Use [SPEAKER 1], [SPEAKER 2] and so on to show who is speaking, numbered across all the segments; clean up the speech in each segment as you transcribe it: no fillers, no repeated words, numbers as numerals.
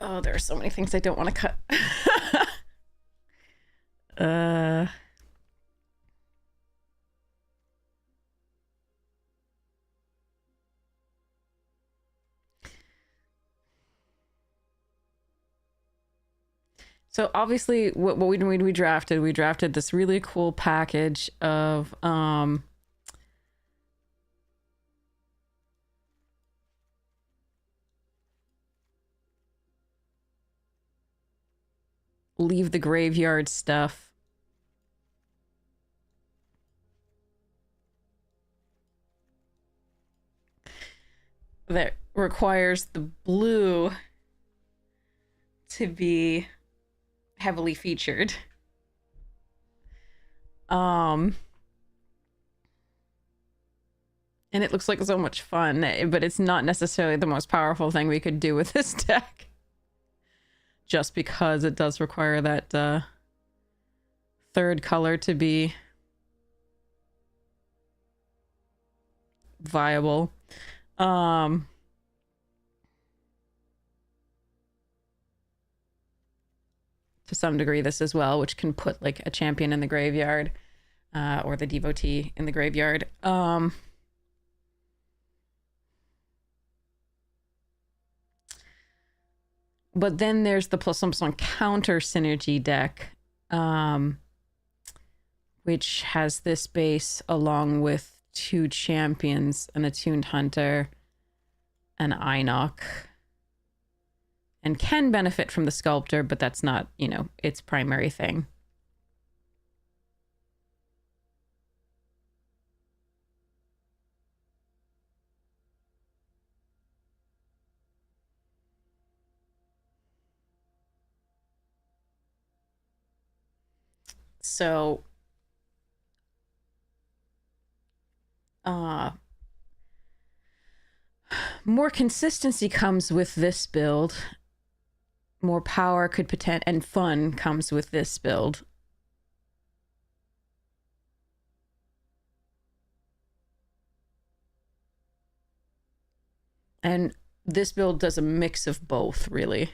[SPEAKER 1] Oh, there are so many things I don't want to cut. uh... So obviously, what we drafted, we drafted this really cool package of leave the graveyard stuff. That requires the blue to be heavily featured. And it looks like so much fun, but it's not necessarily the most powerful thing we could do with this deck. Just because it does require that third color to be viable. To some degree this as well, which can put like a champion in the graveyard, or the devotee in the graveyard. But then there's the +1/+1 counter synergy deck, which has this base along with 2 champions, an Attuned Hunter, an Einok, and can benefit from the Sculptor, but that's not, you know, its primary thing. So, more consistency comes with this build. More power could and fun comes with this build. And this build does a mix of both, really.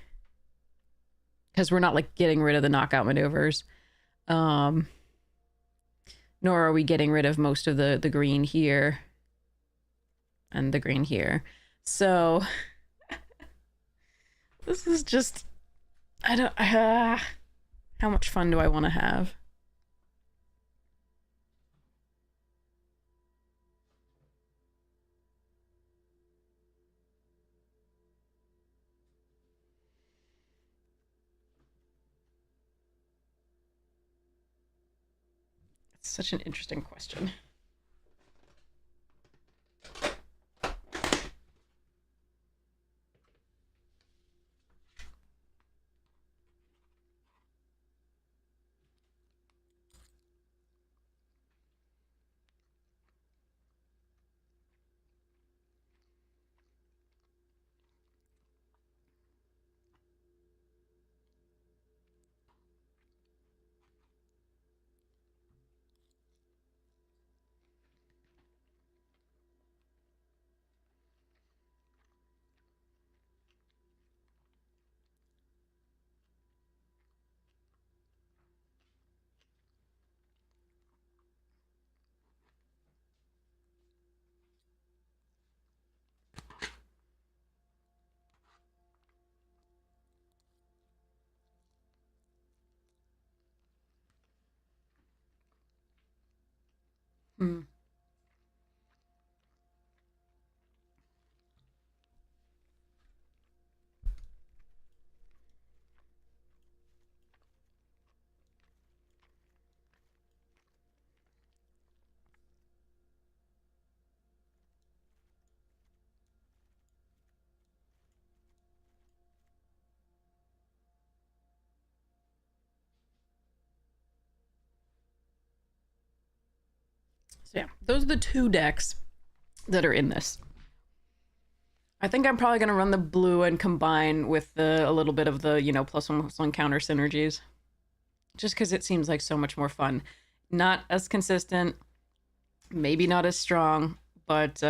[SPEAKER 1] Because we're not like getting rid of the knockout maneuvers. Nor are we getting rid of most of the green here. And the green here. So this is just, I don't, how much fun do I want to have? It's such an interesting question. Hmm. So yeah, those are the 2 decks that are in this. I think I'm probably going to run the blue and combine with a little bit of the, you know, +1/+1 counter synergies. Just because it seems like so much more fun. Not as consistent, maybe not as strong, but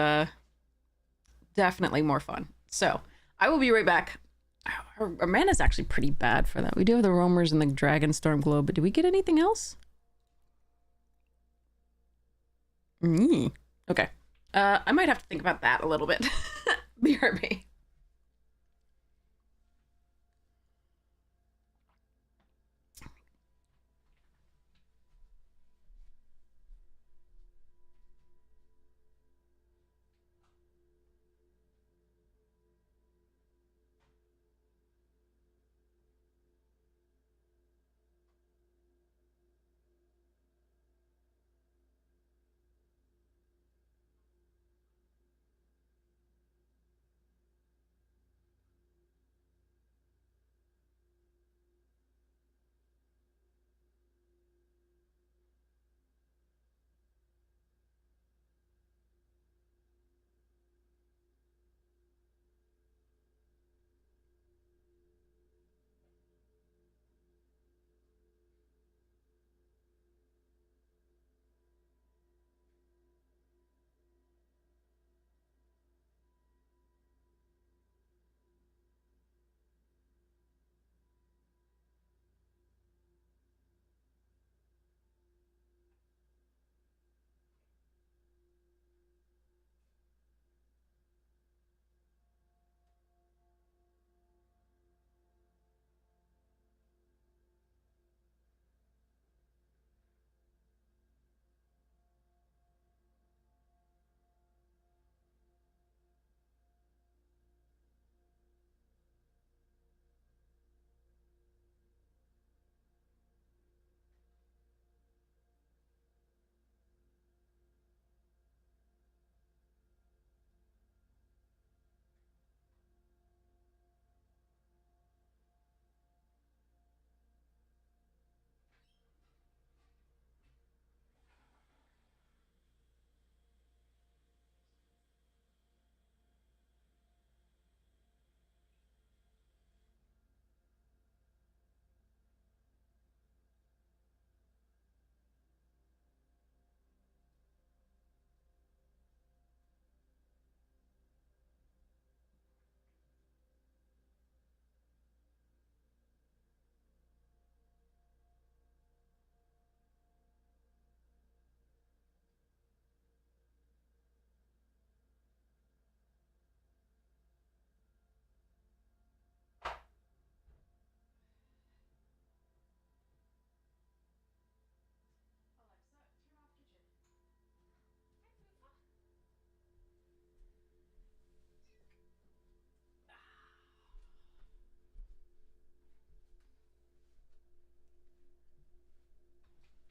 [SPEAKER 1] definitely more fun. So I will be right back Our mana's actually pretty bad for that. We do have the Roamers and the Dragonstorm Globe, but do we get anything else? Okay. I might have to think about that a little bit. BRB.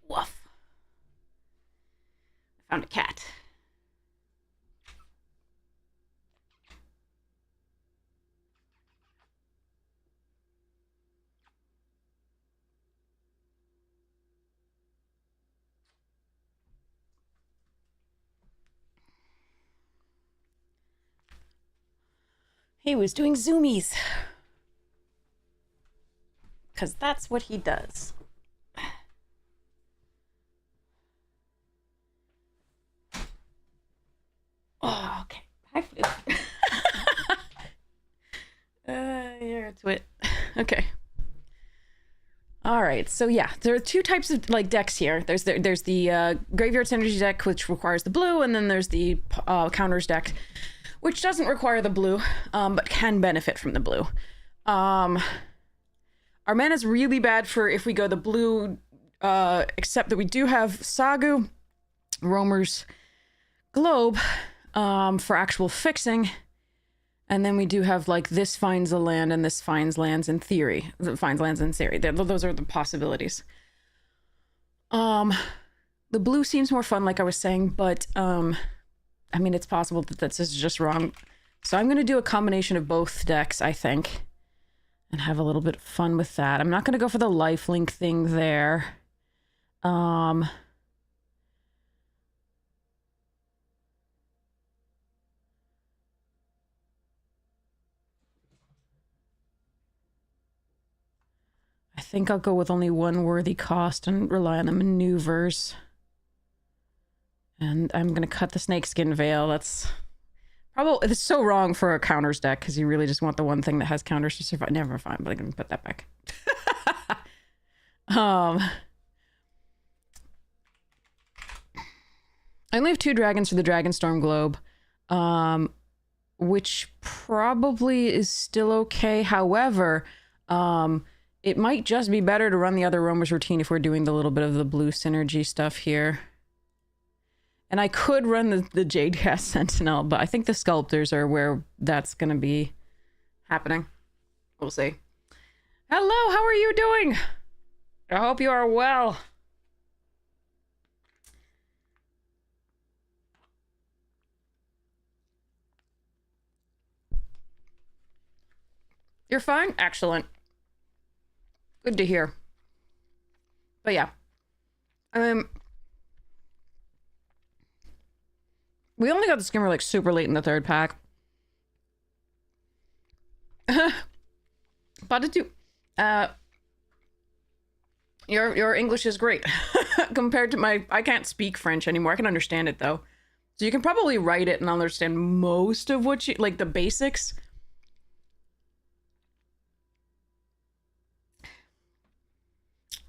[SPEAKER 1] Woof. I found a cat. He was doing zoomies. Because that's what he does. Oh, okay. Hi, Flip. You're a twit. Okay. All right. So yeah, there are two types of like decks here. There's the Graveyard Synergy deck, which requires the blue, and then there's the Counters deck, which doesn't require the blue, but can benefit from the blue. Our mana's really bad for if we go the blue, except that we do have Sagu, Roamer's Globe, for actual fixing. And then we do have like this finds a land and this finds lands in theory. Finds lands in theory. Those are the possibilities. The blue seems more fun, like I was saying, but I mean, it's possible that this is just wrong. So I'm going to do a combination of both decks, I think, and have a little bit of fun with that. I'm not going to go for the lifelink thing there. I think I'll go with only one worthy cost and rely on the maneuvers. And I'm going to cut the snakeskin veil. That's Probably it's so wrong for a counters deck because you really just want the one thing that has counters to survive. Never mind, but I can put that back. I only have 2 dragons for the Dragonstorm Globe, which probably is still okay. However, it might just be better to run the other Roamer's Routine if we're doing the little bit of the blue synergy stuff here. And I could run the Jade Cast Sentinel, but I think the Sculptors are where that's going to be happening. We'll see. Hello, how are you doing? I hope you are well. You're fine? Excellent. Good to hear. But yeah. We only got the skimmer like super late in the 3rd pack. But it do. Your English is great compared to my. I can't speak French anymore. I can understand it though, so you can probably write it and understand most of what you like the basics.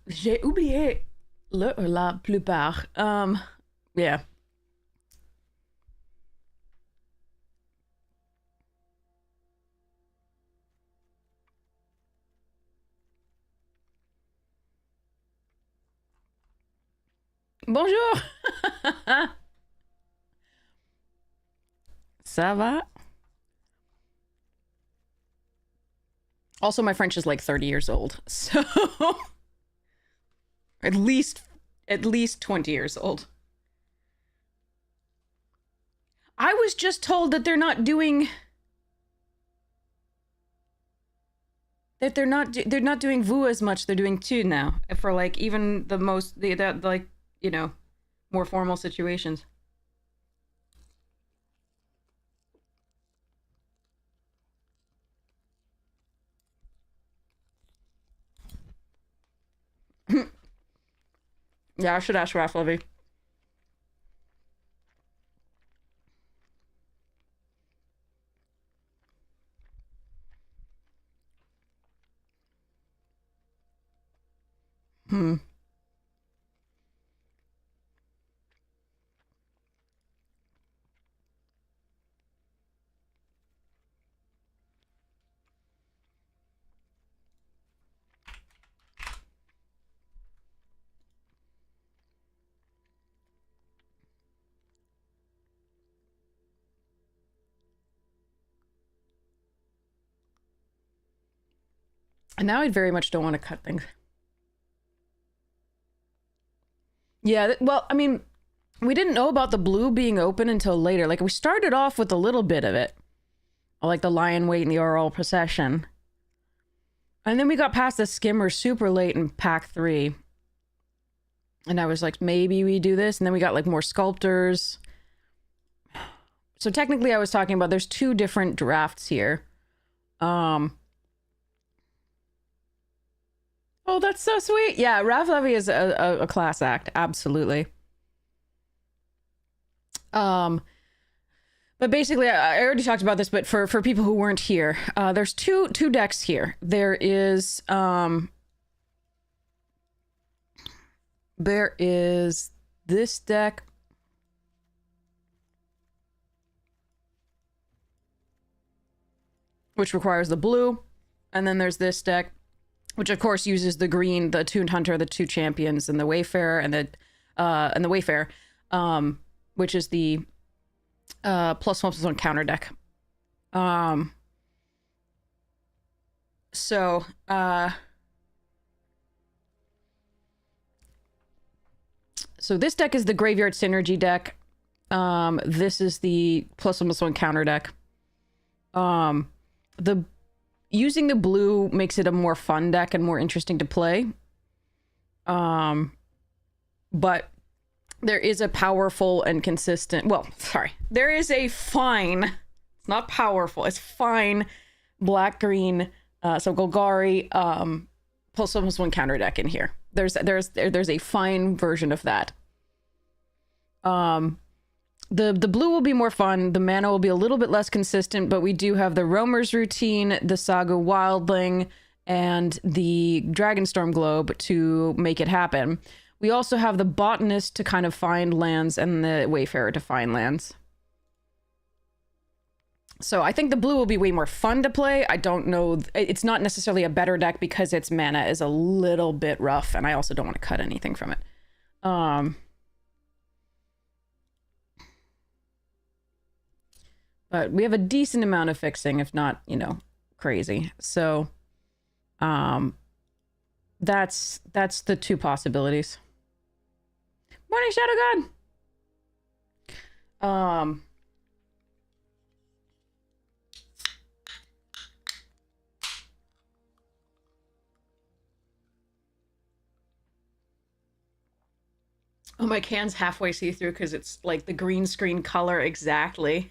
[SPEAKER 1] J'ai oublié le ou la plupart. Yeah. Bonjour. Ça va? Also, my French is like 30 years old, so at least 20 years old. I was just told that they're not doing Vu as much. They're doing Tu now for like even the most like, you know, more formal situations. Yeah, I should ask Raph Levy. And now I very much don't want to cut things. Yeah, well, I mean, we didn't know about the blue being open until later. Like, we started off with a little bit of it. Like the Lion Weight and the Oral Procession. And then we got past the skimmer super late in pack 3. And I was like, maybe we do this. And then we got like more Sculptors. So technically I was talking about there's 2 different drafts here. Oh, that's so sweet. Yeah, Raph Levy is a class act. Absolutely. But basically, I already talked about this, but for people who weren't here, there's two decks here. There is this deck. Which requires the blue. And then there's this deck, which of course uses the green, the Tooned Hunter, the 2 champions, and the Wayfarer, and the Wayfarer, which is the +1/+1 counter deck. So this deck is the Graveyard Synergy deck. This is the +1/+1 counter deck. Using the blue makes it a more fun deck and more interesting to play. But there is a powerful and consistent... Well, sorry. There is a fine... It's not powerful. It's fine black-green, so Golgari, +1/+1 counter deck in here. There's a fine version of that. The blue will be more fun. The mana will be a little bit less consistent, but we do have the Roamer's Routine, the Saga Wildling, and the Dragonstorm Globe to make it happen. We also have the Botanist to kind of find lands and the Wayfarer to find lands. So I think the blue will be way more fun to play. I don't know. It's not necessarily a better deck because its mana is a little bit rough, and I also don't want to cut anything from it. But we have a decent amount of fixing, if not, you know, crazy. So that's the two possibilities. Morning, Shadow God. Oh, my can's halfway see-through because it's like the green screen color exactly.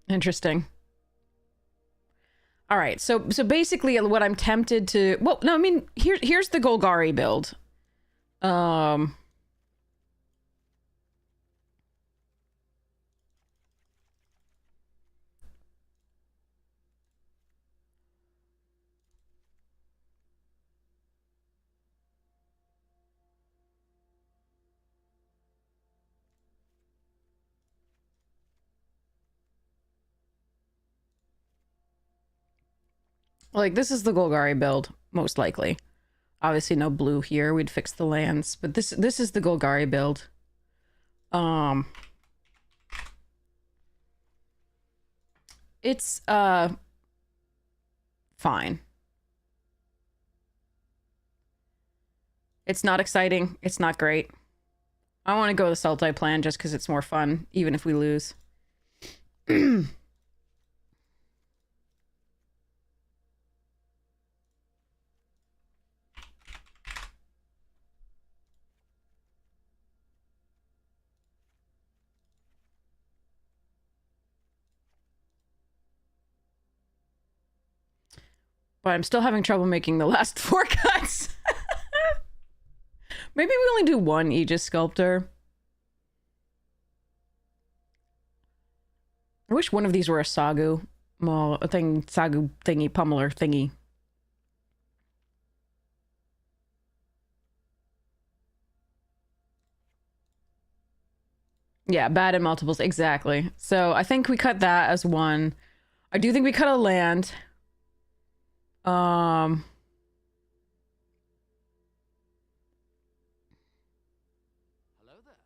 [SPEAKER 1] Interesting. All right, so basically what I'm tempted to... Well, no, I mean, here's the Golgari build. Like, this is the Golgari build, most likely. Obviously, no blue here. We'd fix the lands. But this is the Golgari build. It's, fine. It's not exciting. It's not great. I want to go the Sultai plan just because it's more fun, even if we lose. But I'm still having trouble making the last 4 cuts. Maybe we only do 1 Aegis Sculptor. I wish one of these were a Sagu. Well, a thing, Sagu thingy, pummeler thingy. Yeah, bad in multiples, exactly. So I think we cut that as 1. I do think we cut a land.
[SPEAKER 2] Hello there.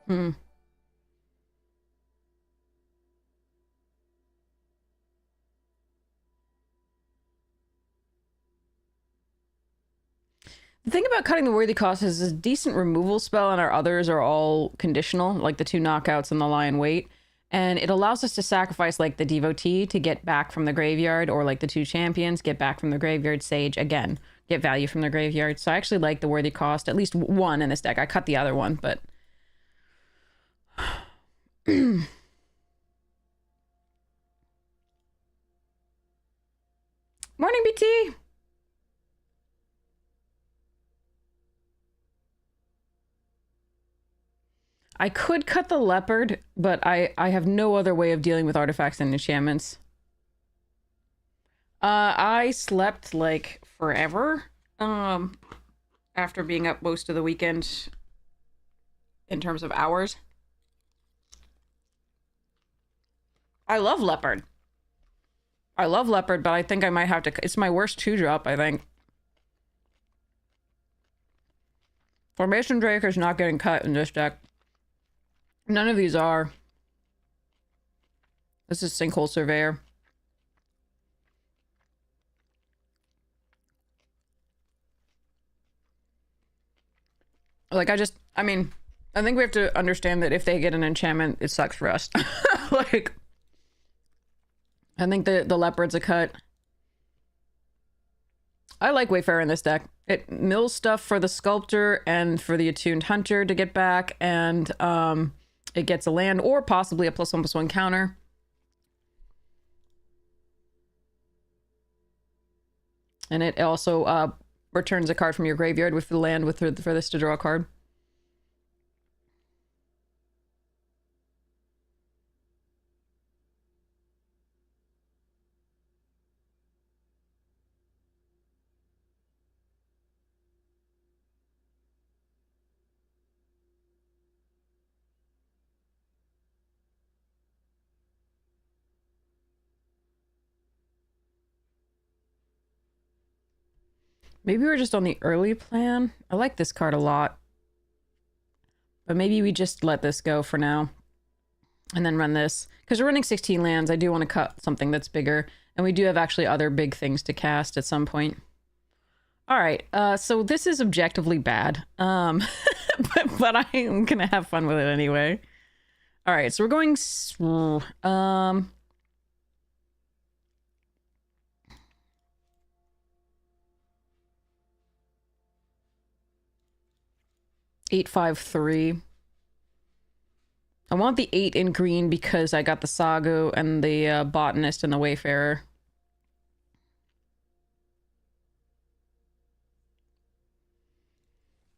[SPEAKER 1] Hmm. The thing about cutting the worthy cost is a decent removal spell, and our others are all conditional, like the 2 knockouts and the Lion Weight. And it allows us to sacrifice, like, the Devotee to get back from the graveyard, or, like, the 2 champions, get back from the graveyard, Sage, again, get value from the graveyard. So I actually like the worthy cost, at least 1 in this deck. I cut the other one, but... Morning, BT! I could cut the leopard, but I have no other way of dealing with artifacts and enchantments. I slept, like, forever, after being up most of the weekend in terms of hours. I love leopard. I love leopard, but I think I might have to... It's my worst 2-drop, I think. Formation Drake is not getting cut in this deck. None of these are. This is Sinkhole Surveyor. Like, I mean, I think we have to understand that if they get an enchantment, it sucks for us. Like, I think the leopard's a cut. I like Wayfarer in this deck. It mills stuff for the sculptor and for the attuned hunter to get back, and it gets a land or possibly a +1/+1 counter. And it also returns a card from your graveyard with the land for this to draw a card. Maybe we're just on the early plan. I like this card a lot. But maybe we just let this go for now. And then run this. Because we're running 16 lands, I do want to cut something that's bigger. And we do have actually other big things to cast at some point. Alright, so this is objectively bad. But I am going to have fun with it anyway. Alright, so we're going... 8/5/3. I want the 8 in green because I got the Sagu and the Botanist and the Wayfarer.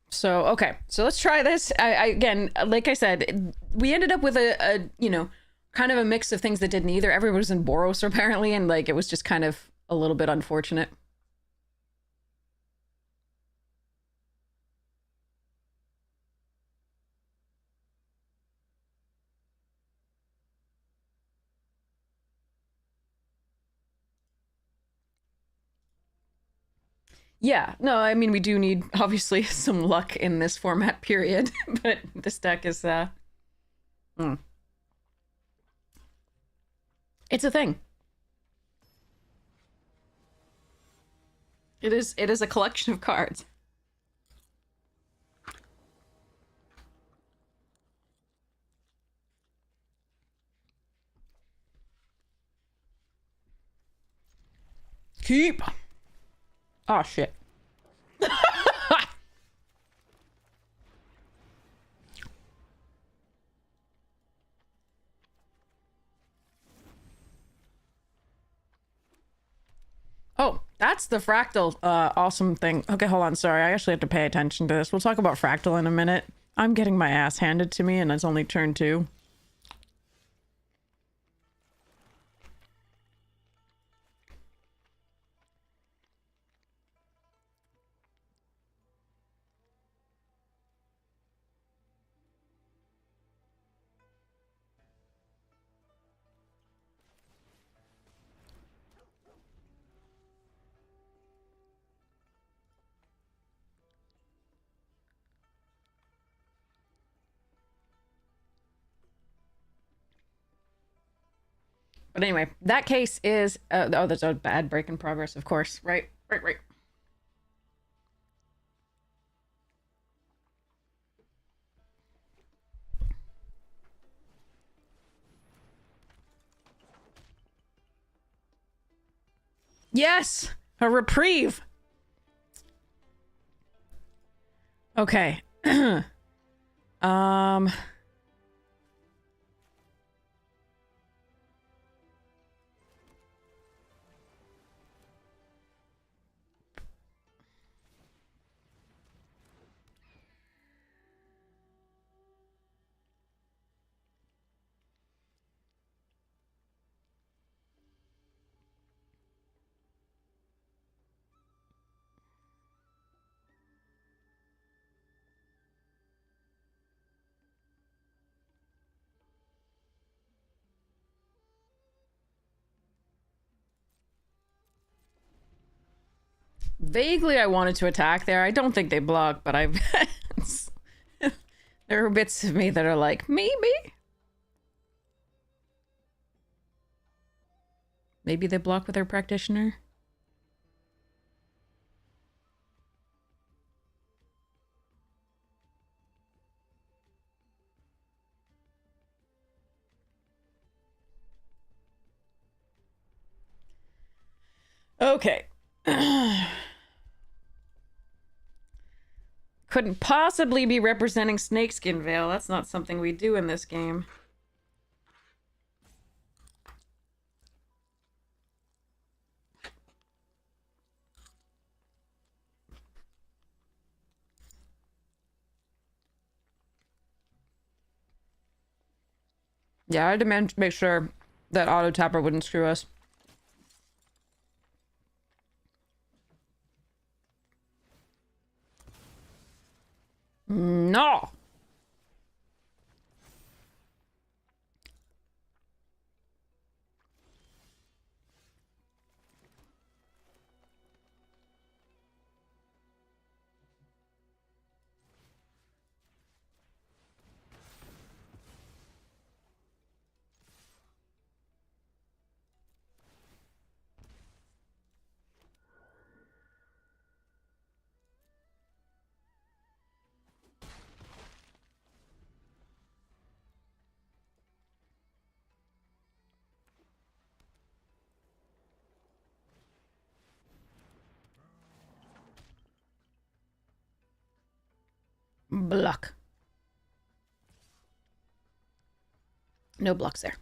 [SPEAKER 1] So, okay. So let's try this. Again, like I said, we ended up with a you know, kind of a mix of things that did neither. Everyone was in Boros apparently, and like it was just kind of a little bit unfortunate. Yeah, no, I mean, we do need, obviously, some luck in this format, period. But this deck is, It's a thing. It is a collection of cards. Keep! Oh, shit. Oh, that's the Fractal awesome thing. Okay, hold on. Sorry, I actually have to pay attention to this. We'll talk about Fractal in a minute. I'm getting my ass handed to me, and it's only turn 2. But anyway, that case is... oh, there's a bad break in progress, of course. Right. Yes! A reprieve! Okay. Vaguely, I wanted to attack there. I don't think they block, but I've... there are bits of me that are like, maybe? Maybe they block with their practitioner? Okay. Couldn't possibly be representing Snakeskin Veil. That's not something we do in this game. Yeah, I had to make sure that auto tapper wouldn't screw us. No! Block. No blocks there.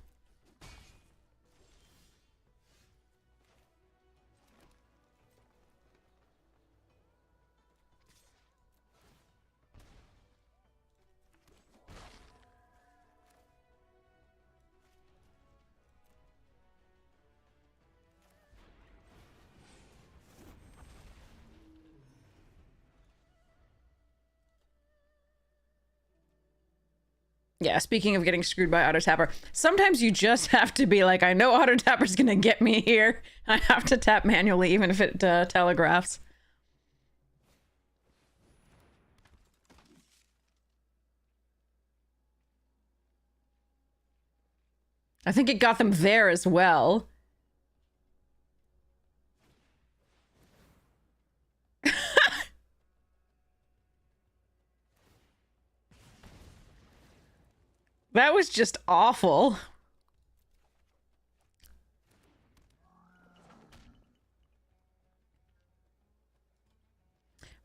[SPEAKER 1] Yeah, speaking of getting screwed by auto tapper, sometimes you just have to be like, I know auto tapper's gonna get me here. I have to tap manually, even if it telegraphs. I think it got them there as well. That was just awful.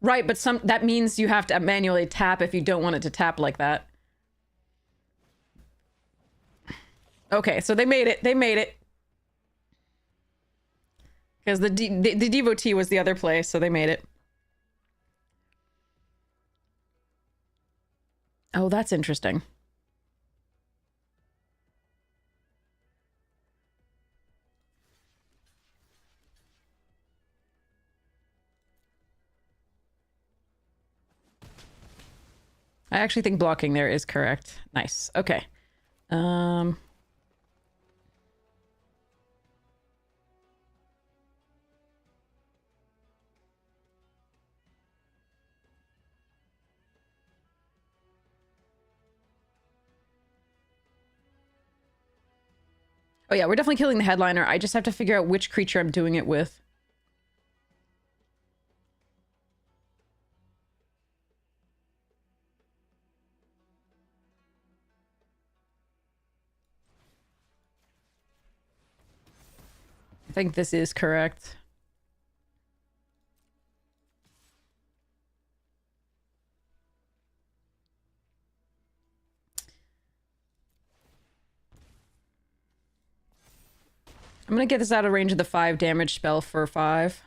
[SPEAKER 1] Right, but that means you have to manually tap if you don't want it to tap like that. Okay, so they made it. They made it. Because the devotee was the other place, so they made it. Oh, that's interesting. I actually think blocking there is correct. Nice. Okay. Oh yeah, we're definitely killing the headliner. I just have to figure out which creature I'm doing it with. I think this is correct. I'm gonna get this out of range of the 5 damage spell for 5.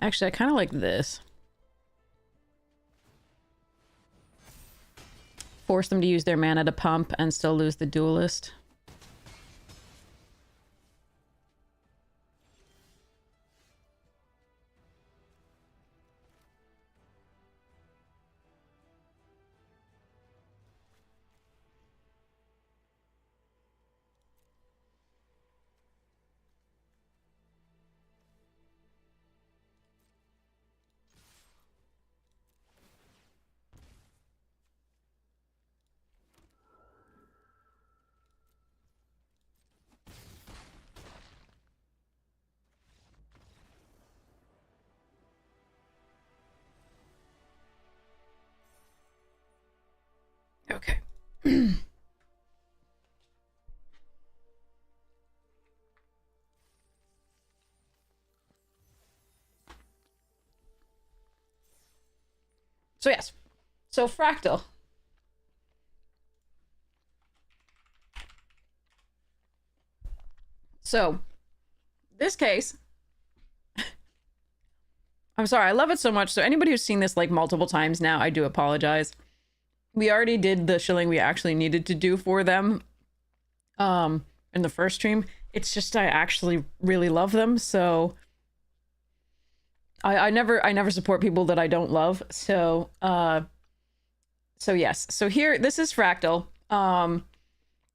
[SPEAKER 1] Actually, I kind of like this. force them to use their mana to pump and still lose the duelist. Okay. So yes. So Fractal. So this case, I'm sorry, I love it so much. So anybody who's seen this like multiple times now, I do apologize. We already did the shilling we actually needed to do for them in the first stream. It's just I actually really love them, so I never support people that I don't love. So so yes. So here, this is Fractal.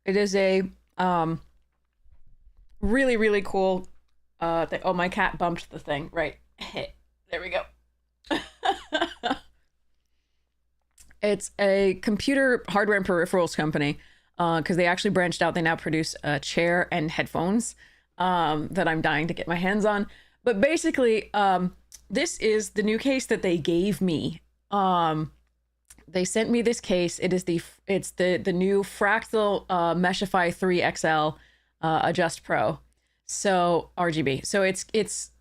[SPEAKER 1] It is a really, really cool thing. Oh, my cat bumped the thing. Right. There we go. It's a computer hardware and peripherals company because they actually branched out. They now produce a chair and headphones that I'm dying to get my hands on. But basically, this is the new case that they gave me. They sent me this case. It's the new Fractal Meshify 3 XL Adjust Pro. So RGB. So it's it's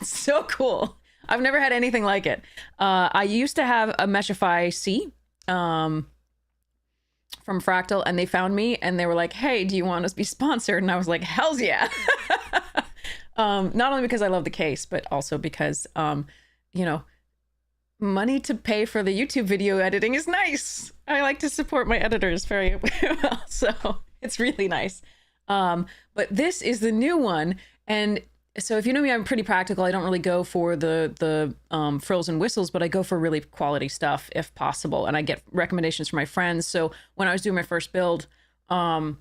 [SPEAKER 1] so cool. I've never had anything like it. I used to have a Meshify C from Fractal, and they found me and they were like, hey, do you want us to be sponsored? And I was like, hells yeah. Not only because I love the case, but also because, you know, money to pay for the YouTube video editing is nice. I like to support my editors very well, so it's really nice. But this is the new one, and so if you know me, I'm pretty practical. I don't really go for the frills and whistles, but I go for really quality stuff if possible. And I get recommendations from my friends. So when I was doing my first build of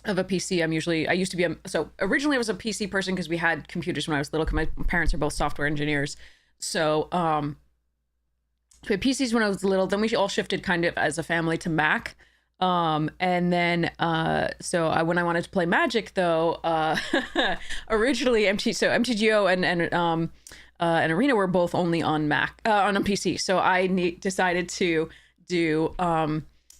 [SPEAKER 1] a PC, I used to be so originally I was a PC person because we had computers when I was little, because my parents are both software engineers. So we had PCs when I was little, then we all shifted kind of as a family to Mac. And then, when I wanted to play Magic though, originally MTGO and Arena were both only on Mac, on a PC. So I decided to do,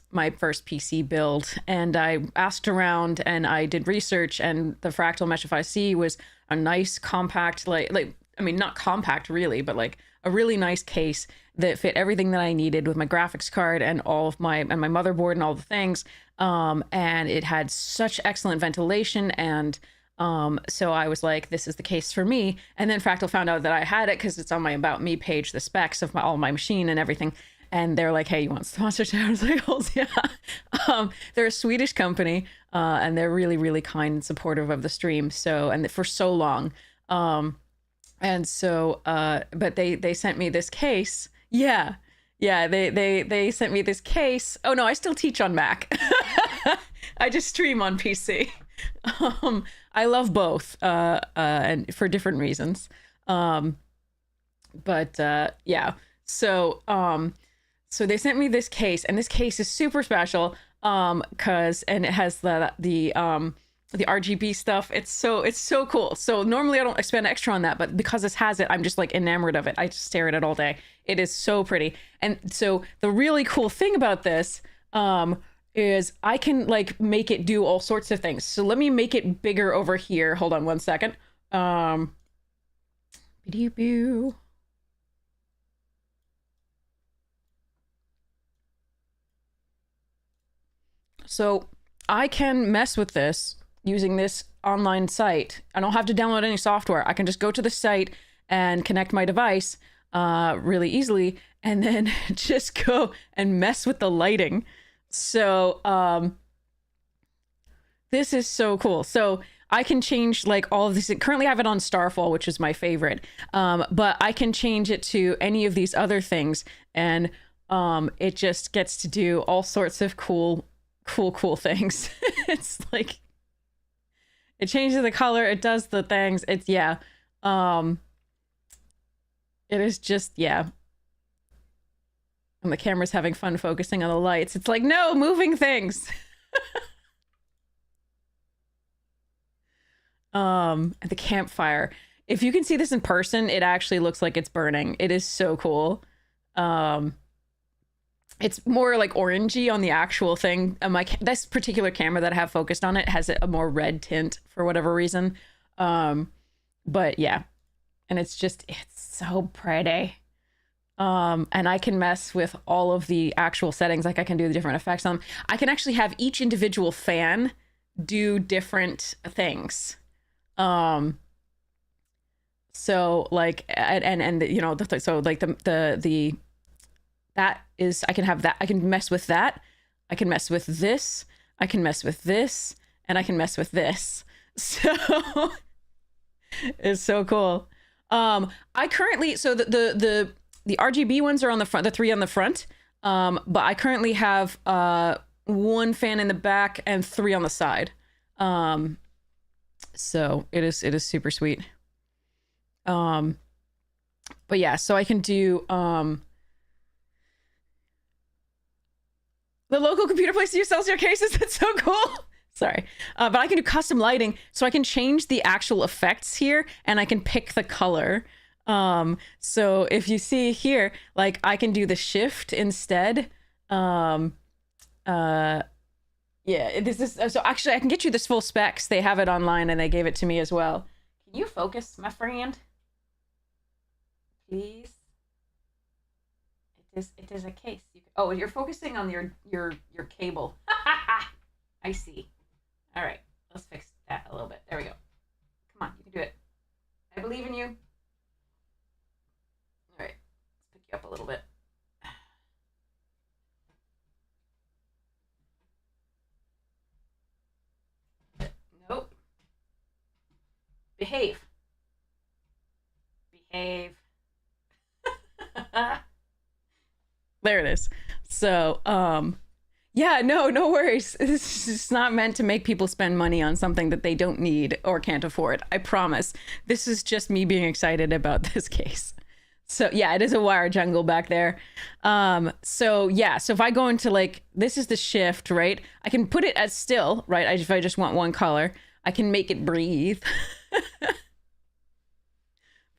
[SPEAKER 1] my first PC build, and I asked around and I did research, and the Fractal Meshify C was a nice compact, I mean, not compact really, but like a really nice case that fit everything that I needed with my graphics card and all of my motherboard and all the things. And it had such excellent ventilation. And so I was like, this is the case for me. And then Fractal found out that I had it because it's on my About Me page, the specs of all my machine and everything. And they're like, hey, you want sponsorship? I was like, oh, yeah. They're a Swedish company, and they're really, really kind and supportive of the stream. So, and for so long. And so, but they sent me this case. Yeah. They sent me this case. Oh no, I still teach on Mac. I just stream on PC. I love both, and for different reasons. Yeah. So they sent me this case, and this case is super special. And it has the RGB stuff. It's so cool. So normally I spend extra on that, but because this has it, I'm just like enamored of it. I just stare at it all day. It is so pretty. And so the really cool thing about this is I can like make it do all sorts of things. So let me make it bigger over here. Hold on one second. So I can mess with this using this online site. I don't have to download any software. I can just go to the site and connect my device. really easily, and then just go and mess with the lighting. So this is so cool. So I can change like all of this. Currently I have it on Starfall, which is my favorite. But I can change it to any of these other things, and it just gets to do all sorts of cool things. It's like, it changes the color, it does the things. It's, yeah. It is just, yeah. And the camera's having fun focusing on the lights. It's like, no, moving things. And the campfire. If you can see this in person, it actually looks like it's burning. It is so cool. It's more like orangey on the actual thing. This particular camera that I have focused on it has a more red tint for whatever reason. But yeah, and it's so pretty. And I can mess with all of the actual settings. Like I can do the different effects on them. I can actually have each individual fan do different things. So like, and you know, so like the that is, I can have that, I can mess with that, I can mess with this, I can mess with this, and I can mess with this. So it's so cool. I currently, so the RGB ones are on the front, the 3 on the front. But I currently have 1 fan in the back and 3 on the side. So it is super sweet. But yeah, so I can do the local computer place to use sells your cases. That's so cool. Sorry. But I can do custom lighting, so I can change the actual effects here, and I can pick the color. So if you see here, like I can do the shift instead. Yeah, this is, so actually I can get you this full specs. They have it online and they gave it to me as well. Can you focus, my friend? Please. It is a case. Oh, you're focusing on your cable. I see. All right, let's fix that a little bit. There we go. Come on, you can do it. I believe in you. All right, let's pick you up a little bit. Nope. Behave. Behave. There it is. So, yeah, no worries. This is not meant to make people spend money on something that they don't need or can't afford. I promise. This is just me being excited about this case. So yeah, it is a wire jungle back there. So yeah, so if I go into like, this is the shift, right? I can put it as still, right? If I just want one color, I can make it breathe.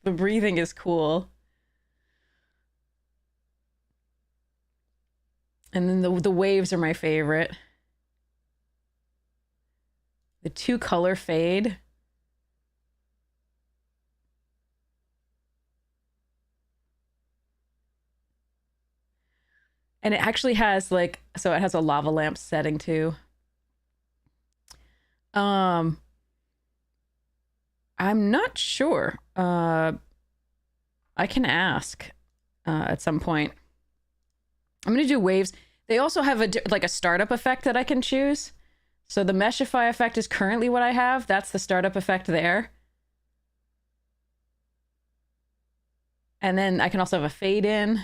[SPEAKER 1] The breathing is cool. And then the waves are my favorite. The 2 color fade. And it actually has like, so it has a lava lamp setting too. I'm not sure. I can ask at some point. I'm going to do waves. They also have like a startup effect that I can choose. So the meshify effect is currently what I have. That's the startup effect there. And then I can also have a fade in.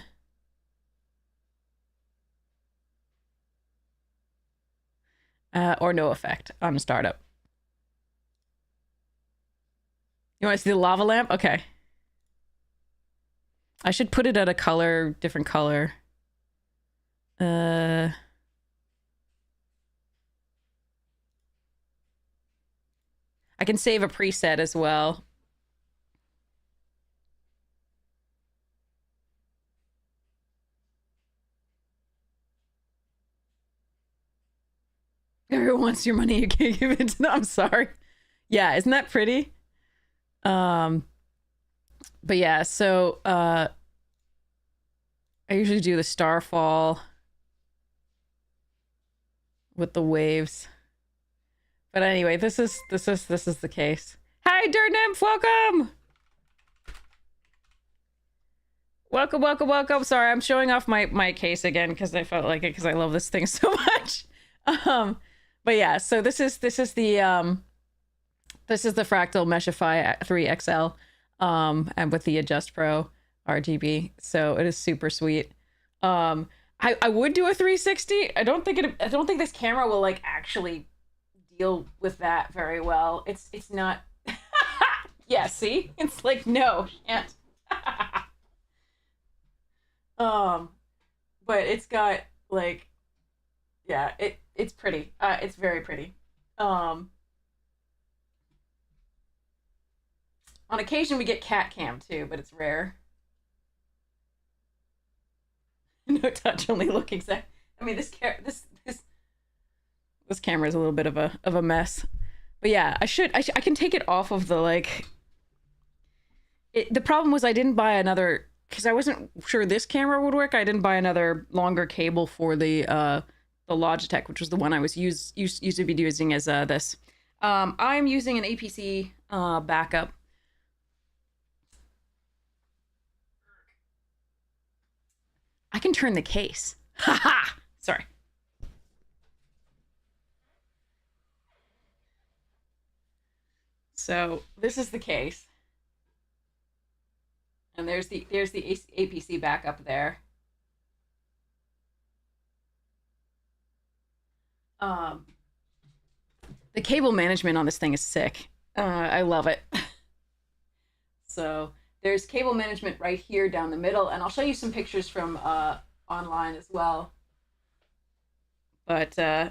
[SPEAKER 1] Or no effect on startup. You want to see the lava lamp? Okay. I should put it at a color, different color. I can save a preset as well. Everyone wants your money, you can't give it to them. I'm sorry. Yeah, isn't that pretty? But yeah, so I usually do the starfall with the waves. But anyway, this is the case. Hi, Dirt Nymph, welcome. Welcome, welcome, welcome. Sorry, I'm showing off my case again because I felt like it because I love this thing so much. But yeah, so this is the Fractal Meshify 3 XL, and with the Adjust Pro RGB. So it is super sweet. I would do a 360. I don't think this camera will like actually deal with that very well. It's not. Yeah, see, it's like no, can't. But it's got like, yeah, it's pretty. It's very pretty. On occasion we get cat cam too, but it's rare. No touch, only look exact. I mean, this camera is a little bit of a mess. But yeah, I can take it off of the like. The problem was I didn't buy another because I wasn't sure this camera would work. I didn't buy another longer cable for the Logitech, which was the one I was used to be using as this. I'm using an APC backup. I can turn the case. Haha. Sorry. So this is the case. And there's the APC backup there. The cable management on this thing is sick. I love it. So there's cable management right here down the middle, and I'll show you some pictures from online as well. But yeah,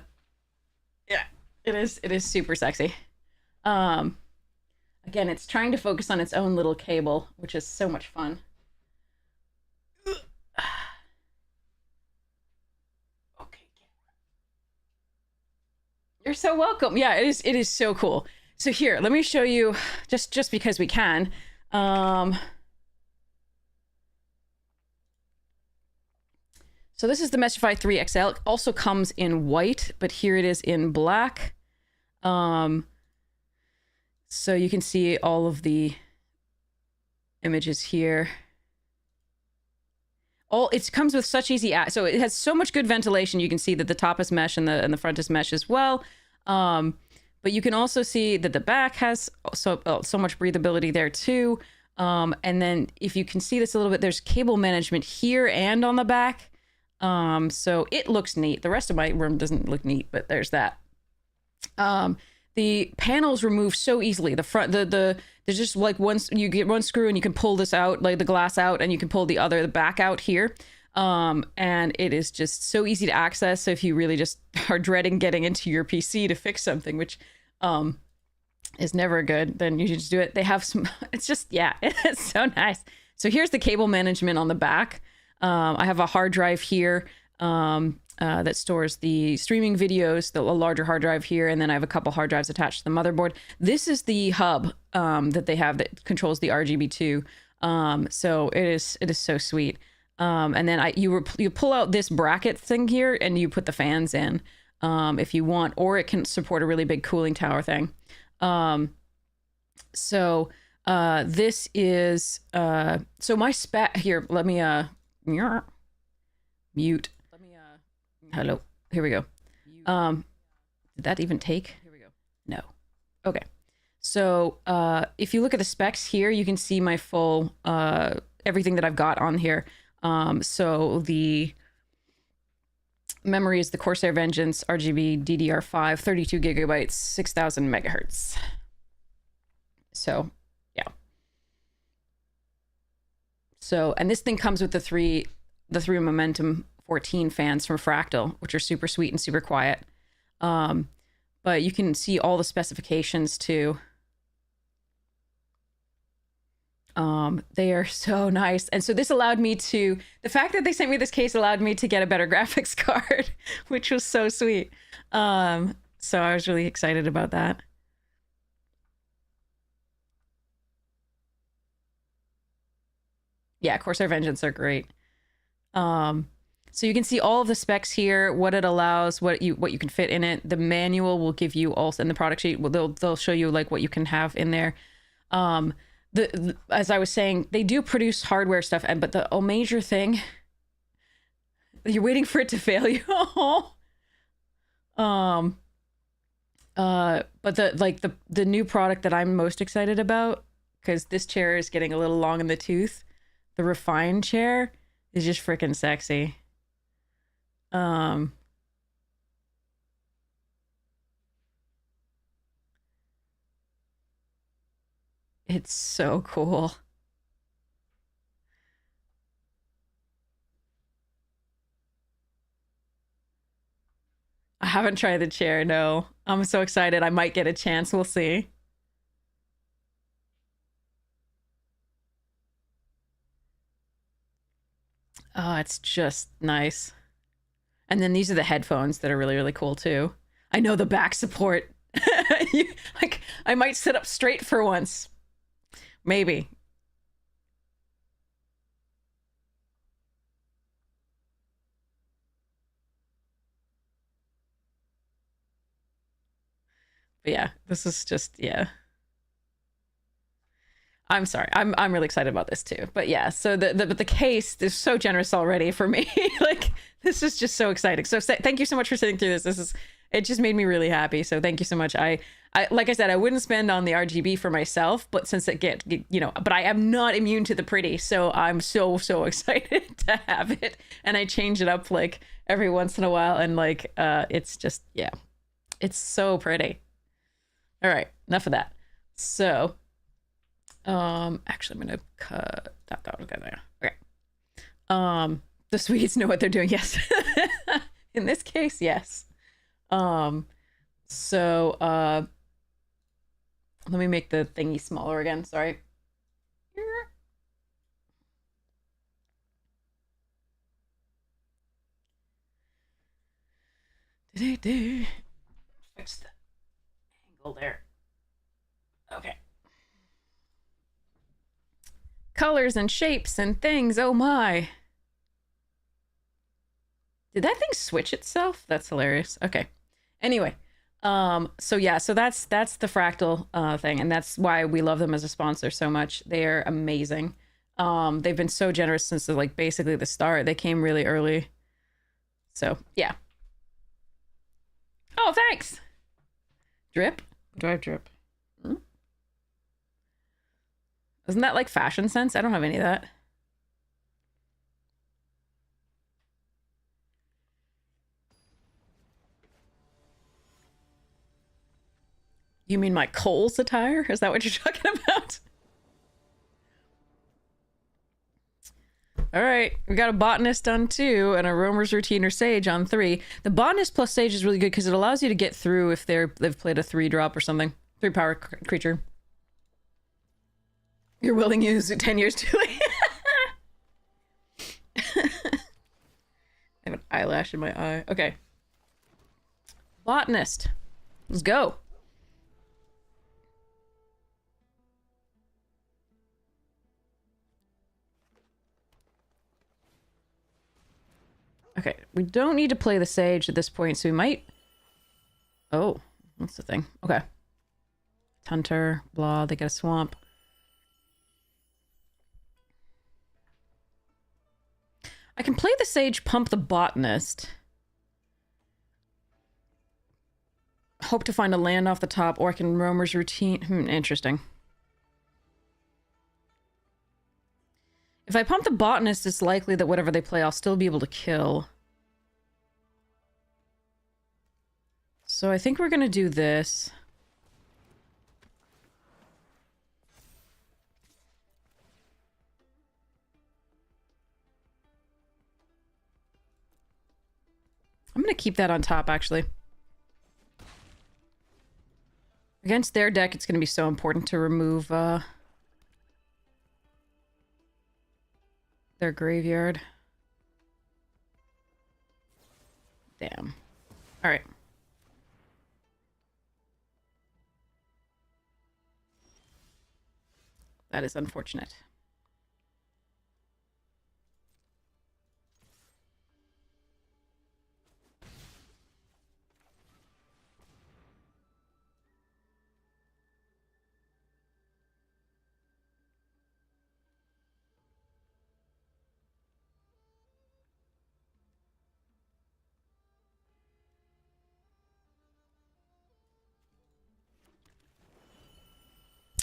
[SPEAKER 1] it is super sexy. Again, it's trying to focus on its own little cable, which is so much fun. Okay. You're so welcome. Yeah, it is so cool. So here, let me show you, just because we can. So this is the Meshify 3 XL. It also comes in white, but here it is in black. So you can see all of the images here. It comes with such easy so it has so much good ventilation. You can see that the top is mesh and the front is mesh as well. But you can also see that the back has so much breathability there too. And then if you can see this a little bit, there's cable management here and on the back. So it looks neat. The rest of my room doesn't look neat, but there's that. The panels remove so easily. The front, there's just like you get one screw and you can pull this out, like the glass out, and you can pull the back out here. And it is just so easy to access. So if you really just are dreading getting into your PC to fix something, which is never good, then you should just do it. They have some, it's just, yeah, it's so nice. So here's the cable management on the back. I have a hard drive here that stores the streaming videos, a larger hard drive here, and then I have a couple hard drives attached to the motherboard. This is the hub that they have that controls the RGB2. So it is so sweet. And then you pull out this bracket thing here and you put the fans in if you want, or it can support a really big cooling tower thing. So this is so my spec here. Let me mute. Hello. Here we go. Did that even take? Here we go. No. Okay. So if you look at the specs here, you can see my full everything that I've got on here. So the memory is the Corsair Vengeance RGB DDR5, 32 gigabytes, 6,000 megahertz. So yeah. So, and this thing comes with the three Momentum 14 fans from Fractal, which are super sweet and super quiet. But you can see all the specifications too. They are so nice. And so this allowed me to, the fact that they sent me this case allowed me to get a better graphics card, which was so sweet. So I was really excited about that. Yeah, Corsair Vengeance are great. So you can see all of the specs here, what it allows, what you can fit in it. The manual will give you also, and the product sheet, they'll show you like what you can have in there. as I was saying, they do produce hardware stuff, but the major thing, you're waiting for it to fail you. But the new product that I'm most excited about, because this chair is getting a little long in the tooth, the refined chair is just freaking sexy. It's so cool. I haven't tried the chair, no. I'm so excited. I might get a chance. We'll see. Oh, it's just nice. And then these are the headphones that are really, really cool too. I know the back support. Like, I might sit up straight for once. Maybe. But yeah, this is just, yeah. I'm sorry. I'm really excited about this too. But yeah, so the case is so generous already for me. Like, this is just so exciting. So thank you so much for sitting through this. It just made me really happy. So thank you so much. I like I said, I wouldn't spend on the RGB for myself, but since but I am not immune to the pretty, so I'm so excited to have it. And I change it up like every once in a while, and like it's just, yeah, it's so pretty. All right, enough of that. So actually I'm gonna cut that down. Okay, there. Okay. The Swedes know what they're doing. Yes. In this case, yes. So let me make the thingy smaller again. Sorry. Fix the angle there. Okay. Colors and shapes and things. Oh my. Did that thing switch itself? That's hilarious. Okay. Anyway, so yeah, so that's the Fractal thing, and that's why we love them as a sponsor so much. They're amazing. They've been so generous since like basically the start. They came really early. So yeah. Oh, thanks. Drip? Do I have drip? Isn't that like fashion sense? I don't have any of that. You mean my Coles attire? Is that what you're talking about? All right, we got a botanist on 2 and a roamer's routine or sage on 3. The botanist plus sage is really good because it allows you to get through if they've played a 3-drop or something. 3-power creature. You're willing to use it 10 years too late. I have an eyelash in my eye. Okay. Botanist. Let's go. Okay, we don't need to play the sage at this point, so we might... Oh, that's the thing. Okay. Hunter, blah, they get a swamp. I can play the sage, pump the botanist. Hope to find a land off the top, or I can roamer's routine. Interesting. If I pump the botanist, it's likely that whatever they play, I'll still be able to kill. So I think we're gonna do this. I'm gonna keep that on top, actually. Against their deck, it's gonna be so important to remove, their graveyard. Damn. Alright. That is unfortunate.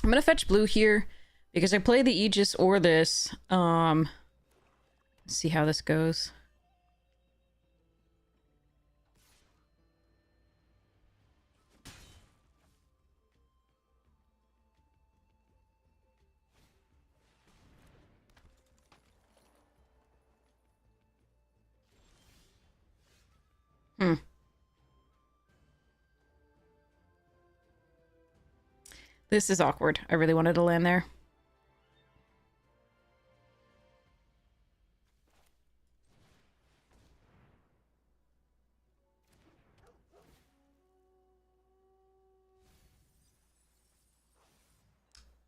[SPEAKER 1] I'm gonna fetch blue here because I play the Aegis or this. Let's see how this goes. This is awkward. I really wanted to land there.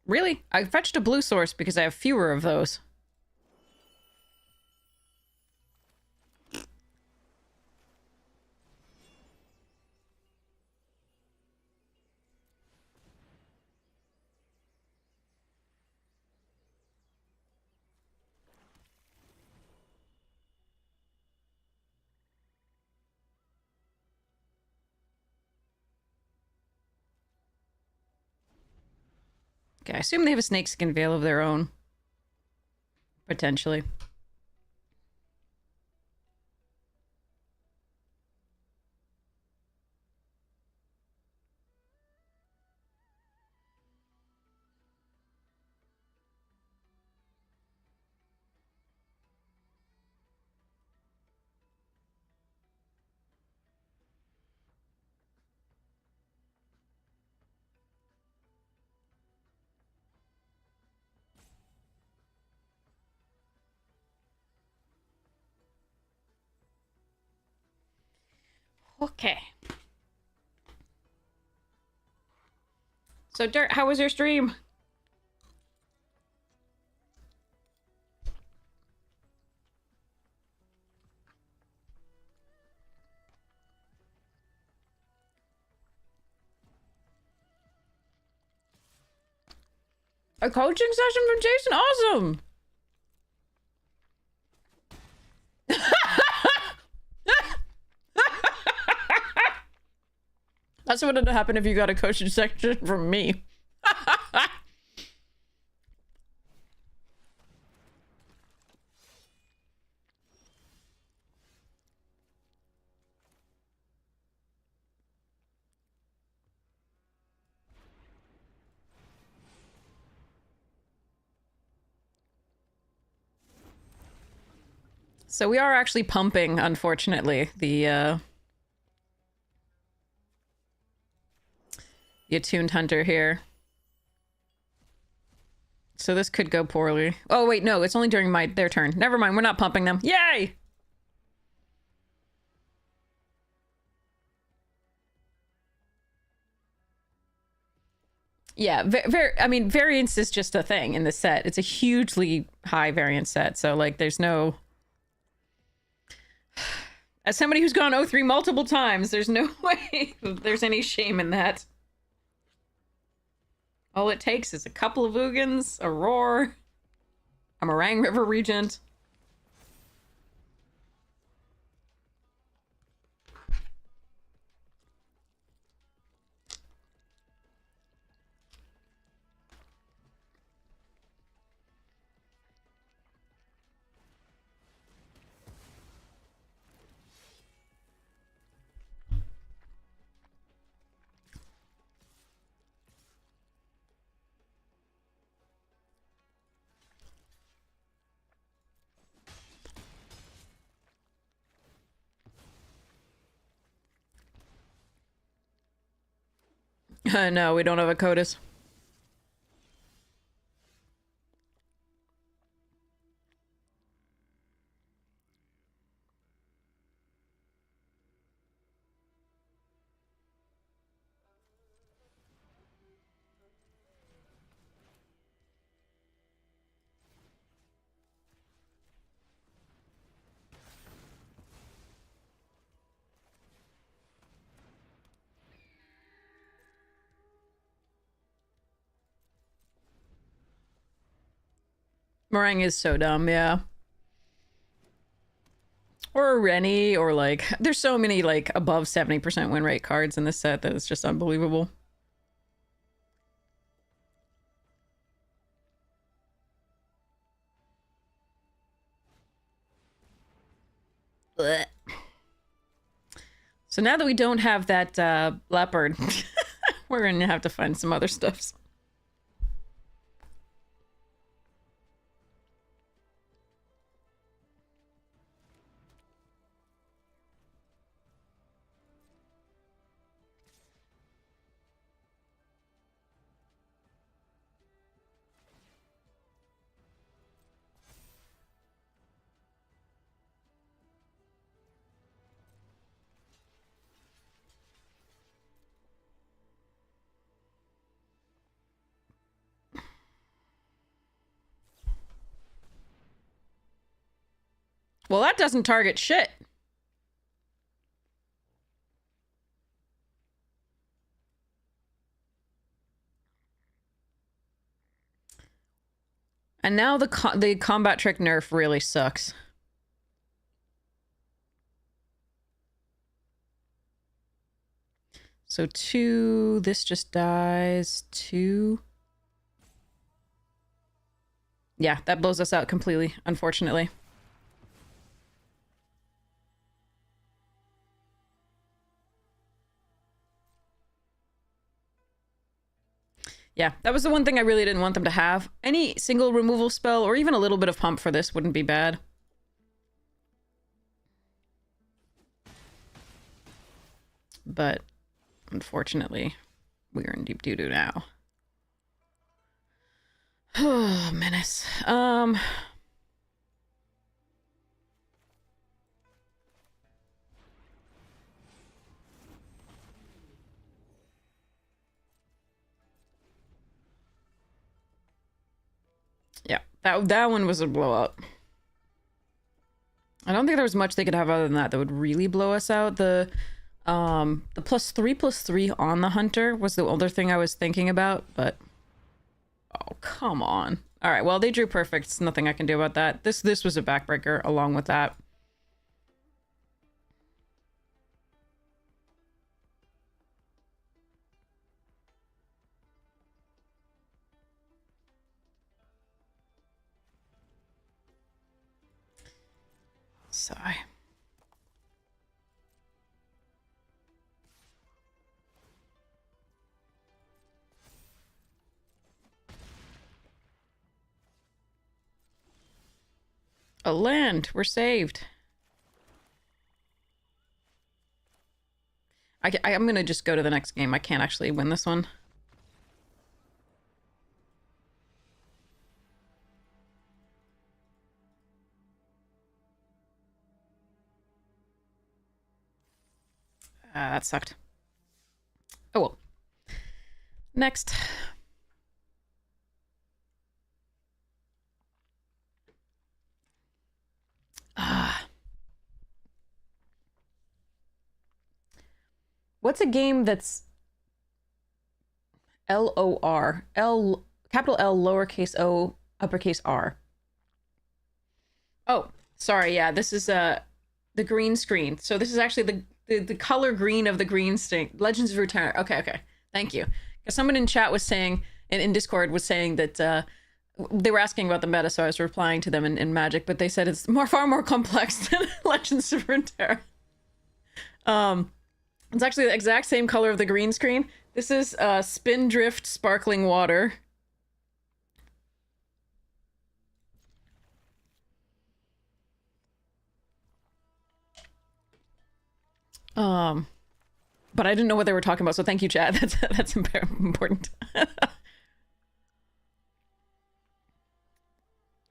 [SPEAKER 1] Really? I fetched a blue source because I have fewer of those. Okay, I assume they have a snakeskin veil of their own. Potentially. Okay. So, Dirt, how was your stream? A coaching session from Jason? Awesome! That's what would happen if you got a coaching section from me. So we are actually pumping, unfortunately, the attuned hunter here. So this could go poorly. Oh wait, no, it's only during their turn. Never mind, we're not pumping them. Yay! Yeah, I mean, variance is just a thing in the set. It's a hugely high variance set, so like there's no... As somebody who's gone 0-3 multiple times, there's no way there's any shame in that. All it takes is a couple of Ugins, a Roar, a Meringue River Regent. No, we don't have a CODIS. Meringue is so dumb, yeah. Or a Rennie, or like... There's so many, like, above 70% win rate cards in this set that it's just unbelievable. Blech. So now that we don't have that leopard, we're gonna have to find some other stuffs. Well, that doesn't target shit. And now the combat trick nerf really sucks. So 2, this just dies. 2. Yeah, that blows us out completely, unfortunately. Yeah, that was the one thing I really didn't want them to have. Any single removal spell or even a little bit of pump for this wouldn't be bad. But unfortunately, we are in deep doo-doo now. Oh, menace. Yeah, that one was a blowout. I don't think there was much they could have other than that would really blow us out. The +3/+3 on the hunter was the other thing I was thinking about, but oh, come on. All right, well, they drew perfects. Nothing I can do about that. This was a backbreaker along with that. Sigh. A land. We're saved. I'm gonna just go to the next game. I can't actually win this one. That sucked. Oh well. Next. What's a game that's LOR? Capital L, lowercase o, uppercase R. Oh, sorry, yeah, this is the green screen. So this is actually the color green of the green screen. Legends of Runeterra. Okay. Thank you. Because someone in chat was saying, in Discord was saying that they were asking about the meta, so I was replying to them in Magic, but they said it's far more complex than Legends of Runeterra. It's actually the exact same color of the green screen. This is Spindrift Sparkling Water. But I didn't know what they were talking about, so thank you, chat. That's important.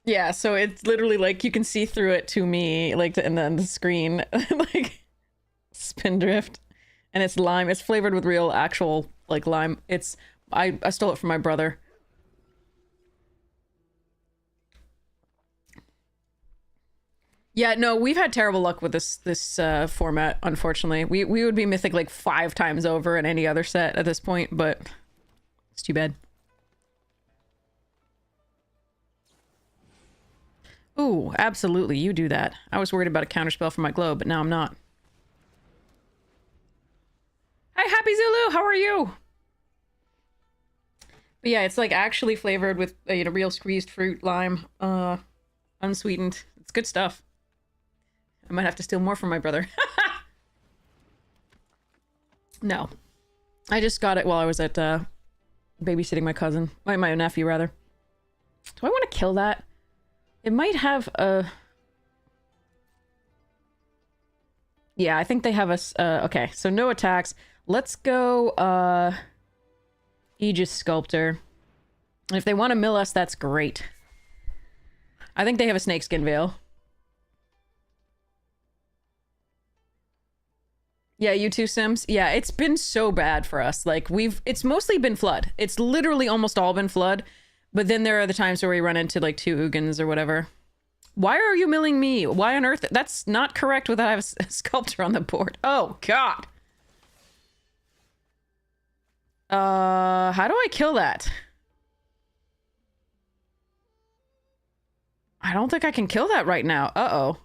[SPEAKER 1] Yeah, so it's literally like you can see through it to me, like, and then the screen, like Spindrift. And it's lime. It's flavored with real, actual, like, lime. It's... I stole it from my brother. Yeah, no, we've had terrible luck with this format, unfortunately. We would be mythic, like, 5 times over in any other set at this point, but... it's too bad. Ooh, absolutely, you do that. I was worried about a counterspell for my globe, but now I'm not. Hi, Happy Zulu, how are you? But yeah, it's like actually flavored with real squeezed fruit, lime, unsweetened. It's good stuff. I might have to steal more from my brother. No. I just got it while I was at babysitting my cousin. My nephew, rather. Do I want to kill that? It might have a... Yeah, I think they have a... okay, so no attacks. Let's go, Aegis Sculptor. And if they want to mill us, that's great. I think they have a snakeskin veil. Yeah, you too, Sims. Yeah, it's been so bad for us. Like, it's mostly been flood. It's literally almost all been flood. But then there are the times where we run into, like, 2 Ugins or whatever. Why are you milling me? Why on earth? That's not correct without I have a sculptor on the board. Oh, God. How do I kill that? I don't think I can kill that right now. Uh-oh.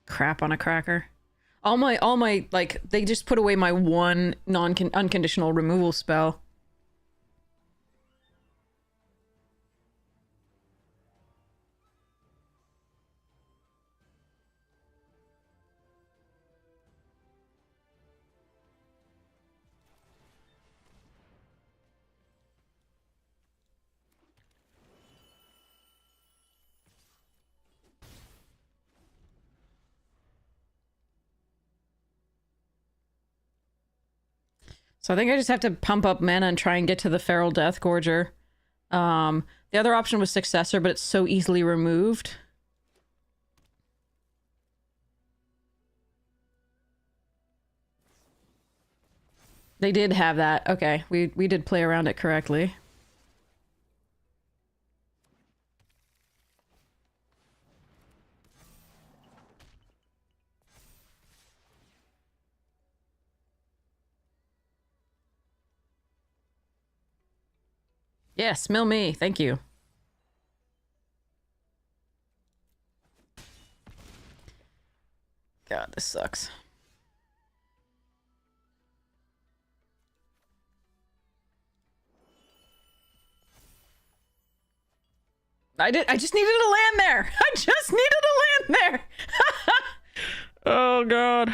[SPEAKER 1] Crap on a cracker. All my, like, they just put away my one unconditional removal spell. So I think I just have to pump up mana and try and get to the Feral Death Gorger. The other option was Successor, but it's so easily removed. They did have that. Okay, we did play around it correctly. Yes, mill me. Thank you. God, this sucks. I just needed to land there. I just needed to land there. Oh, God.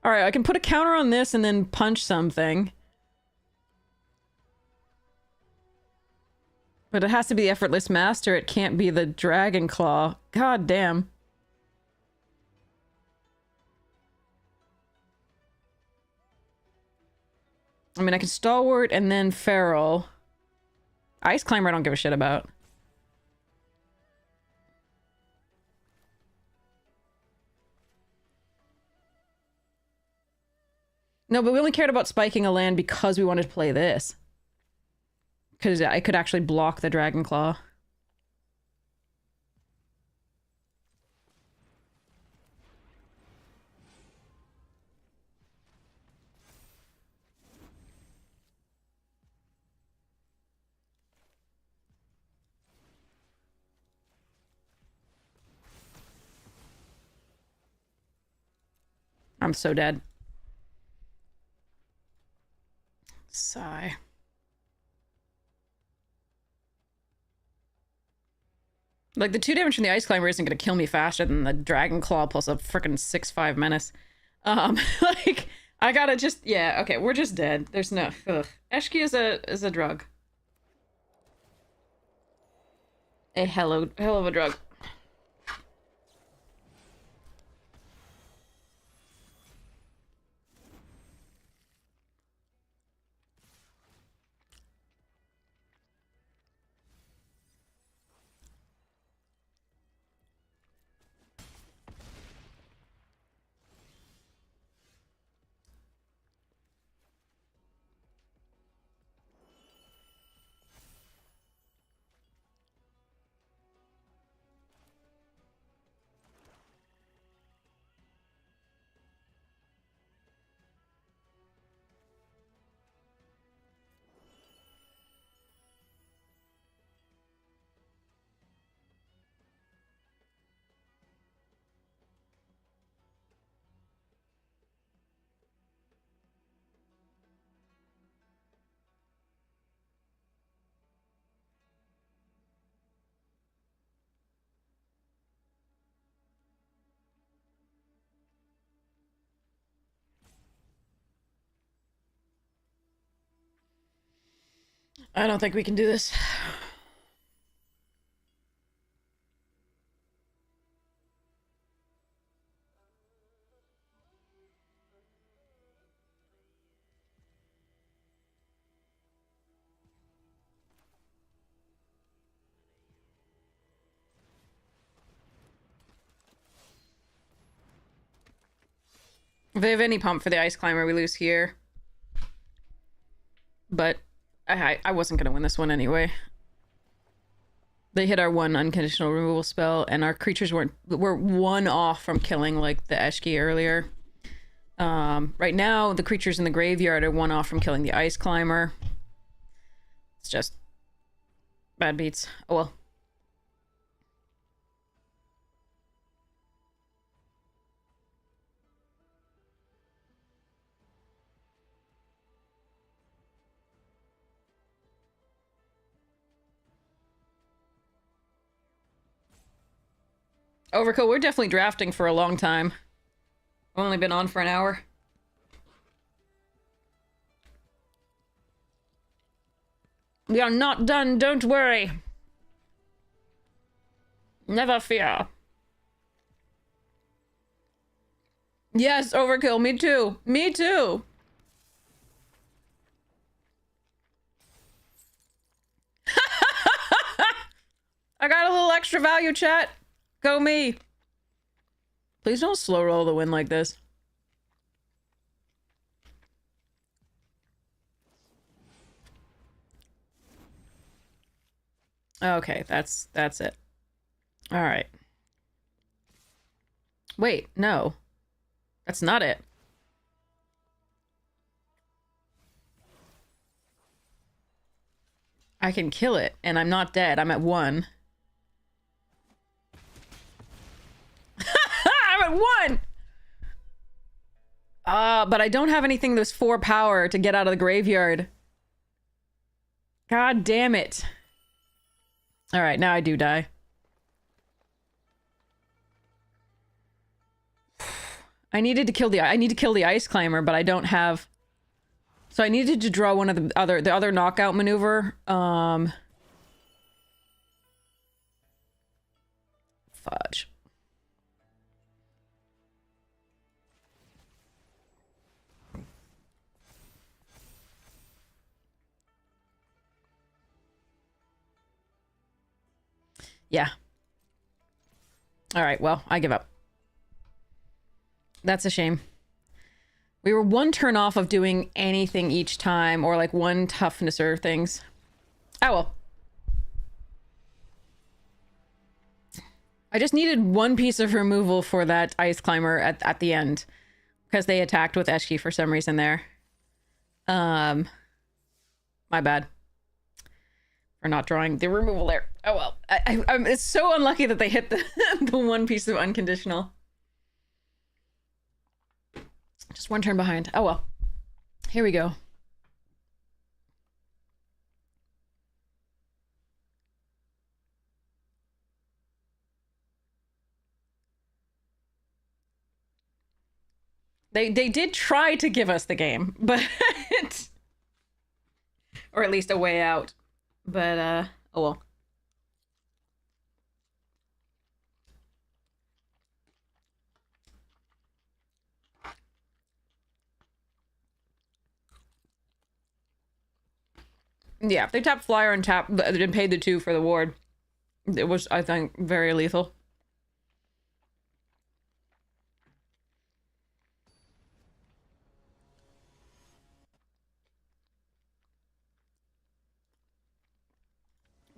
[SPEAKER 1] All right, I can put a counter on this and then punch something. But it has to be the Effortless Master. It can't be the Dragon Claw. God damn. I mean, I can Stalwart and then Feral. Ice Climber I don't give a shit about. No, but we only cared about spiking a land because we wanted to play this. Because I could actually block the Dragon Claw. I'm so dead. Sigh. Like, the 2 damage from the Ice Climber isn't gonna kill me faster than the Dragon Claw plus a frickin' 6/5 menace. Like, I gotta just... Yeah, okay, we're just dead. There's no... Ugh. Eshki is a drug. A hell of a drug. I don't think we can do this. If they have any pump for the Ice Climber, we lose here. But I wasn't going to win this one anyway. They hit our one unconditional removal spell, and our creatures were one off from killing, like, the Eshki earlier. Right now, the creatures in the graveyard are one off from killing the Ice Climber. It's just bad beats. Oh well. Overkill, we're definitely drafting for a long time. Only been on for an hour. We are not done, don't worry. Never fear. Yes, Overkill, me too. Me too. I got a little extra value, chat. Go me. Please don't slow roll the win like this. Okay, that's it. All right. Wait, no. That's not it. I can kill it, and I'm not dead. I'm at 1. I'm at 1! But I don't have anything that's 4 power to get out of the graveyard. God damn it. Alright, now I do die. I need to kill the Ice Climber, but I don't have... So I needed to draw one of the other knockout maneuver. Fudge. Yeah. Alright, well, I give up. That's a shame. We were 1 turn off of doing anything each time, or like 1 toughness or things. Oh well. I just needed 1 piece of removal for that Ice Climber at the end. Because they attacked with Eshki for some reason there. My bad. For not drawing the removal there. Oh well. It's so unlucky that they hit the, the 1 piece of unconditional. Just 1 turn behind. Oh well. Here we go. They did try to give us the game, but or at least a way out. But oh well. Yeah, if they tapped Flyer and paid the 2 for the ward, it was, I think, very lethal.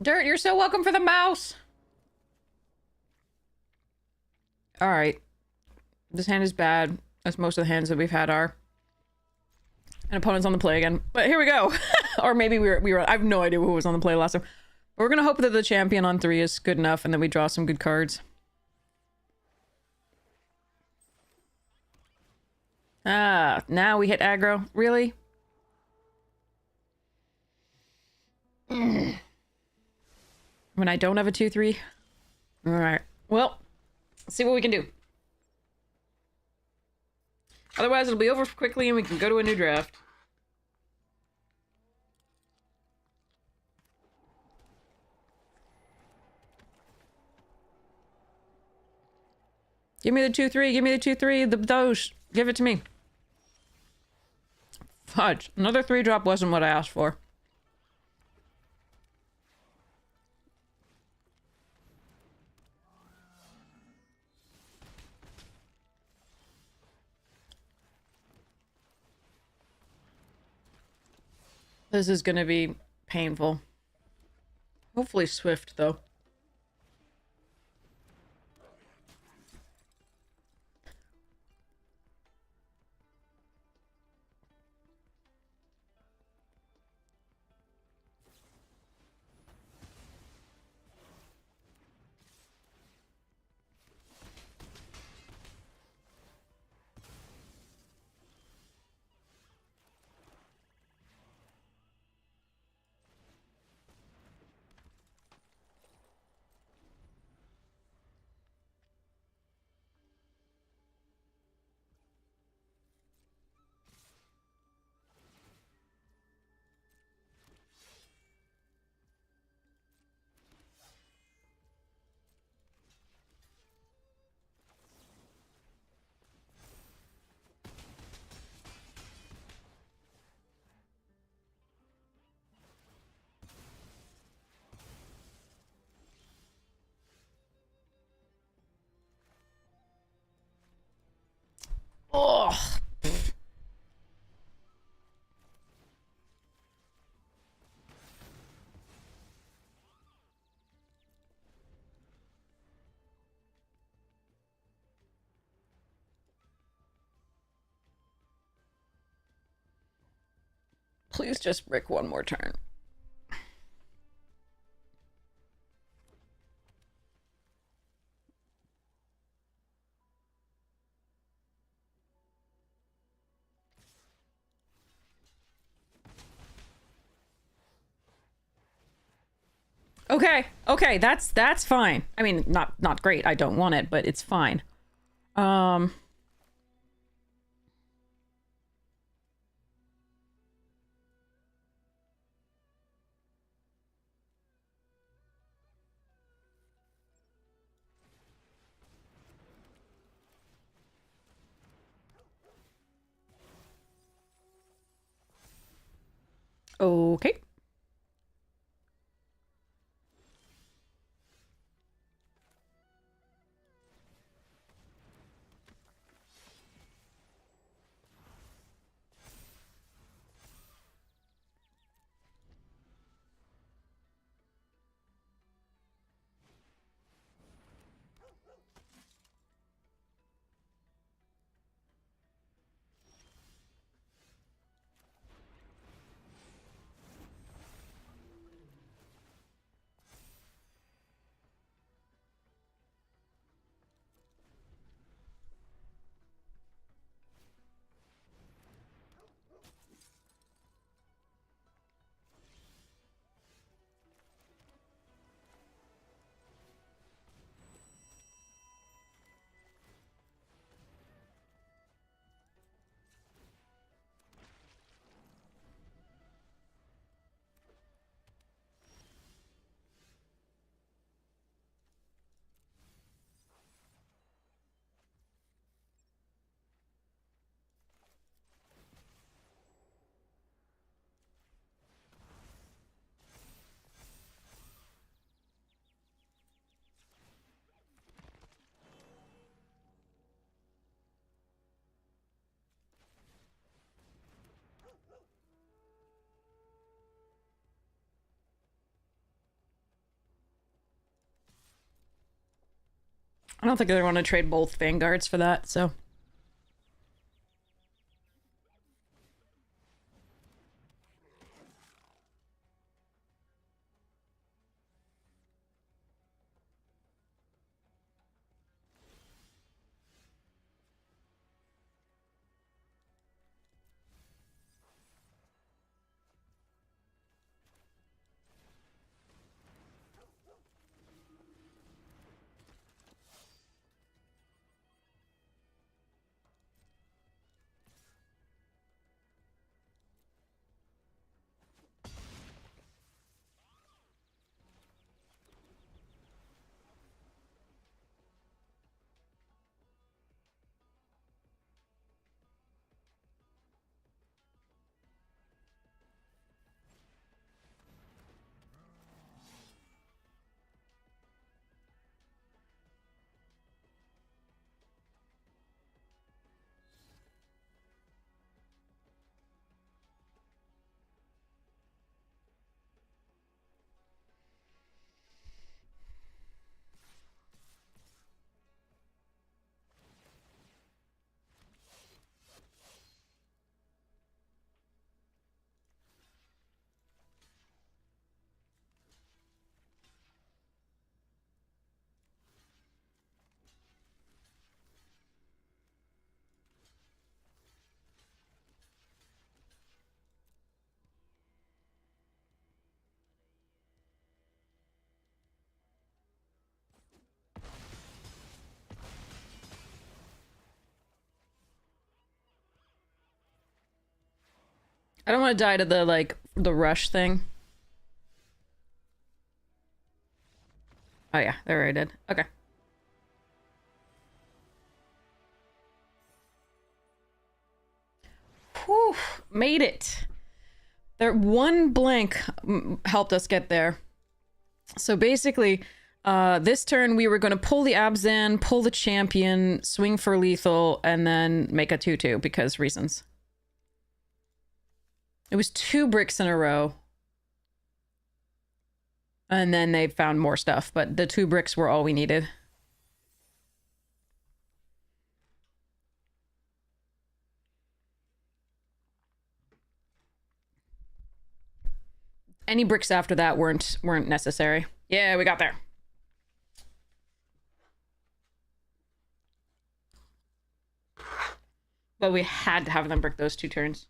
[SPEAKER 1] Dirt, you're so welcome for the mouse! Alright. This hand is bad, as most of the hands that we've had are. And opponent's on the play again. But here we go! Or maybe we were I have no idea who was on the play last time. But we're gonna hope that the champion on 3 is good enough and then we draw some good cards. Ah, now we hit aggro. Really? When I don't have a 2-3? Alright. Well, let's see what we can do. Otherwise, it'll be over quickly and we can go to a new draft. Give me the 2/3. Give me the 2/3. The Doge. Give it to me. Fudge. Another 3-drop wasn't what I asked for. This is gonna be painful. Hopefully swift, though. Ugh. Please just brick one more turn. Okay, okay, that's fine. I mean, not great. I don't want it, but it's fine. Okay. I don't think I want to trade both Vanguards for that, so. I don't want to die to the, like, the rush thing. Oh yeah, there I did. Okay. Whew, made it. There, one blank helped us get there. So basically, this turn we were going to pull the Abzan, pull the champion, swing for lethal, and then make a 2/2 because reasons. It was 2 bricks in a row. And then they found more stuff, but the 2 bricks were all we needed. Any bricks after that weren't necessary. Yeah, we got there. But we had to have them brick those 2 turns.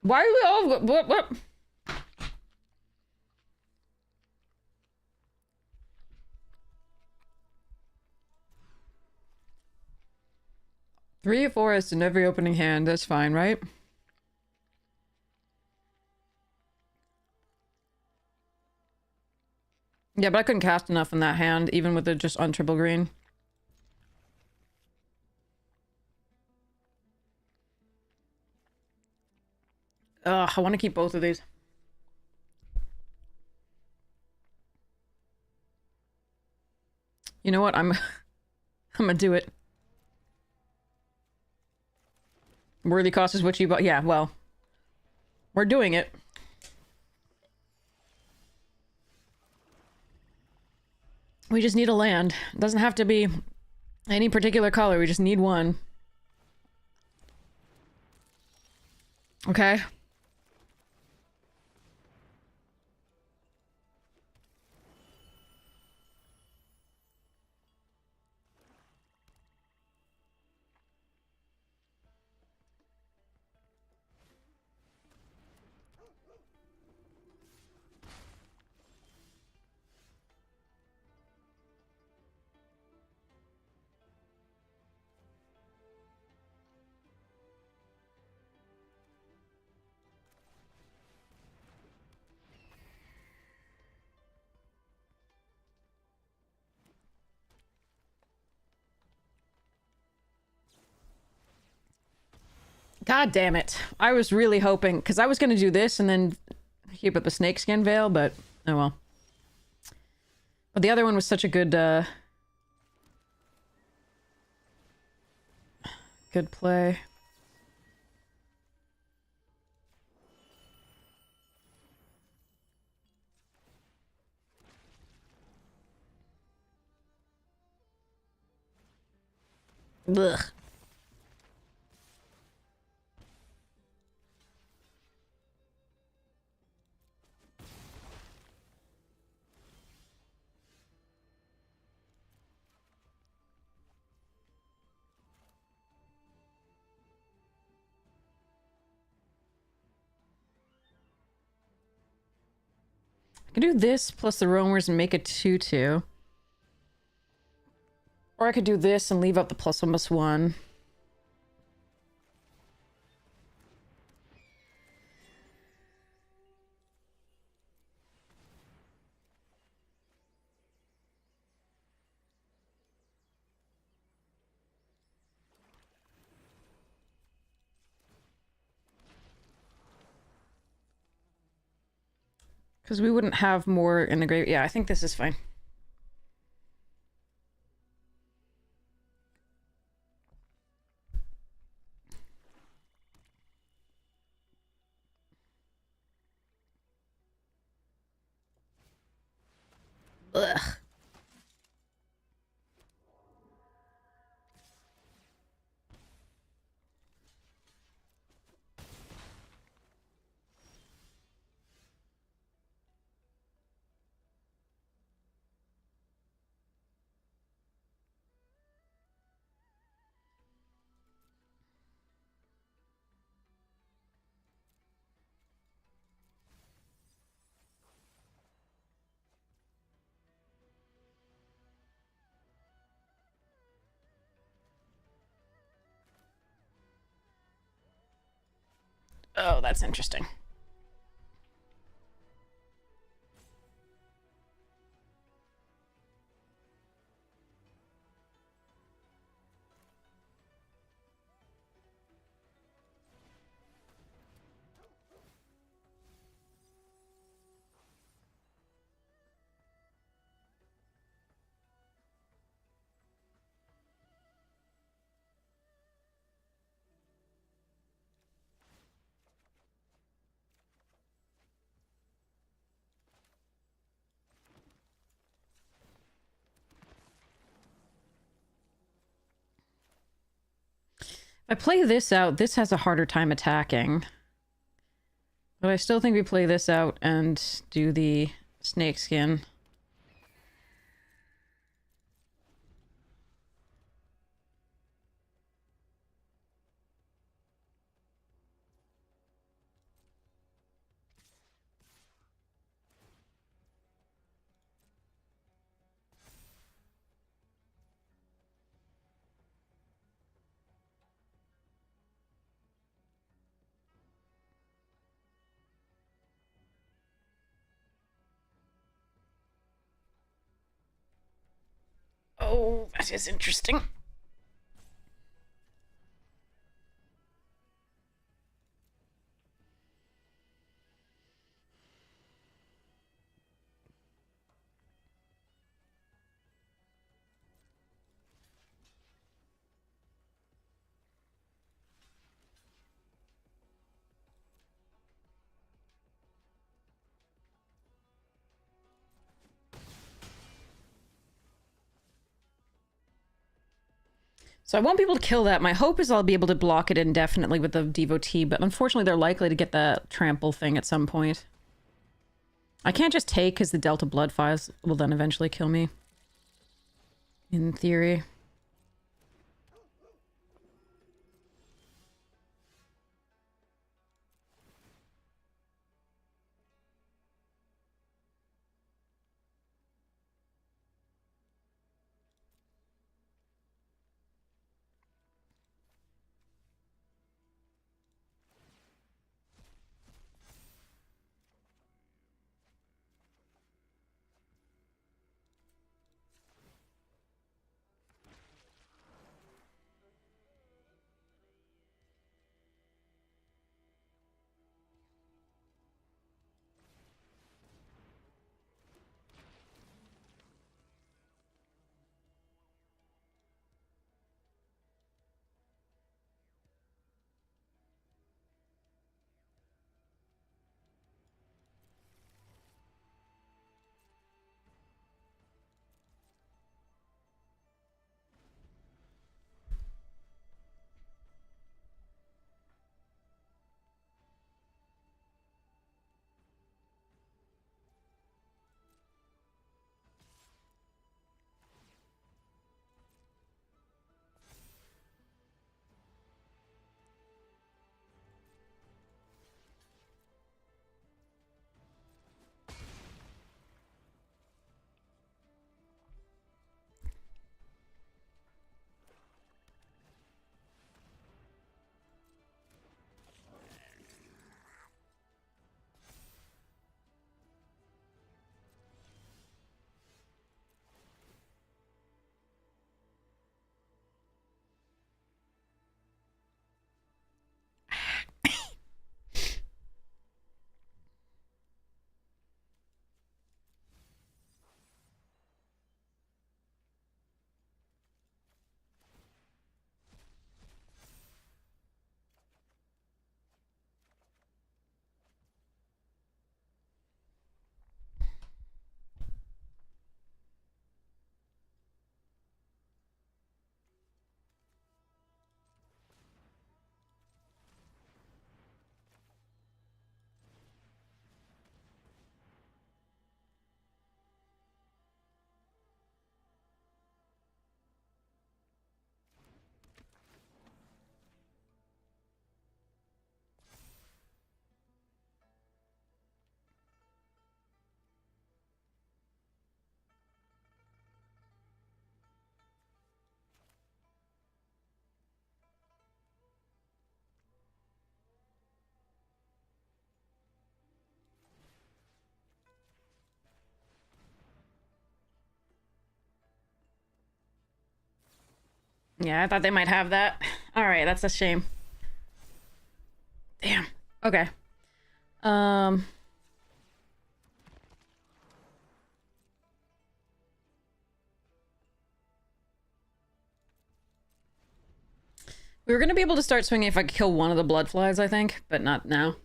[SPEAKER 1] Why are we all... What? 3 of forests in every opening hand. That's fine, right? Yeah, but I couldn't cast enough in that hand, even with it just on triple green. Ugh, I want to keep both of these. You know what? I'm gonna do it. Worthy cost is what you bought. Yeah, well, we're doing it. We just need a land. It doesn't have to be any particular color. We just need one. Okay. God damn it. I was really hoping, because I was going to do this and then keep up the snakeskin veil, but oh well. But the other one was such a good, good play. Ugh. I can do this plus the roamers and make it 2/2. Or I could do this and leave out the +1/+1. Because we wouldn't have more in the grave. Yeah, I think this is fine. Ugh. Oh, that's interesting. If I play this out, this has a harder time attacking. But I still think we play this out and do the snakeskin. Oh, that is interesting. So I won't be able to kill that. My hope is I'll be able to block it indefinitely with the devotee, but unfortunately they're likely to get that trample thing at some point. I can't just take because the Delta Blood Files will then eventually kill me. In theory. Yeah, I thought they might have that. All right, that's a shame. Damn. Okay. Um. We were gonna be able to start swinging if I could kill one of the blood flies, I think, but not now.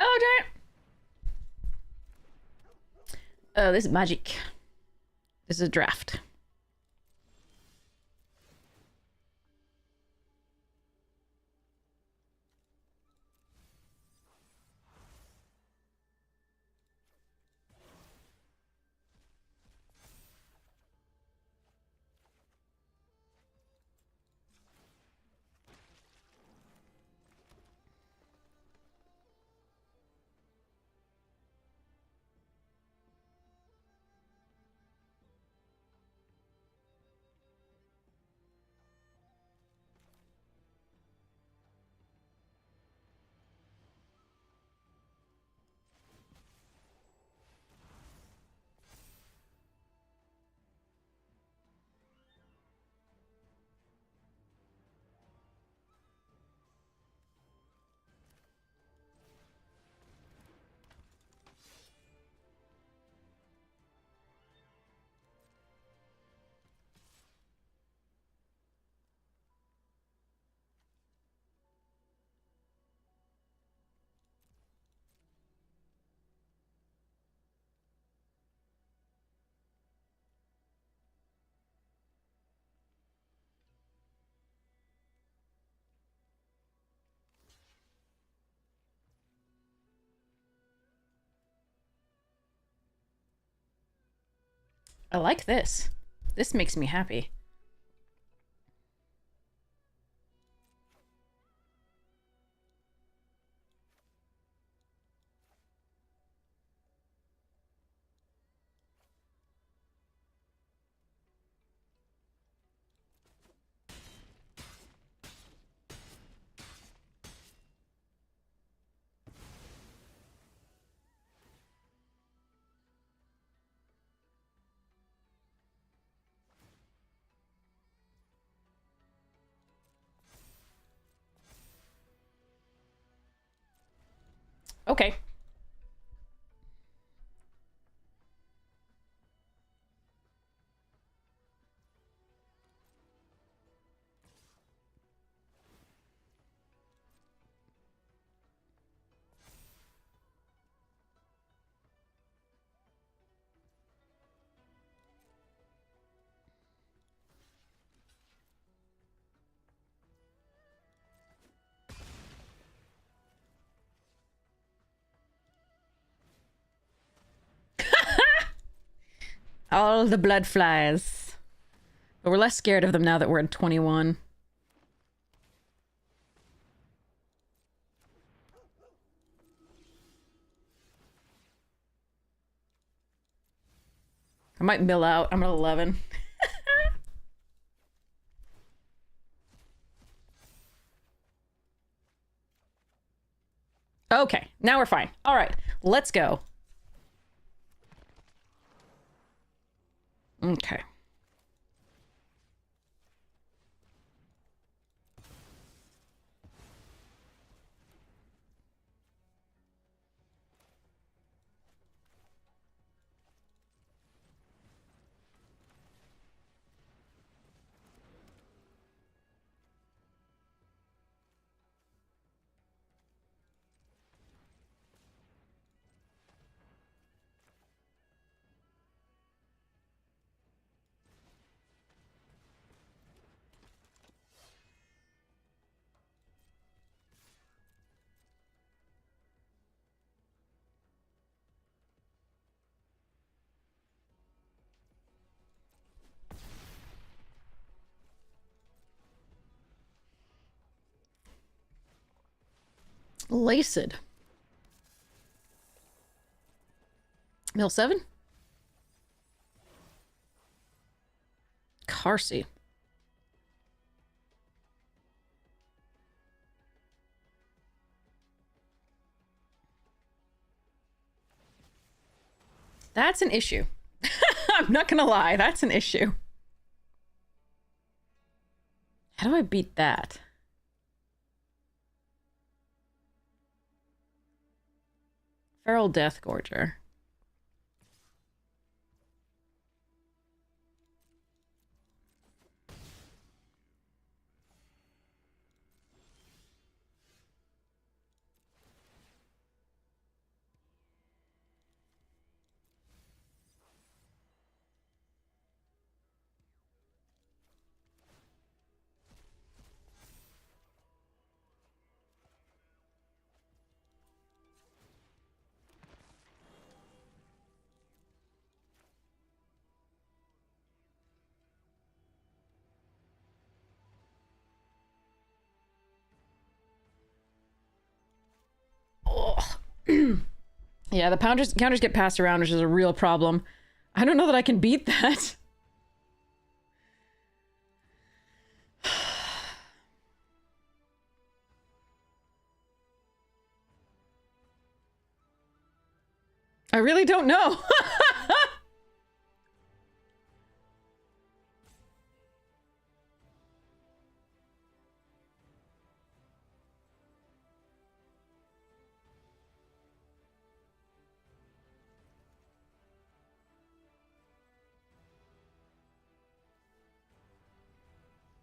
[SPEAKER 1] Oh, damn it. Oh, this is magic. This is a draft. I like this. This makes me happy. Okay. All the blood flies. But we're less scared of them now that we're in 21. I might mill out. I'm at 11. Okay, now we're fine. All right, let's go. Okay. Laced. Mill 7? Carsey. That's an issue. I'm not gonna lie, that's an issue. How do I beat that? Feral Death Gorger. Yeah, the counters get passed around, which is a real problem. I don't know that I can beat that. I really don't know.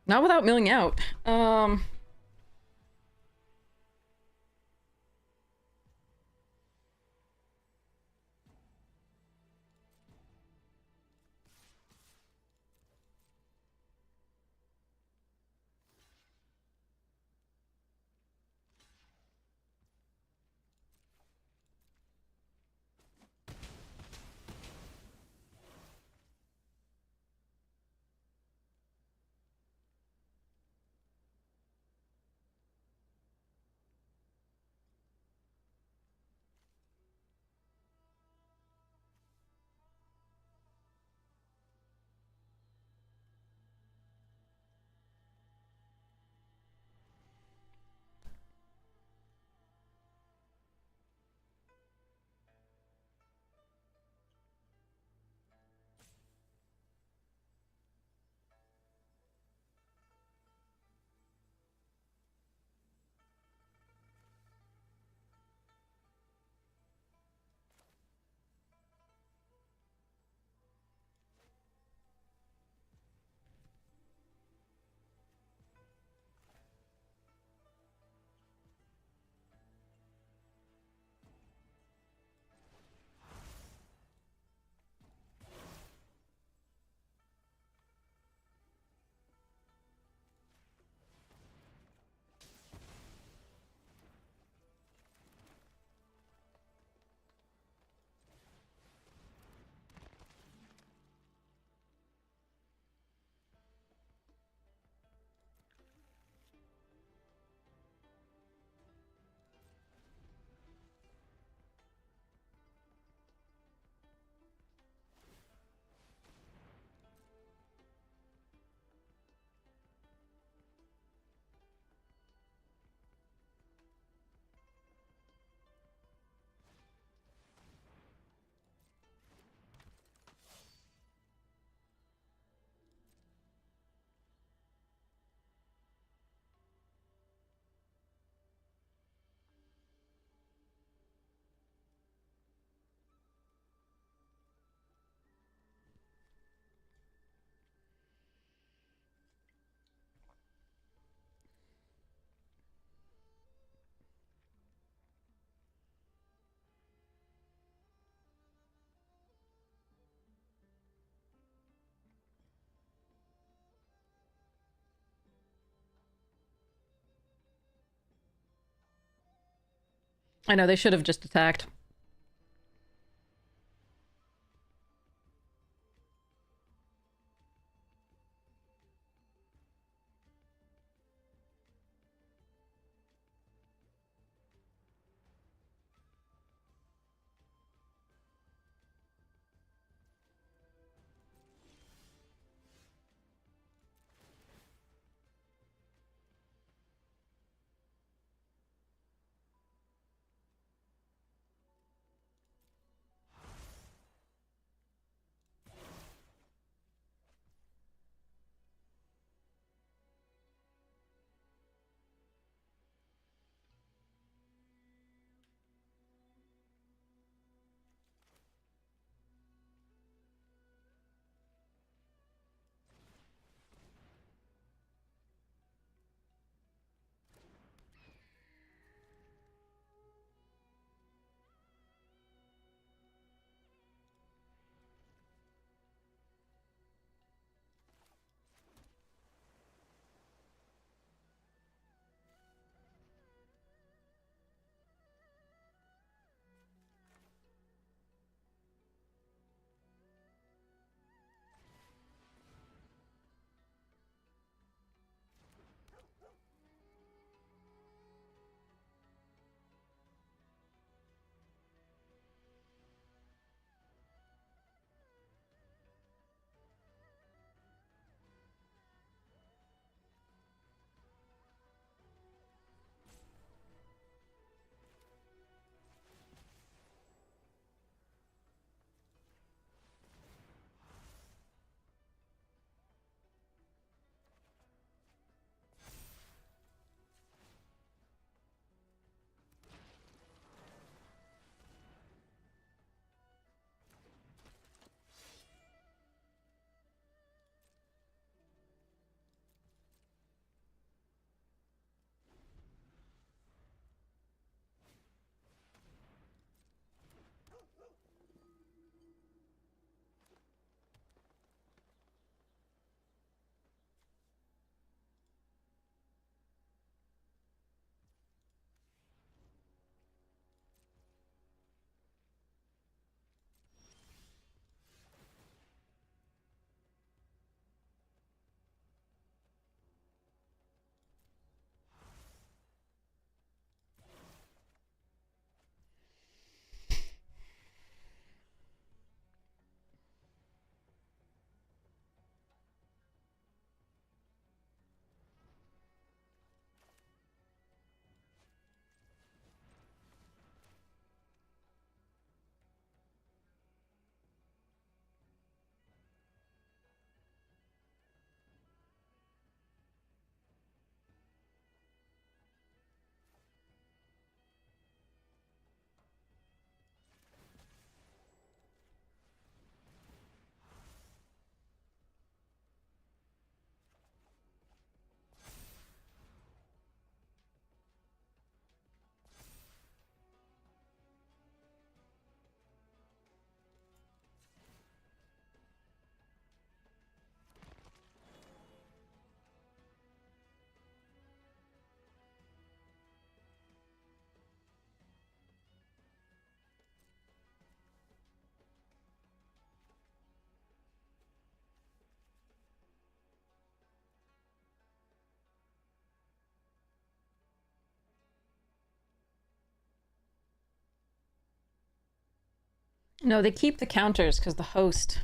[SPEAKER 1] Not without milling out. I know, they should have just attacked. No, they keep the counters because the host.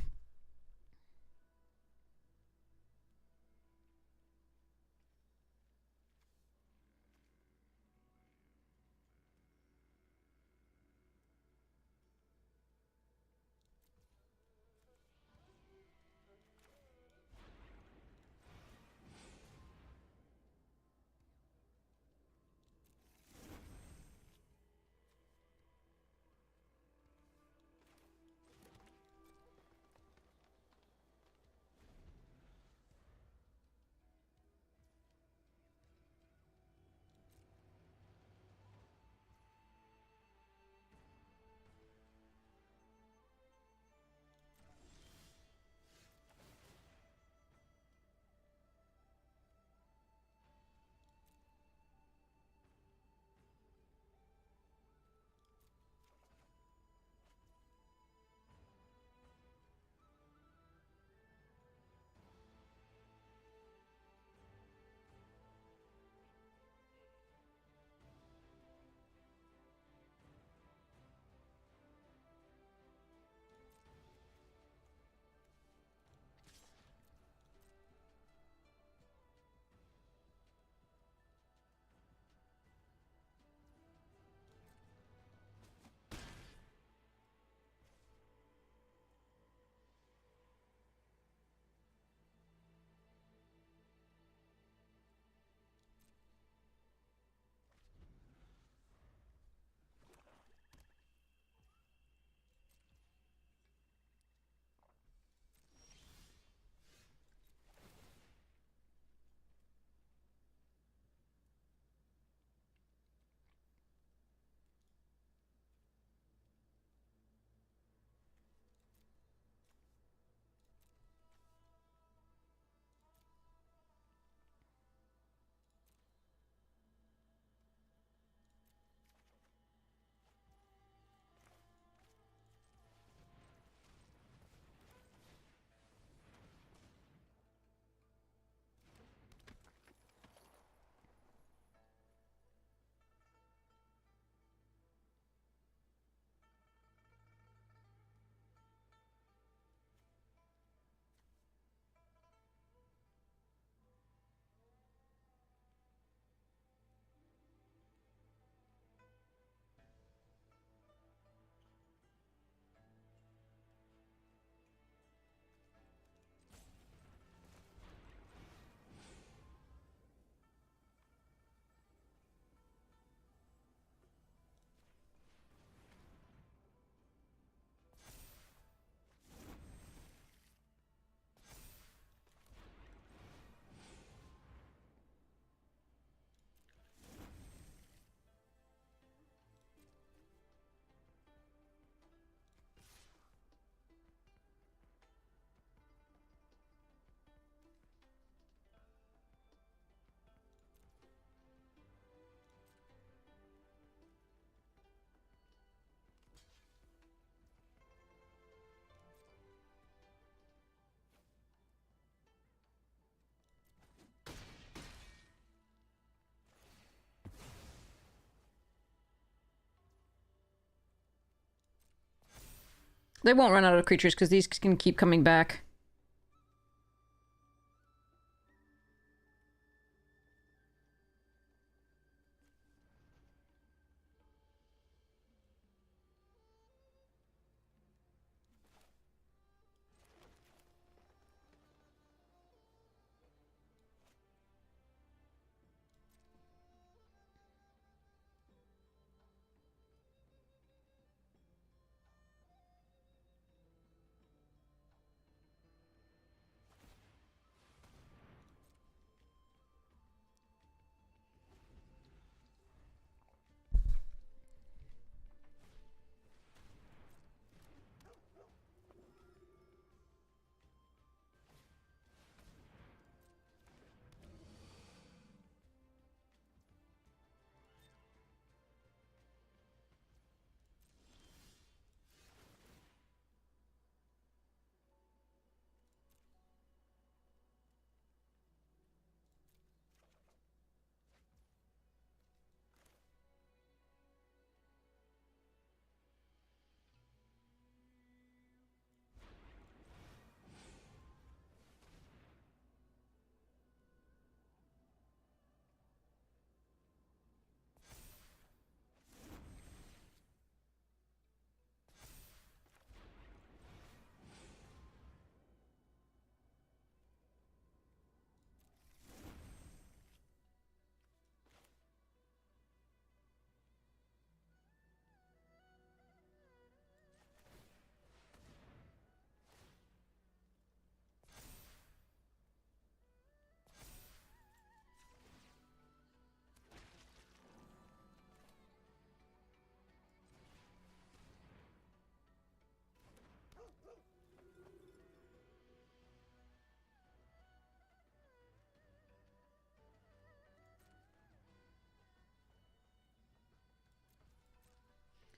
[SPEAKER 1] They won't run out of creatures because these can keep coming back.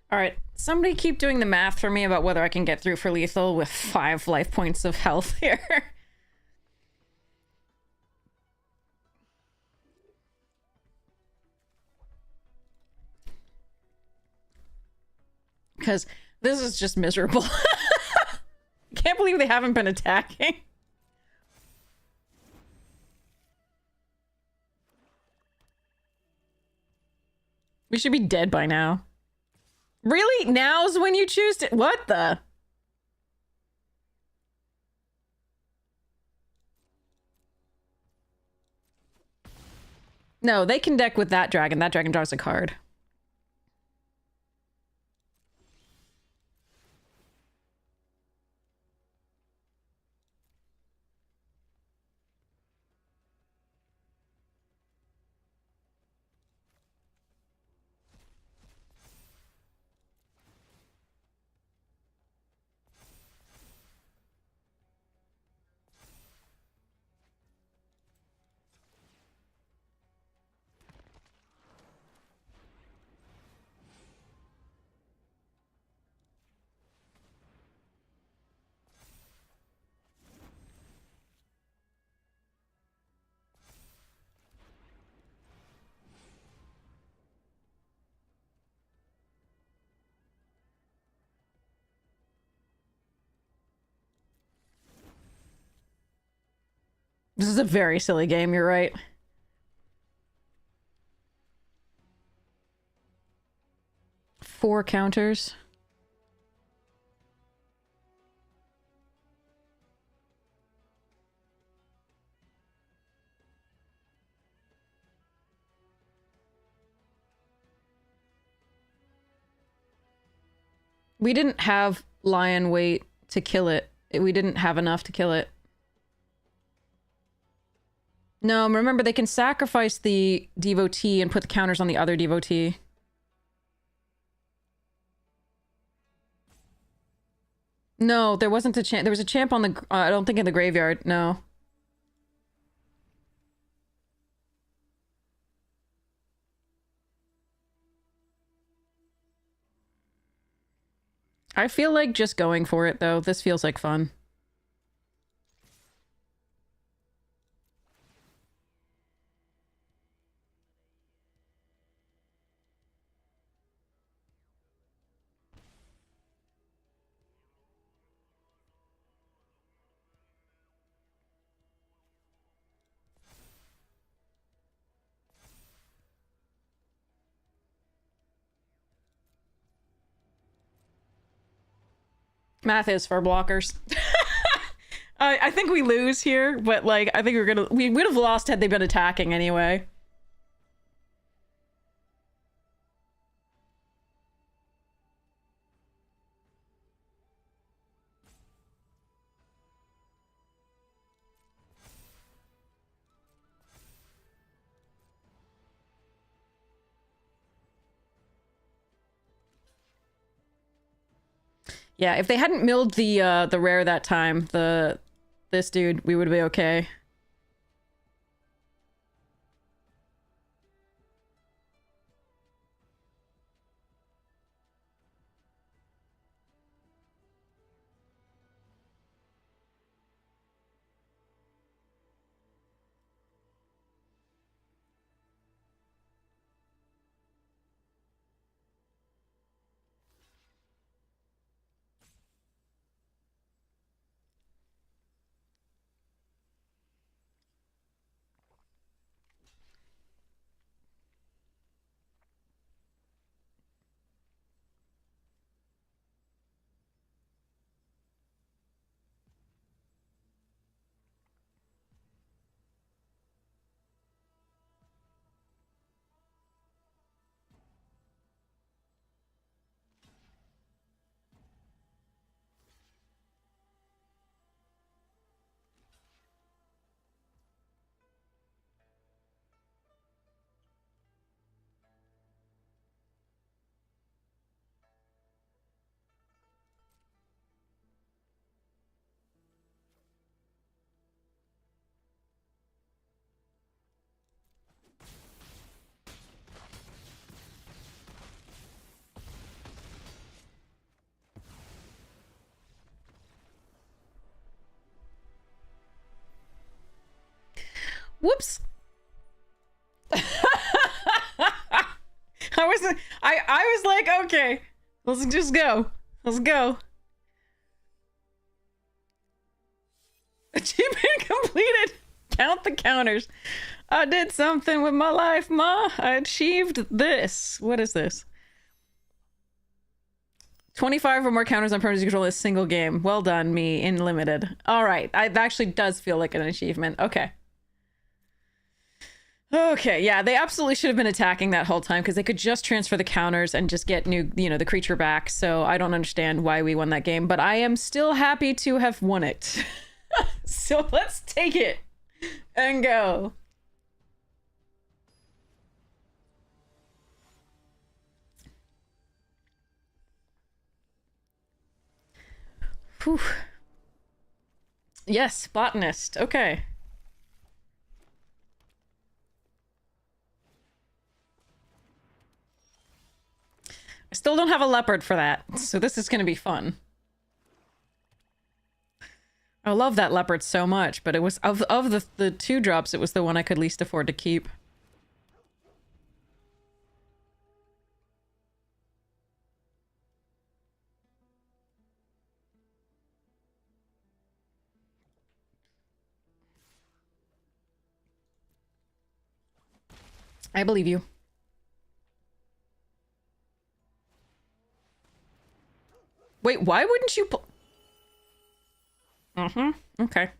[SPEAKER 1] All right, somebody keep doing the math for me about whether I can get through for lethal with 5 life points of health here. Because this is just miserable. I can't believe they haven't been attacking. We should be dead by now. Really? Now's when you choose to... What the? No, they can deck with that dragon. That dragon draws a card. This is a very silly game, you're right. Four counters. We didn't have lion weight to kill it. We didn't have enough to kill it. No, remember they can sacrifice the devotee and put the counters on the other devotee. No, there wasn't a champ. There was a champ on the... I don't think in the graveyard. No. I feel like just going for it, though. This feels like fun. Math is for blockers. I think we lose here, but like I think we would have lost had they been attacking anyway. Yeah, if they hadn't milled the rare that time, this dude, we would be okay. Whoops. I was like, okay, let's just go. Let's go. Achievement completed. Count the counters. I did something with my life, Ma. I achieved this. What is this? 25 or more counters on permanent control in a single game. Well done, me in limited. All right. It actually does feel like an achievement. Okay. Okay, yeah, they absolutely should have been attacking that whole time because they could just transfer the counters and just get new, the creature back. So I don't understand why we won that game, but I am still happy to have won it. So let's take it and go. Whew. Yes, botanist. Okay. I still don't have a leopard for that, so this is going to be fun. I love that leopard so much, but it was of the 2-drops, it was the one I could least afford to keep. I believe you. Wait, why wouldn't you pull? Okay.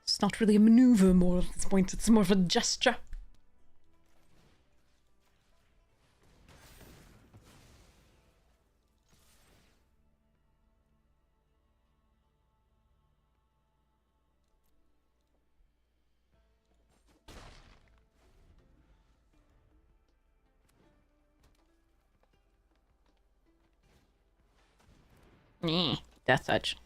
[SPEAKER 1] It's not really a maneuver more at this point, it's more of a gesture. Death touch.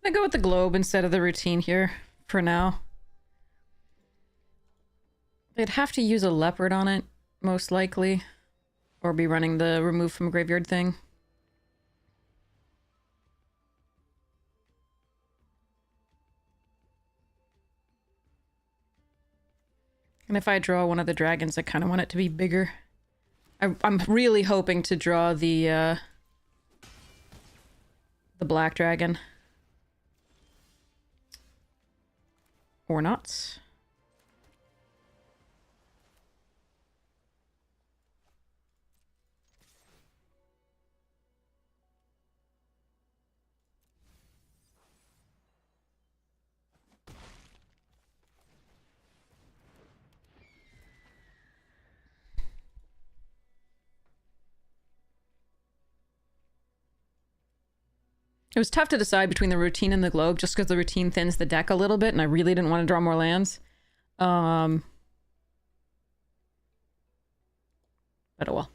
[SPEAKER 1] I'm gonna go with the globe instead of the routine here for now. They'd have to use a leopard on it, most likely. Or be running the remove from graveyard thing. And if I draw one of the dragons, I kind of want it to be bigger. I'm really hoping to draw the black dragon. Or not. It was tough to decide between the routine and the globe, just because the routine thins the deck a little bit, and I really didn't want to draw more lands. But oh well.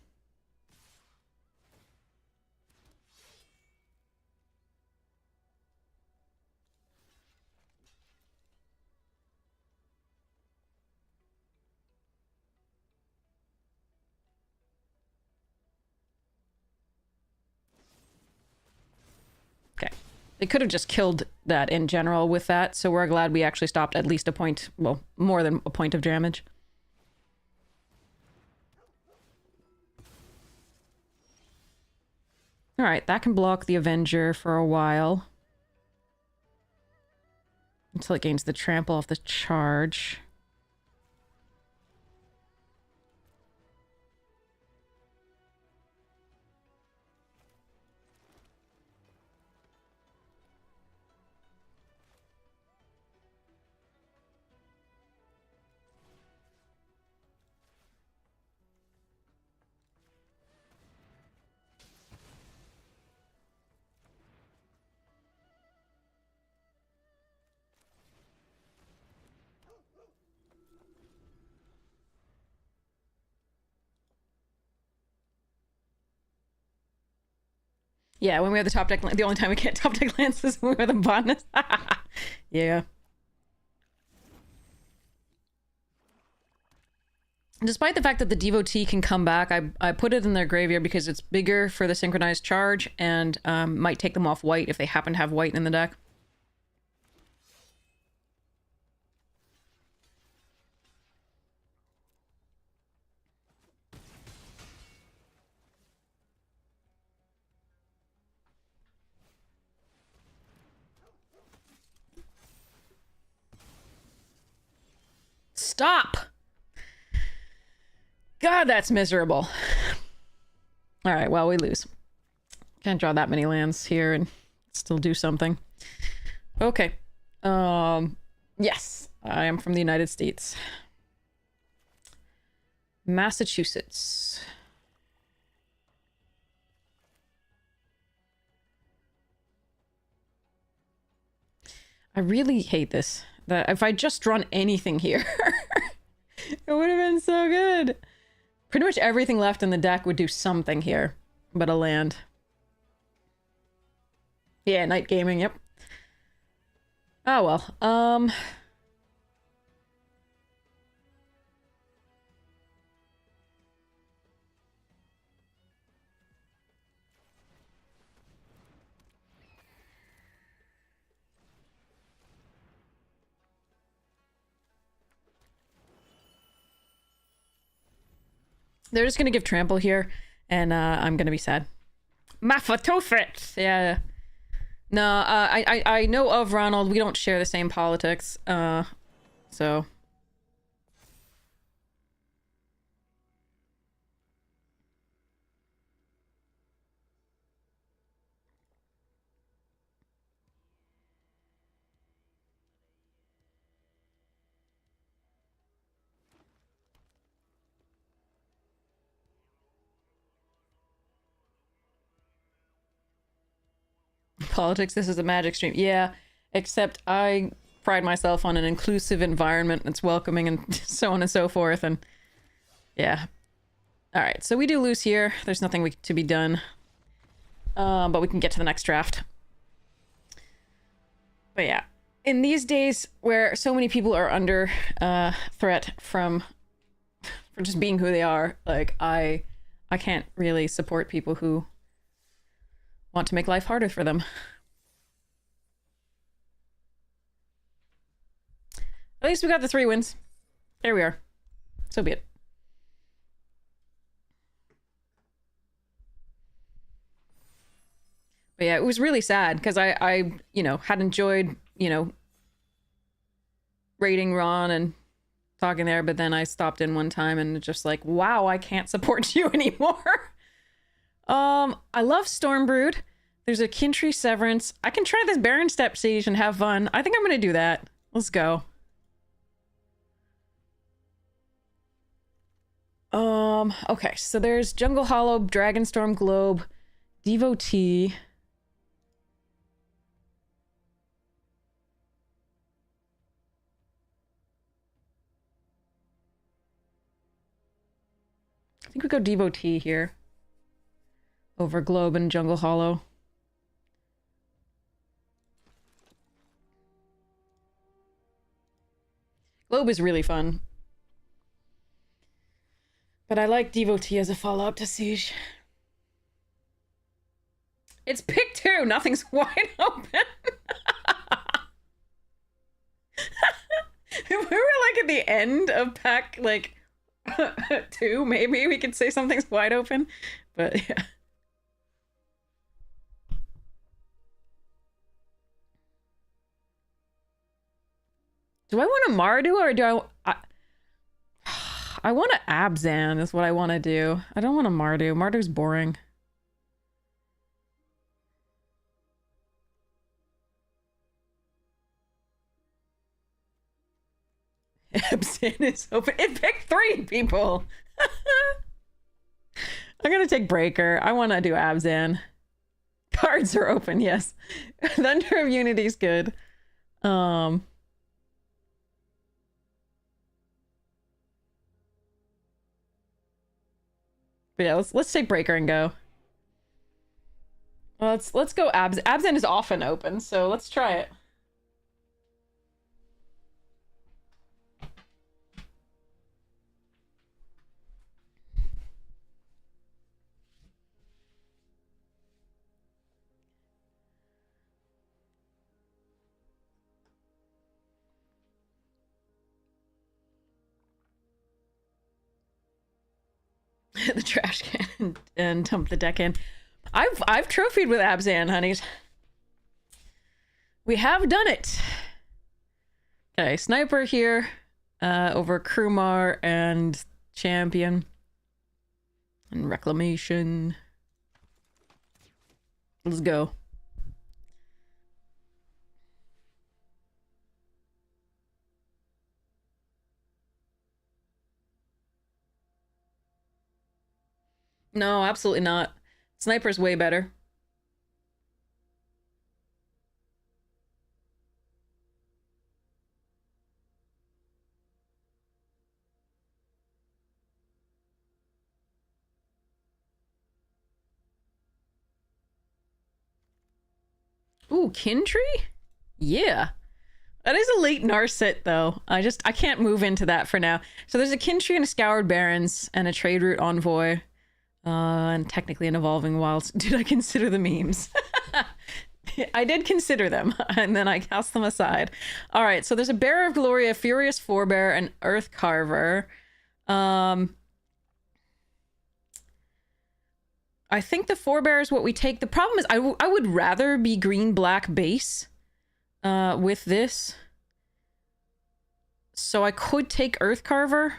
[SPEAKER 1] Okay. They could have just killed that in general with that, so we're glad we actually stopped at least a point, well, more than a point of damage. Alright, that can block the Avenger for a while. Until it gains the trample off the charge. Yeah, when we have the top deck, the only time we get top deck lands is when we have the botanist. Yeah. Despite the fact that the devotee can come back, I put it in their graveyard because it's bigger for the synchronized charge and might take them off white if they happen to have white in the deck. Stop! God, that's miserable. All right, well, we lose. Can't draw that many lands here and still do something. Okay. Yes, I am from the United States. Massachusetts. I really hate this. That if I just drawn anything here, it would have been so good. Pretty much everything left in the deck would do something here, but a land. Yeah, night gaming, yep. Oh well. They're just gonna give trample here, and I'm gonna be sad. Mafatofit! Yeah. No, I know of Ronald. We don't share the same politics. So. Politics, this is a magic stream. Yeah, except I pride myself on an inclusive environment that's welcoming and so on and so forth, and yeah. Alright, so we do lose here. There's nothing to be done. But we can get to the next draft. But yeah, in these days where so many people are under threat for just being who they are, like, I can't really support people who want to make life harder for them. At least we got the 3 wins. There we are. So be it. But yeah, it was really sad because I, you know, had enjoyed, you know, rating Ron and talking there, but then I stopped in one time and just like, wow, I can't support you anymore. I love Stormbrood. There's a Kintree Severance. I can try this Baron Step Siege and have fun. I think I'm gonna do that. Let's go. Okay, so there's Jungle Hollow, Dragonstorm Globe, Devotee. I think we go Devotee here. Over Globe and Jungle Hollow. Globe is really fun. But I like Devotee as a follow-up to Siege. It's pick 2! Nothing's wide open! If we were like at the end of pack, like, 2, maybe we could say something's wide open. But yeah. Do I want a Mardu or do I want a Abzan is what I want to do. I don't want a Mardu. Mardu's boring. Abzan is open. It picked 3 people. I'm gonna take Breaker. I want to do Abzan. Cards are open, yes. Thunder of Unity's good. But yeah, let's take Breaker and go. Let's go abs. Absent is often open, so let's try it. The trash can and dump the deck in. I've trophied with Abzan, honeys. We have done it. Okay, sniper here, over Krumar and champion and reclamation. Let's go. No, absolutely not. Sniper's way better. Ooh, Kintree? Yeah. That is a late Narset, though. I can't move into that for now. So there's a Kintree and a Scoured Barrens and a Trade Route Envoy. And technically an Evolving Wilds. Did I consider the memes? I did consider them, and then I cast them aside. All right, so there's a Bearer of Glory, a Furious Forebear, an Earth Carver. I think the Forebear is what we take. The problem is I would rather be green-black base with this. So I could take Earth Carver.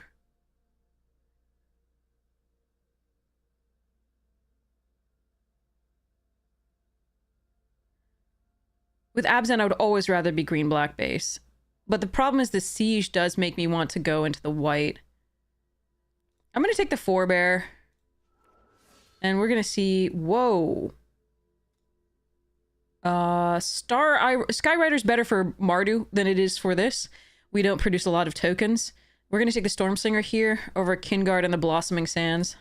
[SPEAKER 1] With Abzan, I would always rather be green-black base. But the problem is the Siege does make me want to go into the white. I'm going to take the Forebear. And we're going to see... Whoa. Skyrider's better for Mardu than it is for this. We don't produce a lot of tokens. We're going to take the Stormslinger here over Kingard and the Blossoming Sands.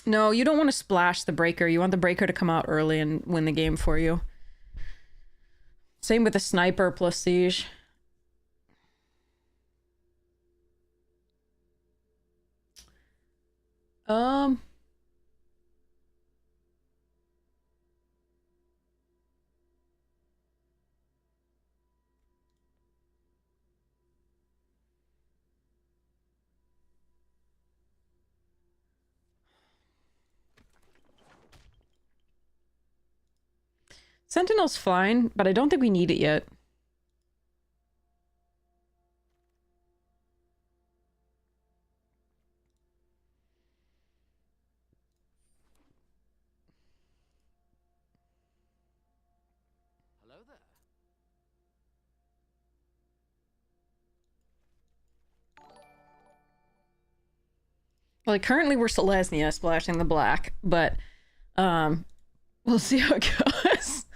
[SPEAKER 1] No, you don't want to splash the Breaker. You want the Breaker to come out early and win the game for you. Same with the Sniper plus Siege. Sentinel's fine, but I don't think we need it yet.
[SPEAKER 2] Hello there.
[SPEAKER 1] Well, like, currently we're Selesnya splashing the black, but we'll see how it goes.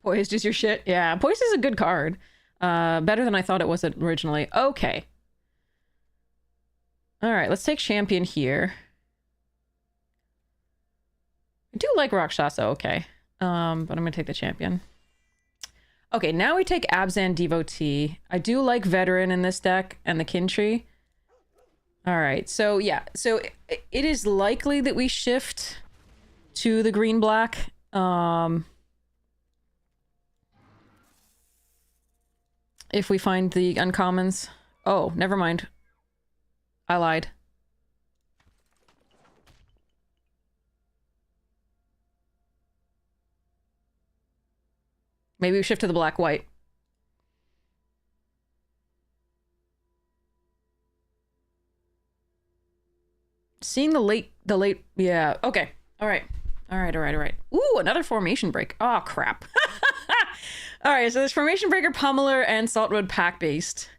[SPEAKER 1] Poised is your shit? Yeah, Poised is a good card. Better than I thought it was originally. Okay. Alright, let's take Champion here. I do like Rakshasa, okay. But I'm gonna take the Champion. Okay, now we take Abzan Devotee. I do like Veteran in this deck and the Kintree. Alright, so yeah. So it is likely that we shift to the green-black. If we find the uncommons. Oh, never mind. I lied. Maybe we shift to the black-white. Seeing the late, yeah, okay. All right. Ooh, another formation break. Oh, crap. All right, so there's Formation Breaker, Pummeler, and Salt Road Pack based.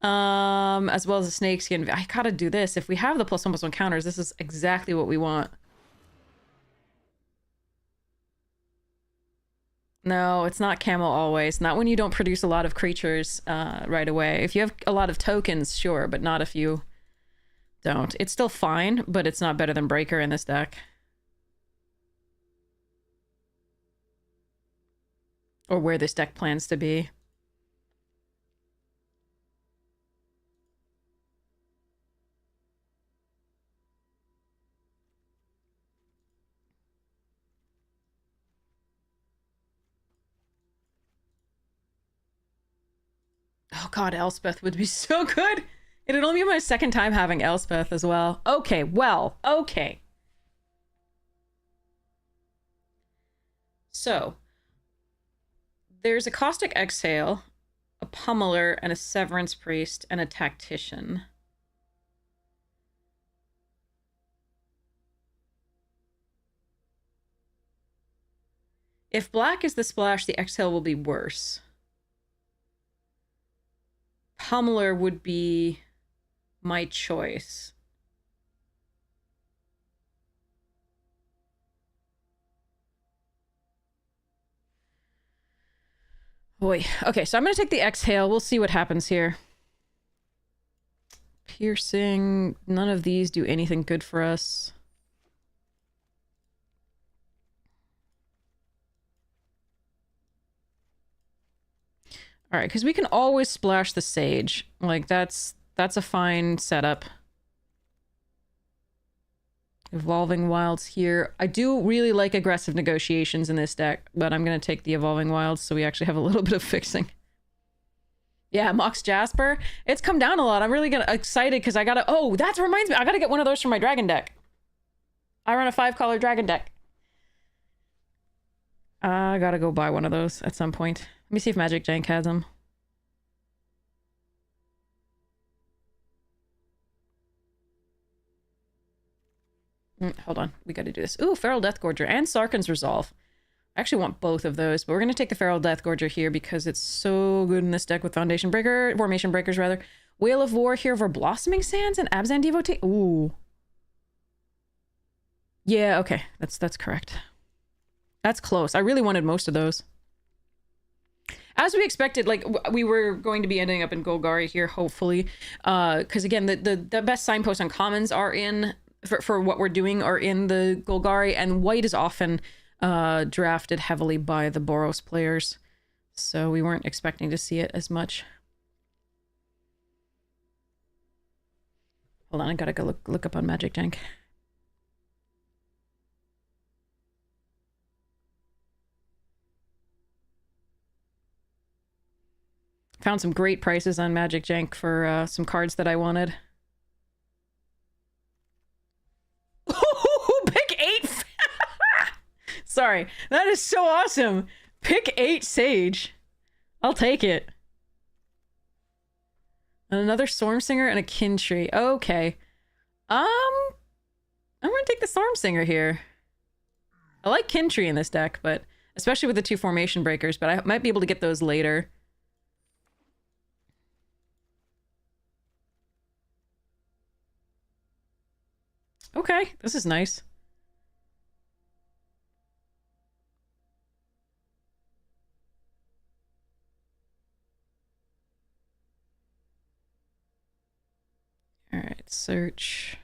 [SPEAKER 1] As well as a Snakeskin. I gotta do this. If we have the +1/+1 counters, this is exactly what we want. No, it's not camo always. Not when you don't produce a lot of creatures right away. If you have a lot of tokens, sure, but not if you don't. It's still fine, but it's not better than Breaker in this deck. Or where this deck plans to be. Oh god, Elspeth would be so good. It'd only be my second time having Elspeth as well. Okay, well, okay. So, there's a Caustic Exhale, a Pummeler, and a Severance Priest, and a Tactician. If black is the splash, the Exhale will be worse. Pummeler would be my choice. Boy. Okay, so I'm going to take the Exhale. We'll see what happens here. Piercing. None of these do anything good for us. All right, because we can always splash the Sage. Like, that's a fine setup. Evolving Wilds here. I do really like aggressive negotiations in this deck, but I'm going to take the Evolving Wilds so we actually have a little bit of fixing. Yeah, Mox Jasper. It's come down a lot. I'm really excited because I gotta... Oh, that reminds me. I gotta get one of those for my dragon deck. I run a 5-color dragon deck. I gotta go buy one of those at some point. Let me see if Magic Jank has them. Hold on. We gotta do this. Ooh, Feral Deathgorger and Sarkhan's Resolve. I actually want both of those, but we're gonna take the Feral Deathgorger here because it's so good in this deck with Formation Breakers rather. Whale of War here for Blossoming Sands and Abzan Devotee. Ooh. Yeah, okay. That's correct. That's close. I really wanted most of those. As we expected, like, we were going to be ending up in Golgari here, hopefully. Because, again, the best signposts on commons are in... For what we're doing are in the Golgari, and white is often drafted heavily by the Boros players. So we weren't expecting to see it as much. Hold on, I gotta go look up on Magic Jank. Found some great prices on Magic Jank for some cards that I wanted. Pick 8! Sorry, that is so awesome! Pick 8 Sage. I'll take it. And another Stormsinger and a Kintree. Okay. I'm gonna take the Stormsinger here. I like Kintree in this deck, but especially with the 2 Formation Breakers, but I might be able to get those later. Okay, this is nice. All right, search.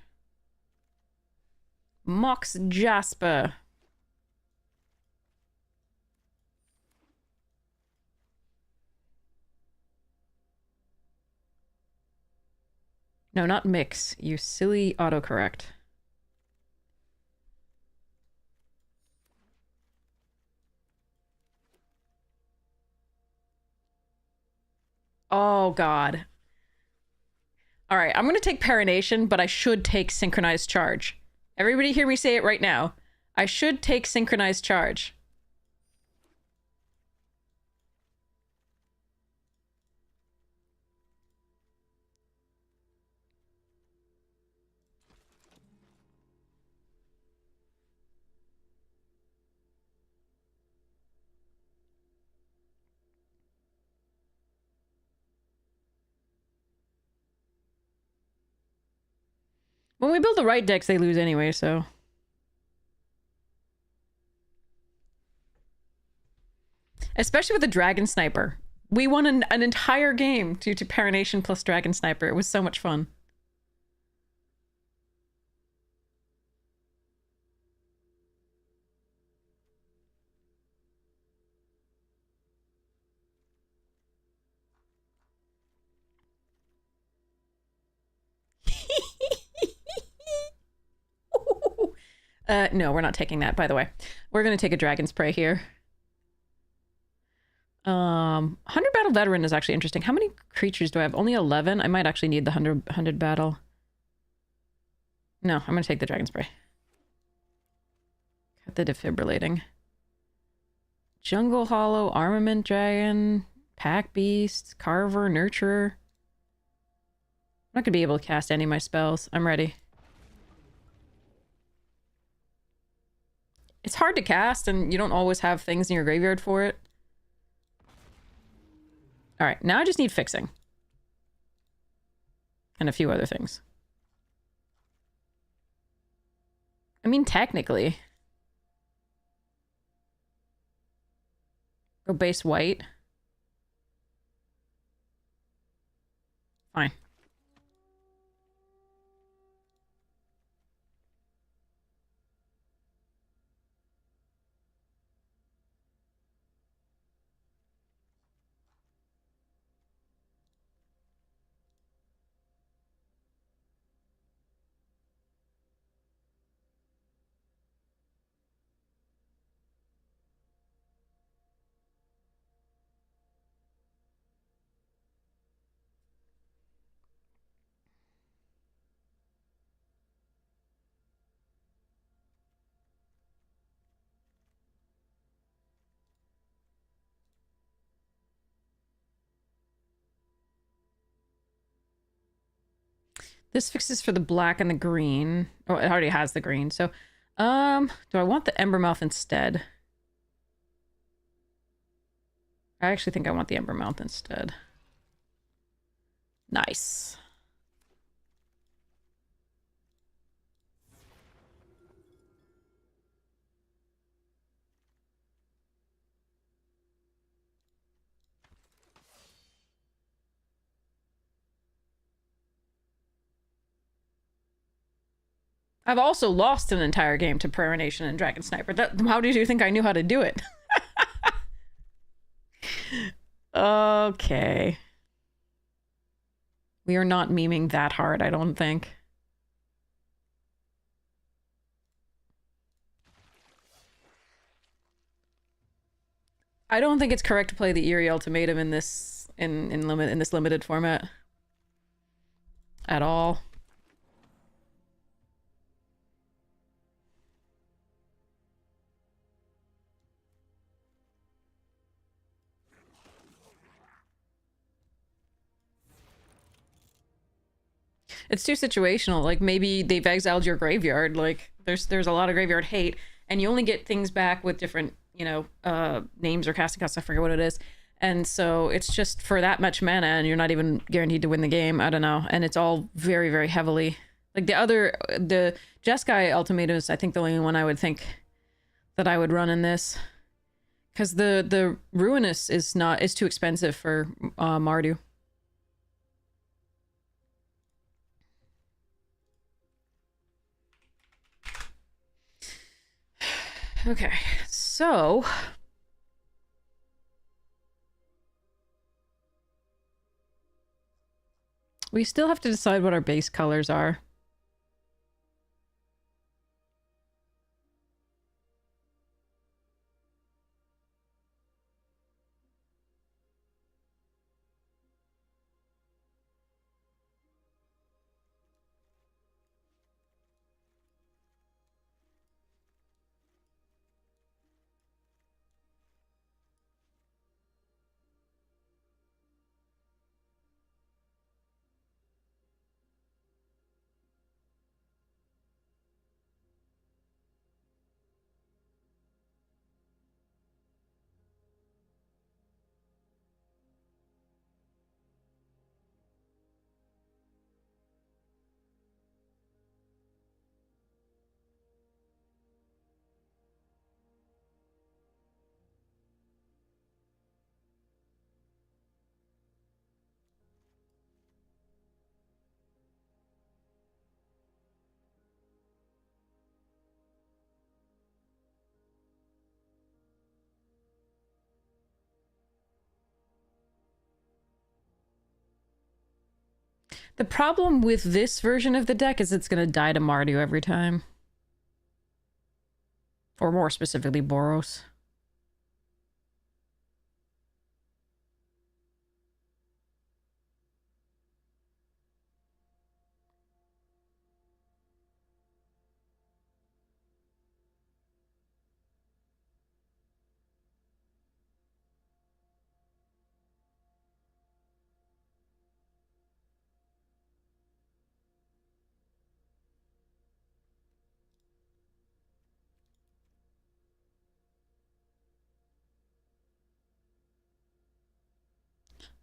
[SPEAKER 1] Mox Jasper. No, not mix. You silly autocorrect. Oh, God. All right, I'm going to take Parination, but I should take Synchronized Charge. Everybody hear me say it right now. I should take Synchronized Charge. When we build the right decks, they lose anyway, so... Especially with the Dragon Sniper. We won an entire game due to Parination plus Dragon Sniper. It was so much fun. No, we're not taking that, by the way. We're going to take a Dragon Spray here. 100 Battle Veteran is actually interesting. How many creatures do I have? Only 11? I might actually need the 100 Battle. No, I'm going to take the Dragon Spray. Got the Defibrillating. Jungle Hollow, Armament Dragon, Pack Beast, Carver, Nurturer. I'm not going to be able to cast any of my spells. I'm ready. It's hard to cast, and you don't always have things in your graveyard for it. Alright, now I just need fixing. And a few other things. I mean, technically. Go base white. Fine. This fixes for the black and the green. Oh, it already has the green. So, do I want the Embermouth instead? I actually think I want the Embermouth instead. Nice. I've also lost an entire game to Parination and Dragon Sniper. How did you think I knew how to do it? Okay. We are not memeing that hard, I don't think. I don't think it's correct to play the Eerie Ultimatum in this in this limited format. At all. It's too situational. Like, maybe they've exiled your graveyard. Like, there's a lot of graveyard hate, and you only get things back with different, you know, names or casting costs. I forget what it is. And so it's just for that much mana, and you're not even guaranteed to win the game. I don't know. And it's all very, very heavily. Like, the Jeskai Ultimatum is, I think, the only one I would think that I would run in this. Because the Ruinous is too expensive for Mardu. Okay, so we still have to decide what our base colors are. The problem with this version of the deck is it's going to die to Mardu every time. Or more specifically, Boros.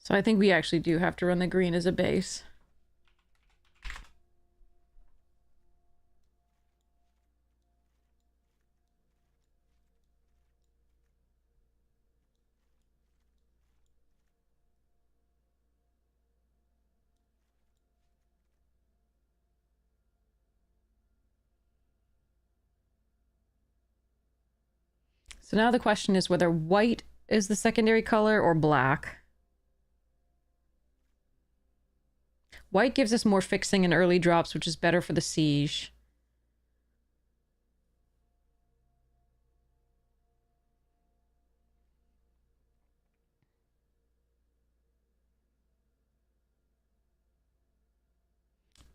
[SPEAKER 1] So I think we actually do have to run the green as a base. So now the question is whether white is the secondary color or black. White gives us more fixing and early drops, which is better for the siege.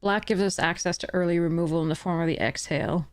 [SPEAKER 1] Black gives us access to early removal in the form of the exhale.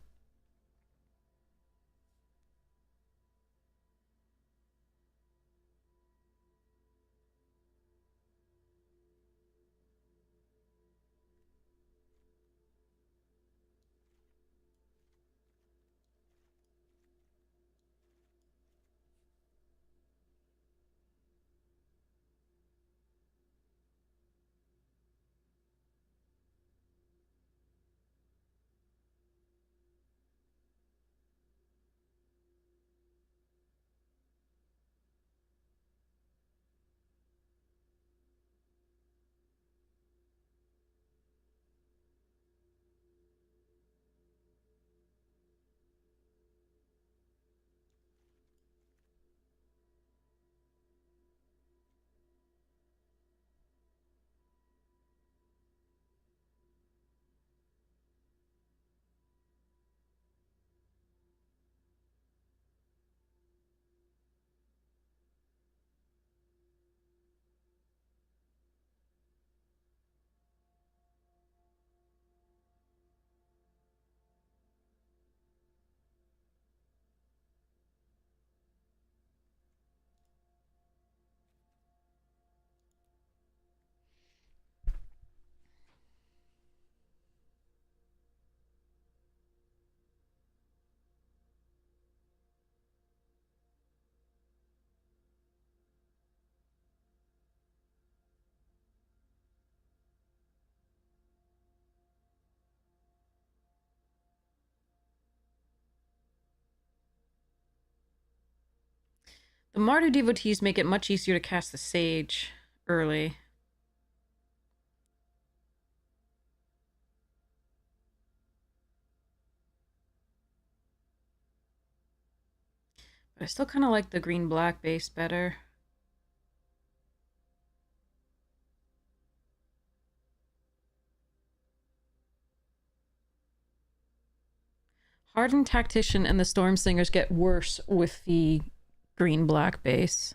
[SPEAKER 1] The Mardu devotees make it much easier to cast the Sage early. But I still kind of like the green-black base better. Hardened Tactician and the Storm Singers get worse with the green-black base.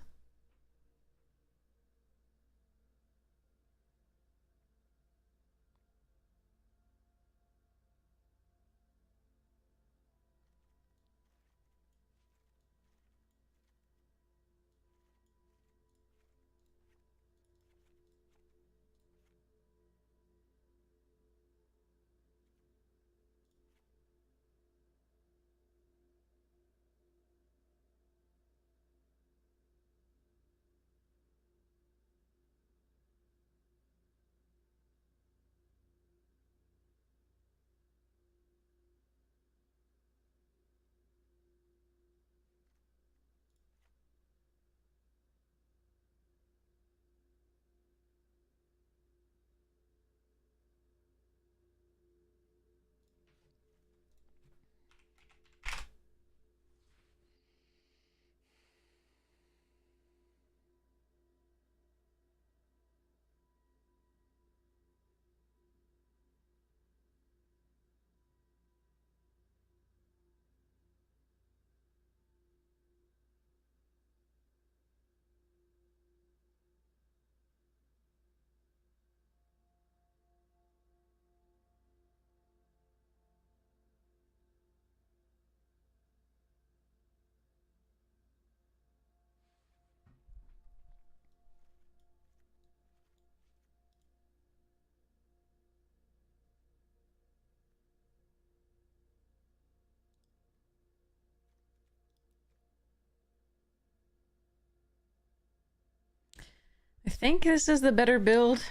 [SPEAKER 1] I think this is the better build.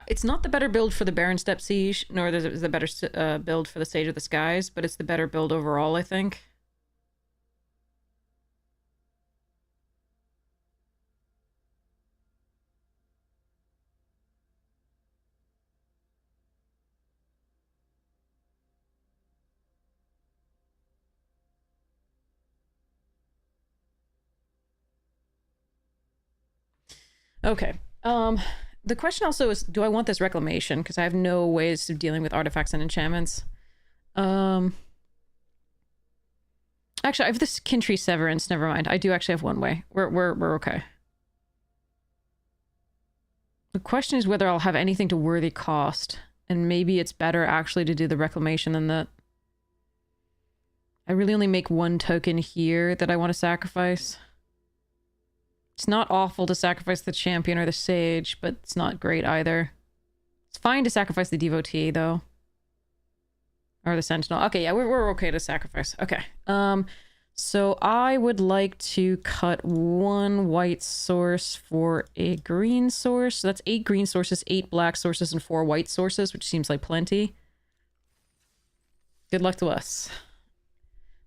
[SPEAKER 1] It's not the better build for the Baron Step Siege, nor is it the better build for the Sage of the Skies, but it's the better build overall, I think. Okay. The question also is, do I want this reclamation? Because I have no ways of dealing with artifacts and enchantments. Actually, I have this Kintree Severance. Never mind. I do actually have one way. We're okay. The question is whether I'll have anything to worthy cost. And maybe it's better actually to do the reclamation than that. I really only make one token here that I want to sacrifice. It's not awful to sacrifice the champion or the sage, but it's not great either. It's fine to sacrifice the devotee, though. Or the sentinel. Okay, yeah, we're okay to sacrifice. Okay. So I would like to cut one white source for a green source. So that's 8 green sources, 8 black sources, and 4 white sources, which seems like plenty. Good luck to us.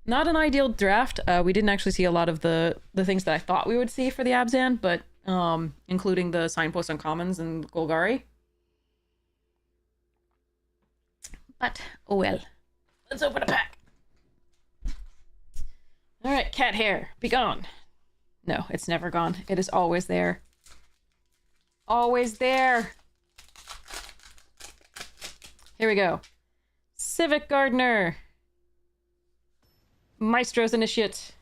[SPEAKER 1] Not an ideal draft. We didn't actually see a lot of the things that I thought we would see for the Abzan, but including the Signpost Uncommons and Golgari. But, oh well. Let's open a pack. Alright, cat hair, be gone. No, it's never gone. It is always there. Always there. Here we go. Civic Gardener. Maestro's Initiate,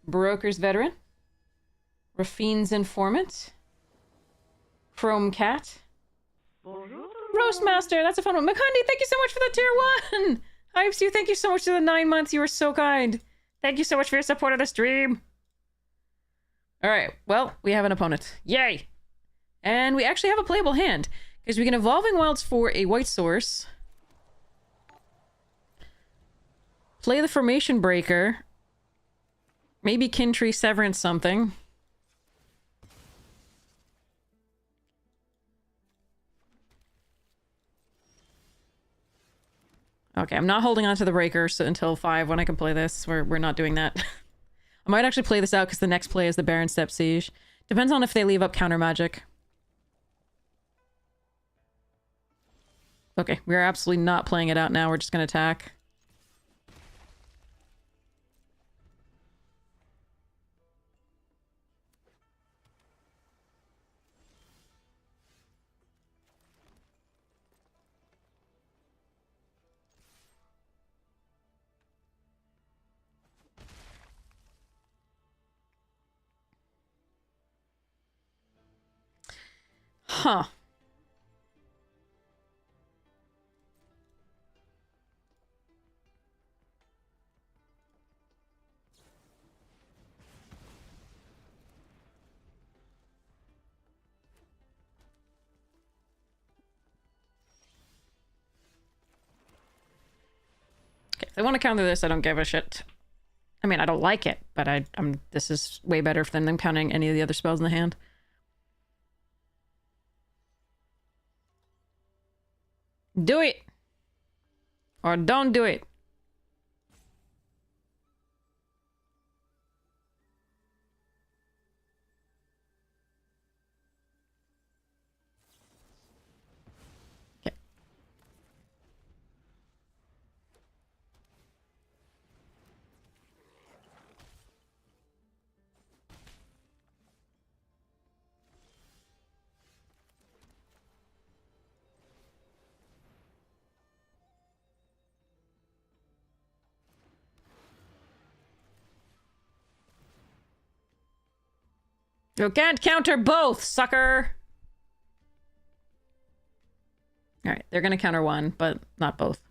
[SPEAKER 1] Broker's Veteran, Rafine's Informant, Chrome Cat, Roastmaster, that's a fun one. Makundi, thank you so much for the tier 1! Hypes you, thank you so much for the 9 months, you were so kind. Thank you so much for your support of the stream. Alright, well, we have an opponent. Yay! And we actually have a playable hand, because we can Evolving Wilds for a white source. Play the Formation Breaker. Maybe Kintree Severance something. Okay, I'm not holding on to the Breaker until 5 when I can play this. We're not doing that. I might actually play this out because the next play is the Baron Step Siege. Depends on if they leave up counter magic. Okay, we're absolutely not playing it out now. We're just gonna attack. Huh. Okay, if they want to counter this, I don't give a shit. I mean, I don't like it, but this is way better than them counting any of the other spells in the hand. Do it! Or don't do it. Okay. You can't counter both, sucker! Alright, they're gonna counter one, but not both.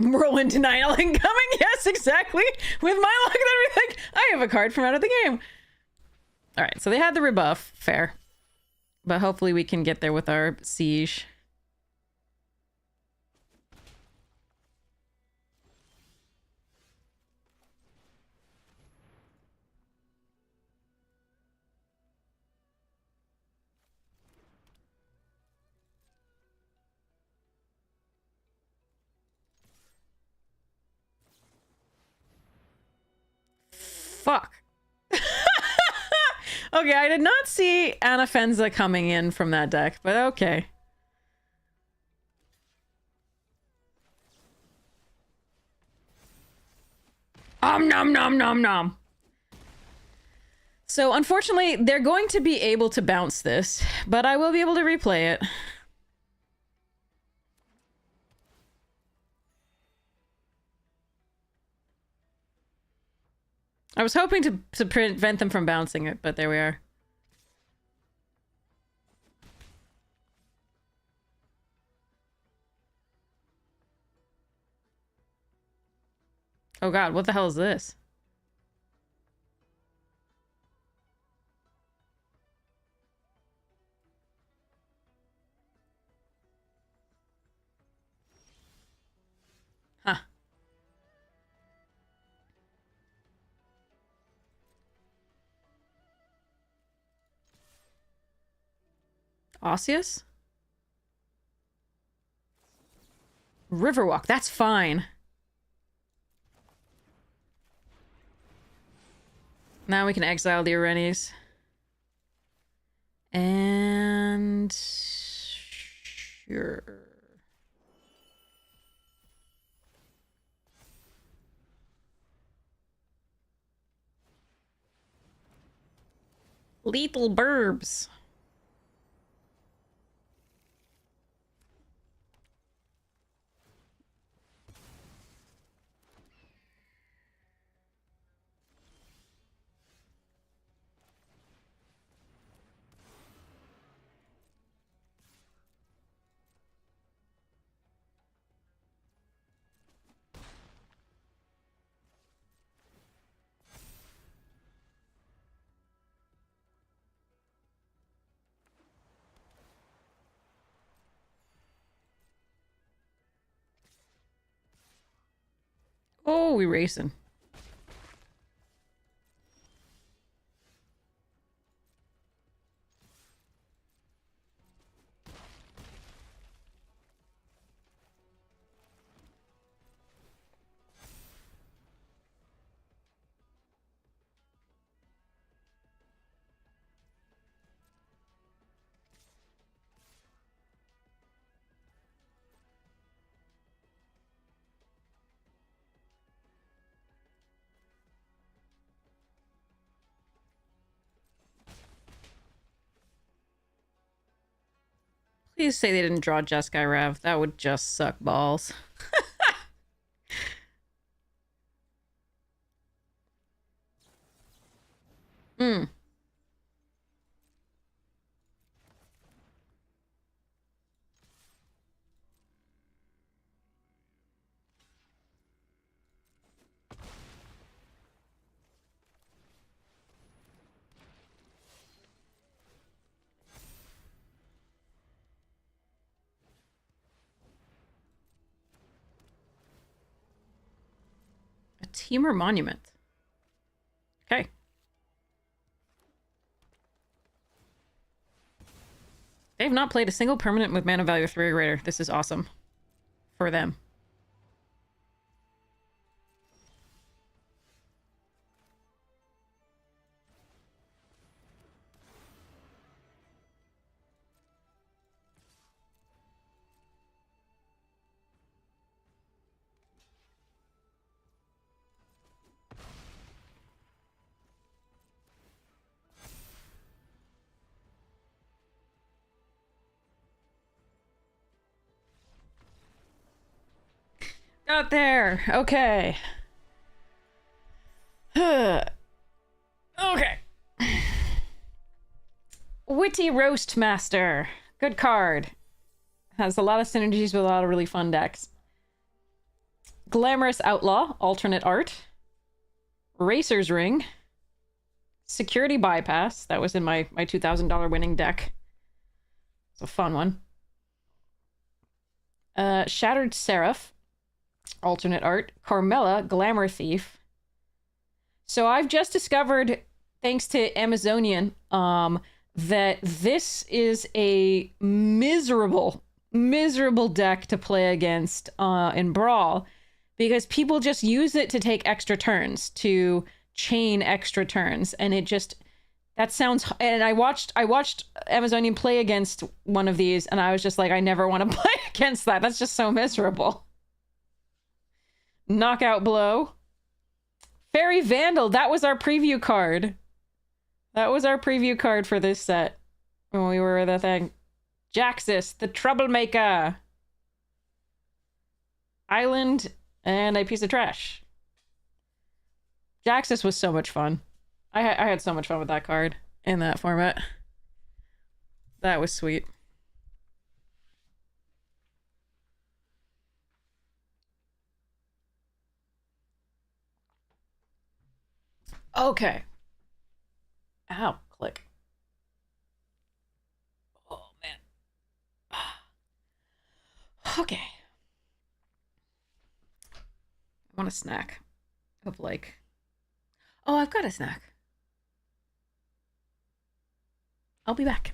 [SPEAKER 1] Whirlwind Denial incoming. Yes, exactly. With my luck and everything, I have a card from out of the game. All right, so they had the rebuff. Fair. But hopefully we can get there with our siege. Fuck. Okay, I did not see Anafenza coming in from that deck, but okay. Nom nom nom nom. So unfortunately, they're going to be able to bounce this, but I will be able to replay it. I was hoping to prevent them from bouncing it, but there we are. Oh god, what the hell is this? Huh. Osseous? Riverwalk, that's fine. Now we can exile the Arenes. And... sure. Lethal Burbs. Oh, we racing. Please say they didn't draw Jeskai Rev. That would just suck balls. Hmm. A Teamer Monument. Okay. They have not played a single permanent with mana value of 3 or greater. This is awesome. For them. Got there. Okay. Okay. Witty Roast Master. Good card. Has a lot of synergies with a lot of really fun decks. Glamorous Outlaw, alternate art. Racer's Ring. Security Bypass. That was in my $2,000 winning deck. It's a fun one. Shattered Seraph, alternate art. Carmella, Glamour Thief. So I've just discovered, thanks to Amazonian, that this is a miserable deck to play against in Brawl, because people just use it to take extra turns, to chain extra turns, and it just, that sounds, and I watched Amazonian play against one of these, and I was just like, I never want to play against that. That's just so miserable. Knockout Blow. Fairy Vandal, that was our preview card. That was our preview card for this set when we were the thing. Jaxis, the Troublemaker. Island, and a piece of trash. Jaxis was so much fun. I had so much fun with that card in that format. That was sweet. Okay. Ow, click. Oh, man. Okay. I want a snack of like... Oh, I've got a snack. I'll be back.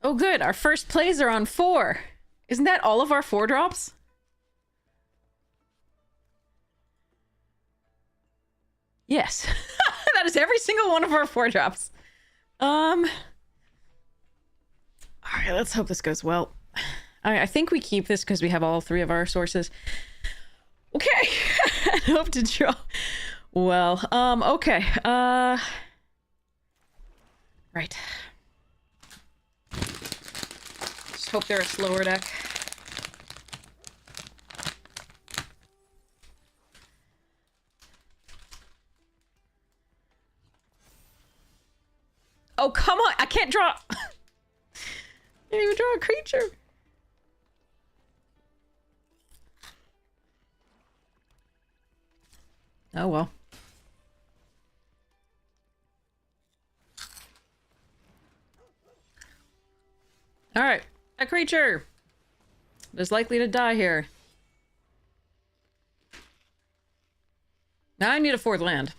[SPEAKER 1] Oh, good. Our first plays are on 4. Isn't that all of our 4 drops? Yes. That is every single one of our 4 drops. All right, let's hope this goes well. I think we keep this because we have all 3 of our sources. Okay. I hope to draw well. Okay. Right. Just hope they're a slower deck. Oh, come on! I can't draw... I can't even draw a creature! Oh, well. Alright. A creature! Is likely to die here. Now I need a 4th land.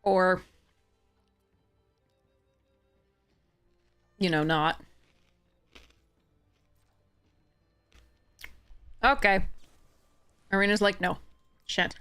[SPEAKER 1] Or, you know, not. Okay. Arena's like, no. Shit.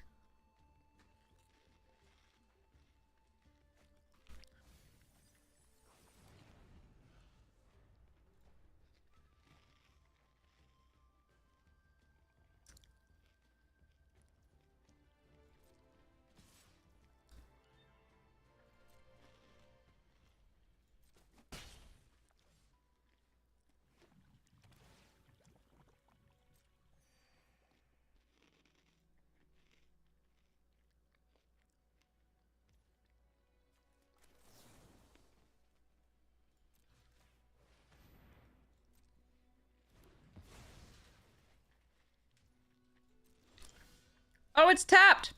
[SPEAKER 1] Oh, it's tapped!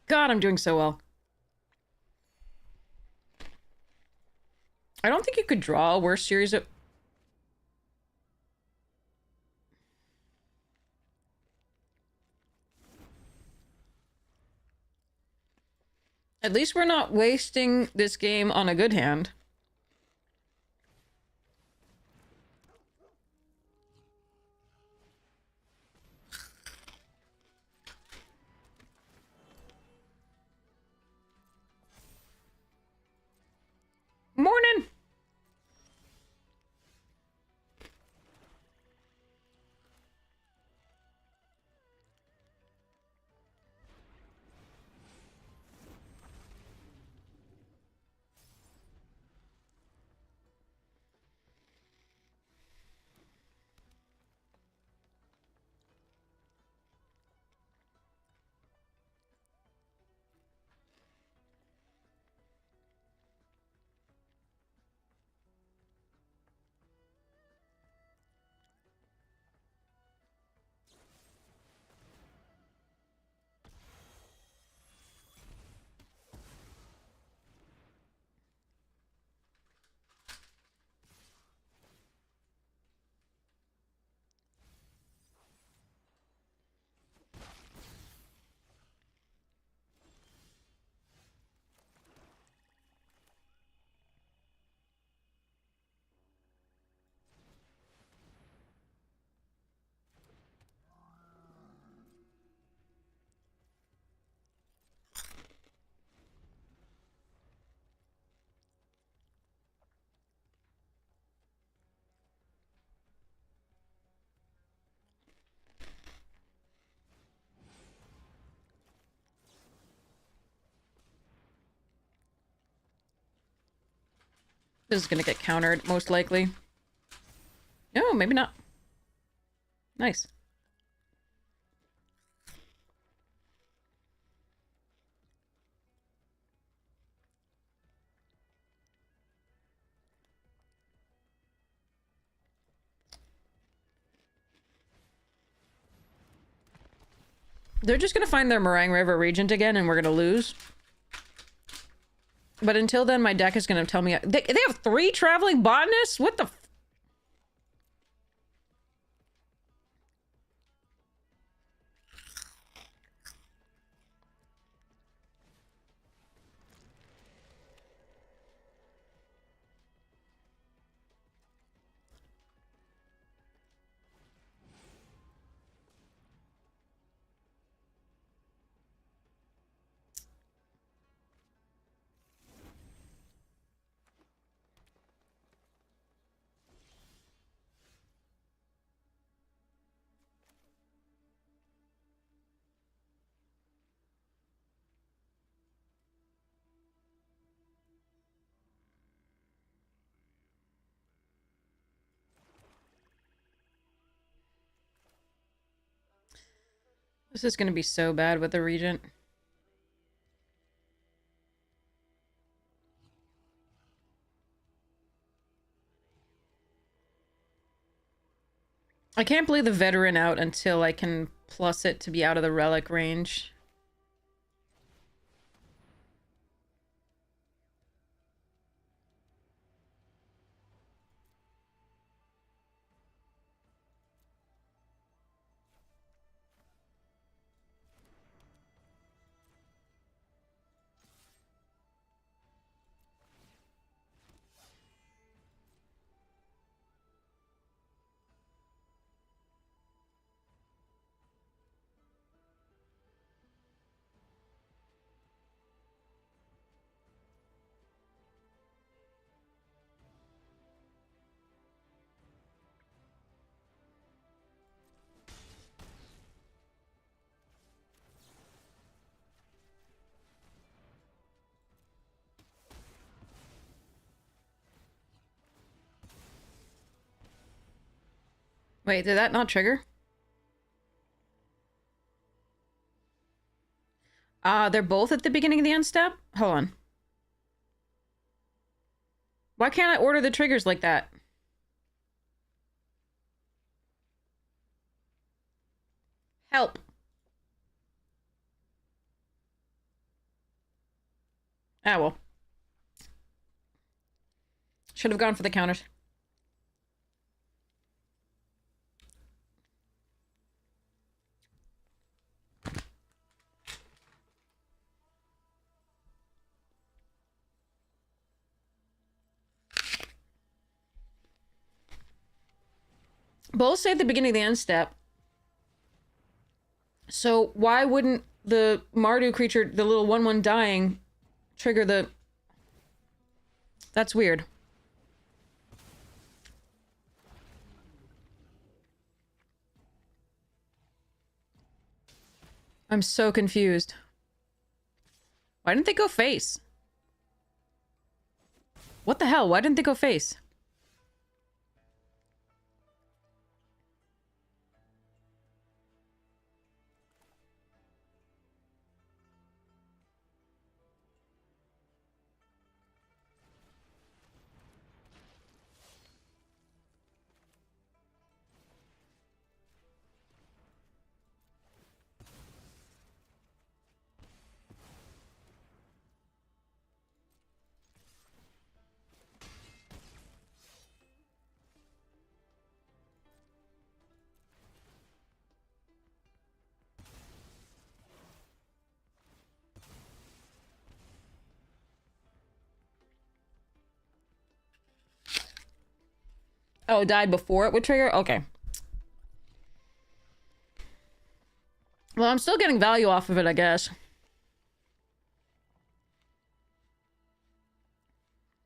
[SPEAKER 1] God, I'm doing so well. I don't think you could draw a worse series of... At least we're not wasting this game on a good hand. Morning! This is gonna get countered, most likely. No, maybe not. Nice. They're just gonna find their Meringue River Regent again, and we're gonna lose. But until then, my deck is gonna tell me... They have 3 Traveling Botanists? What the... This is gonna be so bad with the Regent. I can't play the Veteran out until I can plus it to be out of the Relic range. Wait, did that not trigger? They're both at the beginning of the end step? Hold on. Why can't I order the triggers like that? Help. Ah, well. Should have gone for the counters. Both say at the beginning of the end step. So why wouldn't the Mardu creature, the little 1/1 dying, trigger the... That's weird. I'm so confused. Why didn't they go face? What the hell? Why didn't they go face? Oh, it died before it would trigger? Okay. Well, I'm still getting value off of it, I guess.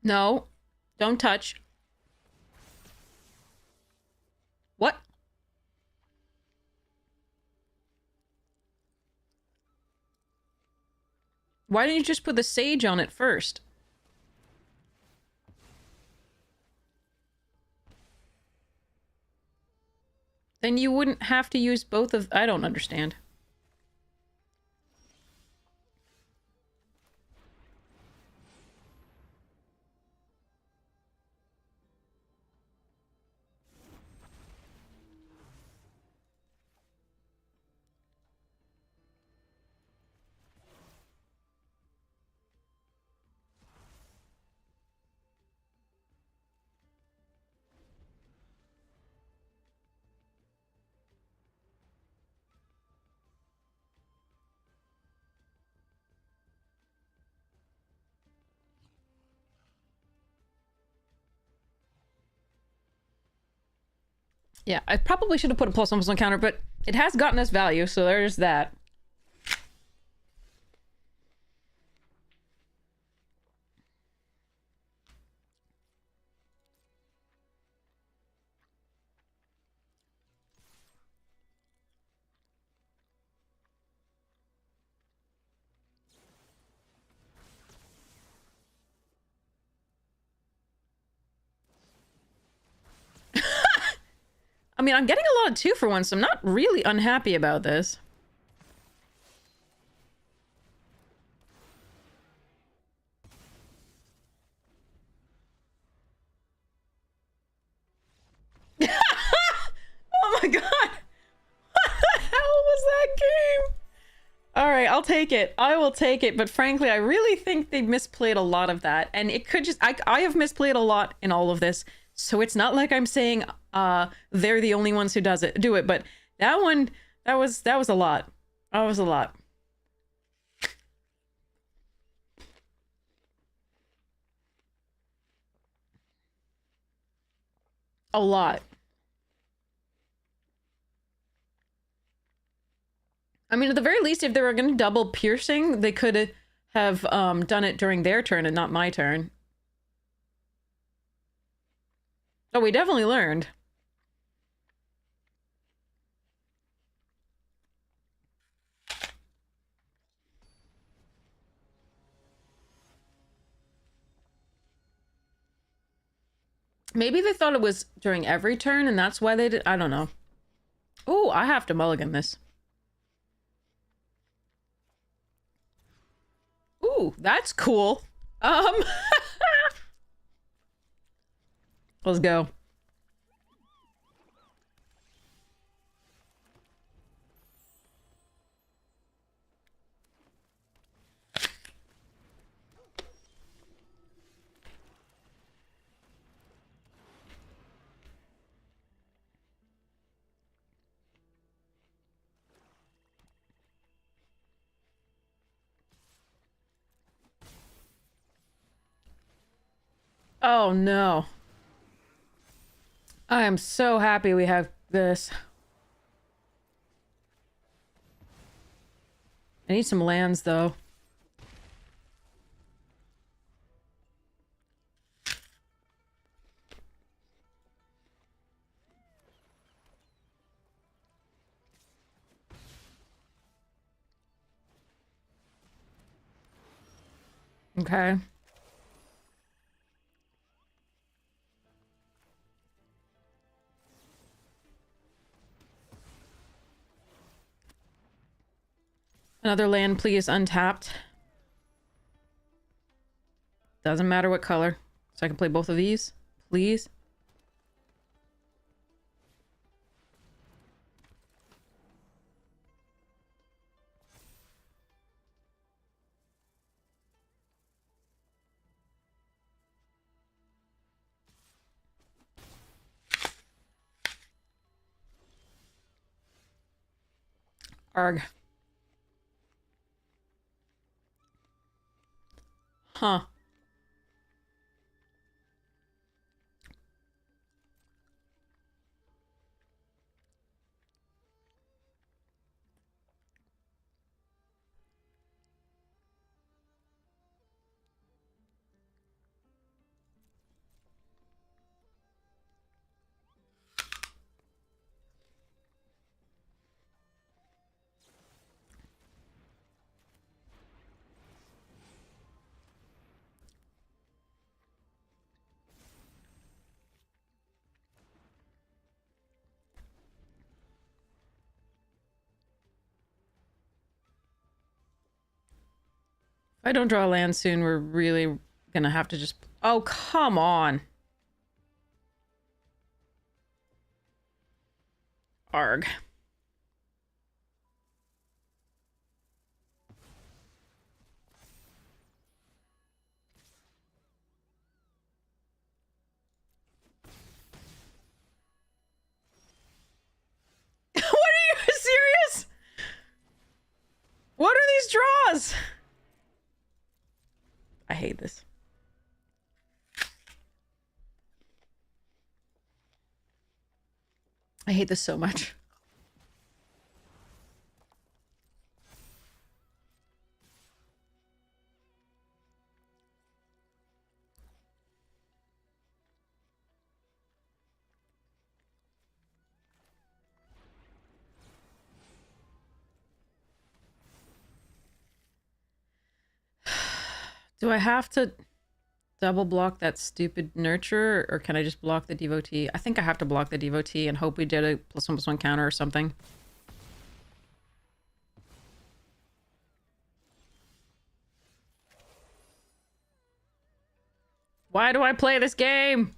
[SPEAKER 1] No. Don't touch. What? Why didn't you just put the sage on it first? Then you wouldn't have to use both of... I don't understand. Yeah, I probably should have put a plus +1 counter, but it has gotten us value, so there's that. I mean, I'm getting a lot of 2-for-1, so I'm not really unhappy about this. Oh my god! What the hell was that game? Alright, I'll take it. I will take it, but frankly, I really think they misplayed a lot of that. And it could just... I have misplayed a lot in all of this, so it's not like I'm saying they're the only ones who do it, but that one, that was a lot. That was a lot. A lot. I mean, at the very least, if they were going to double piercing, they could have done it during their turn and not my turn. Oh, we definitely learned. Maybe they thought it was during every turn, and that's why they did. I don't know. Oh, I have to mulligan this. Ooh, that's cool. Let's go. Oh no. I am so happy we have this. I need some lands though. Okay. Another land, please, untapped. Doesn't matter what color. So I can play both of these, please. Arg. Huh. If I don't draw a land soon, we're really gonna have to just... Oh, come on. Arg. What are you serious? What are these draws? I hate this. I hate this so much. Do I have to double block that stupid nurture, or can I just block the devotee? I think I have to block the devotee and hope we did a +1/+1 counter or something. Why do I play this game?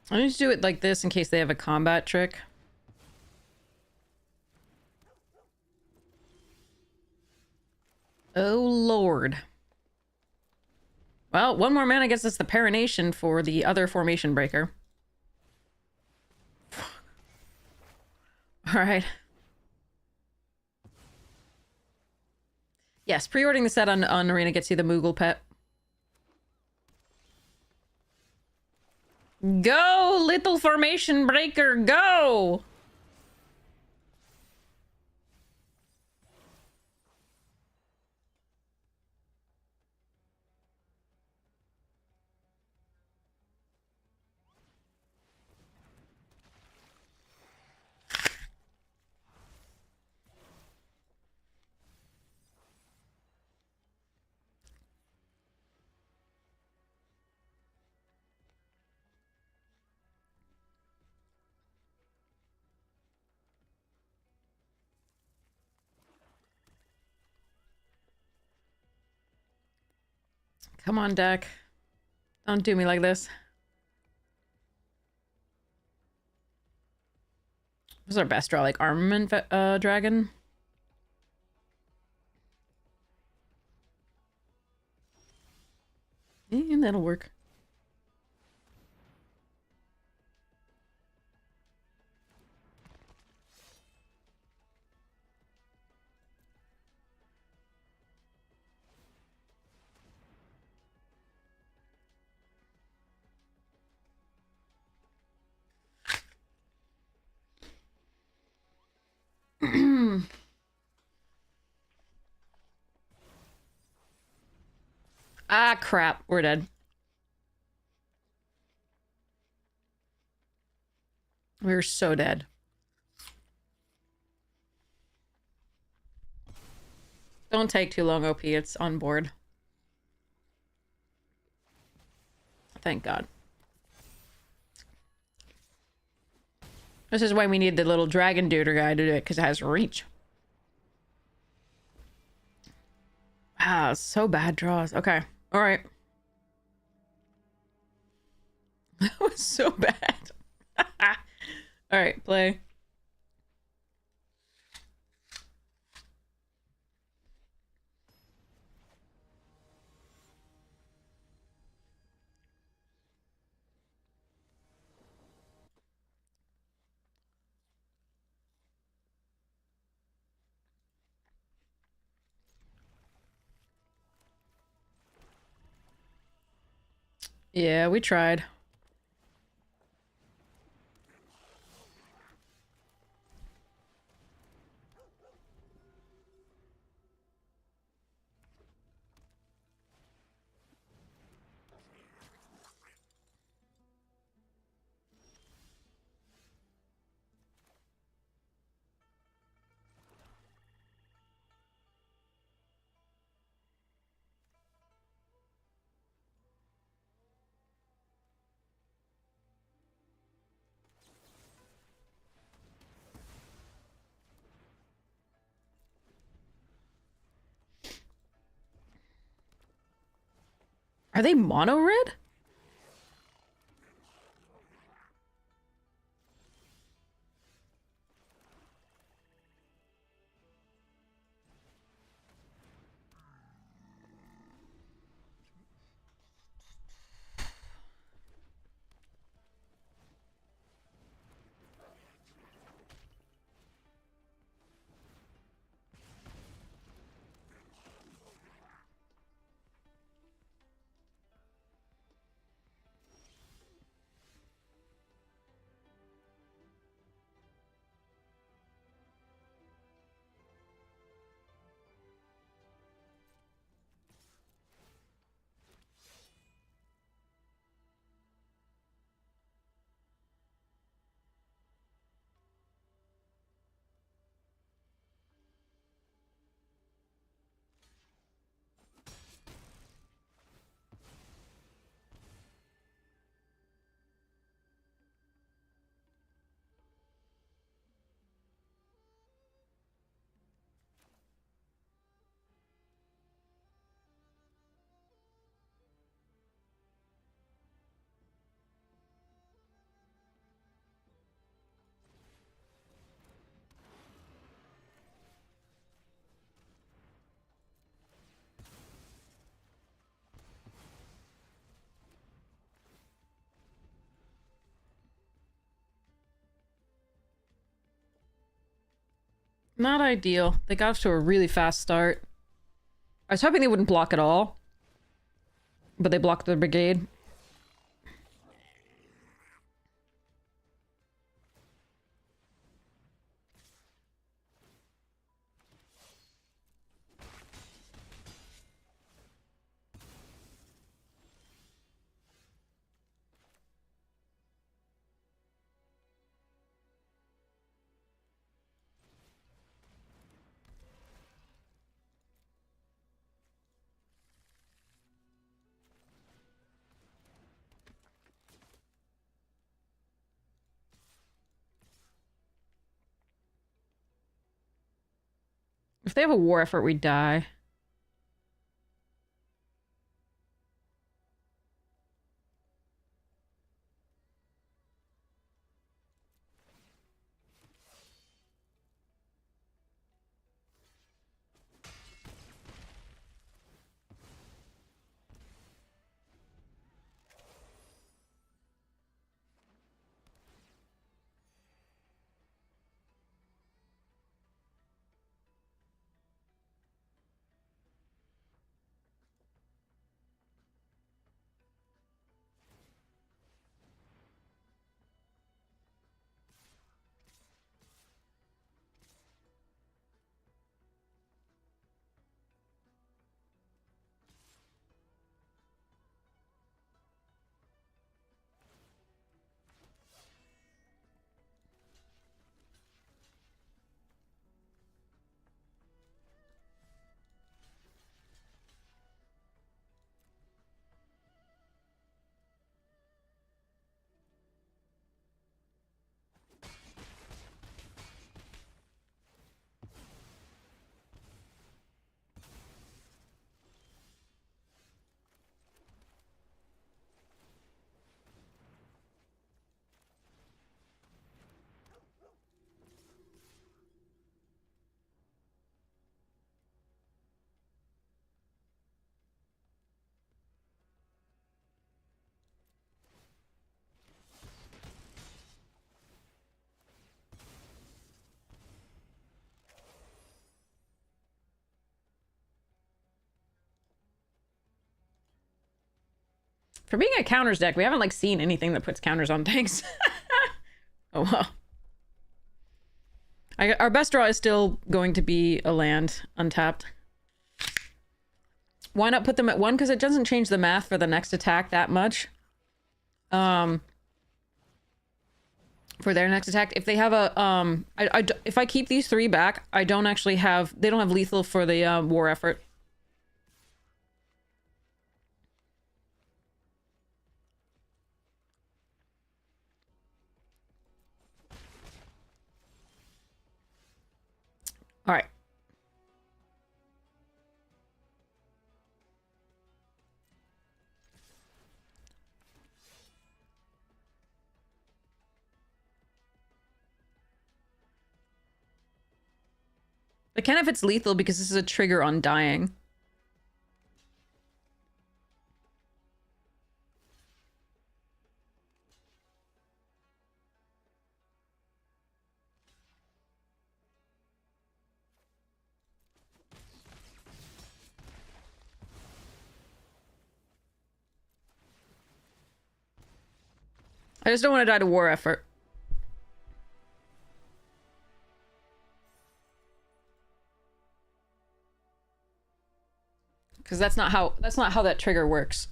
[SPEAKER 1] I need to do it like this in case they have a combat trick. Oh, Lord. Well, one more mana gets us the Parination for the other formation breaker. Alright. Yes, pre-ordering the set on Arena gets you the Moogle pet. Go, little formation breaker, go! Come on, deck. Don't do me like this. What's our best draw? Like armament dragon? Yeah, that'll work. Ah, crap. We're dead. We're so dead. Don't take too long, OP. It's on board. Thank God. This is why we need the little dragon duder guy to do it, because it has reach. Ah, so bad draws. Okay. All right. That was so bad. All right, play. Yeah, we tried. Are they mono red? Not ideal. They got off to a really fast start. I was hoping they wouldn't block at all. But they blocked the brigade. If they have a war effort, we die. For being a counters deck, we haven't like seen anything that puts counters on things. Oh well. Our best draw is still going to be a land untapped. Why not put them at 1? Because it doesn't change the math for the next attack that much. For their next attack, if they have a if I keep these 3 back, I don't actually have, they don't have lethal for the war effort. All right. I can if it's lethal because this is a trigger on dying. I just don't want to die to war effort. Because that's not how that trigger works.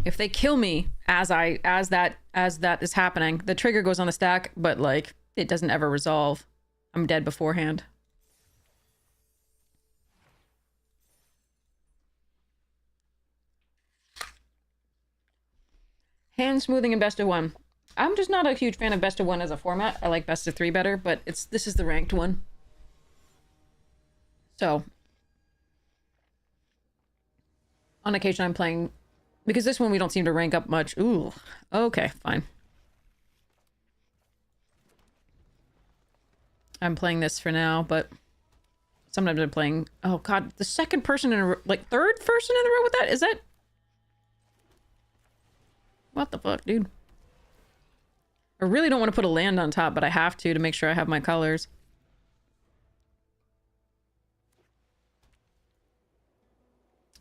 [SPEAKER 1] If they kill me as that is happening, the trigger goes on the stack, but like it doesn't ever resolve. I'm dead beforehand. Hand smoothing and best of 1. I'm just not a huge fan of best of 1 as a format. I like best of 3 better, but this is the ranked one. So on occasion I'm playing, because this one we don't seem to rank up much. Ooh, okay, fine. I'm playing this for now, but sometimes I'm playing, oh god, the second person in a row, like third person in a row with that? Is that? What the fuck, dude? I really don't want to put a land on top, but I have to make sure I have my colors.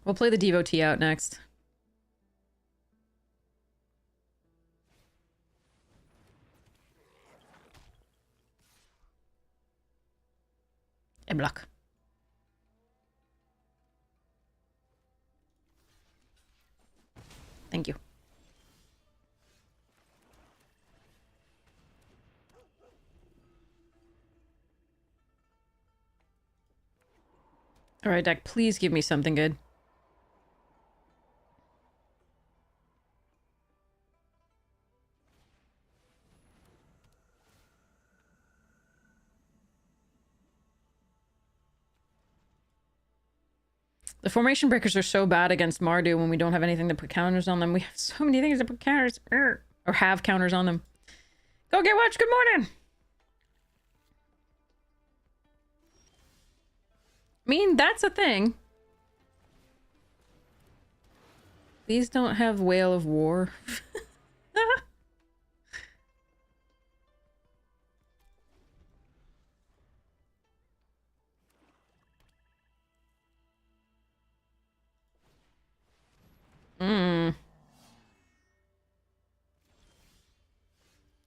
[SPEAKER 1] We'll play the Devotee out next. A block. Thank you. All right, deck, please give me something good. The formation breakers are so bad against Mardu when we don't have anything to put counters on them. We have so many things to put counters, or have counters on them. Go get watch, good morning! I mean, that's a thing. These don't have Whale of War.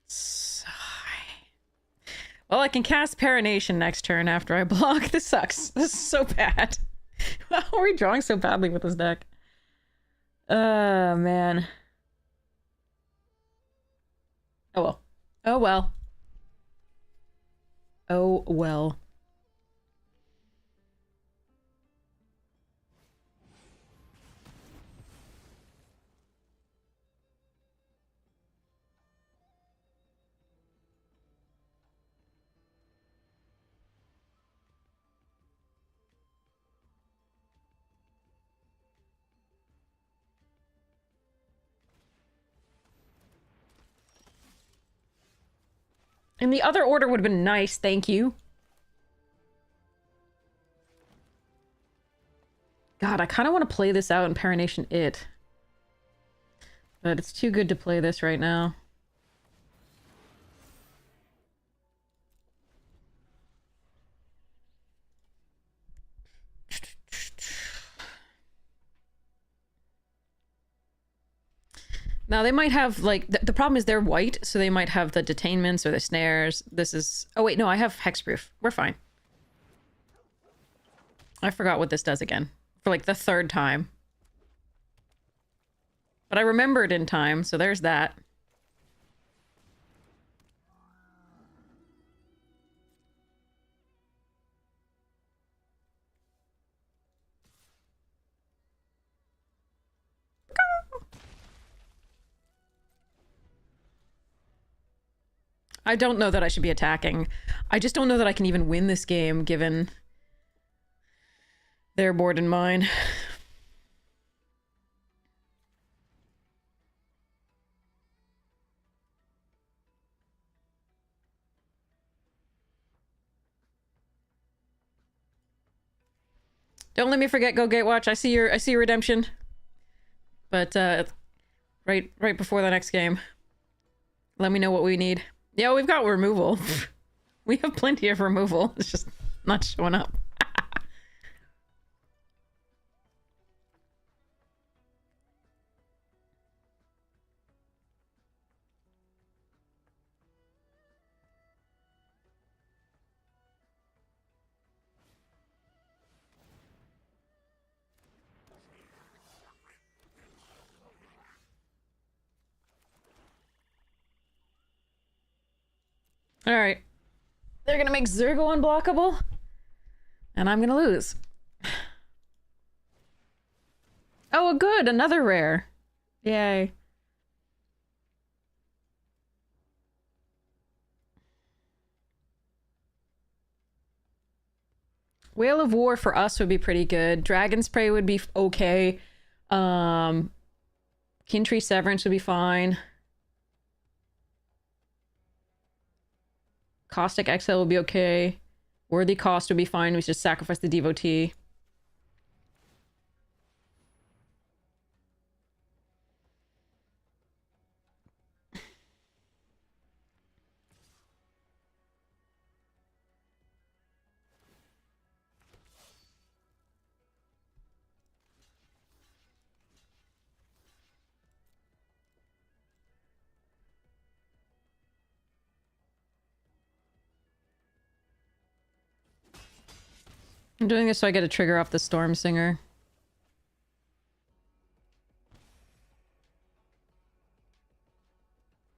[SPEAKER 1] Sigh. Well, I can cast Parination next turn after I block. This sucks. This is so bad. How are we drawing so badly with this deck? Man. Oh well. Oh well. Oh well. And the other order would have been nice, thank you. God, I kind of want to play this out in Parination It. But it's too good to play this right now. Now they might have like the problem is they're white, so they might have the detainments or the snares. This is oh wait, no, I have hexproof. We're fine. I forgot what this does again for like the third time. But I remembered in time, so there's that. I don't know that I should be attacking. I just don't know that I can even win this game given their board and mine. Don't let me forget Go Gatewatch. I see your redemption. But right before the next game. Let me know what we need. Yeah, we've got removal. We have plenty of removal. It's just not showing up. Alright. They're gonna make Zergo unblockable. And I'm gonna lose. Oh, good! Another rare. Yay. Whale of War for us would be pretty good. Dragon's Prey would be okay. Kintree Severance would be fine. Caustic Exile would be okay. Worthy Cost would be fine. We just sacrifice the Devotee. I'm doing this so I get a trigger off the Storm Singer.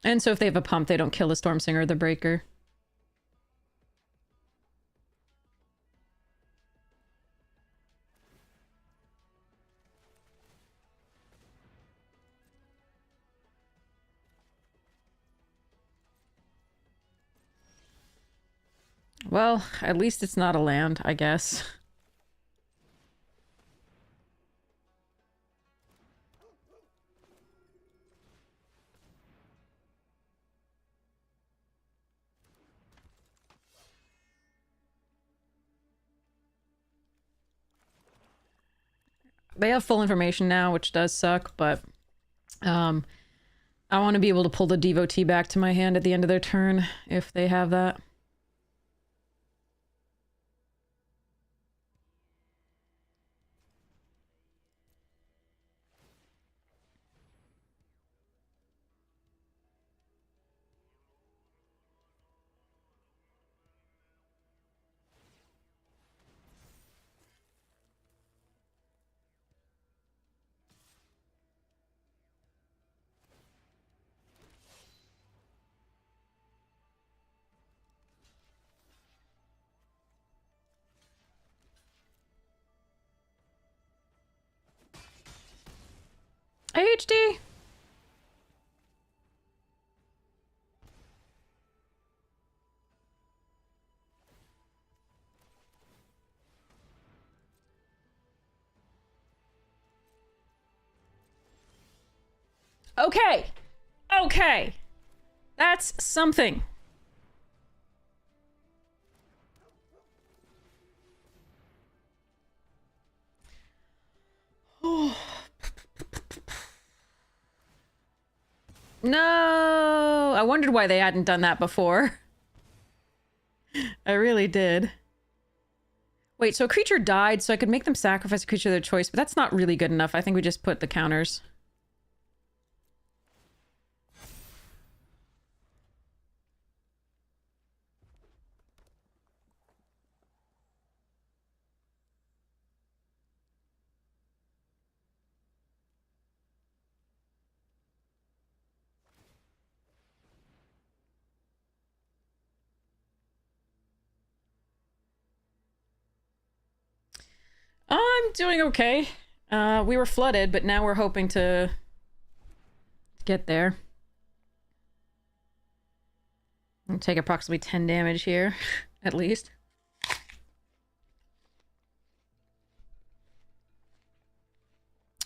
[SPEAKER 1] And so if they have a pump, they don't kill the Storm Singer or the Breaker. Well, at least it's not a land, I guess. They have full information now, which does suck, but I want to be able to pull the Devotee back to my hand at the end of their turn if they have that. AHD! Okay. Okay. That's something. No! I wondered why they hadn't done that before. I really did. Wait, so a creature died, so I could make them sacrifice a creature of their choice, but that's not really good enough. I think we just put the counters. doing okay. We were flooded, but now we're hoping to get there. I'll take approximately 10 damage here, at least.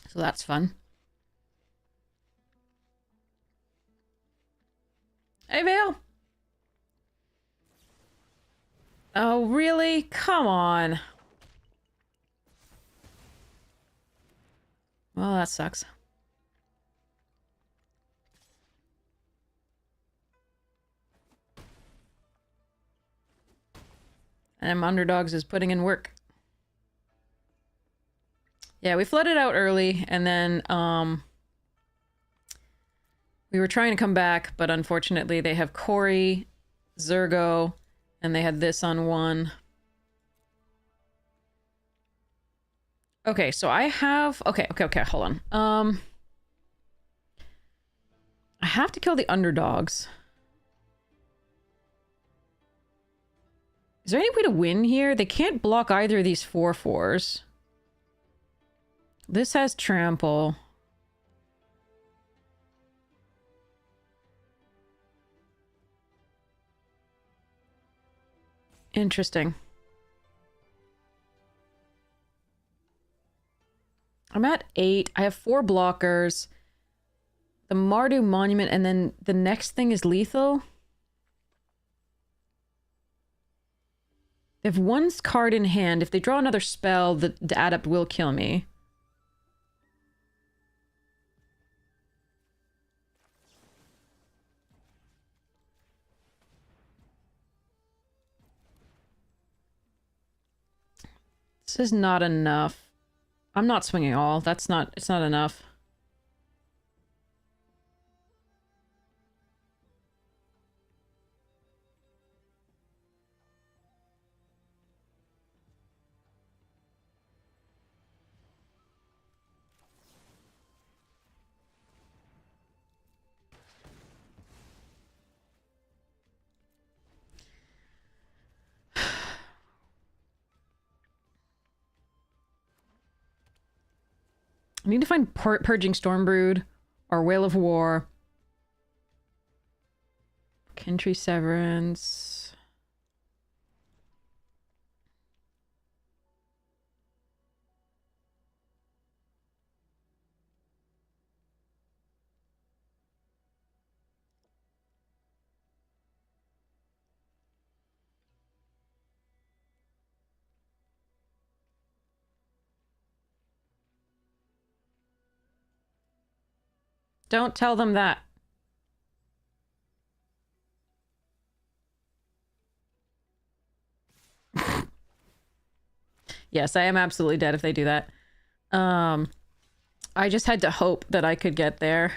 [SPEAKER 1] So that's fun. Hey, Vale! Oh, really? Come on. Well, that sucks. And Underdogs is putting in work. Yeah, we flooded out early, and then, we were trying to come back, but unfortunately they have Corey, Zergo, and they had this on one. Okay, so I have... Okay, hold on. I have to kill the Underdogs. Is there any way to win here? They can't block either of these 4/4s. This has trample. Interesting. I'm at 8. I have 4 blockers. The Mardu Monument, and then the next thing is lethal. They have one card in hand. If they draw another spell, the adept will kill me. This is not enough. I'm not swinging all. It's not enough. I need to find Purging Stormbrood or Whale of War. Country Severance. Don't tell them that. Yes, I am absolutely dead if they do that. I just had to hope that I could get there.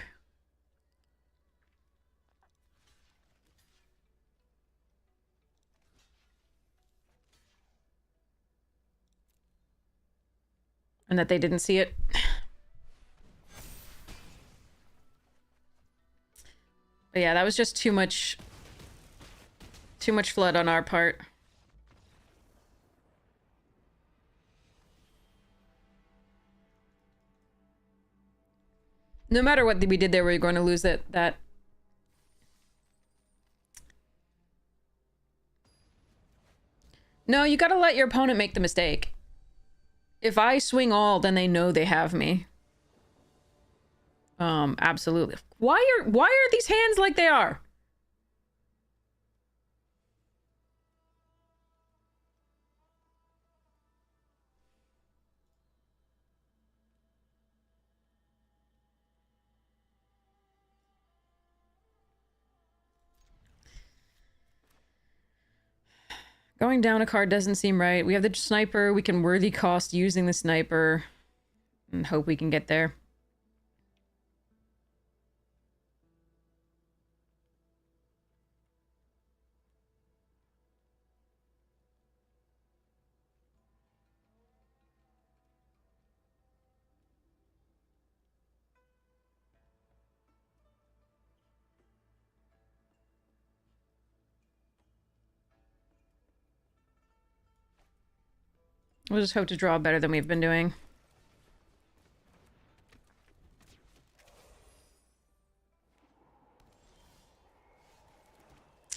[SPEAKER 1] And that they didn't see it. But yeah, that was just too much flood on our part. No matter what we did there, we were going to lose that. No, you gotta let your opponent make the mistake. If I swing all, then they know they have me. Absolutely. Why are these hands like they are? Going down a card doesn't seem right. We have the sniper. We can worthy cost using the sniper. And hope we can get there. We'll just hope to draw better than we've been doing.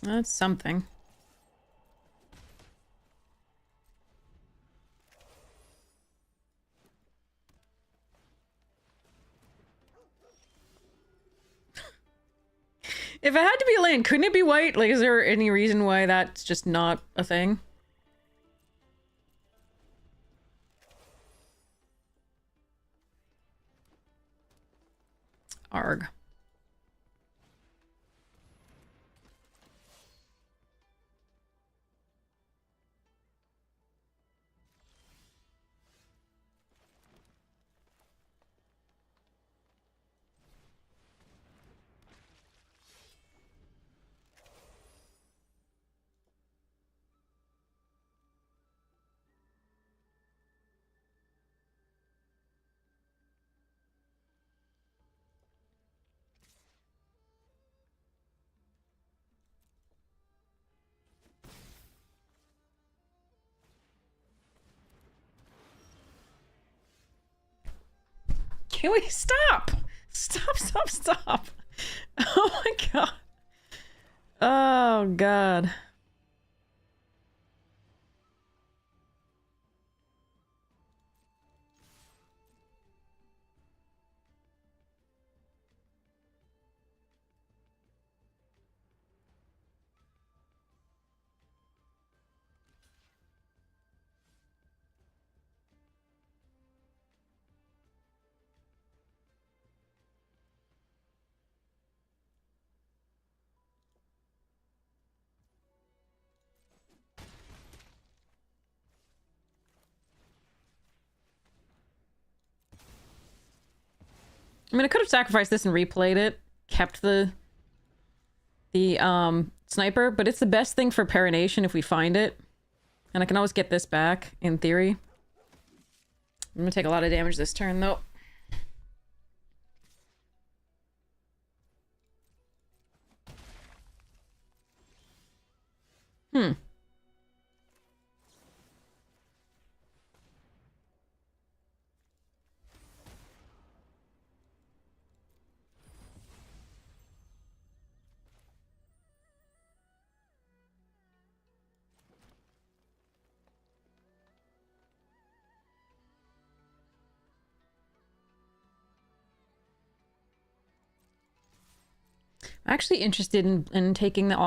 [SPEAKER 1] That's something. If it had to be a land, couldn't it be white? Like, is there any reason why that's just not a thing? Arg. Can we stop? Stop, stop, stop. Oh my god. Oh god. I mean, I could have sacrificed this and replayed it, kept the sniper, but it's the best thing for Parination if we find it. And I can always get this back, in theory. I'm gonna take a lot of damage this turn, though. Hmm. I'm actually interested in taking them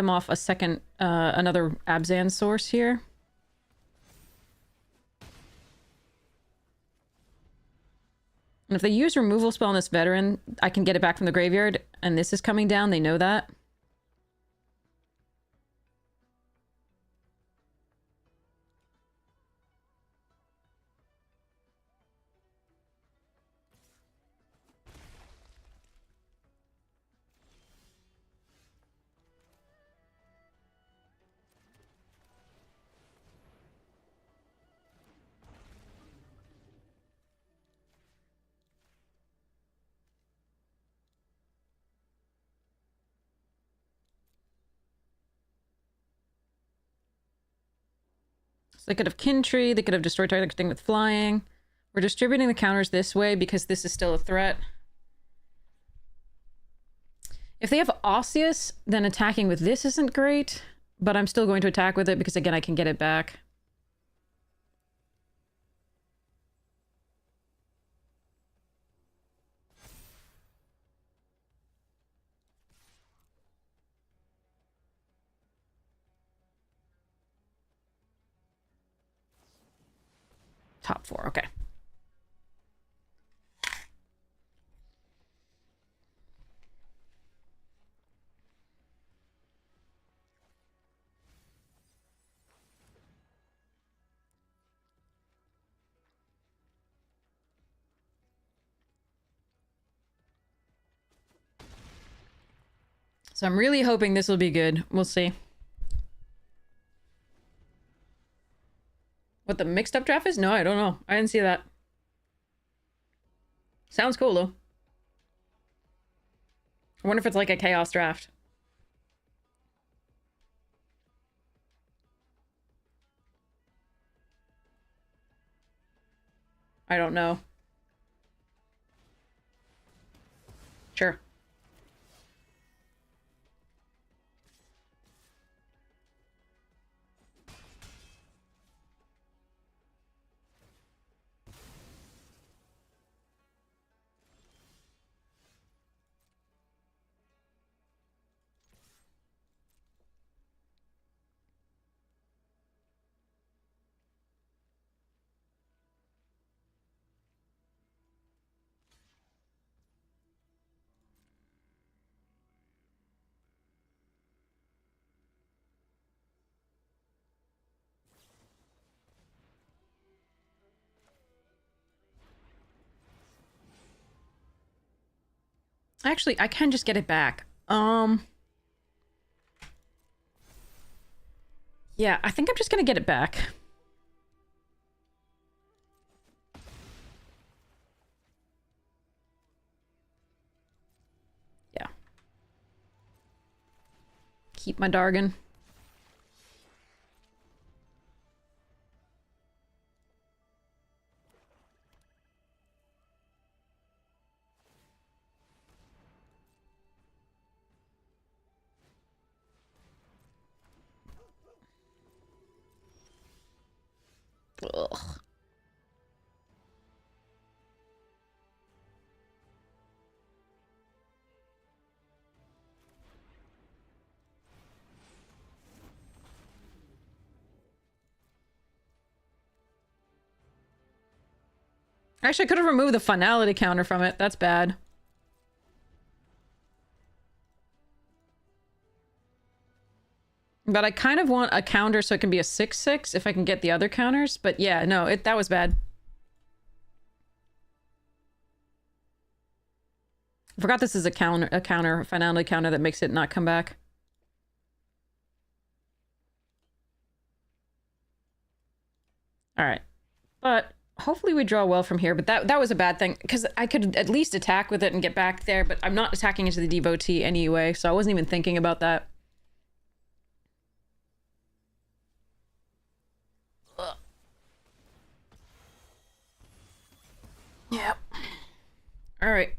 [SPEAKER 1] off a second, another Abzan source here. And if they use removal spell on this veteran, I can get it back from the graveyard, and this is coming down, they know that. So they could have Kin Tree, they could have destroyed target thing with flying. We're distributing the counters this way because this is still a threat. If they have Osseous, then attacking with this isn't great, but I'm still going to attack with it because, again, I can get it back. Top 4, okay. So I'm really hoping this will be good. We'll see. What the mixed up draft is? No, I don't know. I didn't see that. Sounds cool, though. I wonder if it's like a chaos draft. I don't know. Sure. Actually, I can just get it back. Yeah, I think I'm just gonna get it back. Yeah. Keep my Dargon. Ugh. Actually, I could have removed the finality counter from it. That's bad. But I kind of want a counter so it can be a 6/6 if I can get the other counters. But yeah, no, that was bad. I forgot this is a finality counter that makes it not come back. All right. But hopefully we draw well from here. But that was a bad thing because I could at least attack with it and get back there. But I'm not attacking into the devotee anyway, so I wasn't even thinking about that. Ugh. Yep. All right.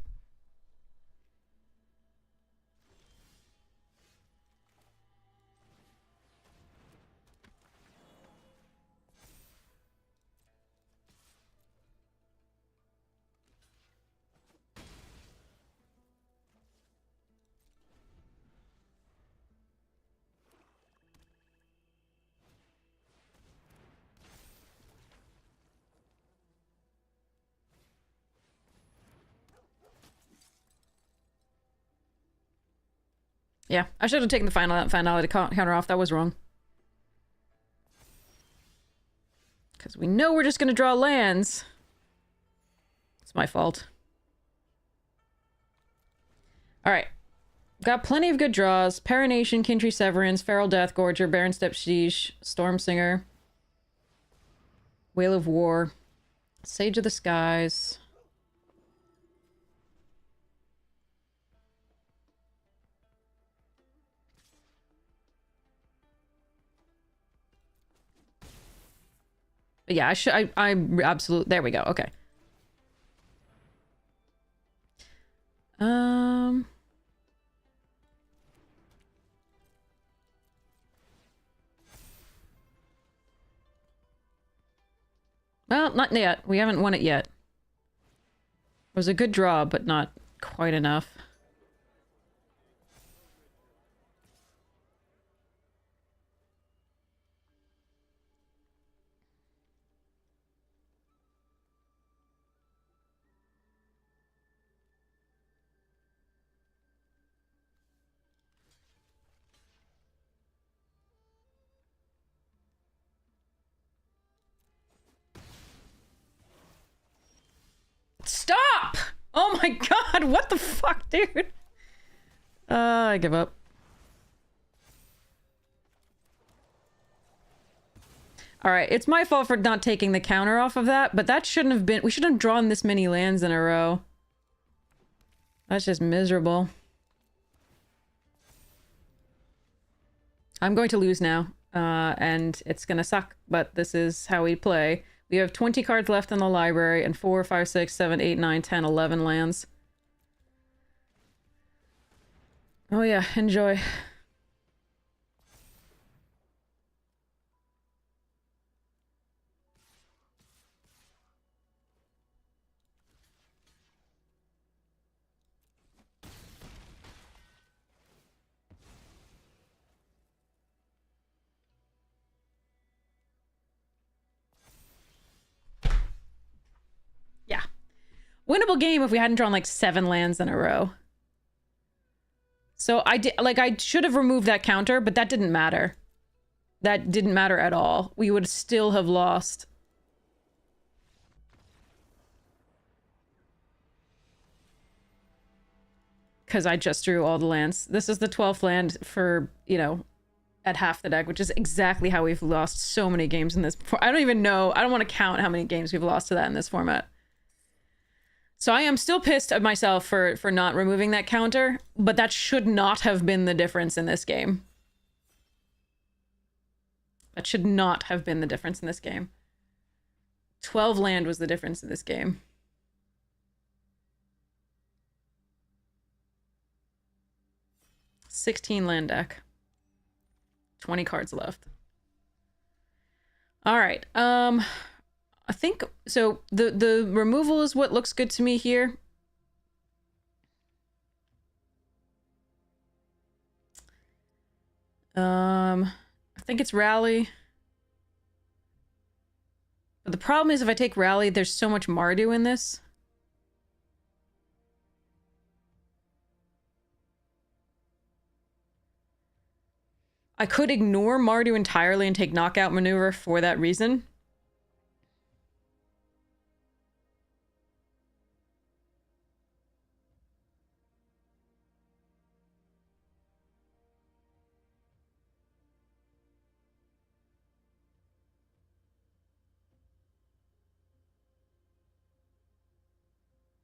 [SPEAKER 1] Yeah, I should have taken the finality counter off. That was wrong. Because we know we're just going to draw lands. It's my fault. Alright. Got plenty of good draws. Parination, Kintry Severance, Feral Deathgorger, Baron Step Siege, Stormsinger, Whale of War, Sage of the Skies. But yeah, I absolutely, there we go, okay. Well, not yet. We haven't won it yet. It was a good draw, but not quite enough. Stop! Oh my god, what the fuck, dude? I give up. Alright, it's my fault for not taking the counter off of that, but that shouldn't have been... We shouldn't have drawn this many lands in a row. That's just miserable. I'm going to lose now, and it's gonna suck, but this is how we play. We have 20 cards left in the library, and 4, 5, 6, 7, 8, 9, 10, 11 lands. Oh yeah, enjoy. Yeah. Winnable game if we hadn't drawn like 7 lands in a row. So I did, like, I should have removed that counter, but that didn't matter. That didn't matter at all. We would still have lost. because I just drew all the lands. This is the 12th land for, you know, at half the deck, which is exactly how we've lost so many games in this. I don't even know. I don't want to count how many games we've lost to that in this format. So I am still pissed at myself for not removing that counter, but that should not have been the difference in this game. That should not have been the difference in this game. 12 land was the difference in this game. $16 land deck. 20 cards left. All right. I think so. The removal is what looks good to me here. I think it's Rally. But the problem is if I take Rally, there's so much Mardu in this. I could ignore Mardu entirely and take Knockout Maneuver for that reason.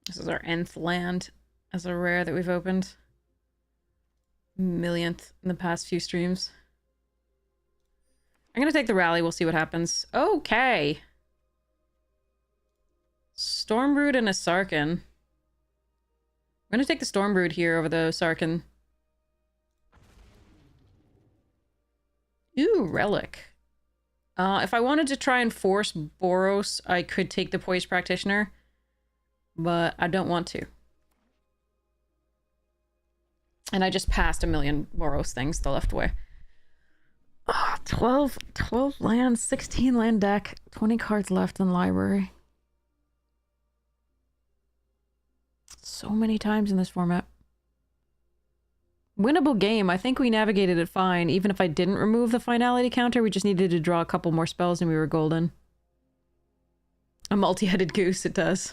[SPEAKER 1] This is our nth land as a rare that we've opened. Millionth in the past few streams. I'm gonna take the Rally, we'll see what happens. Okay. Stormbrood and a Sarkhan. I'm gonna take the Stormbrood here over the Sarkhan. Ooh, Relic. If I wanted to try and force Boros, I could take the Poise Practitioner. But I don't want to. And I just passed a million Boros things the left way. Oh, 12 lands, 16 land deck, 20 cards left in library. So many times in this format. Winnable game. I think we navigated it fine. Even if I didn't remove the finality counter, we just needed to draw a couple more spells and we were golden. A multi-headed goose, it does.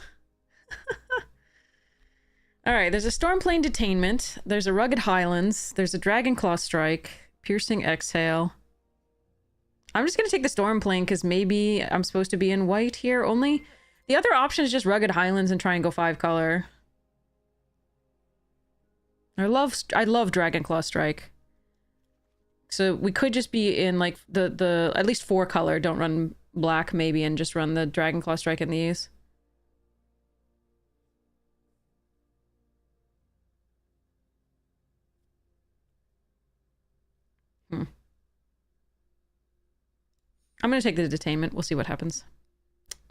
[SPEAKER 1] Alright, there's a Stormplane Detainment, there's a Rugged Highlands, there's a Dragonclaw Strike, Piercing Exhale. I'm just gonna take the Stormplane because maybe I'm supposed to be in white here only. The other option is just Rugged Highlands and try and go 5-color. I love Dragonclaw Strike. So we could just be in like the at least 4-color, don't run black maybe, and just run the Dragonclaw Strike in these. I'm gonna take the Detainment. We'll see what happens.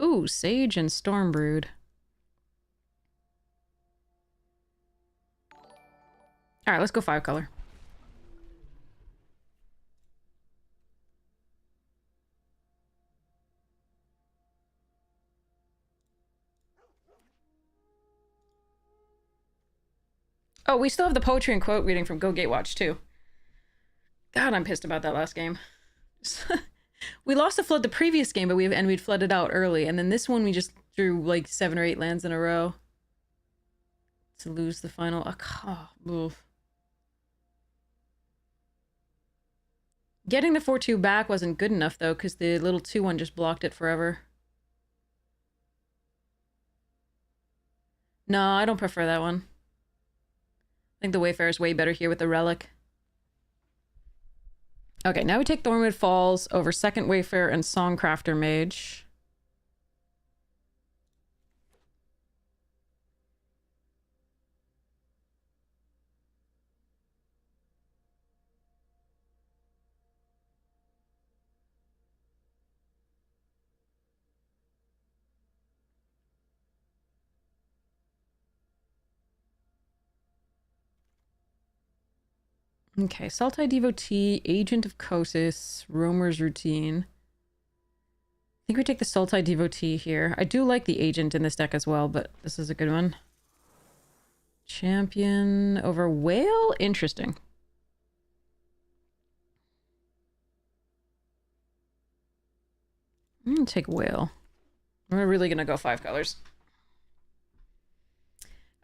[SPEAKER 1] Ooh, Sage and Stormbrood. Alright, let's go 5-color. Oh, we still have the poetry and quote reading from Go Gatewatch, too. God, I'm pissed about that last game. We lost the flood the previous game, but we'd flooded out early, and then this one we just drew like 7 or 8 lands in a row to lose the final. Oof. Getting the 4-2 back wasn't good enough though, because the little 2-1 just blocked it forever. No, I don't prefer that one. I think the Wayfarer is way better here with the Relic. Okay, now we take Thornwood Falls over Second Wayfarer and Songcrafter Mage. Okay, Sultai Devotee, Agent of Kosis, Roamer's Routine. I think we take the Sultai Devotee here. I do like the Agent in this deck as well, but this is a good one. Champion over Whale? Interesting. I'm gonna take Whale. We're really gonna go 5 colors.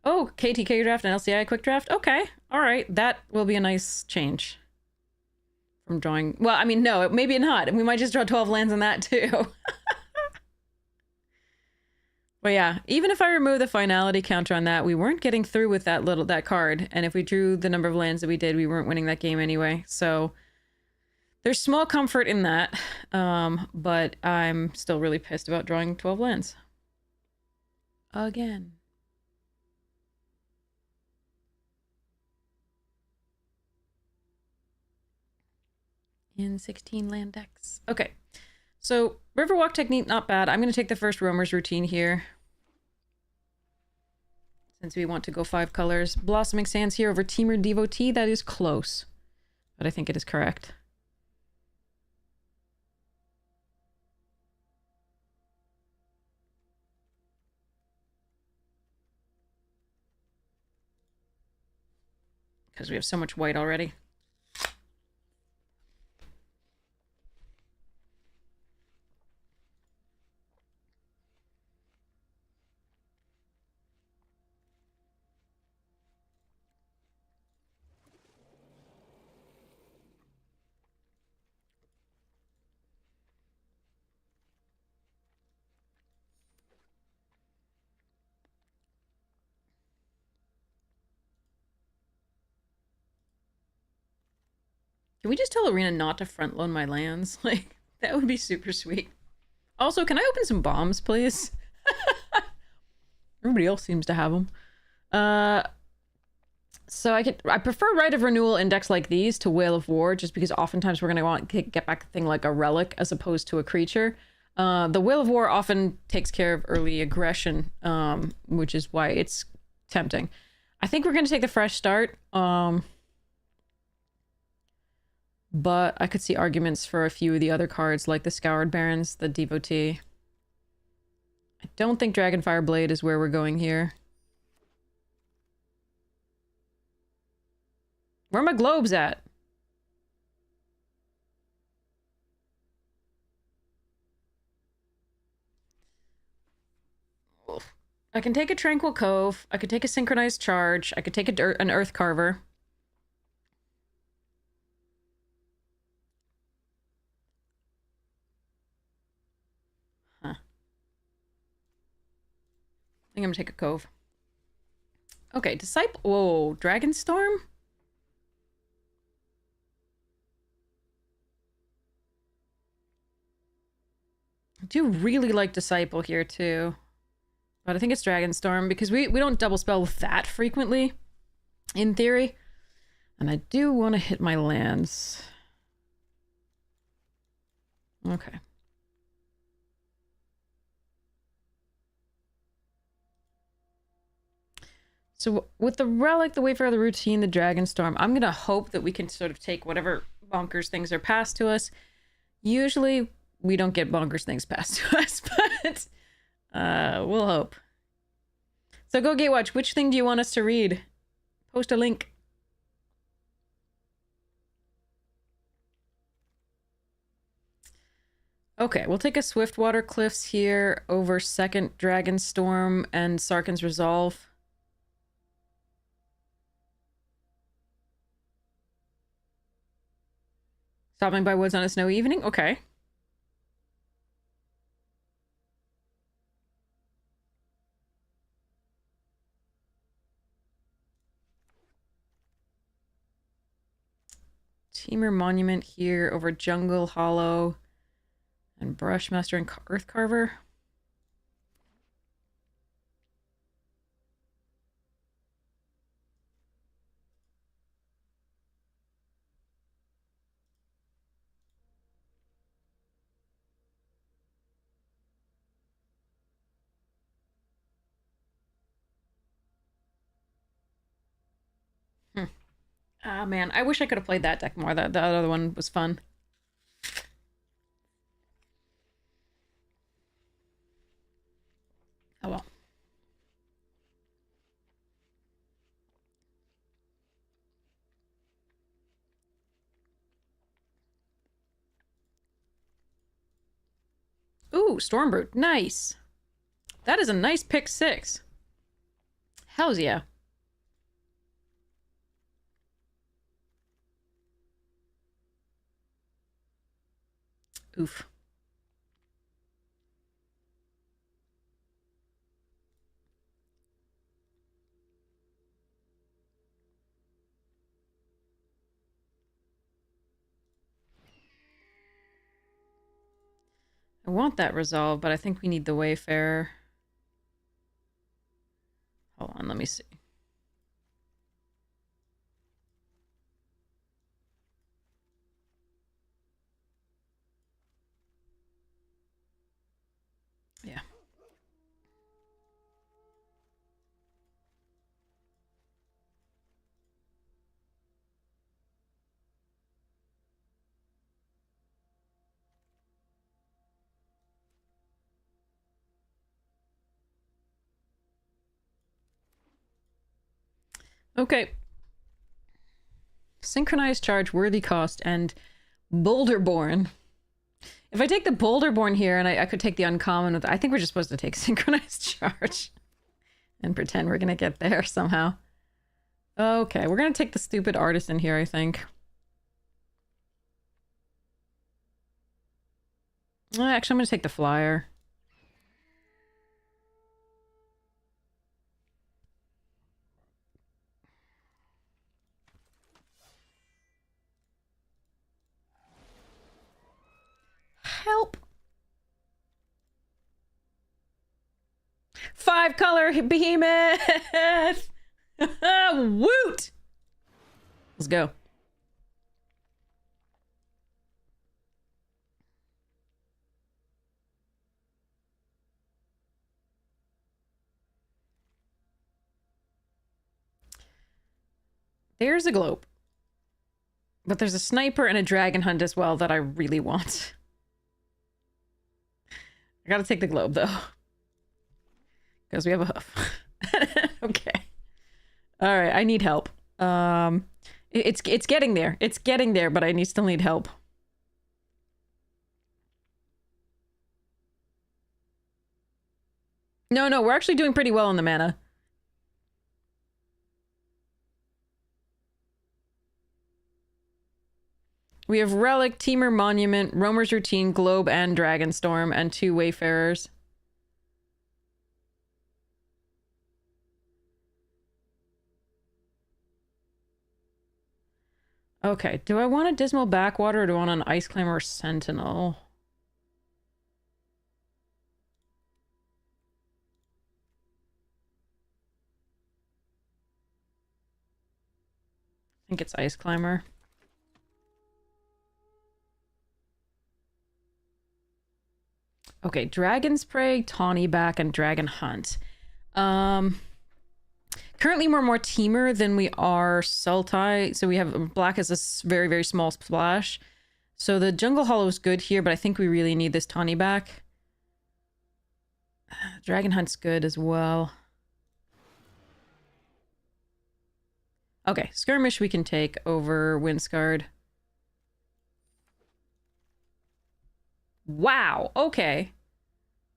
[SPEAKER 1] Oh, KTK draft and LCI quick draft? Okay. All right. That will be a nice change from drawing. Well, I mean, no, maybe not. We might just draw 12 lands on that too. But yeah, even if I remove the finality counter on that, we weren't getting through with that card. And if we drew the number of lands that we did, we weren't winning that game anyway. So there's small comfort in that. But I'm still really pissed about drawing 12 lands. Again. In 16 land decks. Okay. So Riverwalk technique, not bad. I'm going to take the first Roamer's routine here, since we want to go 5 colors. Blossoming Sands here over Teamer Devotee. That is close, but I think it is correct. Because we have so much white already. Can we just tell Arena not to front load my lands? Like, that would be super sweet. Also, can I open some bombs, please? Everybody else seems to have them. So I prefer Rite of Renewal index like these to Whale of War, just because oftentimes we're going to want to get back a thing like a relic as opposed to a creature. The Whale of War often takes care of early aggression, which is why it's tempting. I think we're going to take the Fresh Start. But I could see arguments for a few of the other cards, like the Scoured Barons, the Devotee. I don't think Dragonfire Blade is where we're going here. Where are my globes at? I can take a Tranquil Cove. I could take a Synchronized Charge. I could take an Earth Carver. Huh. I think I'm gonna take a Cove. Okay, Disciple. Whoa, Dragonstorm? I do really like Disciple here too. But I think it's Dragonstorm because we don't double spell that frequently, in theory. And I do want to hit my lands. Okay. So with the Relic, the Wayfarer, the Routine, the Dragonstorm, I'm going to hope that we can sort of take whatever bonkers things are passed to us. Usually we don't get bonkers things passed to us, but we'll hope. So go Gatewatch, which thing do you want us to read? Post a link. Okay, we'll take a Swiftwater Cliffs here over second Dragonstorm and Sarkhan's Resolve. Stopping by woods on a snowy evening? Okay. Teamer Monument here over Jungle Hollow and Brushmaster and Earth Carver. Ah, man, I wish I could have played that deck more. The other one was fun. Oh well. Ooh, Stormbrute. Nice. That is a nice pick 6. Hells yeah. Oof. I want that resolve, but I think we need the Wayfarer. Hold on, let me see. Yeah. Okay. Synchronized charge, worthy cost, and Boulderborn. If I take the Boulderborn here, and I could take the uncommon with... I think we're just supposed to take synchronized charge. And pretend we're gonna get there somehow. Okay, we're gonna take the stupid artisan here, I think. Actually, I'm gonna take the flyer. Help! 5-color behemoth! Woot! Let's go. There's a globe. But there's a sniper and a dragon hunt as well that I really want. I gotta take the globe, though. Because we have a hoof. Okay. Alright, I need help. It's getting there. It's getting there, but I still need help. No, we're actually doing pretty well on the mana. We have Relic, Teamer Monument, Roamer's Routine, Globe, and Dragonstorm, and 2 Wayfarers. Okay, do I want a Dismal Backwater or do I want an Ice Climber or Sentinel? I think it's Ice Climber. Okay, Dragon's Prey, Tawny Back, and Dragon Hunt. Currently we're more Teamer than we are Sultai, so we have black as a very, very small splash. So the Jungle Hollow is good here, but I think we really need this Tawny Back. Dragon Hunt's good as well. Okay, Skirmish we can take over Windscarred. Wow, okay.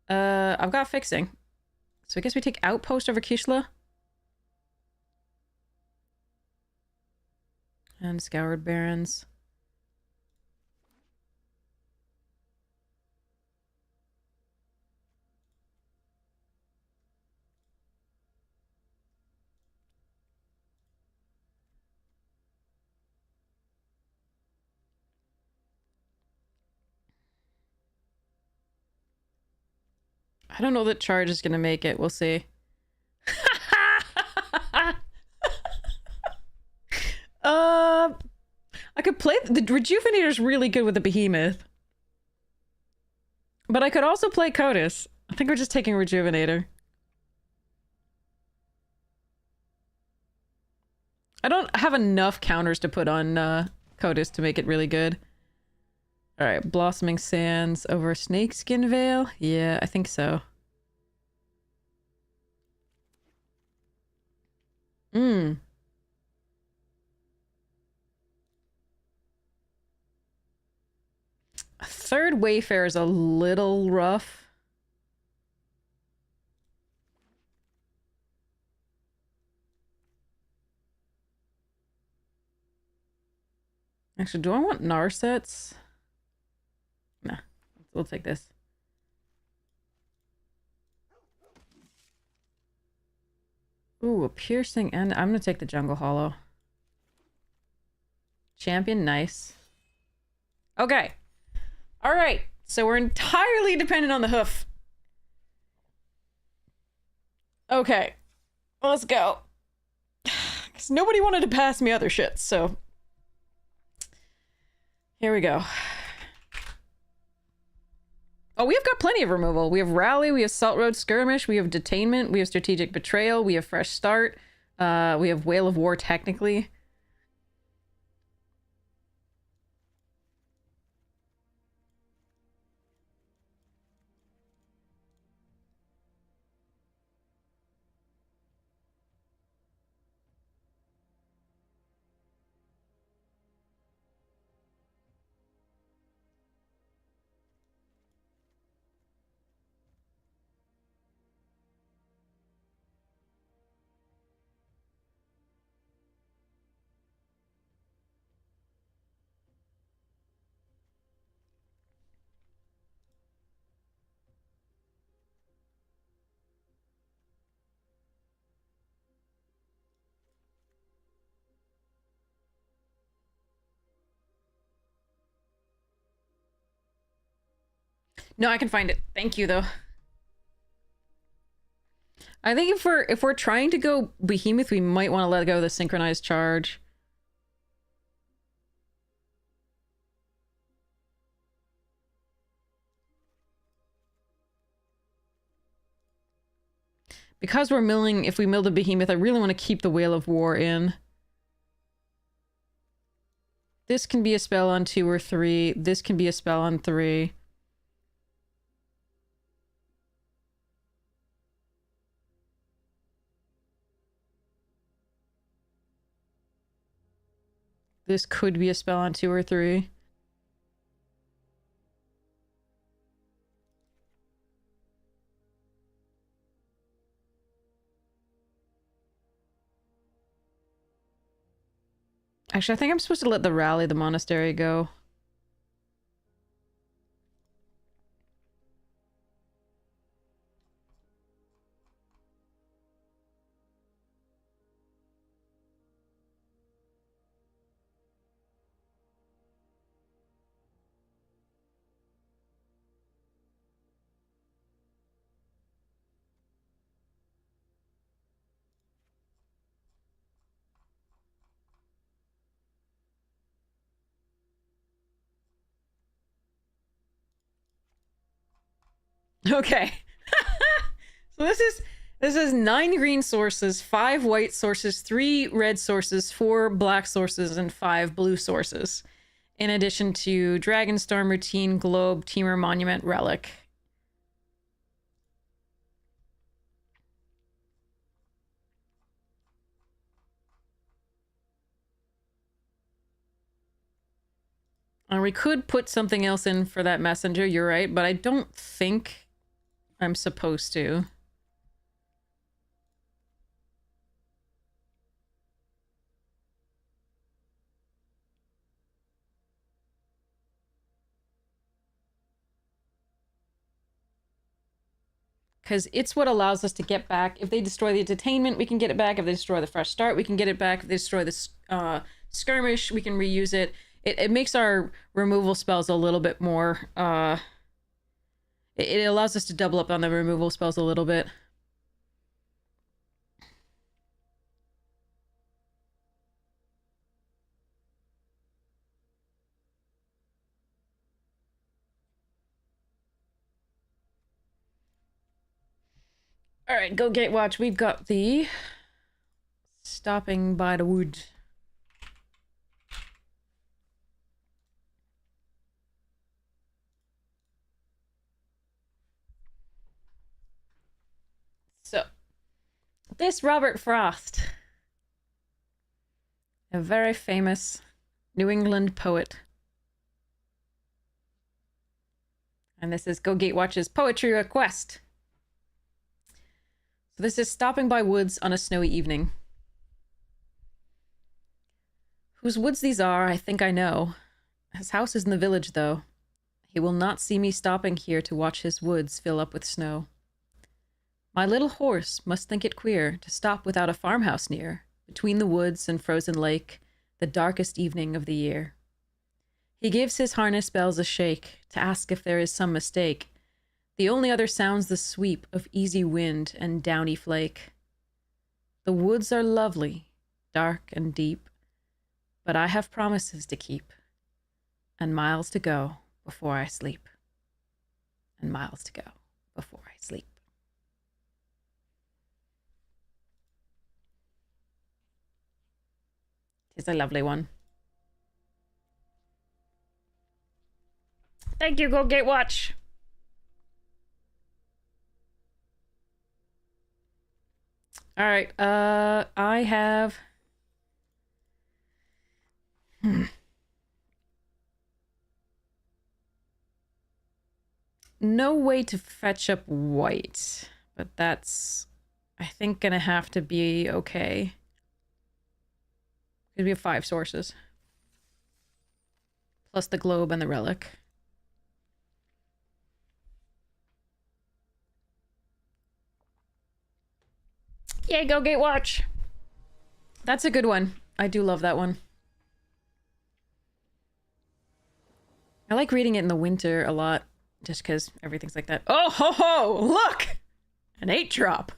[SPEAKER 1] I've got Fixing. So I guess we take Outpost over Kishla. And Scoured Barrens. I don't know that Charge is gonna make it. We'll see. I could play... The Rejuvenator's really good with the Behemoth. But I could also play Cotis. I think we're just taking Rejuvenator. I don't have enough counters to put on Cotis to make it really good. Alright, Blossoming Sands over Snakeskin Veil? Yeah, I think so. A third Wayfarer is a little rough. Actually, do I want Narsets? Nah, we'll take this. Ooh, a piercing and I'm gonna take the Jungle Hollow. Champion, nice. Okay. Alright, so we're entirely dependent on the hoof. Okay. Let's go. Because nobody wanted to pass me other shit, so... Here we go. Oh, we've got plenty of removal. We have Rally, we have Salt Road Skirmish, we have Detainment, we have Strategic Betrayal, we have Fresh Start, we have Whale of War, technically. No, I can find it. Thank you, though. I think if we're trying to go Behemoth, we might want to let go of the Synchronized Charge. Because we're milling, if we mill the Behemoth, I really want to keep the Whale of War in. This can be a spell on 2 or 3. This can be a spell on 3. This could be a spell on 2 or 3. Actually, I think I'm supposed to let the Rally the Monastery go. Okay. So this is 9 green sources, 5 white sources, 3 red sources, 4 black sources, and 5 blue sources. In addition to Dragonstorm, Routine, Globe, Teamer, Monument, Relic. And we could put something else in for that messenger, you're right, but I don't think I'm supposed to. Because it's what allows us to get back. If they destroy the Detainment, we can get it back. If they destroy the Fresh Start, we can get it back. If they destroy the Skirmish, we can reuse it. It makes our removal spells a little bit more... It allows us to double up on the removal spells a little bit. All right, go Gatewatch. We've got the Stopping by the Wood. So, this Robert Frost, a very famous New England poet. And this is Go Gatewatch's poetry request. So this is stopping by woods on a snowy evening. Whose woods these are, I think I know. His house is in the village, though. He will not see me stopping here to watch his woods fill up with snow. My little horse must think it queer to stop without a farmhouse near, between the woods and frozen lake, the darkest evening of the year. He gives his harness bells a shake to ask if there is some mistake. The only other sounds the sweep of easy wind and downy flake. The woods are lovely, dark and deep, but I have promises to keep, and miles to go before I sleep. And miles to go before I sleep. It's a lovely one. Thank you, Go Gatewatch. All right, I have... No way to fetch up white, but that's, I think, gonna have to be okay. Because we have 5 sources. Plus the globe and the relic. Yay, Go Gatewatch! That's a good one. I do love that one. I like reading it in the winter a lot, just because everything's like that. Oh, ho, ho! Look! An 8-drop!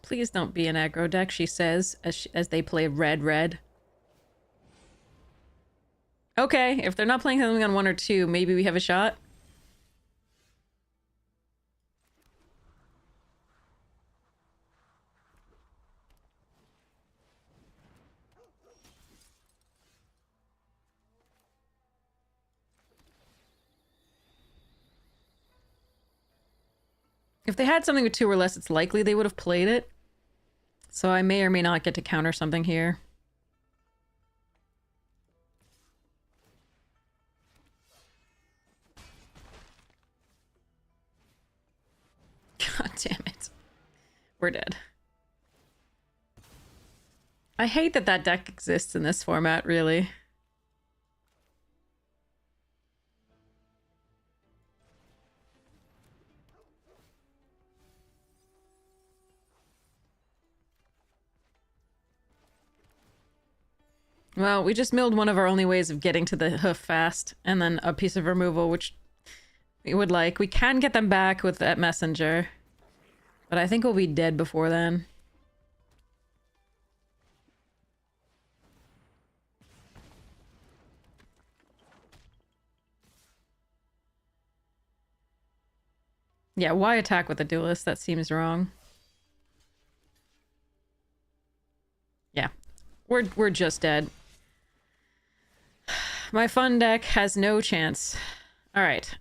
[SPEAKER 1] Please don't be an aggro deck, she says, as they play red. Okay, if they're not playing something on 1 or 2, maybe we have a shot. If they had something with 2 or less, it's likely they would have played it. So I may or may not get to counter something here. God damn it. We're dead. I hate that that deck exists in this format, really. Well, we just milled one of our only ways of getting to the hoof fast, and then a piece of removal, which we would like. We can get them back with that messenger, but I think we'll be dead before then. Yeah, why attack with a duelist? That seems wrong. Yeah, we're just dead. My fun deck has no chance. All right.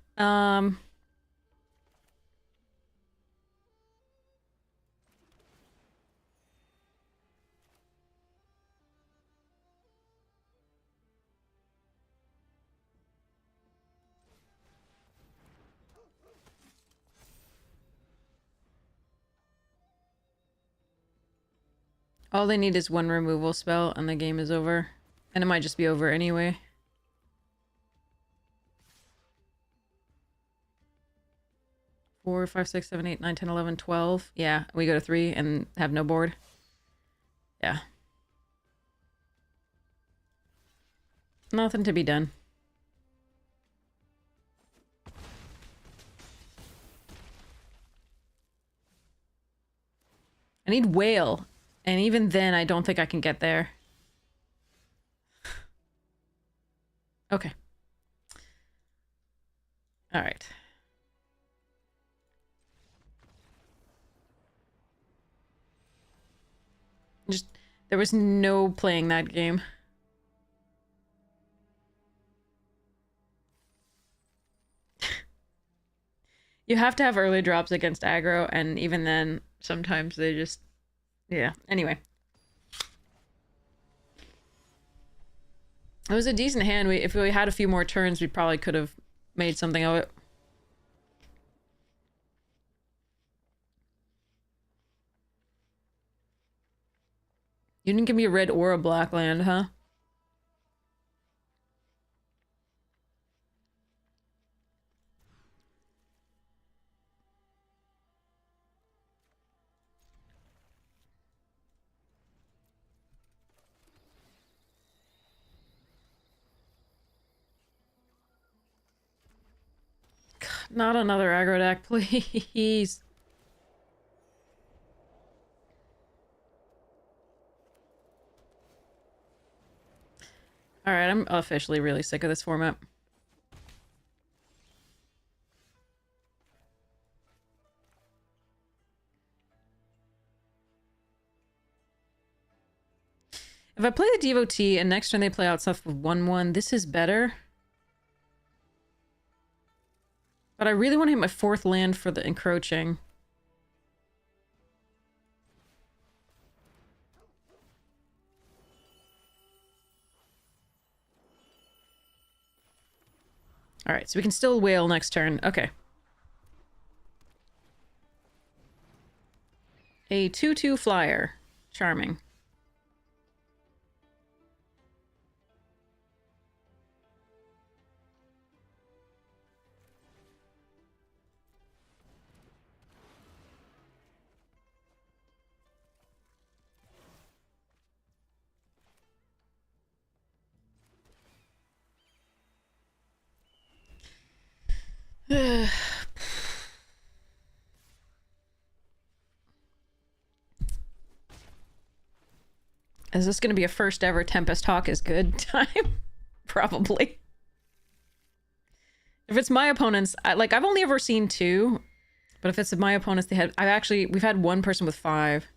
[SPEAKER 1] All they need is 1 removal spell and the game is over. And it might just be over anyway. Four, 5, 6, 7, 8, 9, 10, 11, 12. Yeah, we go to 3 and have no board. Yeah. Nothing to be done. I need whale. And even then, I don't think I can get there. Okay. All right. Just, there was no playing that game. You have to have early drops against aggro, and even then, sometimes they just... Yeah, anyway. It was a decent hand. If we had a few more turns, we probably could have made something of it. You didn't give me a red or a black land, huh? God, not another aggro deck, please. Alright, I'm officially really sick of this format. If I play the Devotee and next turn they play out stuff with 1/1, this is better. But I really want to hit my 4th land for the encroaching. Alright, so we can still whale next turn. Okay. A 2/2 flyer. Charming. Is this going to be a first ever Tempest Hawk is good time? Probably. If it's my opponents, I've only ever seen 2, but if it's my opponents, we've had one person with 5.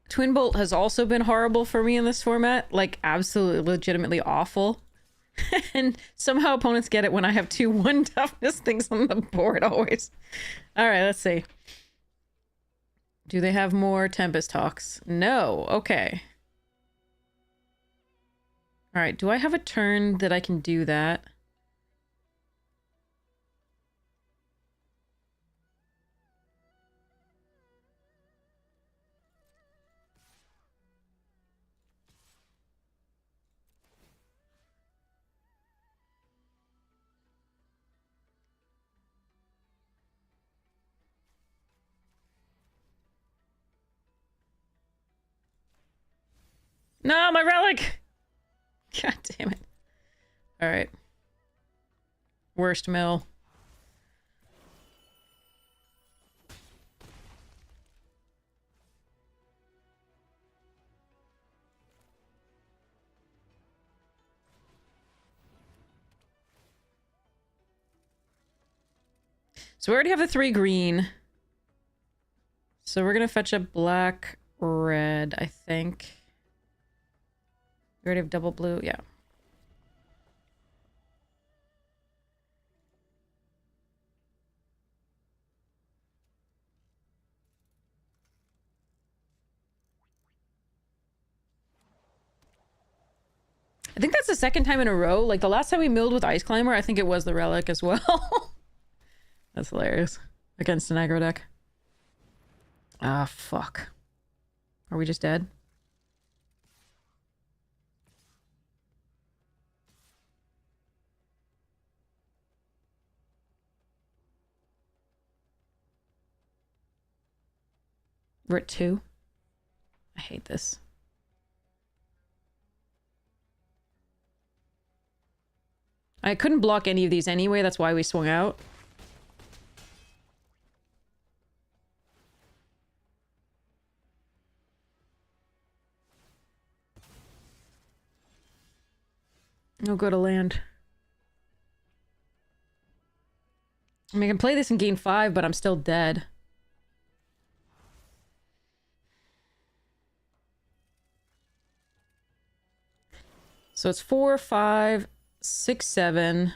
[SPEAKER 1] Twin Bolt has also been horrible for me in this format. Like, absolutely, legitimately awful. And somehow opponents get it when I have 2/1 toughness things on the board, always. Alright, let's see. Do they have more Tempest Hawks? No. Okay. Alright, do I have a turn that I can do that? No, my relic! God damn it. Alright. Worst mill. So we already have the 3 green. So we're gonna fetch a black, red, I think. We already have double blue, yeah. I think that's the second time in a row. Like, the last time we milled with Ice Climber, I think it was the relic as well. That's hilarious. Against an aggro deck. Ah, fuck. Are we just dead? We're at 2. I hate this. I couldn't block any of these anyway, that's why we swung out. No go to land. I mean, I can play this and gain 5, but I'm still dead. So it's 4, 5, 6, 7.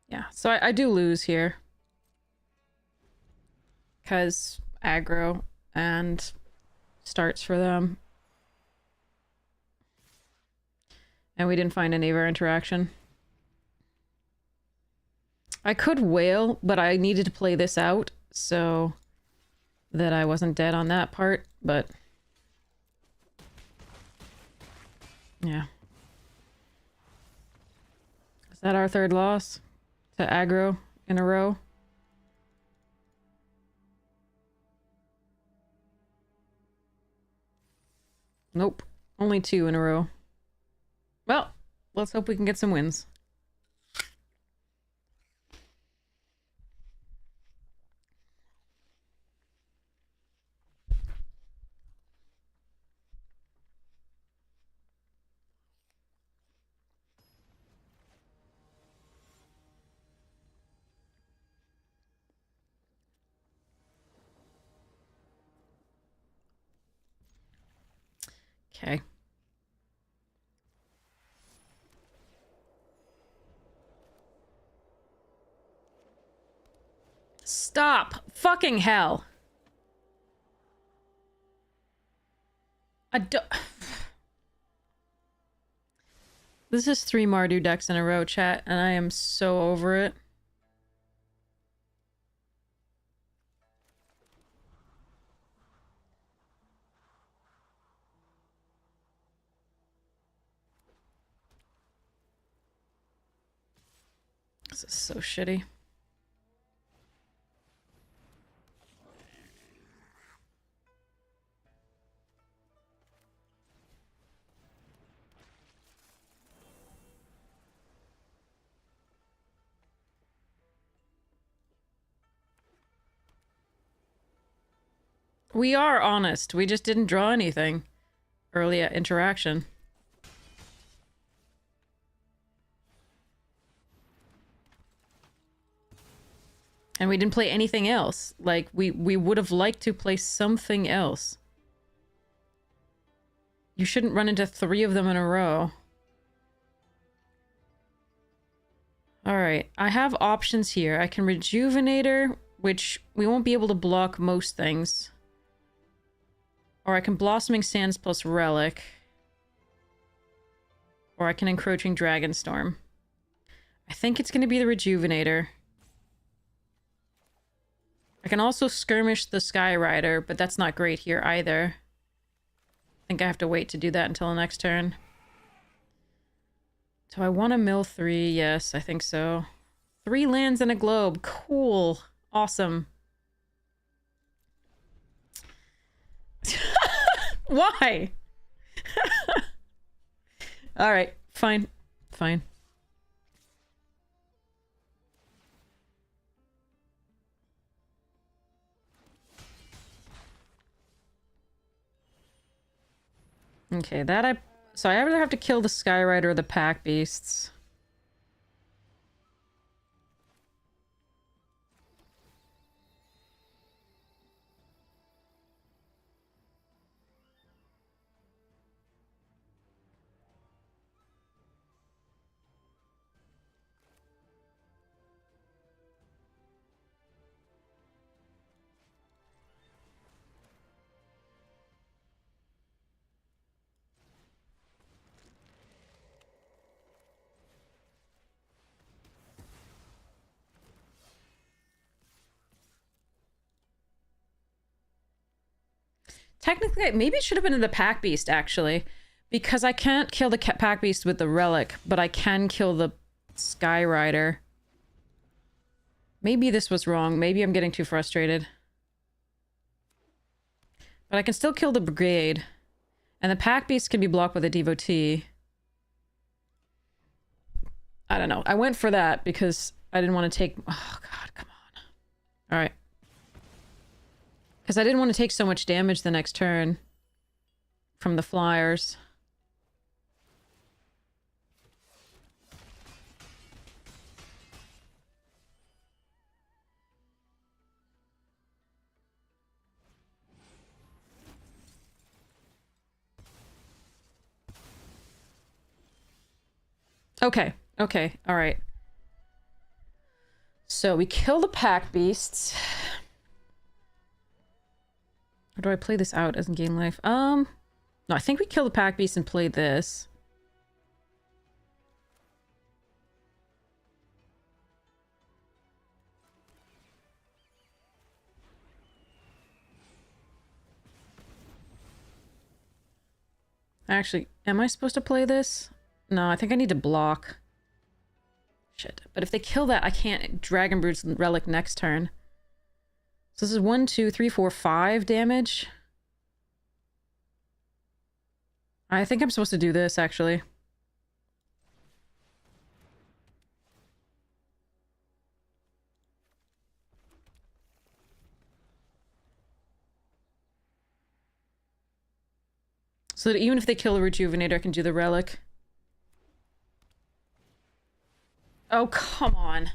[SPEAKER 1] Yeah, so I do lose here. Because aggro and starts for them. And we didn't find any of our interaction. I could wail, but I needed to play this out so that I wasn't dead on that part, but yeah. Is that our 3rd loss to aggro in a row? Nope. Only 2 in a row. Well, let's hope we can get some wins. Okay. Stop! Fucking hell! I don't... This is 3 Mardu decks in a row, chat, and I am so over it. This is so shitty. We are honest. We just didn't draw anything early at interaction. And we didn't play anything else. Like, we would have liked to play something else. You shouldn't run into 3 of them in a row. Alright, I have options here. I can Rejuvenator, which we won't be able to block most things. Or I can Blossoming Sands plus Relic. Or I can Encroaching Dragonstorm. I think it's going to be the Rejuvenator. I can also Skirmish the Skyrider, but that's not great here either. I think I have to wait to do that until the next turn. Do I want to mill 3? Yes, I think so. 3 lands and a globe. Cool. Awesome. Why? Alright, fine. Fine. Okay, so I either have to kill the Skyrider or the Pack Beasts. Technically, maybe it should have been in the Pack Beast, actually. Because I can't kill the Pack Beast with the Relic, but I can kill the Sky Rider. Maybe this was wrong. Maybe I'm getting too frustrated. But I can still kill the Brigade. And the Pack Beast can be blocked with a Devotee. I don't know. I went for that because I didn't want to take... Oh, God, come on. Alright. Because I didn't want to take so much damage the next turn from the Flyers. Okay. Okay. All right. So we kill the Pack Beasts. Or do I play this out as in game life? No, I think we kill the Pack Beast and play this. Actually, am I supposed to play this? No, I think I need to block. Shit. But if they kill that, I can't Dragon Brood's Relic next turn. So this is 1, 2, 3, 4, 5 damage. I think I'm supposed to do this, actually. So that even if they kill the Rejuvenator, I can do the Relic. Oh, come on.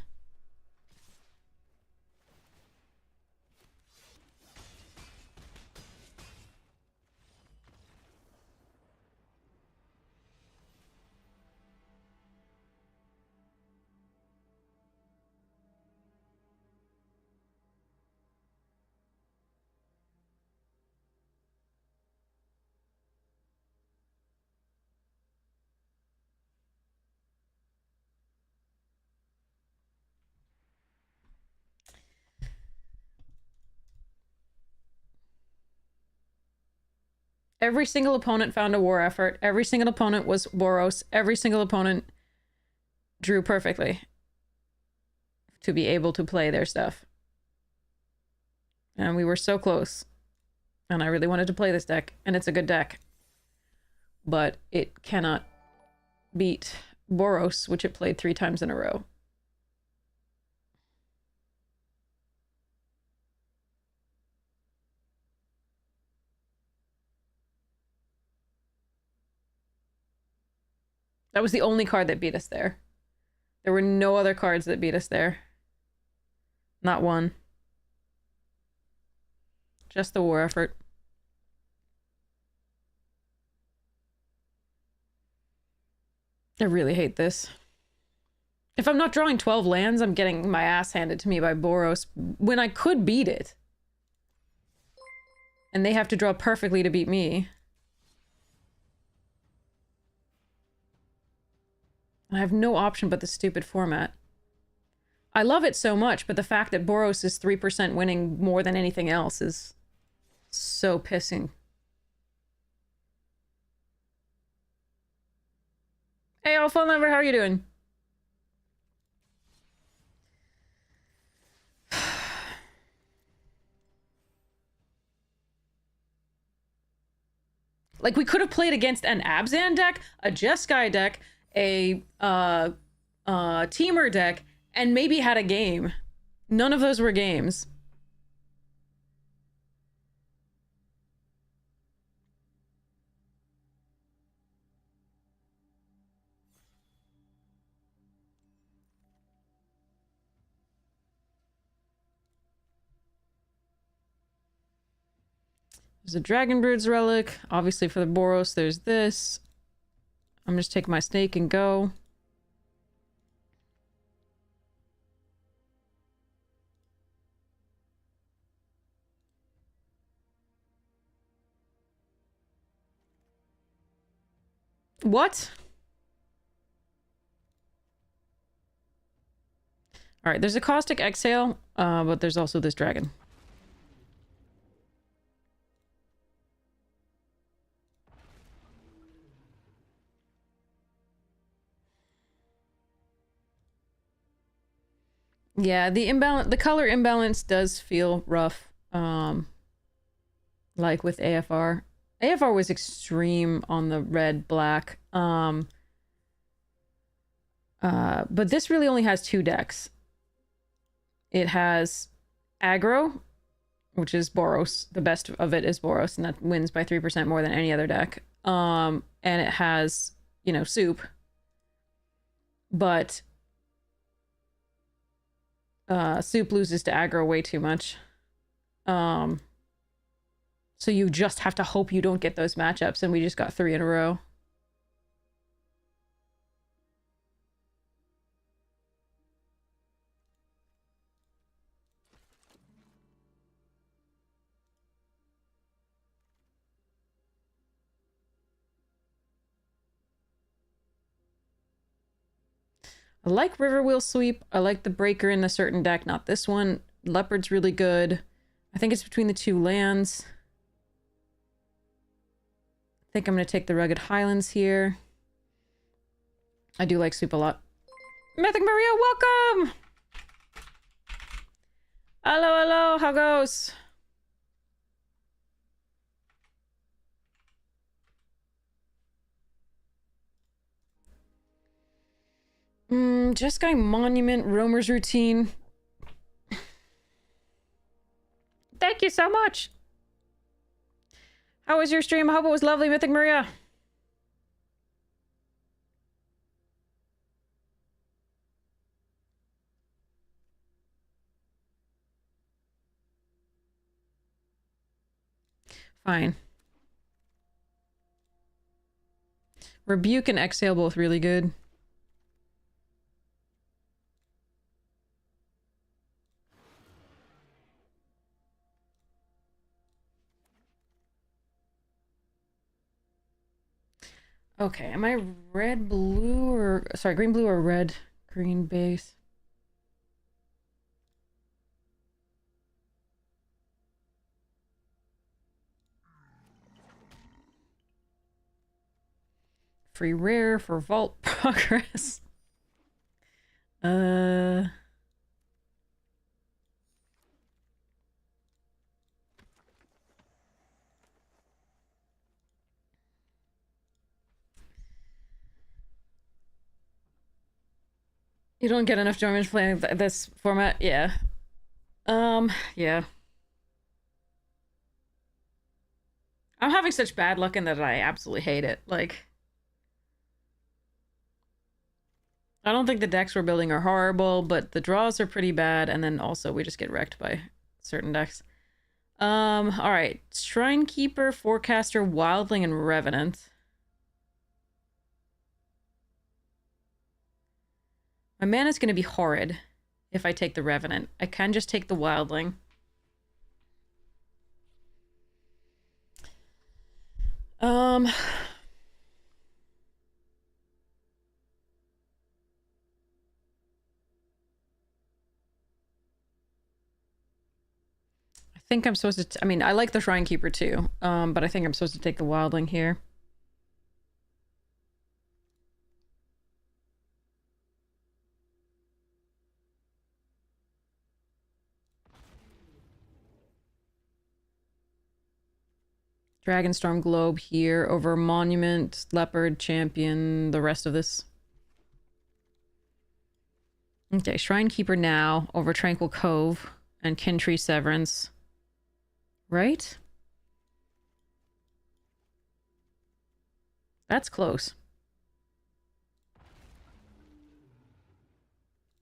[SPEAKER 1] Every single opponent found a war effort. Every single opponent was Boros. Every single opponent drew perfectly to be able to play their stuff. And we were so close. And I really wanted to play this deck. And it's a good deck. But it cannot beat Boros, which it played 3 times in a row. That was the only card that beat us there. There were no other cards that beat us there. Not one. Just the war effort. I really hate this. If I'm not drawing 12 lands, I'm getting my ass handed to me by Boros when I could beat it. And they have to draw perfectly to beat me. I have no option but the stupid format. I love it so much, but the fact that Boros is 3% winning more than anything else is so pissing. Hey, Alpha Lover, how are you doing? Like, we could have played against an Abzan deck, a Jeskai deck, a Teamer deck, and maybe had a game. None of those were games. There's a Dragon Brood's Relic. Obviously for the Boros, there's this. I'm just taking my snake and go. What? All right, there's a Caustic Exhale, but there's also this dragon. Yeah, the color imbalance does feel rough. Like with AFR. AFR was extreme on the red black. But this really only has 2 decks. It has aggro, which is Boros. The best of it is Boros, and that wins by 3% more than any other deck. And it has, you know, soup. But soup loses to aggro way too much. So you just have to hope you don't get those matchups, and we just got 3 in a row. I like Riverwheel Sweep. I like the Breaker in a certain deck, not this one. Leopard's really good. I think it's between the 2 lands. I think I'm going to take the Rugged Highlands here. I do like Soup a lot. Mythic Maria, welcome! Hello, hello, how goes? Jeskai Monument, Roamer's Routine. Thank you so much! How was your stream? I hope it was lovely, Mythic Maria. Fine. Rebuke and Exhale both really good. Okay, am I red, blue, or... Sorry, green, blue, or red, green base? Free rare for Vault Progress. You don't get enough Germans playing this format? Yeah. Yeah. I'm having such bad luck in that I absolutely hate it. Like, I don't think the decks we're building are horrible, but the draws are pretty bad, and then also we just get wrecked by certain decks. Alright. Shrine Keeper, Forecaster, Wildling, and Revenant. My mana's gonna be horrid if I take the Revenant. I can just take the Wildling. I think I'm supposed to... I mean, I like the Shrine Keeper too, but I think I'm supposed to take the Wildling here. Dragonstorm Globe here over Monument, Leopard, Champion, the rest of this. Okay, Shrine Keeper now over Tranquil Cove and Kintree Severance. Right? That's close.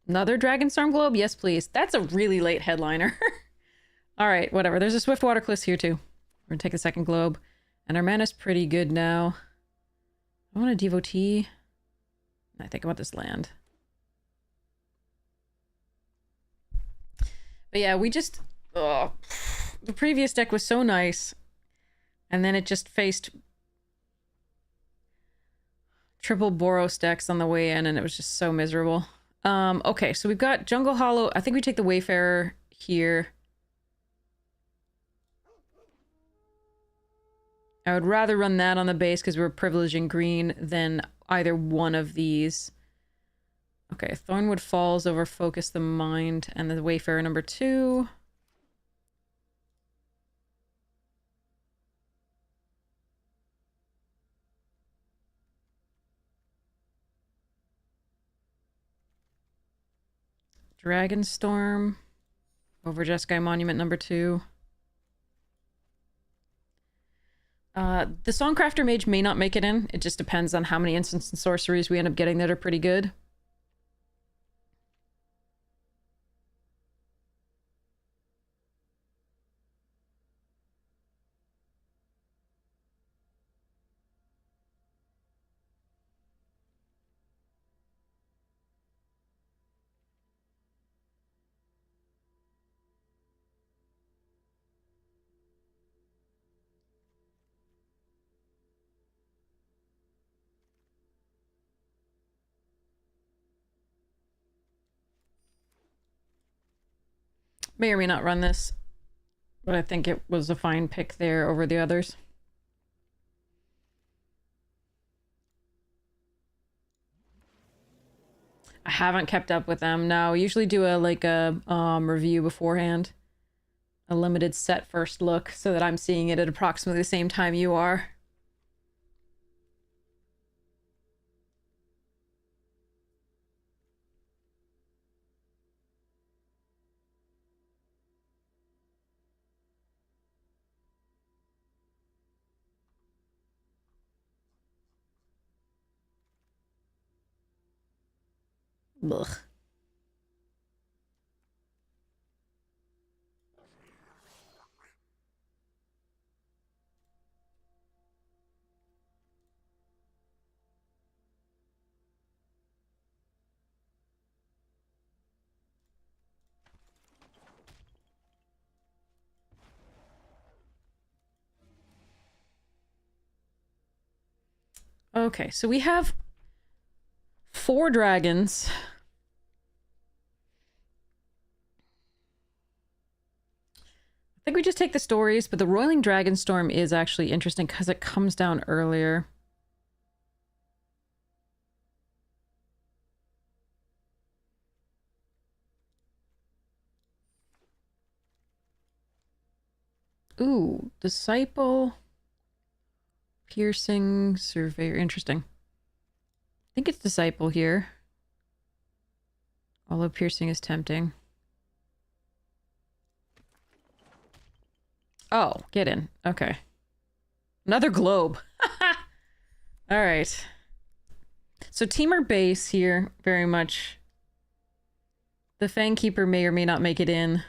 [SPEAKER 1] Another Dragonstorm Globe? Yes, please. That's a really late headliner. Alright, whatever. There's a Swiftwater Cliffs here too. We're gonna take the second globe. And our mana's pretty good now. I want a Devotee. I think I want this land. But yeah, we just... Oh, the previous deck was so nice. And then it just faced triple Boros decks on the way in, and it was just so miserable. Okay, so we've got Jungle Hollow. I think we take the Wayfarer here. I would rather run that on the base because we're privileging green than either one of these. Okay, Thornwood Falls over Focus the Mind and the Wayfarer number 2. Dragonstorm over Jeskai Monument number 2. The Songcrafter Mage may not make it in. It just depends on how many instants and sorceries we end up getting that are pretty good. May or may not run this, but I think it was a fine pick there over the others. I haven't kept up with them. No, I usually do a review beforehand. A limited set first look so that I'm seeing it at approximately the same time you are. Ugh. Okay, so we have 4 dragons. I think we just take the stories, but the Roiling Dragonstorm is actually interesting because it comes down earlier. Ooh, Disciple, Piercing, Surveyor. Interesting. I think it's Disciple here. Although Piercing is tempting. Oh, get in. Okay. Another globe. All right. So Teamer base here, very much. The Fangkeeper may or may not make it in.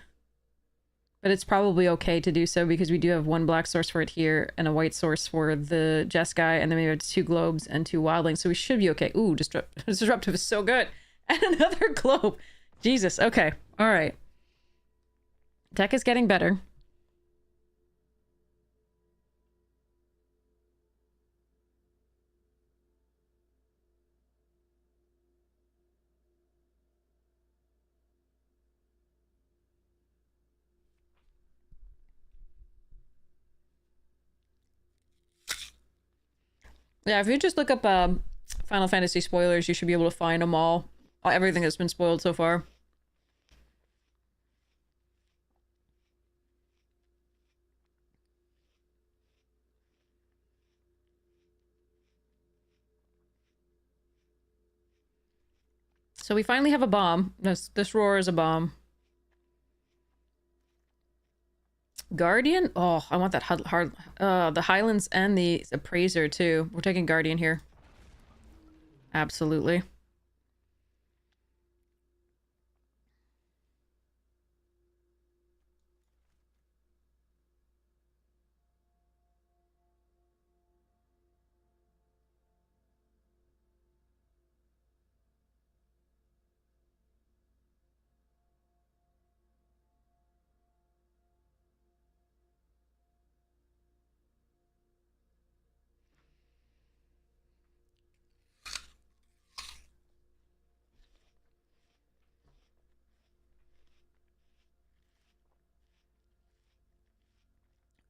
[SPEAKER 1] But it's probably okay to do so because we do have 1 black source for it here and a white source for the Jeskai, and then we have 2 globes and 2 wildlings, so we should be okay. Ooh, Disruptive is so good. And another globe. Jesus, okay. All right. Deck is getting better. Yeah, if you just look up Final Fantasy spoilers, you should be able to find them all. Everything that's been spoiled so far. So we finally have a bomb. This roar is a bomb. Guardian? Oh, I want that the Highlands and the Appraiser too. We're taking Guardian here. Absolutely.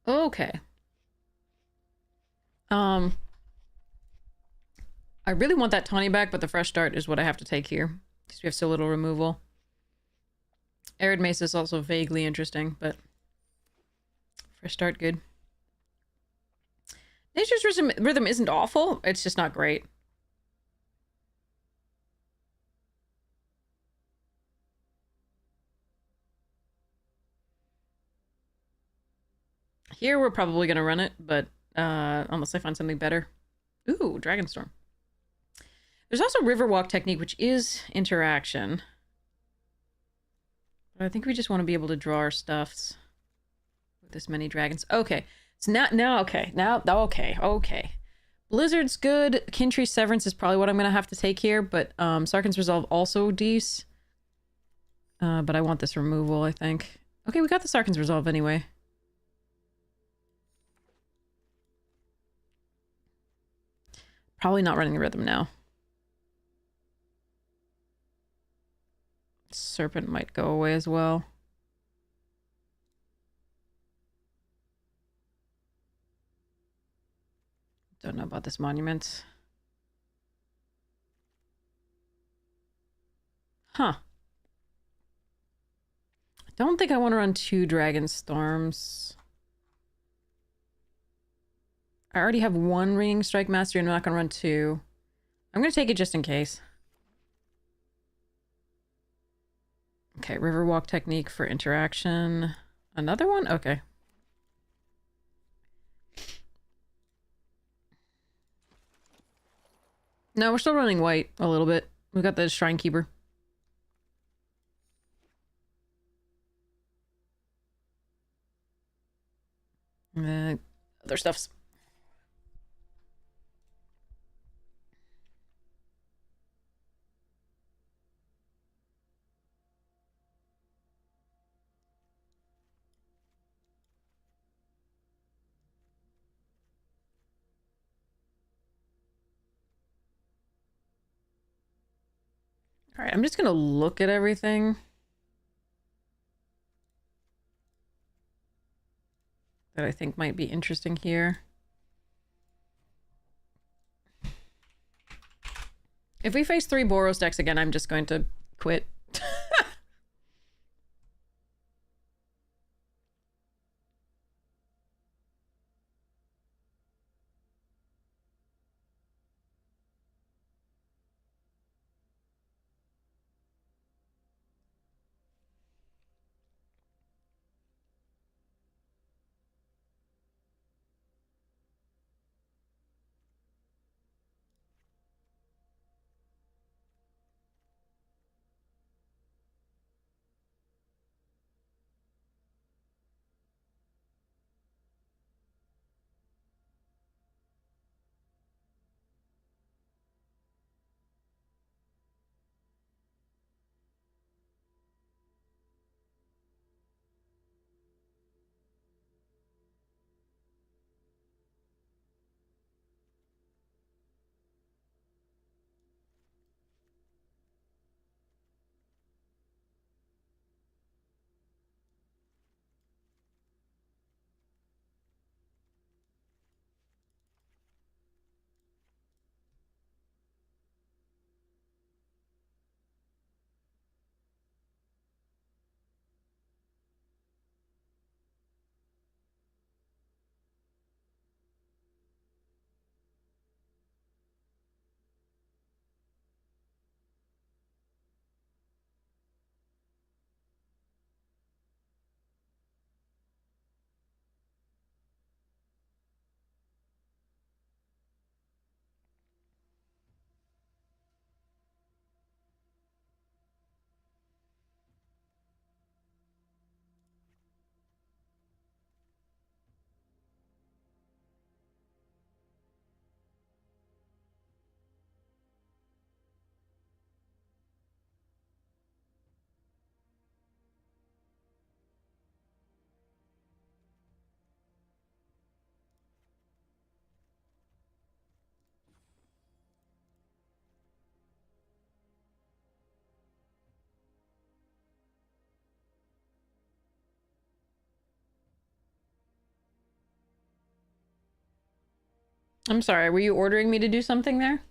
[SPEAKER 1] Okay. I really want that Tawny back, but the fresh start is what I have to take here. Because we have so little removal. Arid Mace is also vaguely interesting, but for a start, good. Nature's Rhythm isn't awful, it's just not great. Here we're probably going to run it, but unless I find something better. Ooh, Dragonstorm. There's also Riverwalk Technique, which is interaction. But I think we just want to be able to draw our stuffs with this many dragons. Okay, so okay. Blizzard's good. Kintry Severance is probably what I'm going to have to take here, but Sarkhan's Resolve also decent. But I want this removal, I think. Okay, we got the Sarkhan's Resolve anyway. Probably not running the Rhythm now. Serpent might go away as well. Don't know about this monument. Huh. I don't think I want to run 2 Dragon Storms. I already have 1 Ringing Strike Master, and I'm not going to run 2. I'm going to take it just in case. Okay, Riverwalk Technique for interaction. Another one? Okay. No, we're still running white a little bit. We got the Shrine Keeper. Other stuffs. All right, I'm just gonna look at everything that I think might be interesting here. If we face 3 Boros decks again, I'm just going to quit. I'm sorry, were you ordering me to do something there?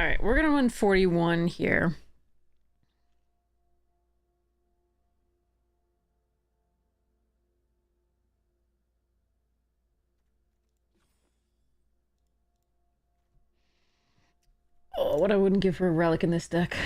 [SPEAKER 1] All right, we're gonna run 41 here. Oh, what I wouldn't give for a relic in this deck.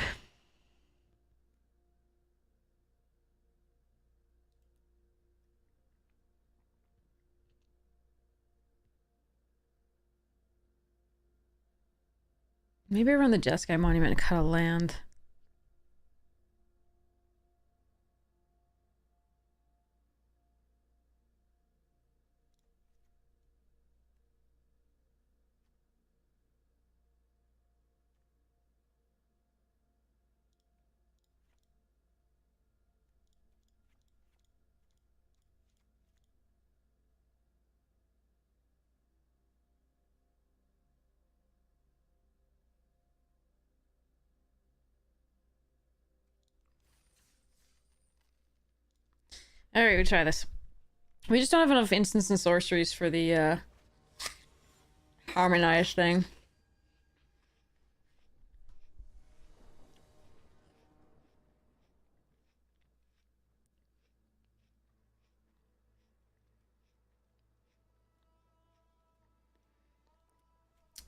[SPEAKER 1] Maybe I run the Jeskai Monument and cut a land. Alright, we try this. We just don't have enough instants and sorceries for the, harmonize thing.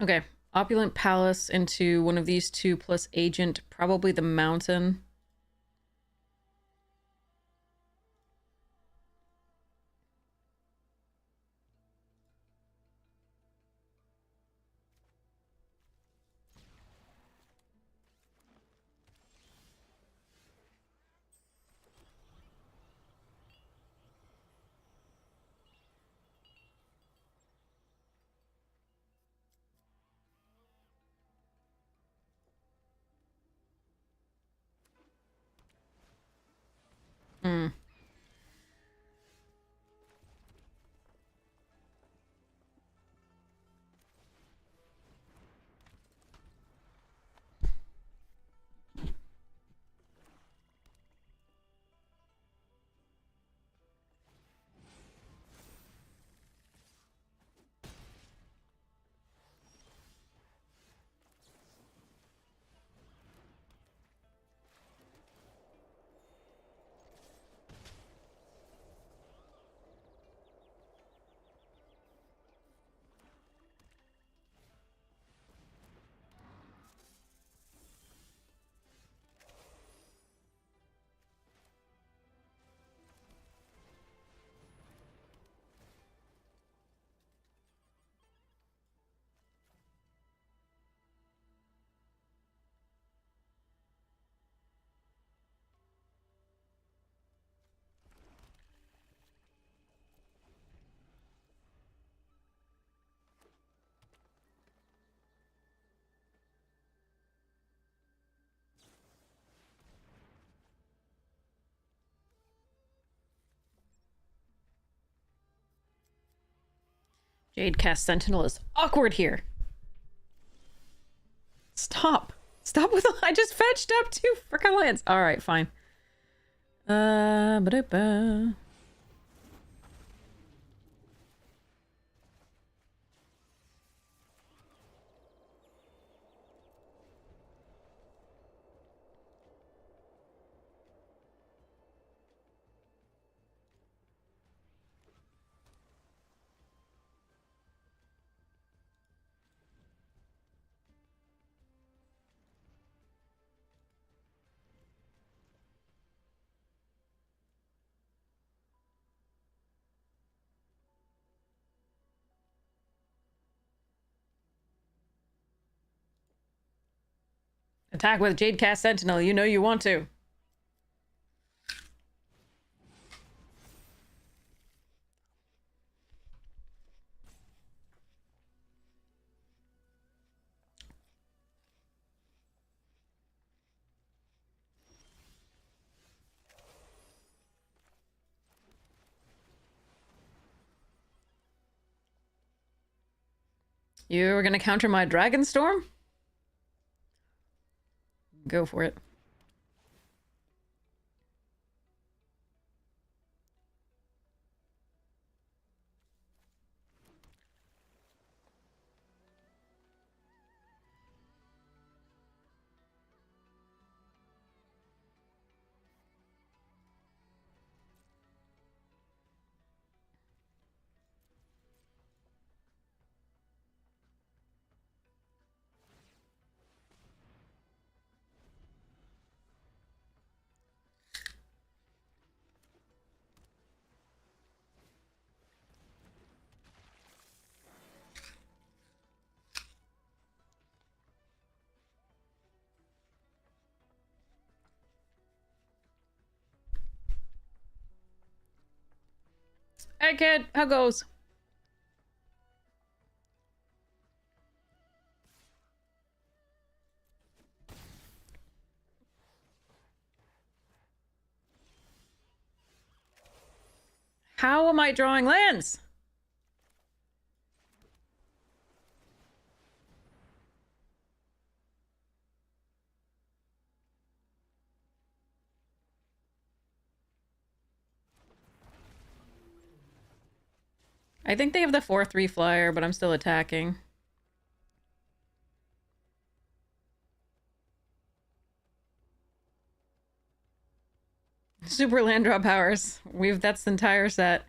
[SPEAKER 1] Okay, Opulent Palace into one of these two plus Agent, probably the Mountain. Hmm. Jadecast Sentinel is awkward here. Stop. Stop with I just fetched up 2 frickin' lands. Alright, fine. Ba-da-ba. Attack with Jadecast Sentinel, you know you want to. You were gonna counter my Dragonstorm? Go for it. Hey kid, how goes? How am I drawing lands? I think they have the 4/3 flyer, but I'm still attacking. Super land draw powers. That's the entire set.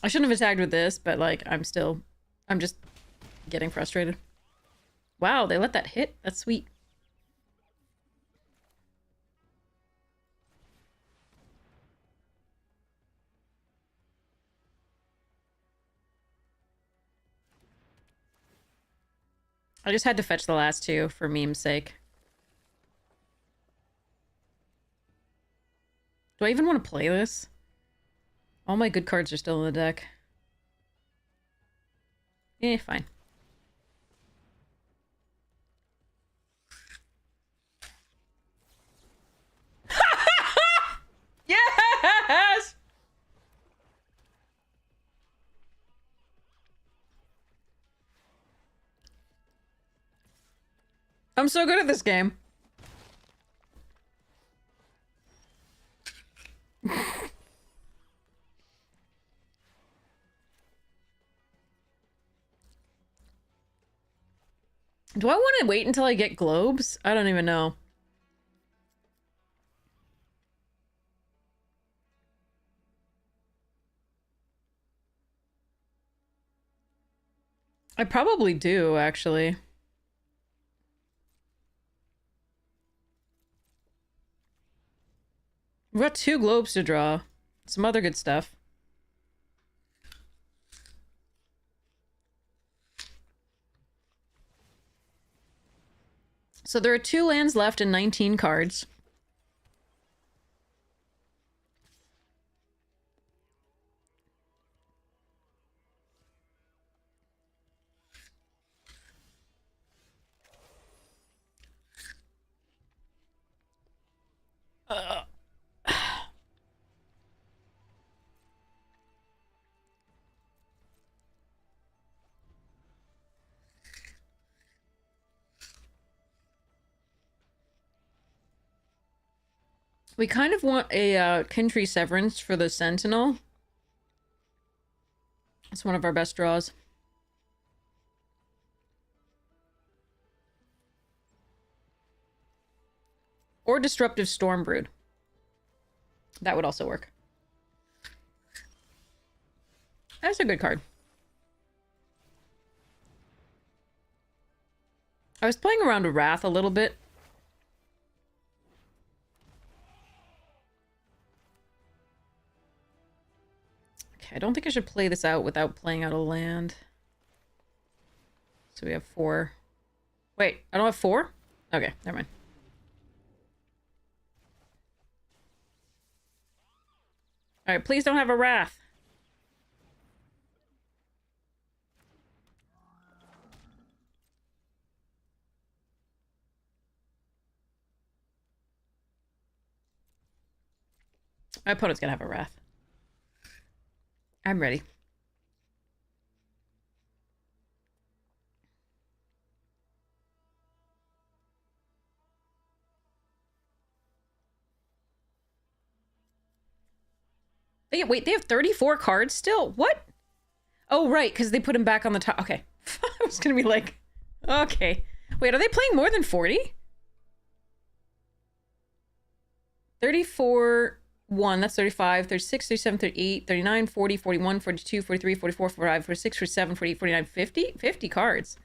[SPEAKER 1] I shouldn't have attacked with this, but like I'm just getting frustrated. Wow, they let that hit? That's sweet. I just had to fetch the last two for meme's sake. Do I even want to play this? All my good cards are still in the deck. Eh, fine. Yes! I'm so good at this game. Do I want to wait until I get globes? I don't even know. I probably do, actually. We've got 2 globes to draw. Some other good stuff. So there are 2 lands left and 19 cards. We kind of want a Country Severance for the Sentinel. It's one of our best draws. Or Disruptive Stormbrood. That would also work. That's a good card. I was playing around with Wrath a little bit. Okay, I don't think I should play this out without playing out a land. So we have 4. Wait, I don't have 4? Okay, never mind. Alright, please don't have a Wrath. My opponent's gonna have a Wrath. I'm ready. Wait, they have 34 cards still? What? Oh, right, because they put him back on the top. Okay. I was gonna be like, okay. Wait, are they playing more than 40? 34, 1, that's 35, 36, 37, 38, 39, 40, 41, 42, 43, 44, 45, 46, 47, 48, 49, 50? 50 cards.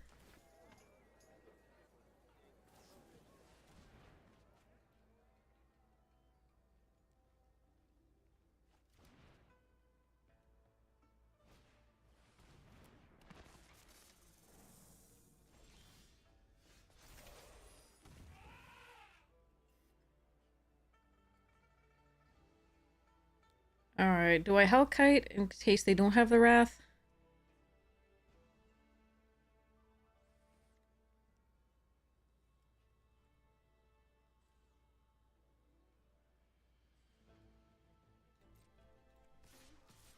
[SPEAKER 1] Alright, do I Hellkite in case they don't have the Wrath?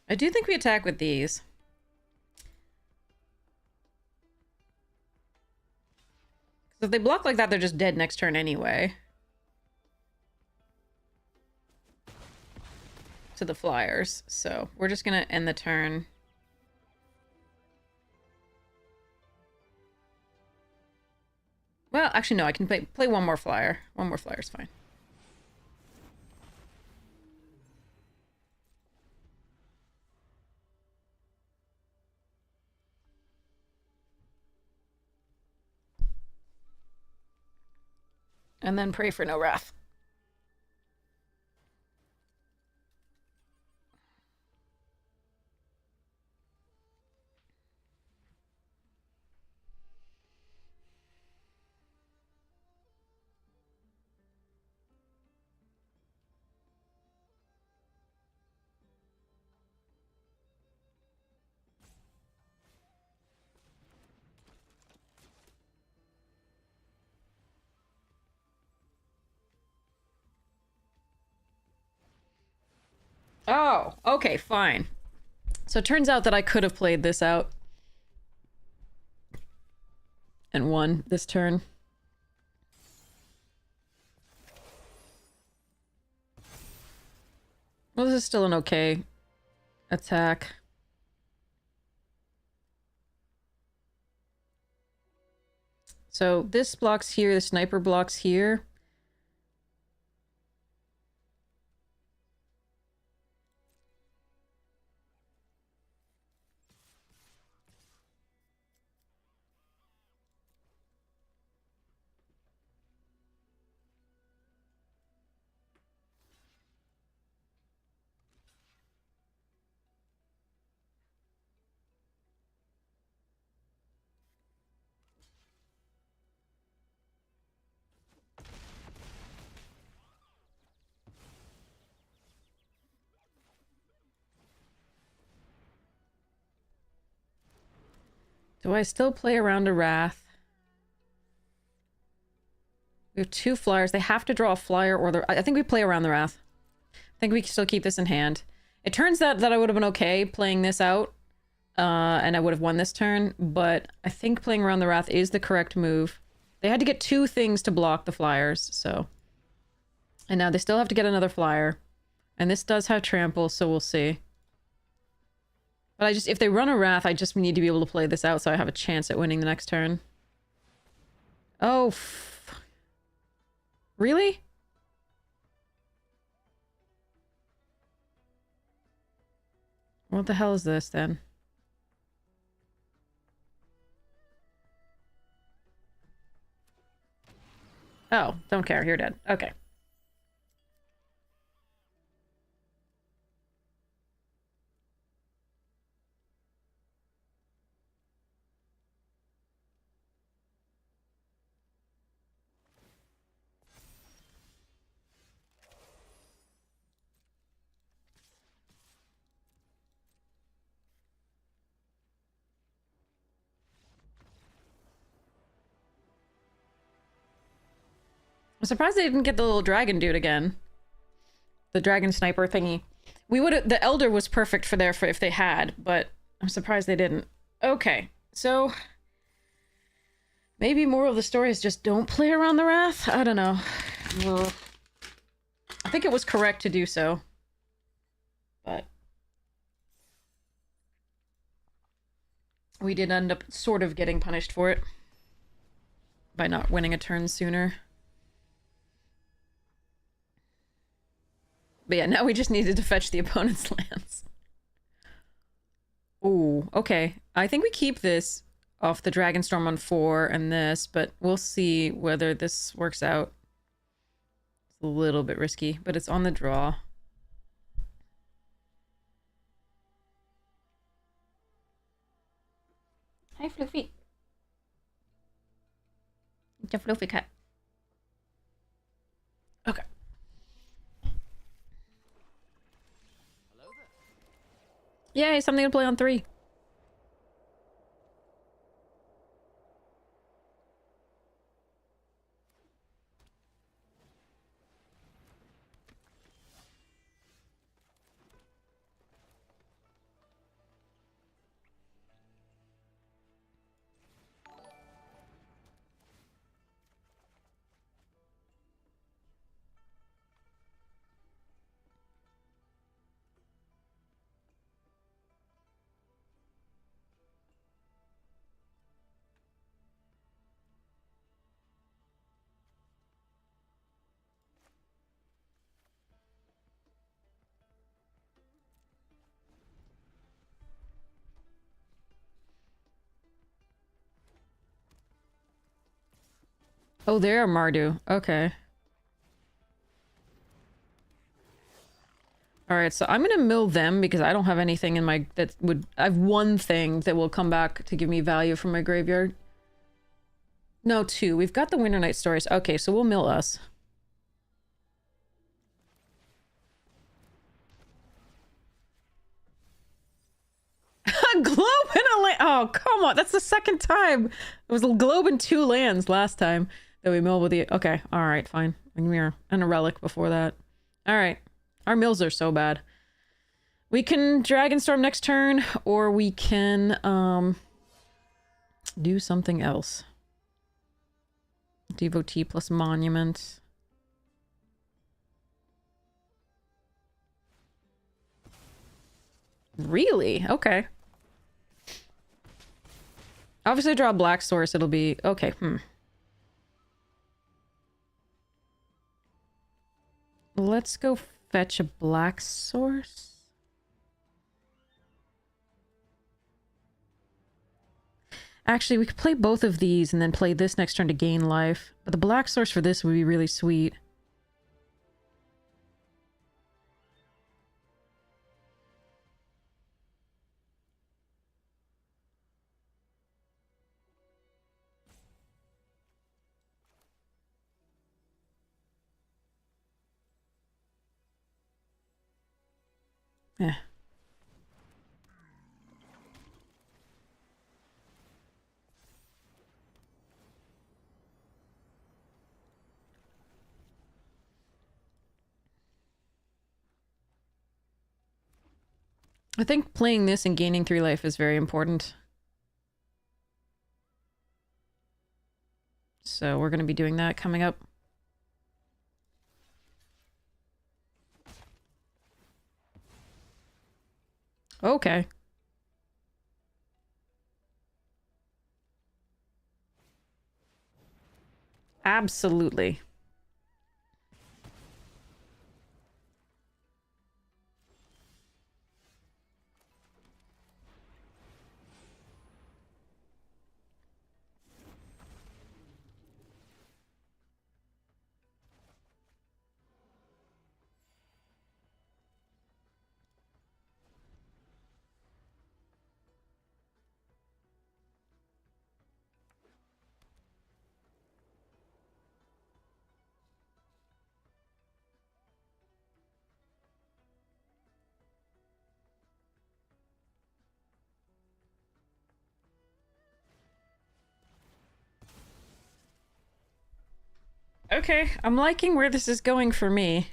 [SPEAKER 1] I do think we attack with these. If they block like that, they're just dead next turn anyway. To the flyers. So we're just gonna end the turn. Well, actually no, I can play one more flyer. One more flyer is fine. And then pray for no wrath. Oh, okay, fine. So it turns out that I could have played this out. And won this turn. Well, this is still an okay attack. So this blocks here, the sniper blocks here. Do I still play around a Wrath? We have 2 flyers. They have to draw a flyer or the... I think we play around the Wrath. I think we can still keep this in hand. It turns out that I would have been okay playing this out. And I would have won this turn. But I think playing around the Wrath is the correct move. They had to get 2 things to block the flyers, so... And now they still have to get another flyer. And this does have trample, so we'll see. But I just, if they run a Wrath, I just need to be able to play this out so I have a chance at winning the next turn. Oh, really? What the hell is this, then? Oh, don't care. You're dead. Okay. I'm surprised they didn't get the little dragon dude again. The dragon sniper thingy. We would the Elder was perfect for there for if they had, but I'm surprised they didn't. Okay, so maybe moral of the story is just don't play around the Wrath? I don't know. I think it was correct to do so. But we did end up sort of getting punished for it. By not winning a turn sooner. But yeah, now we just needed to fetch the opponent's lands. Ooh, okay. I think we keep this off the Dragonstorm on 4 and this, but we'll see whether this works out. It's a little bit risky, but it's on the draw. Hi, Fluffy. It's a fluffy cat. Okay.
[SPEAKER 2] Hello
[SPEAKER 1] Yay, something to play on 3. Oh, there are Mardu. Okay. Alright, so I'm gonna mill them because I don't have anything in my... that would... I have one thing that will come back to give me value from my graveyard. No, 2. We've got the Winter Night Stories. Okay, so we'll mill us. A globe and a land. Oh, come on. That's the second time. It was a globe and 2 lands last time that we milled with the... Okay, alright, fine. A mirror and a relic before that. Alright. Our mills are so bad. We can Dragonstorm next turn, or we can, do something else. Devotee plus Monument. Really? Okay. Obviously, draw a black source, it'll be... Okay, Let's go fetch a black source. Actually, we could play both of these and then play this next turn to gain life. But the black source for this would be really sweet. Eh. I think playing this and gaining 3 life is very important. So we're going to be doing that coming up. Okay. Absolutely. Okay, I'm liking where this is going for me.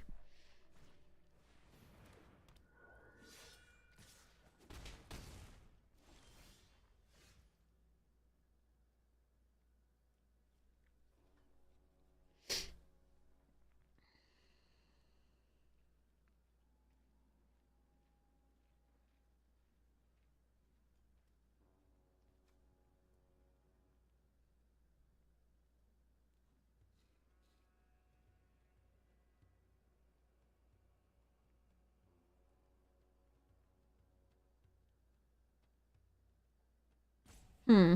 [SPEAKER 1] Hmm.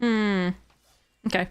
[SPEAKER 1] Hmm. Okay.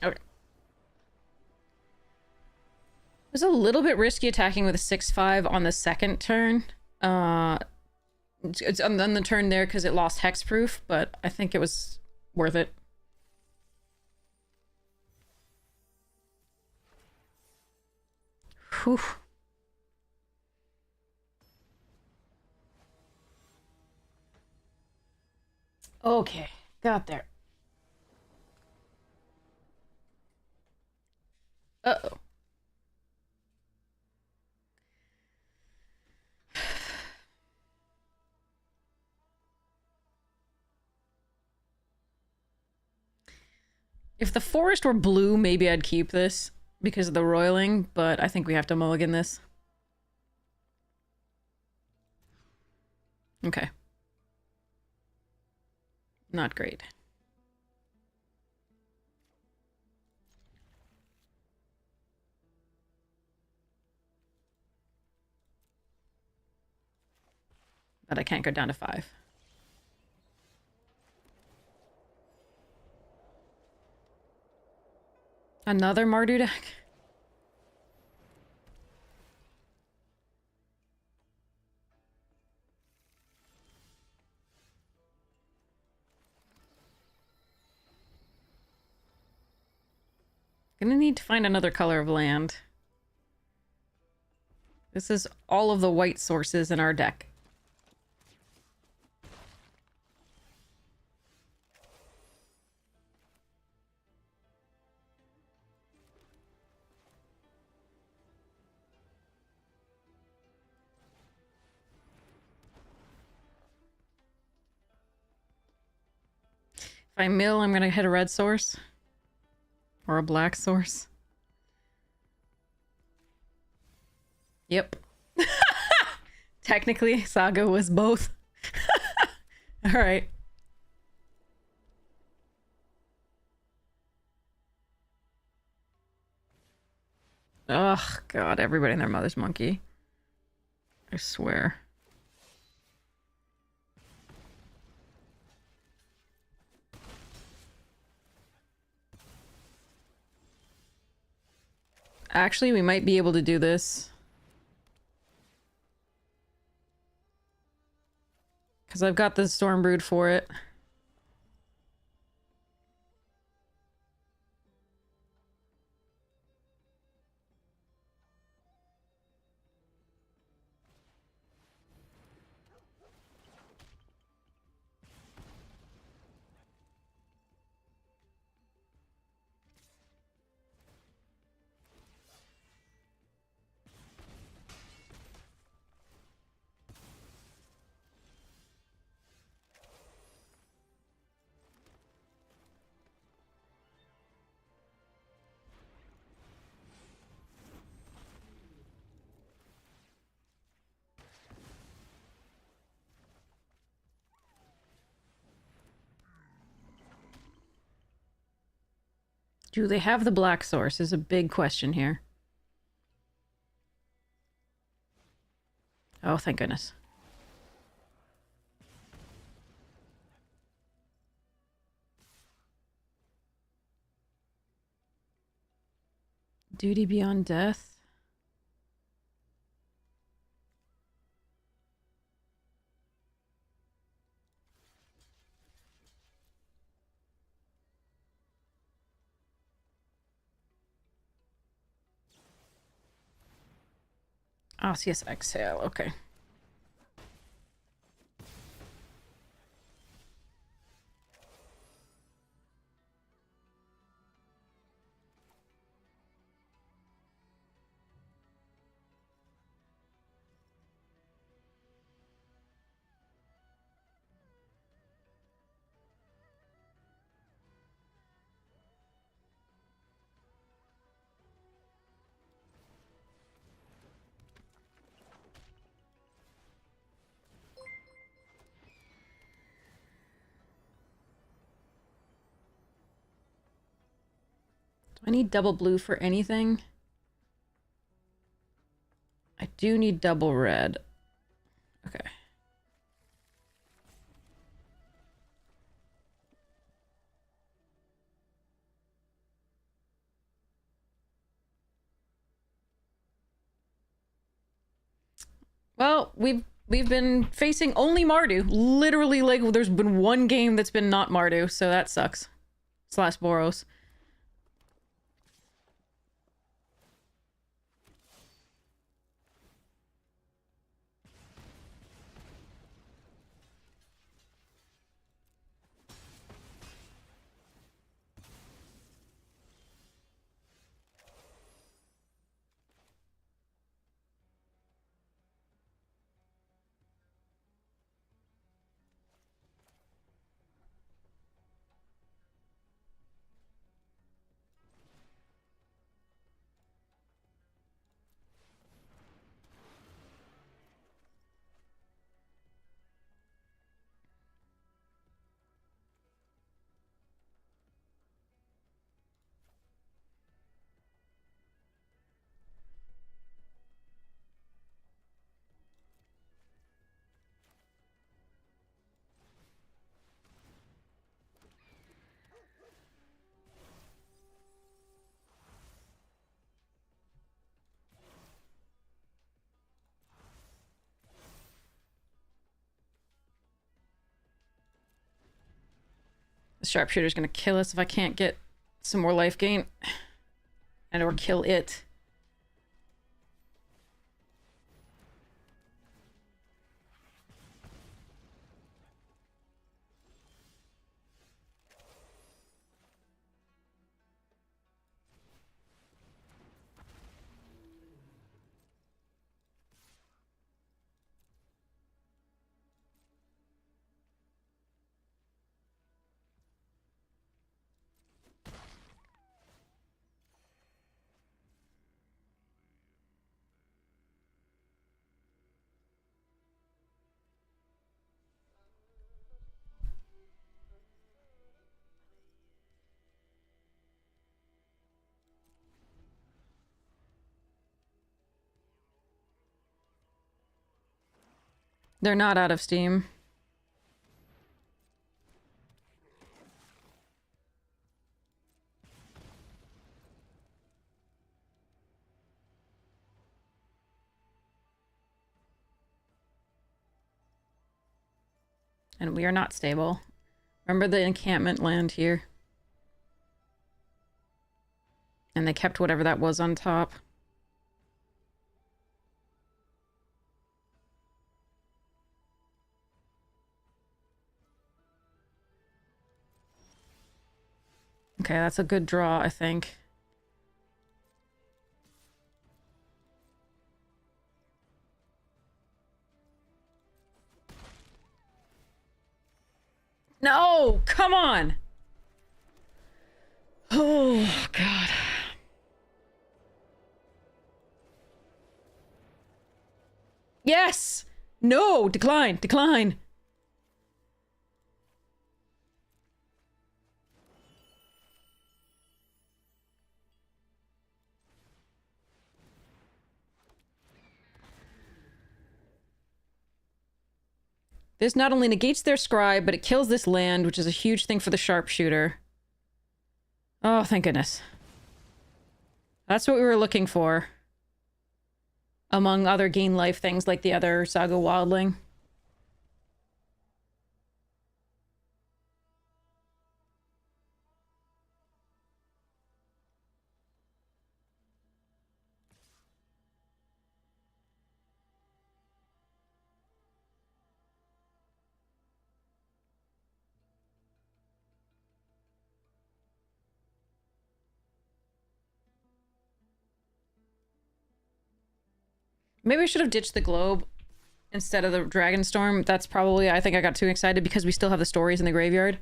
[SPEAKER 1] Okay. It was a little bit risky attacking with a 6/5 on the second turn. It's on the turn there because it lost hexproof, but I think it was worth it. Whew. Okay, got there. Uh-oh. If the forest were blue, maybe I'd keep this because of the roiling, but I think we have to mulligan this. Okay. Not great. But I can't go down to 5. Another Mardu deck? Gonna need to find another color of land. This is all of the white sources in our deck. If I mill, I'm gonna hit a red source. Or a black source. Yep. Technically, Saga was both. Alright. Ugh, God, everybody and their mother's monkey. I swear. Actually, we might be able to do this. Because I've got the Stormbrood for it. Do they have the black source is a big question here. Oh, thank goodness. Duty beyond death? Osseous exhale, okay. Do I need double blue for anything? I do need double red. Okay. Well, we've been facing only Mardu. Literally, like, there's been one game that's been not Mardu, so that sucks. Slash Boros. The sharpshooter's gonna kill us if I can't get some more life gain. And or kill it. They're not out of steam. And we are not stable. Remember the encampment land here. And they kept whatever that was on top. Okay, that's a good draw, I think. No! Come on! Oh, God. Yes! No! Decline! Decline! This not only negates their scribe, but it kills this land, which is a huge thing for the sharpshooter. Oh, thank goodness. That's what we were looking for. Among other gain life things like the other Saga Wildling. Maybe we should have ditched the globe instead of the Dragonstorm. That's probably... I think I got too excited because we still have the stories in the graveyard.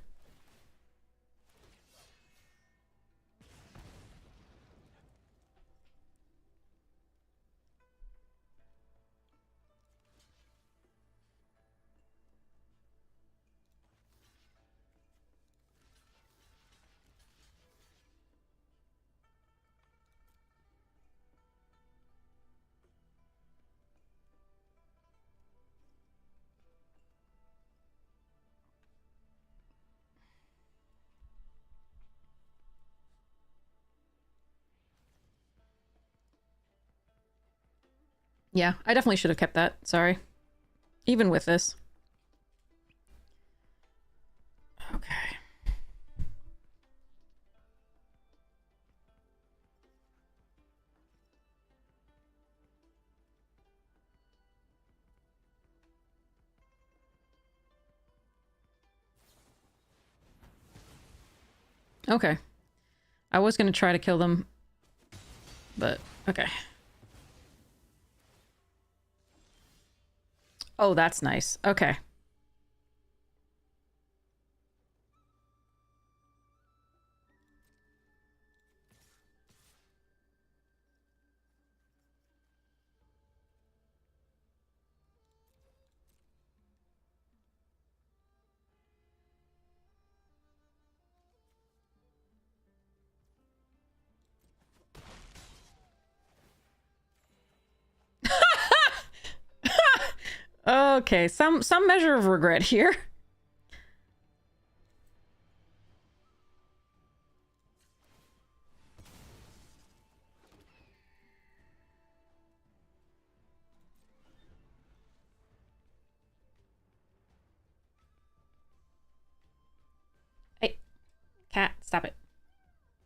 [SPEAKER 1] Yeah, I definitely should have kept that. Sorry. Even with this. Okay. Okay. I was gonna try to kill them, but okay. Oh, that's nice. Okay. Okay, some measure of regret here. Hey, cat, stop it.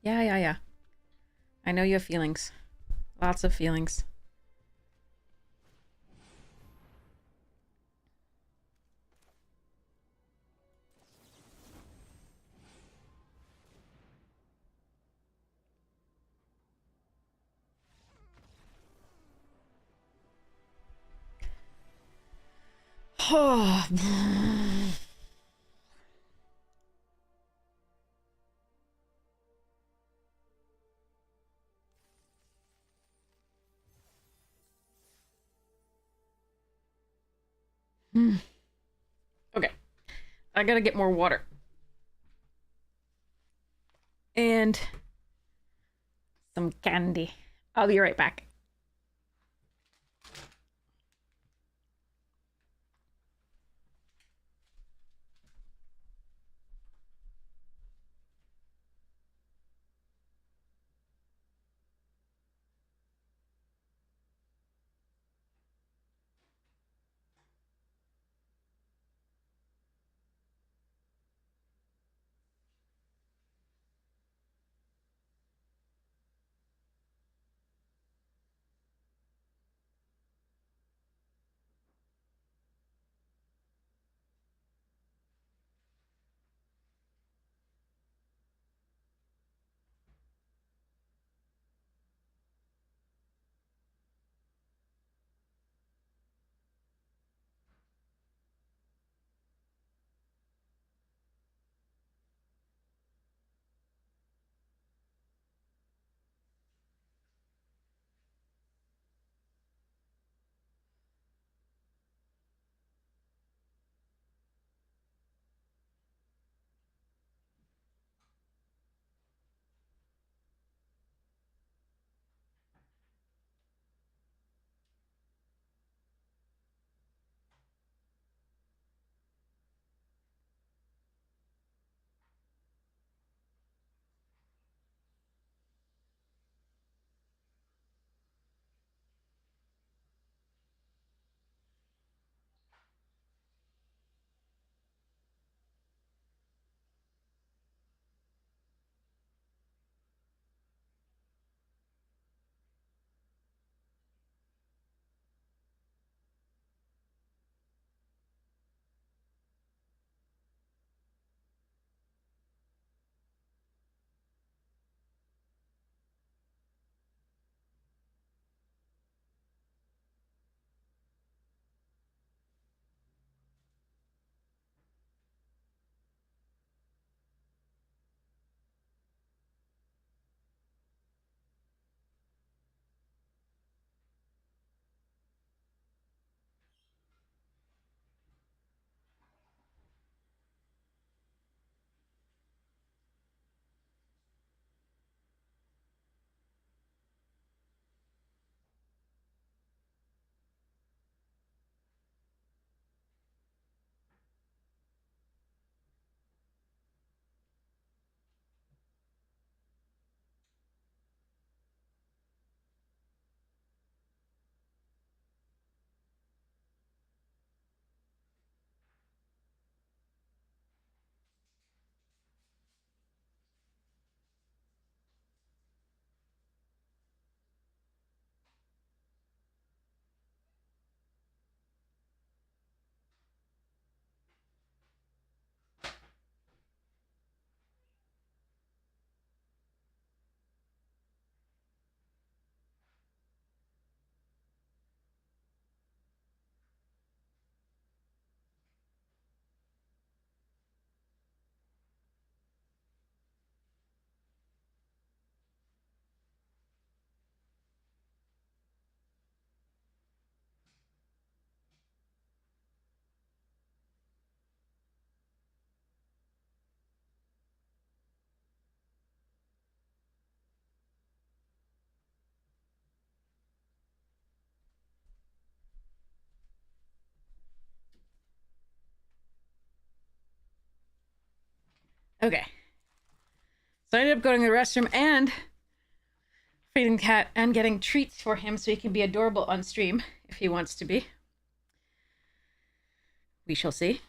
[SPEAKER 1] Yeah. I know you have feelings. Lots of feelings. Oh. Okay. I gotta get more water. And some candy. I'll be right back. Okay. So I ended up going to the restroom and feeding the cat and getting treats for him so he can be adorable on stream if he wants to be. We shall see.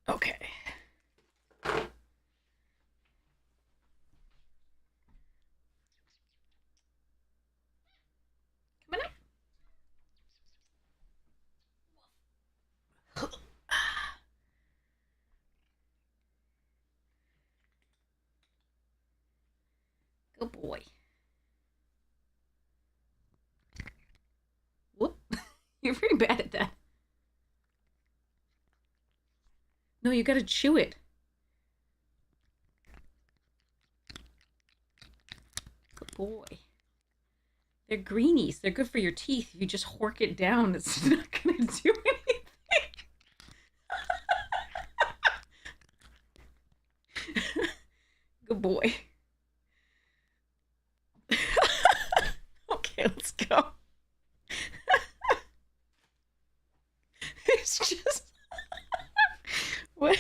[SPEAKER 1] Okay. Come on up. Good boy. Whoop. You're very bad at that. No, you gotta chew it. Good boy. They're greenies. They're good for your teeth. If you just hork it down, it's not gonna do anything. Good boy. Okay, let's go. It's just... What?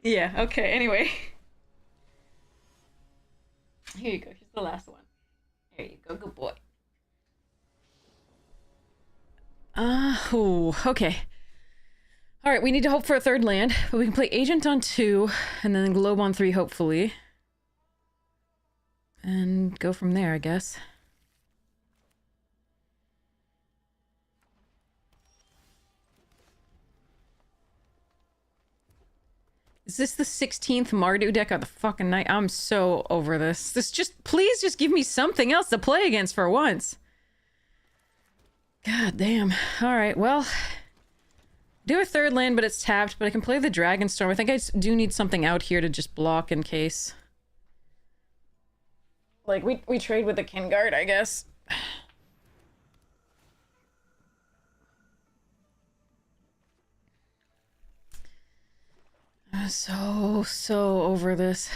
[SPEAKER 1] Yeah, okay, anyway. Here you go. Here's the last one. There you go. Good boy. Okay. All right, we need to hope for a third land, but we can play Agent on 2, and then Globe on 3, hopefully. And go from there, I guess. Is this the 16th Mardu deck of the fucking night? I'm so over this. Please just give me something else to play against for once. God damn. All right, well... Do a third land, but it's tapped, but I can play the Dragonstorm. I think I do need something out here to just block in case. Like, we trade with the Kingguard, I guess. I'm so over this.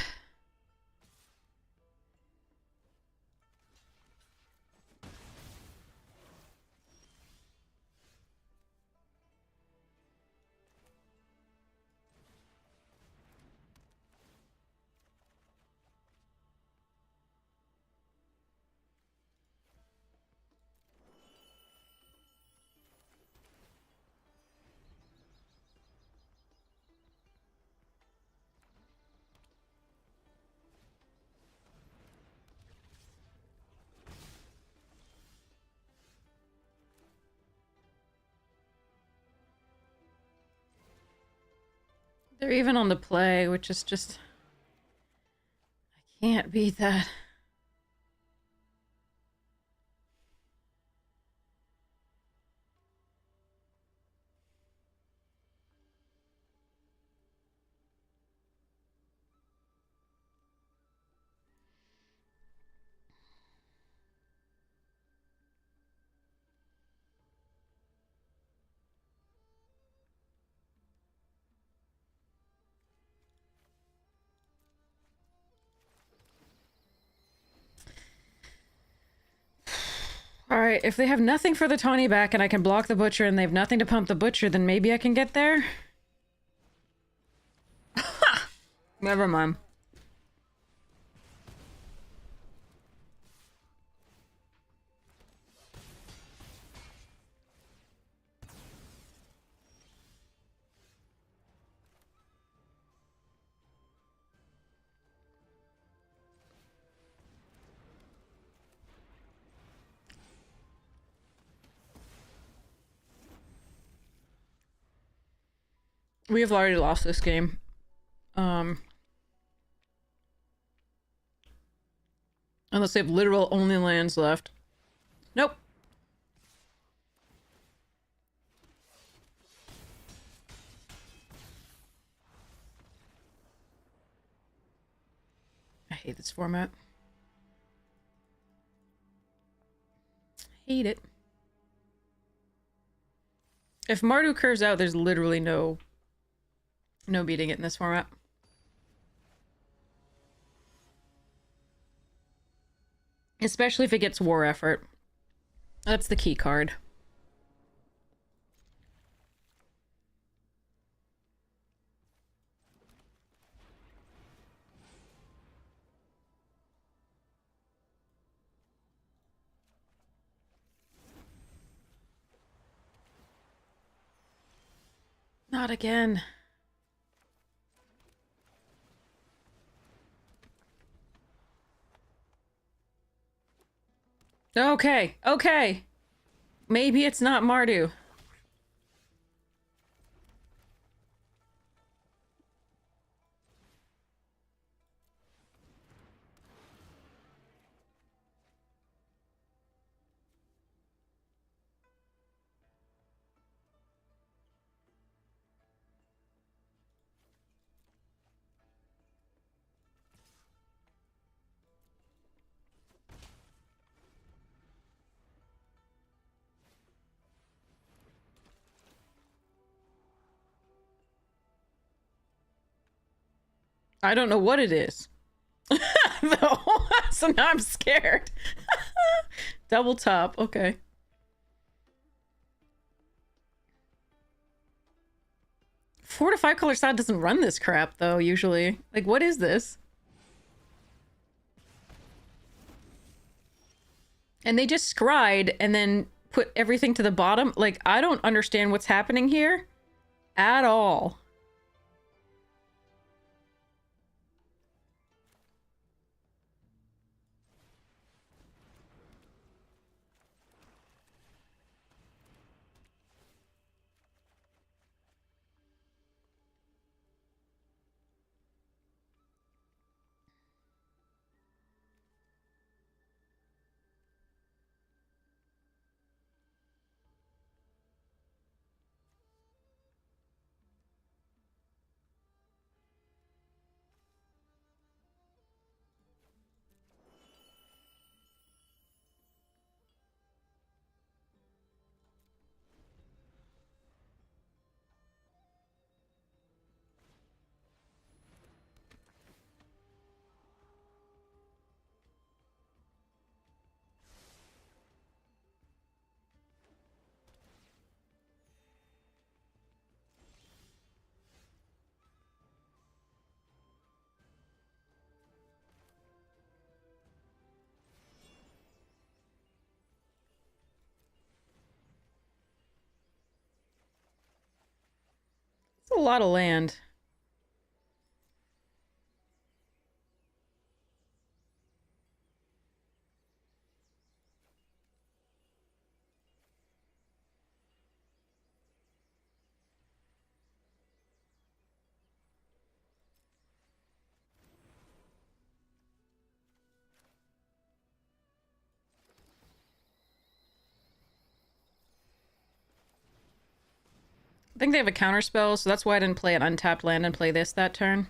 [SPEAKER 1] They're even on the play, which is just... I can't beat that. Alright, if they have nothing for the Tawny back and I can block the Butcher and they have nothing to pump the Butcher, then maybe I can get there? Never mind. We have already lost this game. Unless they have literal only lands left. Nope. I hate this format. Hate it. If Mardu curves out, there's literally no beating it in this format. Especially if it gets War Effort. That's the key card. Not again. Okay, okay. Maybe it's not Mardu. I don't know what it is. Though. So now I'm scared. Double top, okay. Four to five color side doesn't run this crap though, usually. Like, what is this? And they just scried and then put everything to the bottom. Like, I don't understand what's happening here at all. It's a lot of land. I think they have a counter spell, so that's why I didn't play an untapped land and play this that turn.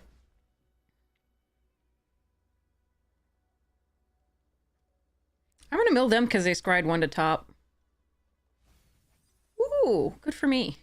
[SPEAKER 1] I'm gonna mill them because they scried one to top. Ooh, good for me.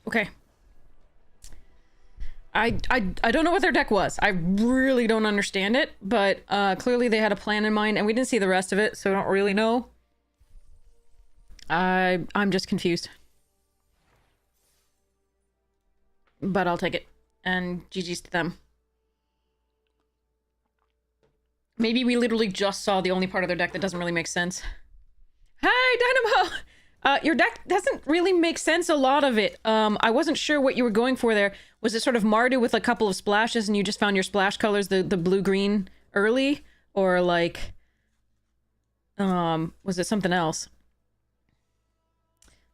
[SPEAKER 1] Okay. I don't know what their deck was. I really don't understand it, but clearly they had a plan in mind, and we didn't see the rest of it, so I don't really know. I'm just confused. But I'll take it. And GG's to them. Maybe we literally just saw the only part of their deck that doesn't really make sense. Hi, Dynamo! Your deck doesn't really make sense, a lot of it. I wasn't sure what you were going for there. Was it sort of Mardu with a couple of splashes and you just found your splash colors, the blue-green, early? Or, like... was it something else?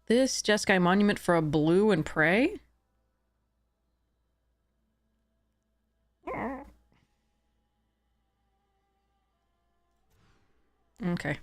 [SPEAKER 1] This Jeskai Monument for a blue and prey? Okay.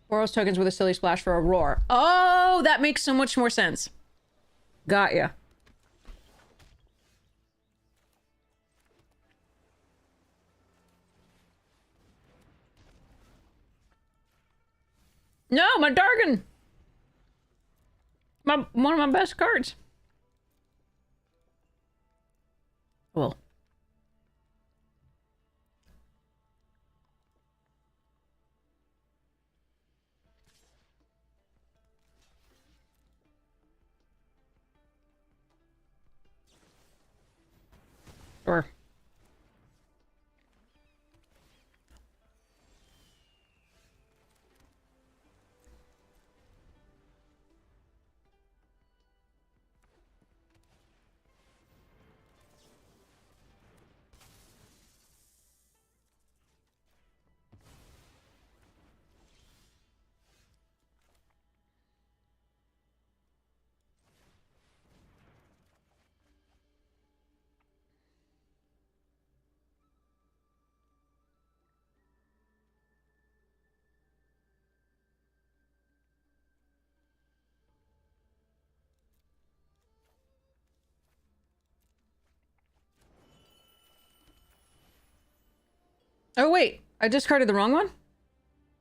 [SPEAKER 1] Boros tokens with a silly splash for a roar. Oh, that makes so much more sense. Got ya. No, my Dargon! One of my best cards. Well. Sure. Oh, wait. I discarded the wrong one?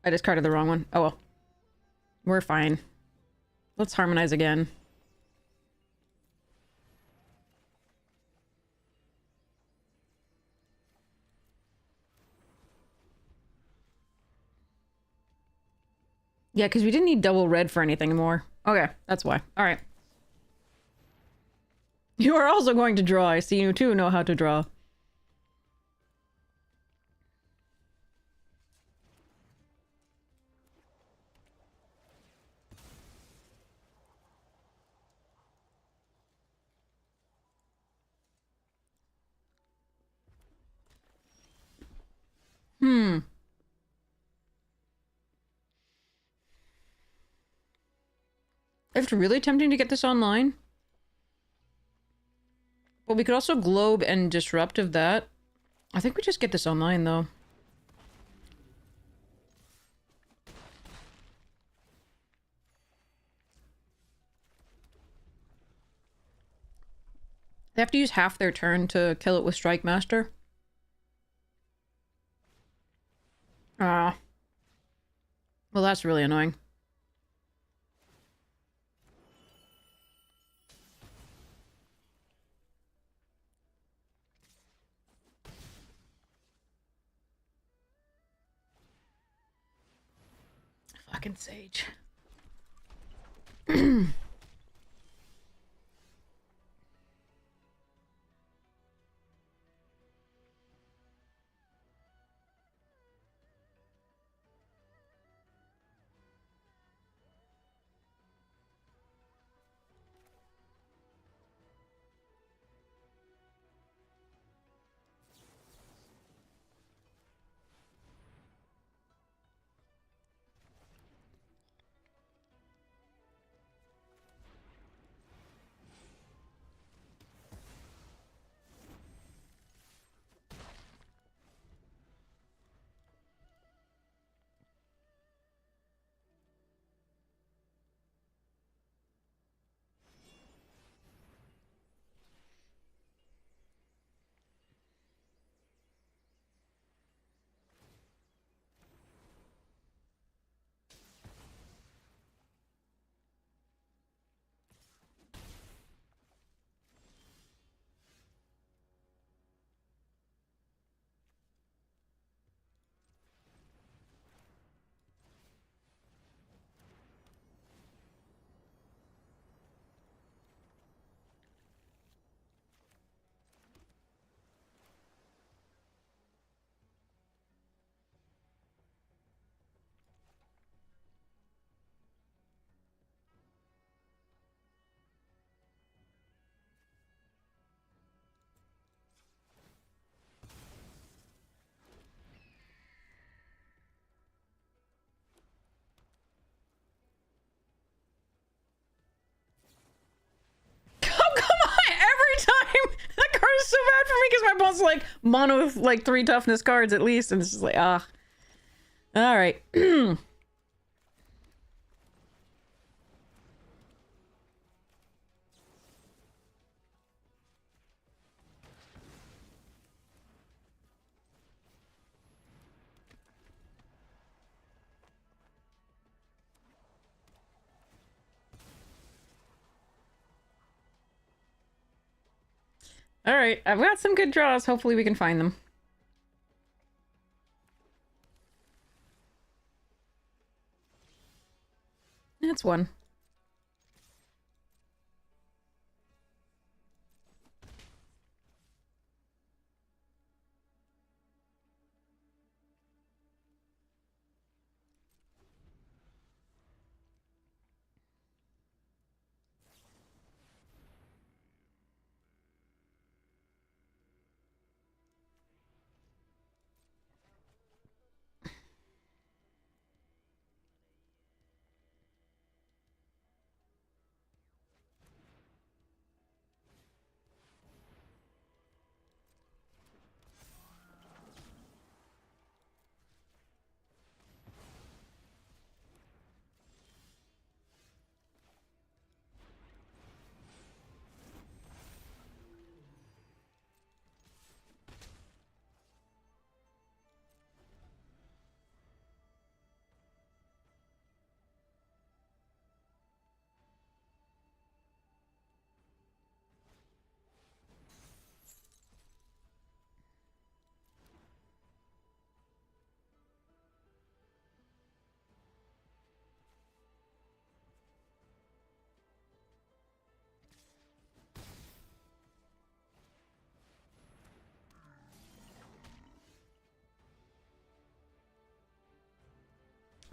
[SPEAKER 1] I discarded the wrong one. Oh, well. We're fine. Let's harmonize again. Yeah, because we didn't need double red for anything more. Okay, that's why. Alright. You are also going to draw. I see you too know how to draw. It's really tempting to get this online. Well, we could also globe and disruptive that. I think we just get this online, though. They have to use half their turn to kill it with Strike Master. Ah. Well, that's really annoying. Fucking Sage. Because my opponent's like mono with like 3 toughness cards at least, and it's just like, ah. All right. All right, I've got some good draws. Hopefully we can find them. That's one.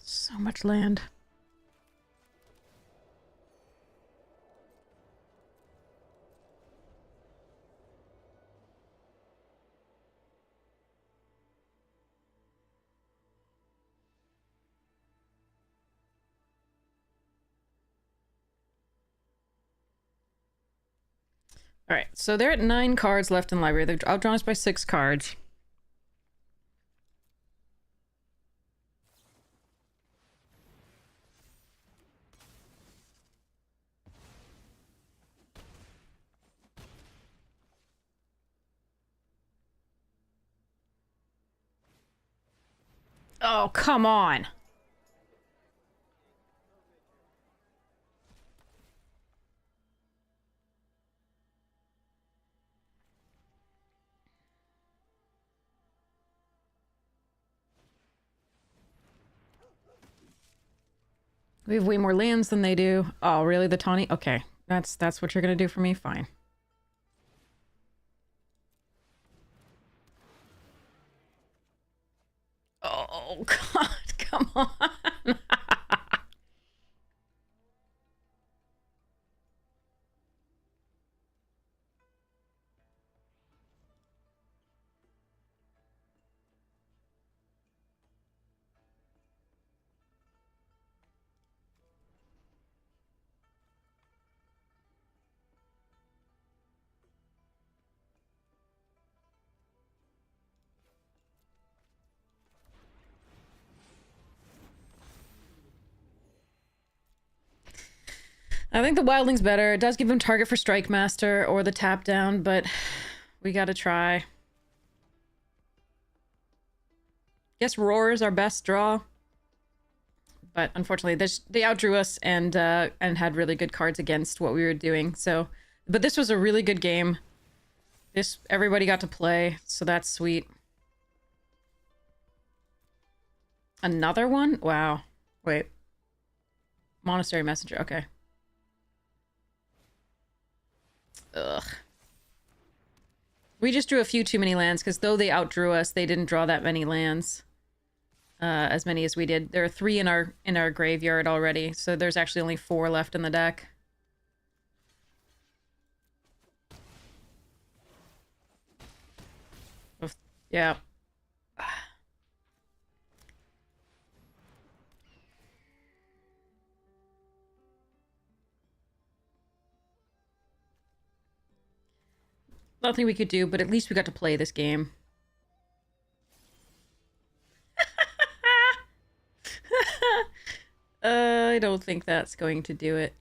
[SPEAKER 1] So much land. All right, so they're at 9 cards left in the library. They've outdrawn us by 6 cards. Oh, come on. We have way more lands than they do. Oh, really? The tawny? Okay. That's what you're gonna do for me? Fine. Oh, God, come on. I think the Wildling's better. It does give him target for Strike Master or the tap down, but we gotta try. Guess Roar is our best draw. But unfortunately, they outdrew us and had really good cards against what we were doing. So, but this was a really good game. Everybody got to play, so that's sweet. Another one? Wow. Wait. Monastery Messenger. Okay. Ugh. We just drew a few too many lands, because though they outdrew us, they didn't draw that many lands. As many as we did. There are 3 in our graveyard already, so there's actually only 4 left in the deck. Yeah. Nothing we could do, but at least we got to play this game. I don't think that's going to do it.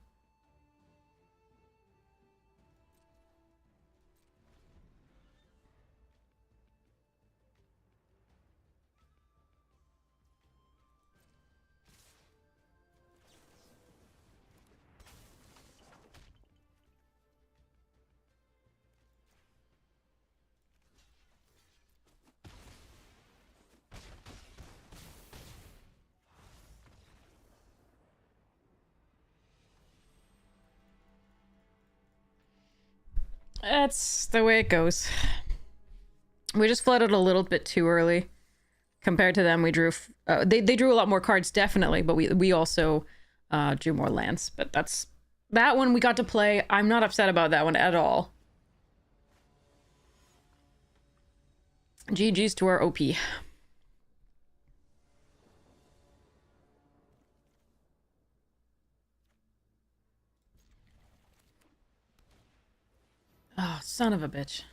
[SPEAKER 1] That's the way it goes. We just flooded a little bit too early. Compared to them, we drew... they drew a lot more cards, definitely, but we also drew more lands. But that's... That one we got to play. I'm not upset about that one at all. GG's to our OP. Oh, son of a bitch.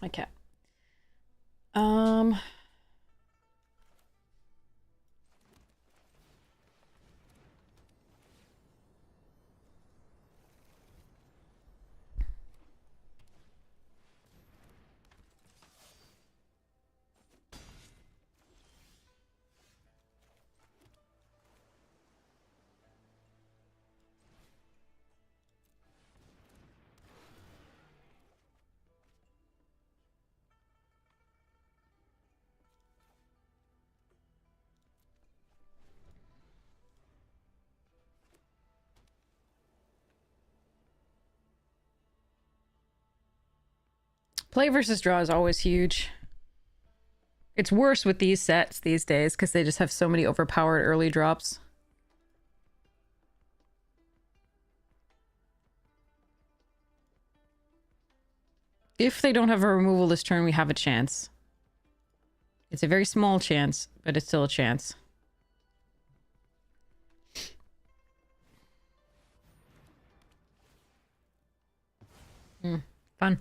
[SPEAKER 1] Okay. Play versus draw is always huge. It's worse with these sets these days because they just have so many overpowered early drops. If they don't have a removal this turn, we have a chance. It's a very small chance, but it's still a chance. Fun.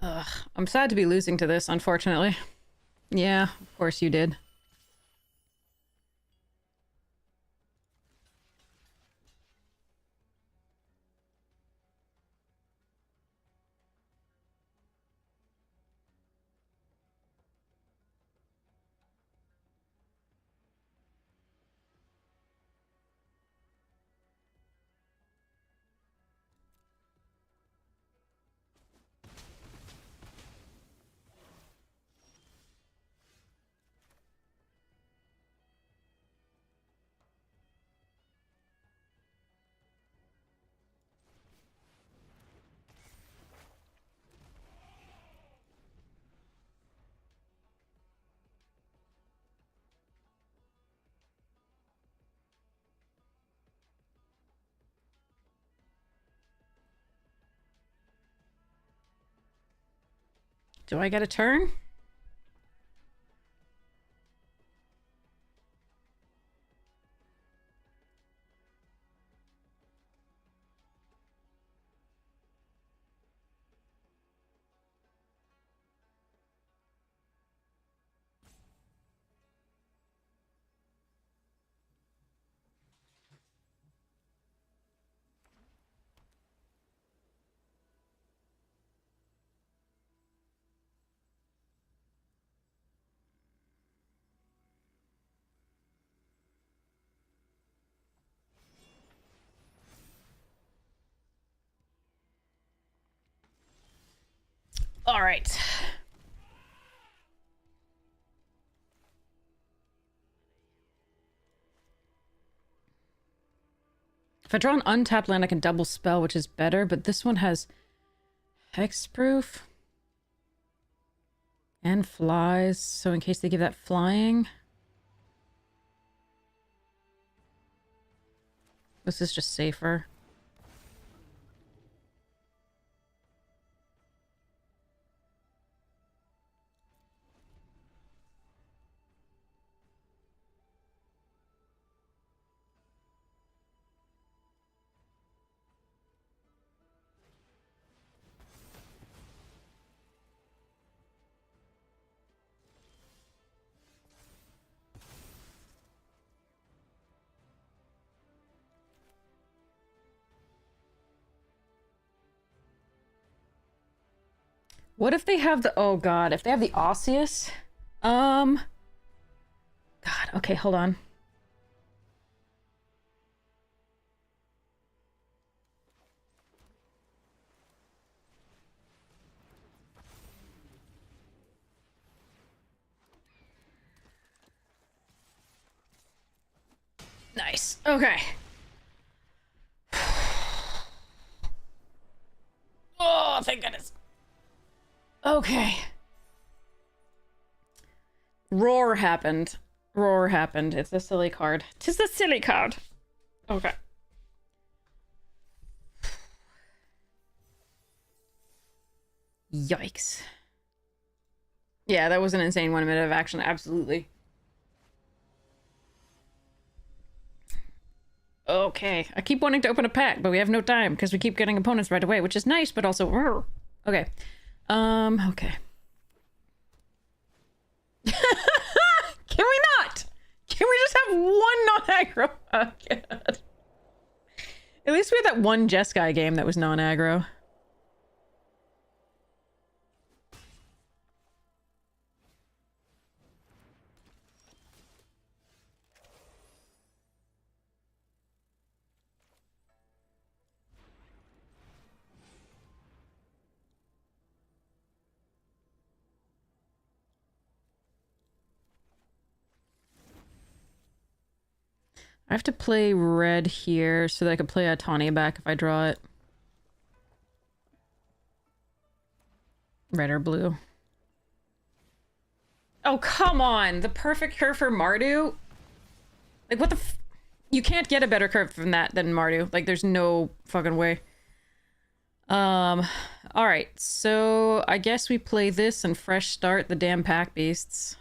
[SPEAKER 1] Ugh, I'm sad to be losing to this, unfortunately. Yeah, of course you did. Do I get a turn? All right. If I draw an untapped land, I can double spell, which is better, but this one has hexproof and flies, so in case they give that flying. This is just safer. What if they have the... Oh, God. If they have the Osseous? God. Okay, hold on. Nice. Okay. Oh, thank goodness. Okay. Roar happened. Roar happened. It's a silly card. 'Tis a silly card. Okay. Yikes. Yeah, that was an insane 1 minute of action. Absolutely. Okay. I keep wanting to open a pack, but we have no time because we keep getting opponents right away, which is nice, but also... Okay. Okay. Can we not? Can we just have one non-aggro? Oh, God. At least we had that one Jeskai game that was non-aggro. I have to play red here so that I can play a Tawny back if I draw it. Red or blue. Oh, come on! The perfect curve for Mardu? Like, what the f- You can't get a better curve than that than Mardu. Like, there's no fucking way. Alright, so I guess we play this and fresh start the damn pack beasts.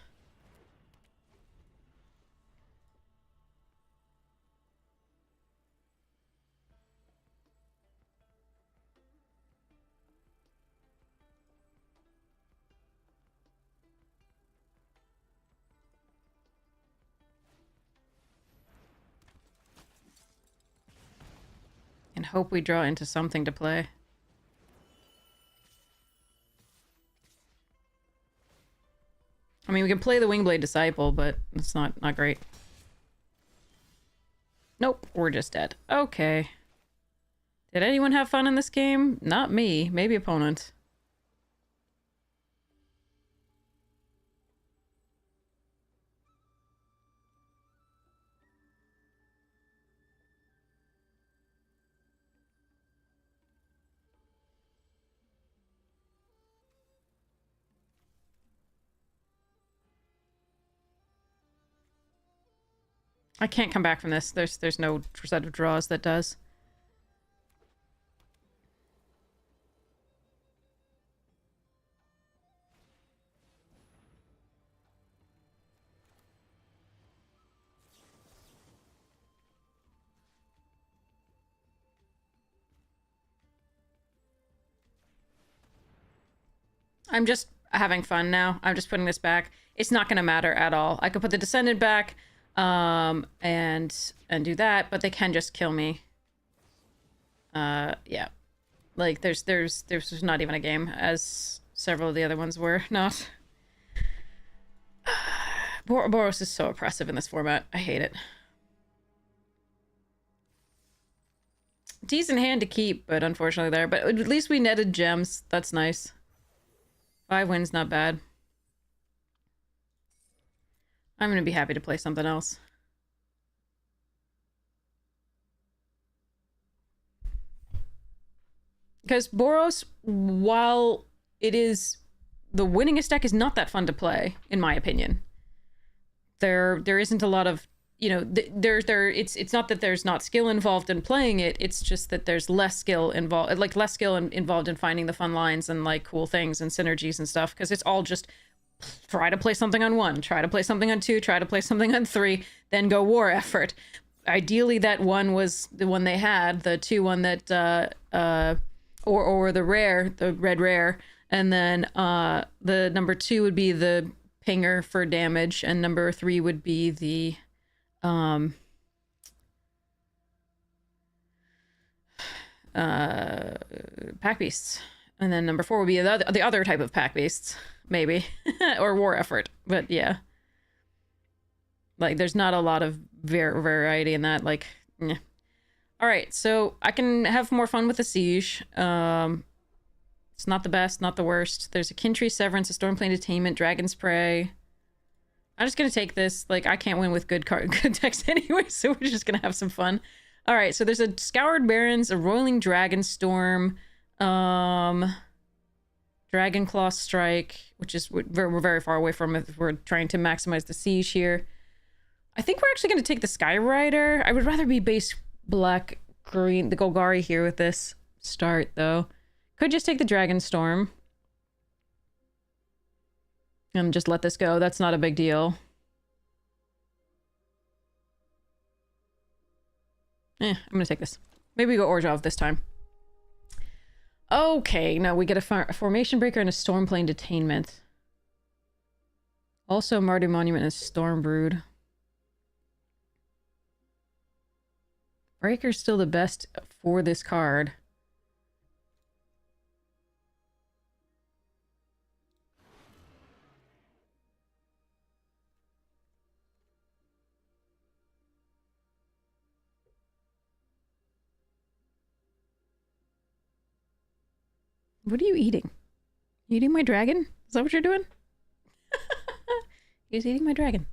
[SPEAKER 1] and hope we draw into something to play. I mean, we can play the Wingblade Disciple, but it's not great. Nope, we're just dead. Okay. Did anyone have fun in this game? Not me. Maybe opponent. I can't come back from this. There's no set of draws that does. I'm just having fun now. I'm just putting this back. It's not going to matter at all. I could put the Descendant back, and do that, but they can just kill me. Yeah. Like, there's not even a game, as several of the other ones were not. Boros is so oppressive in this format. I hate it. Decent hand to keep, but unfortunately there. But at least we netted gems. That's nice. 5 wins, not bad. I'm gonna be happy to play something else. Because Boros, while it is the winningest deck, is not that fun to play, in my opinion. There isn't a lot of, you know, it's not that there's not skill involved in playing it, it's just that there's less skill involved, like less skill involved in finding the fun lines and like cool things and synergies and stuff, because it's all just try to play something on 1, try to play something on 2, try to play something on 3, then go war effort. Ideally, that 1 was the one they had, the 2 one that, or the rare, the red rare, and then the number 2 would be the pinger for damage, and number 3 would be the pack beasts, and then number 4 would be the other type of pack beasts, maybe, or war effort. But yeah, like there's not a lot of variety in that. Like, yeah. All right, so I can have more fun with the siege. It's not the best, not the worst. There's a Kintree Severance, a Stormplane Attainment, Dragon's Prey. I'm just gonna take this. Like, I can't win with good decks anyway, so we're just gonna have some fun. All right, so there's a Scoured Barrens, a Roiling Dragon Storm, Dragon Claw Strike, which is we're very far away from if we're trying to maximize the siege here. I think we're actually gonna take the Skyrider. I would rather be base black green, the Golgari here with this start though. Could just take the Dragon Storm and just let this go. That's not a big deal. I'm gonna take this. Maybe we go Orzhov this time. Okay, now we get a Formation Breaker and a Stormplane Detainment. Also Mardu Monument and Stormbrood. Breaker's still the best for this card. What are you eating? You eating my dragon? Is that what you're doing? He's eating my dragon.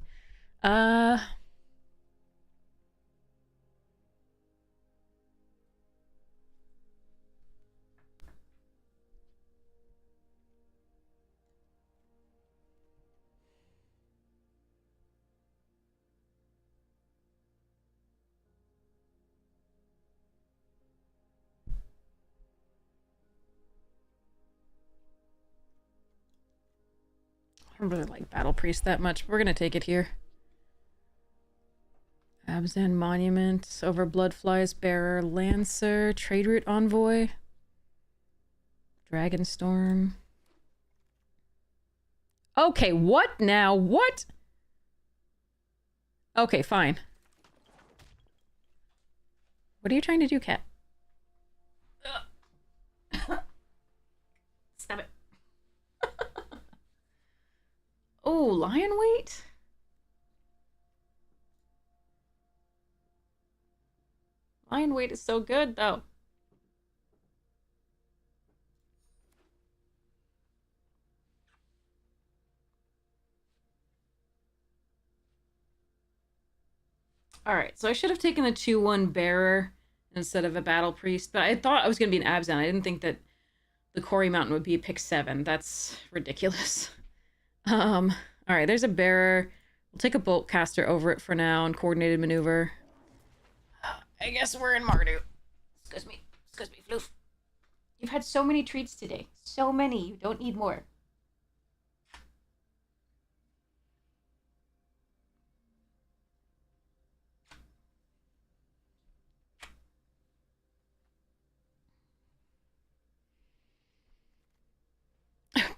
[SPEAKER 1] I don't really like Battle Priest that much. We're gonna take it here. Abzan Monument, over Bloodfly's Bearer, Lancer, Trade Route Envoy, Dragonstorm. Okay, what now? What? Okay, fine. What are you trying to do, Cat? lion weight? Lion weight is so good, though. Alright, so I should have taken the 2-1 bearer instead of a battle priest, but I thought I was going to be an Abzan. I didn't think that the Quarry Mountain would be pick 7. That's ridiculous. Alright, there's a bearer. We'll take a bolt caster over it for now and coordinated maneuver. I guess we're in Mardu. Excuse me, Floof. You've had so many treats today. So many. You don't need more.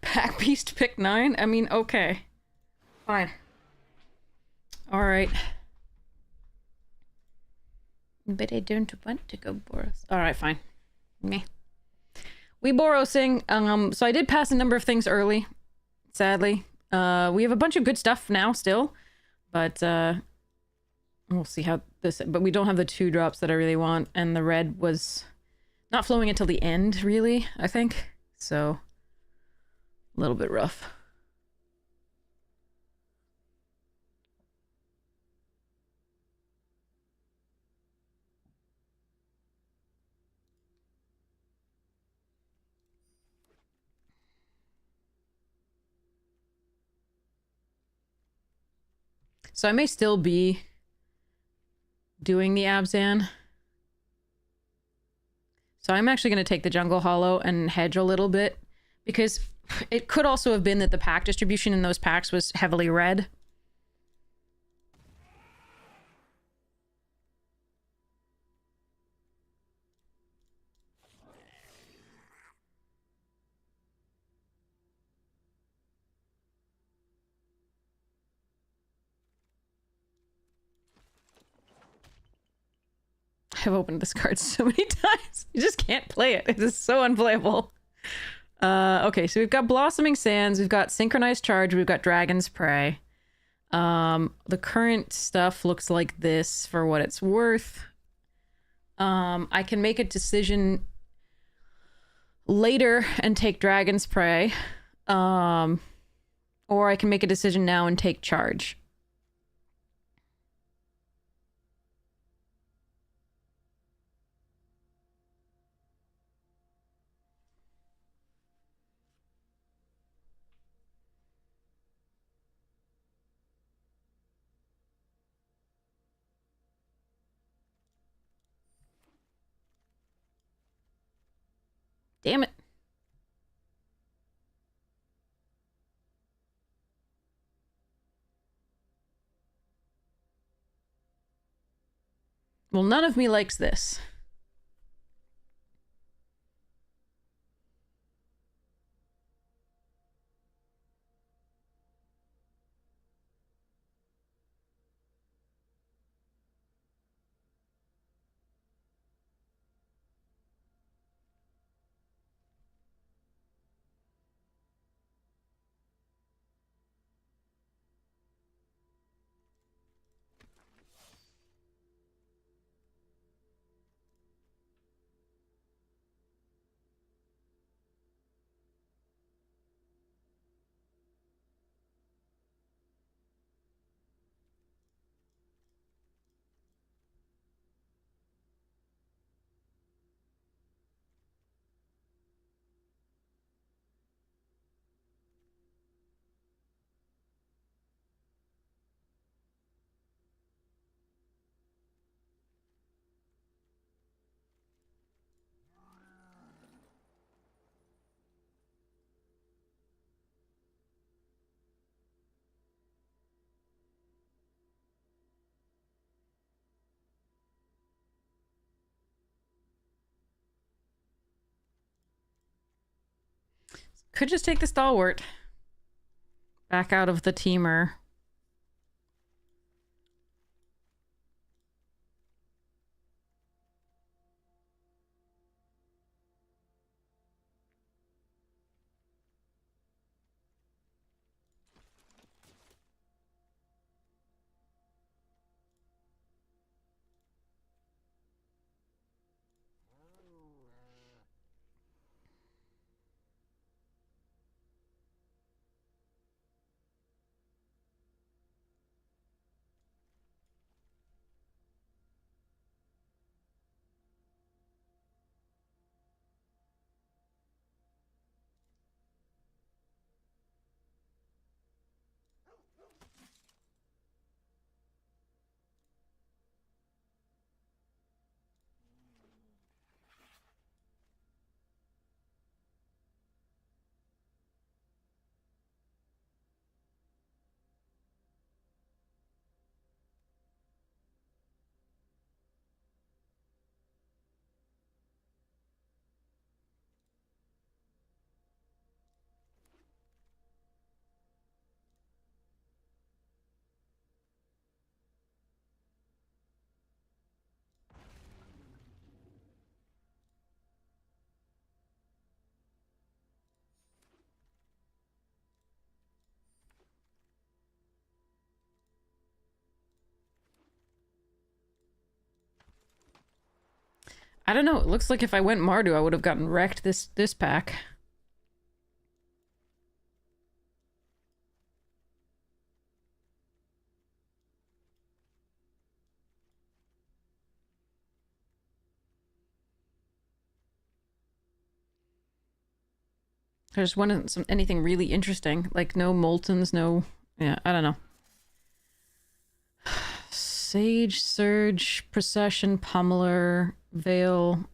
[SPEAKER 1] Pack beast pick 9? I mean, okay. Fine. Alright. But I don't want to go Boros. Alright, fine. Meh. We Borosing. So I did pass a number of things early. Sadly. We have a bunch of good stuff now still. But, we'll see how this... But we don't have the 2 drops that I really want. And the red was not flowing until the end, really, I think. So... a little bit rough. So I may still be doing the Abzan. So I'm actually going to take the Jungle Hollow and hedge a little bit. Because it could also have been that the pack distribution in those packs was heavily red. I've opened this card so many times. You just can't play it. It is so unplayable. Okay, so we've got Blossoming Sands, we've got Synchronized Charge, we've got Dragon's Prey. The current stuff looks like this for what it's worth. I can make a decision later and take Dragon's Prey. Or I can make a decision now and take Charge. Damn it. Well, none of me likes this. Could just take the Stalwart back out of the teamer. I don't know. It looks like if I went Mardu, I would have gotten wrecked this pack. There's anything really interesting. Like no Moltons, no... Yeah, I don't know. Sage, Surge, Procession, Pummeler, Veil.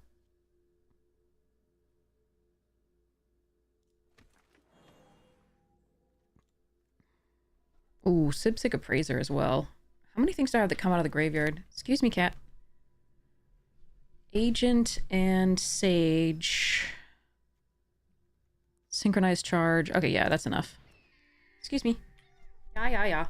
[SPEAKER 1] Ooh, Sibsic Appraiser as well. How many things do I have that come out of the graveyard? Excuse me, cat. Agent and Sage. Synchronized Charge. Okay, yeah, that's enough. Excuse me. Yeah.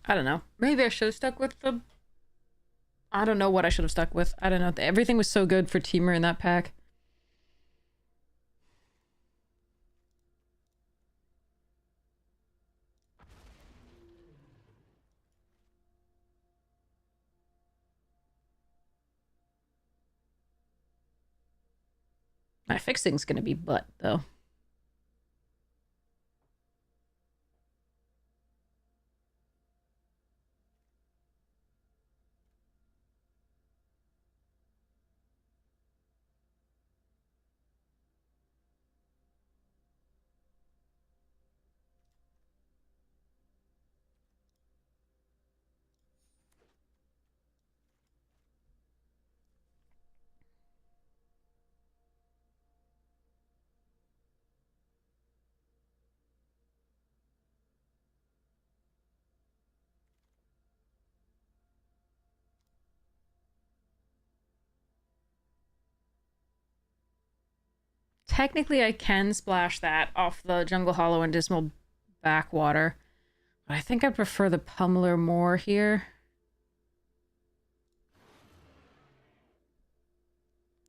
[SPEAKER 1] I don't know. Maybe I should have stuck with the... I don't know what I should have stuck with. I don't know. Everything was so good for Teamer in that pack. My fixing's gonna be butt, though. Technically, I can splash that off the Jungle Hollow and Dismal Backwater. But I think I prefer the Pummeler more here.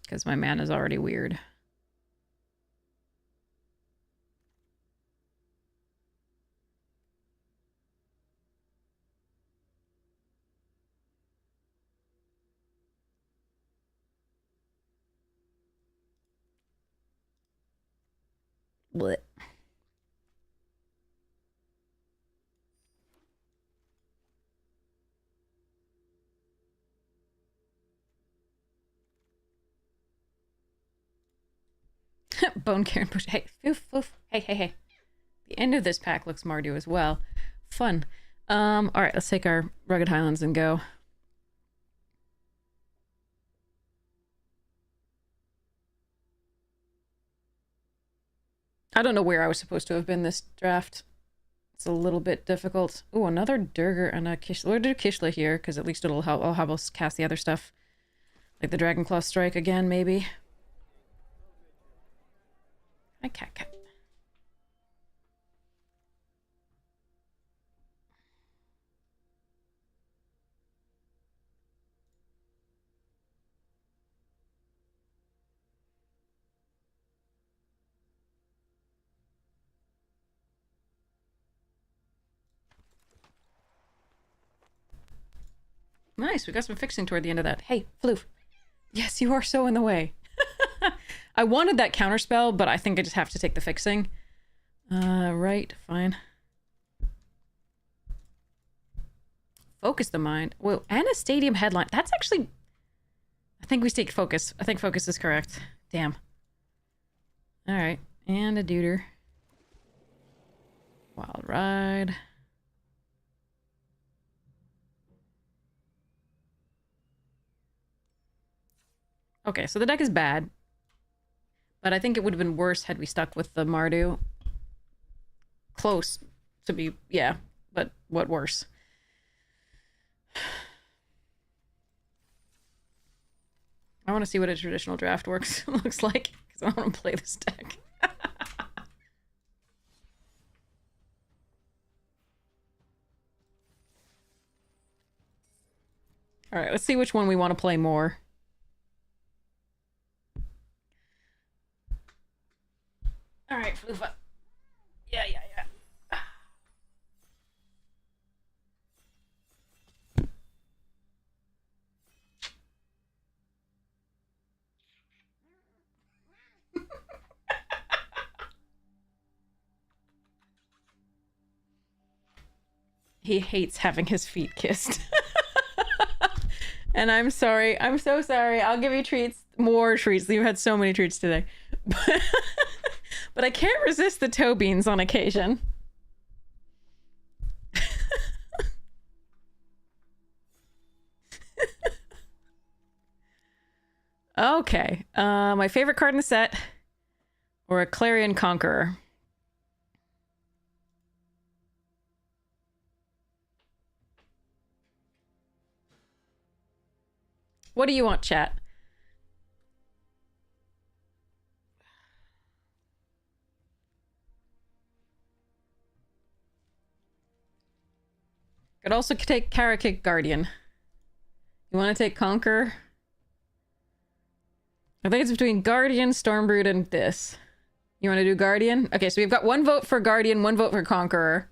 [SPEAKER 1] Because my mana's already weird. Blech. Bone Care and Push. Hey, oof, oof. Hey. The end of this pack looks Mardu as well. Fun. Alright, let's take our Rugged Highlands and go. I don't know where I was supposed to have been this draft. It's a little bit difficult. Oh, another Durger and a Kishla. We'll do Kishla here, because at least it'll help. I'll have us cast the other stuff. Like the Dragonclaw Strike again, maybe. Hi, cat. Nice, we got some fixing toward the end of that. Hey, Floof. Yes, you are so in the way. I wanted that counterspell, but I think I just have to take the fixing. Right, fine. Focus the mind. Whoa, and a stadium headline. That's actually... I think we take focus. I think focus is correct. Damn. Alright, and a deuter. Wild Ride. Okay, so the deck is bad. But I think it would have been worse had we stuck with the Mardu. Close to be, yeah, but what worse? I want to see what a traditional draft looks like, because I want to play this deck. All right, let's see which one we want to play more. All right, Flufa. Yeah. He hates having his feet kissed. And I'm sorry. I'm so sorry. I'll give you treats. More treats. You had so many treats today. But I can't resist the toe beans on occasion. Okay. My favorite card in the set, or a Clarion Conqueror. What do you want, chat? Could also take Karakik Guardian. You want to take Conquer? I think it's between Guardian, Stormbrood, and this. You want to do Guardian? Okay, so we've got 1 vote for Guardian, 1 vote for Conqueror.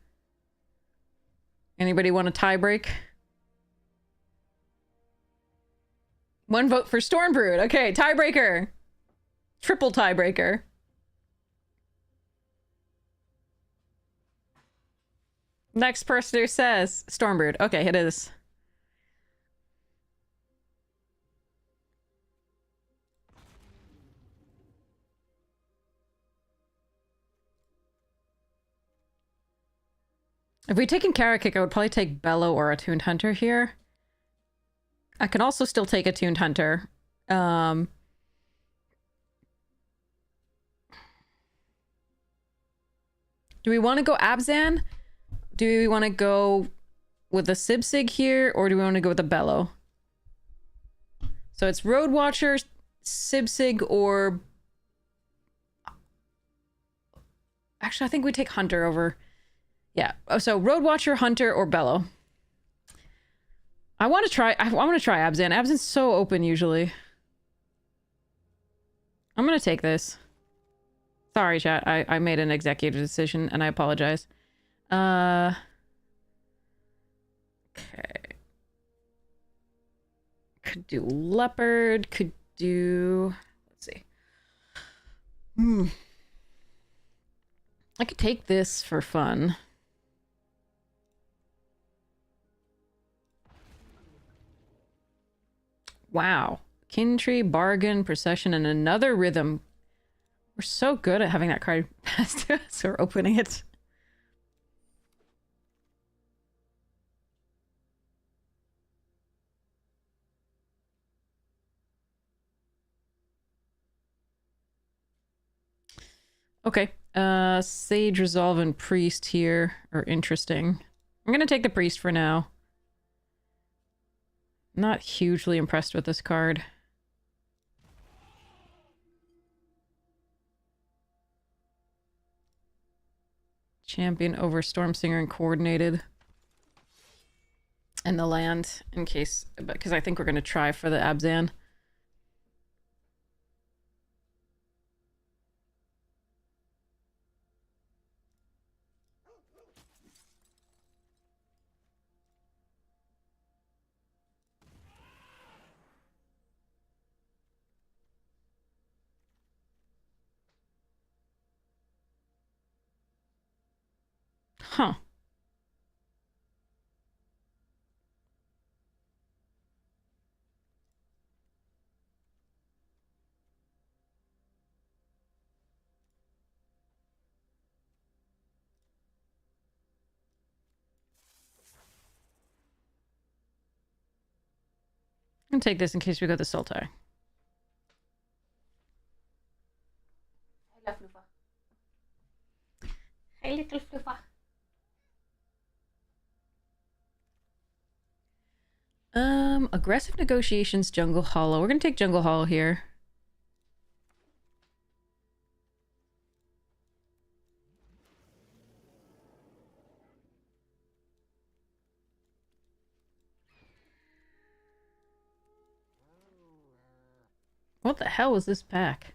[SPEAKER 1] Anybody want a tiebreak? 1 vote for Stormbrood. Okay, tiebreaker. Triple tiebreaker. Next person who says Stormbrood. Okay, it is. If we'd taken Karakik, I would probably take Bellow or Attuned Hunter here. I can also still take Attuned Hunter. Do we want to go Abzan? Do we want to go with a Sibsig here, or do we want to go with a Bellow? So it's Road Watcher, Sibsig, or... Actually, I think we take Hunter over... Yeah. Oh, so Road Watcher, Hunter, or Bellow. I want to try Abzan. Abzan's so open usually. I'm gonna take this. Sorry, chat. I made an executive decision and I apologize. Okay. Could do Leopard, could do... Let's see. I could take this for fun. Wow. Kintree, Bargain, Procession, and another Rhythm. We're so good at having that card passed to us. We're opening it. Okay. Sage, Resolve, and Priest here are interesting. I'm gonna take the Priest for now. Not hugely impressed with this card. Champion over Stormsinger and Coordinated. And the land, in case... Because I think we're going to try for the Abzan. Huh. I'm gonna take this in case we go the Sultai.
[SPEAKER 3] Hello, Flufa. Hey, little Flufa.
[SPEAKER 1] Aggressive Negotiations, Jungle Hollow. We're gonna take Jungle Hollow here. What the hell was this pack?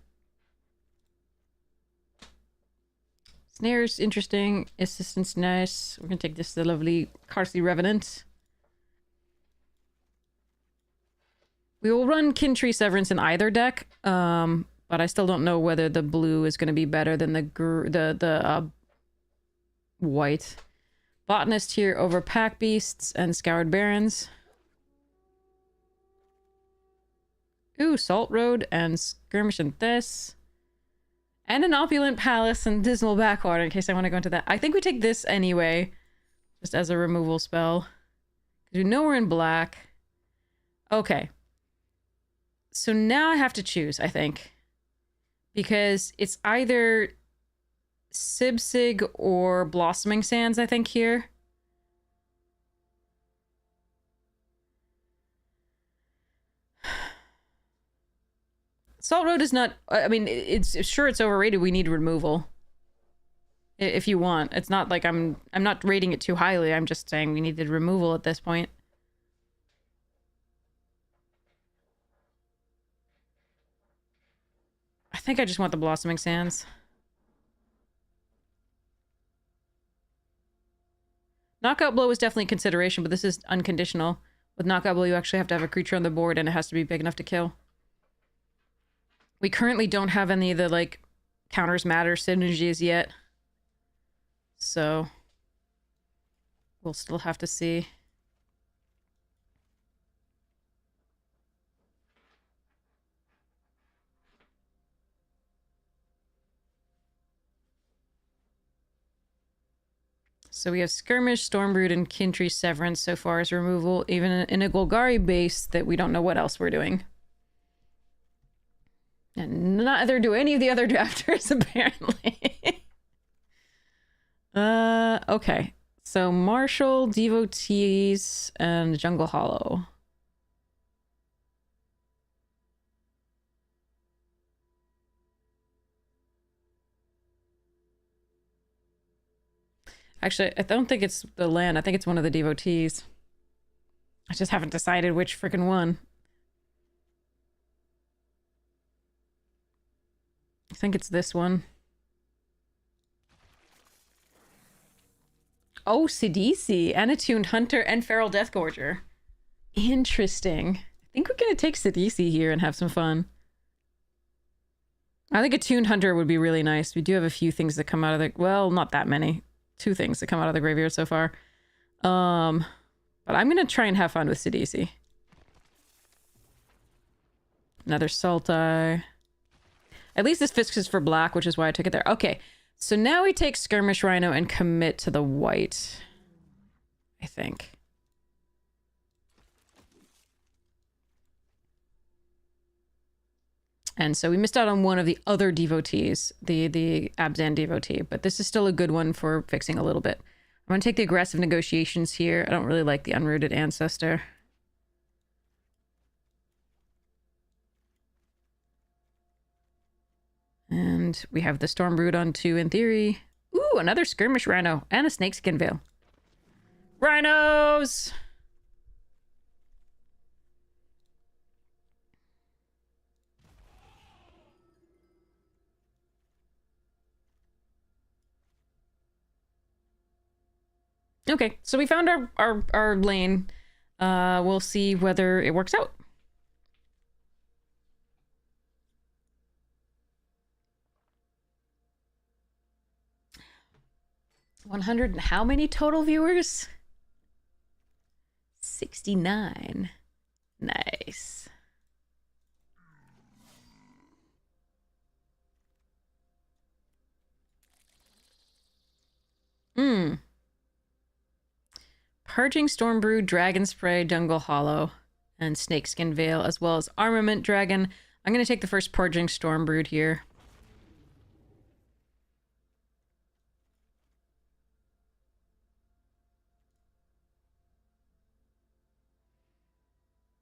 [SPEAKER 1] Snares, interesting. Assistance, nice. We're gonna take this, the lovely Carsley Revenant. We will run Kintree Severance in either deck, but I still don't know whether the blue is gonna be better than the white. Botanist here over Pack Beasts and Scoured Barrens. Ooh, Salt Road and Skirmish and this. And an Opulent Palace and Dismal Backwater in case I want to go into that. I think we take this anyway, just as a removal spell. We know we're in black. Okay. So now I have to choose, I think. Because it's either Sibsig or Blossoming Sands, I think, here. Salt Road is not... I mean, it's sure it's overrated. We need removal. If you want. It's not like I'm not rating it too highly. I'm just saying we needed removal at this point. I think I just want the Blossoming Sands. Knockout Blow is definitely a consideration, but this is unconditional. With Knockout Blow, you actually have to have a creature on the board, and it has to be big enough to kill. We currently don't have any of the, like, counters matter synergies yet. So, we'll still have to see. So we have Skirmish, Stormbrood, and Kintree Severance so far as removal. Even in a Golgari base that we don't know what else we're doing. And neither do any of the other drafters, apparently. Okay. So Marshall, Devotees, and Jungle Hollow. Actually, I don't think it's the land. I think it's one of the Devotees. I just haven't decided which freaking one. I think it's this one. Oh, Sidisi, and Attuned Hunter, and Feral Deathgorger. Interesting. I think we're gonna take Sidisi here and have some fun. I think Attuned Hunter would be really nice. We do have a few things that come out of the... Well, not that many. 2 things that come out of the graveyard so far. But I'm gonna try and have fun with Sidisi. Another Sultai. At least this Fisk is for black, which is why I took it there. Okay, so now we take Skirmish Rhino and commit to the white. I think. And so we missed out on one of the other devotees, the Abzan devotee, but this is still a good one for fixing a little bit. I'm going to take the aggressive negotiations here. I don't really like the Unrooted Ancestor. And we have the Stormbrood on 2 in theory. Ooh, another Skirmish Rhino and a Snakeskin Veil. Rhinos! Okay, so we found our lane. We'll see whether it works out. $100 and how many total viewers? 69. Nice. Purging Stormbrood, Dragon Spray, Jungle Hollow, and Snakeskin Veil, as well as Armament Dragon. I'm going to take the first Purging Stormbrood here.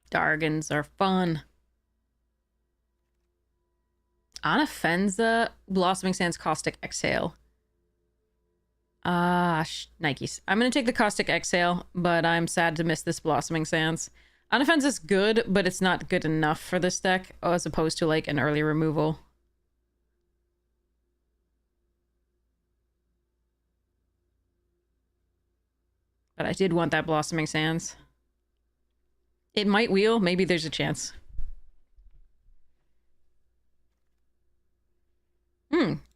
[SPEAKER 1] Dargans are fun. Anafenza, Blossoming Sands, Caustic Exhale. Nikes. I'm going to take the Caustic Exhale, but I'm sad to miss this Blossoming Sands. Unoffense is good, but it's not good enough for this deck, as opposed to like an early removal. But I did want that Blossoming Sands. It might wheel, maybe there's a chance.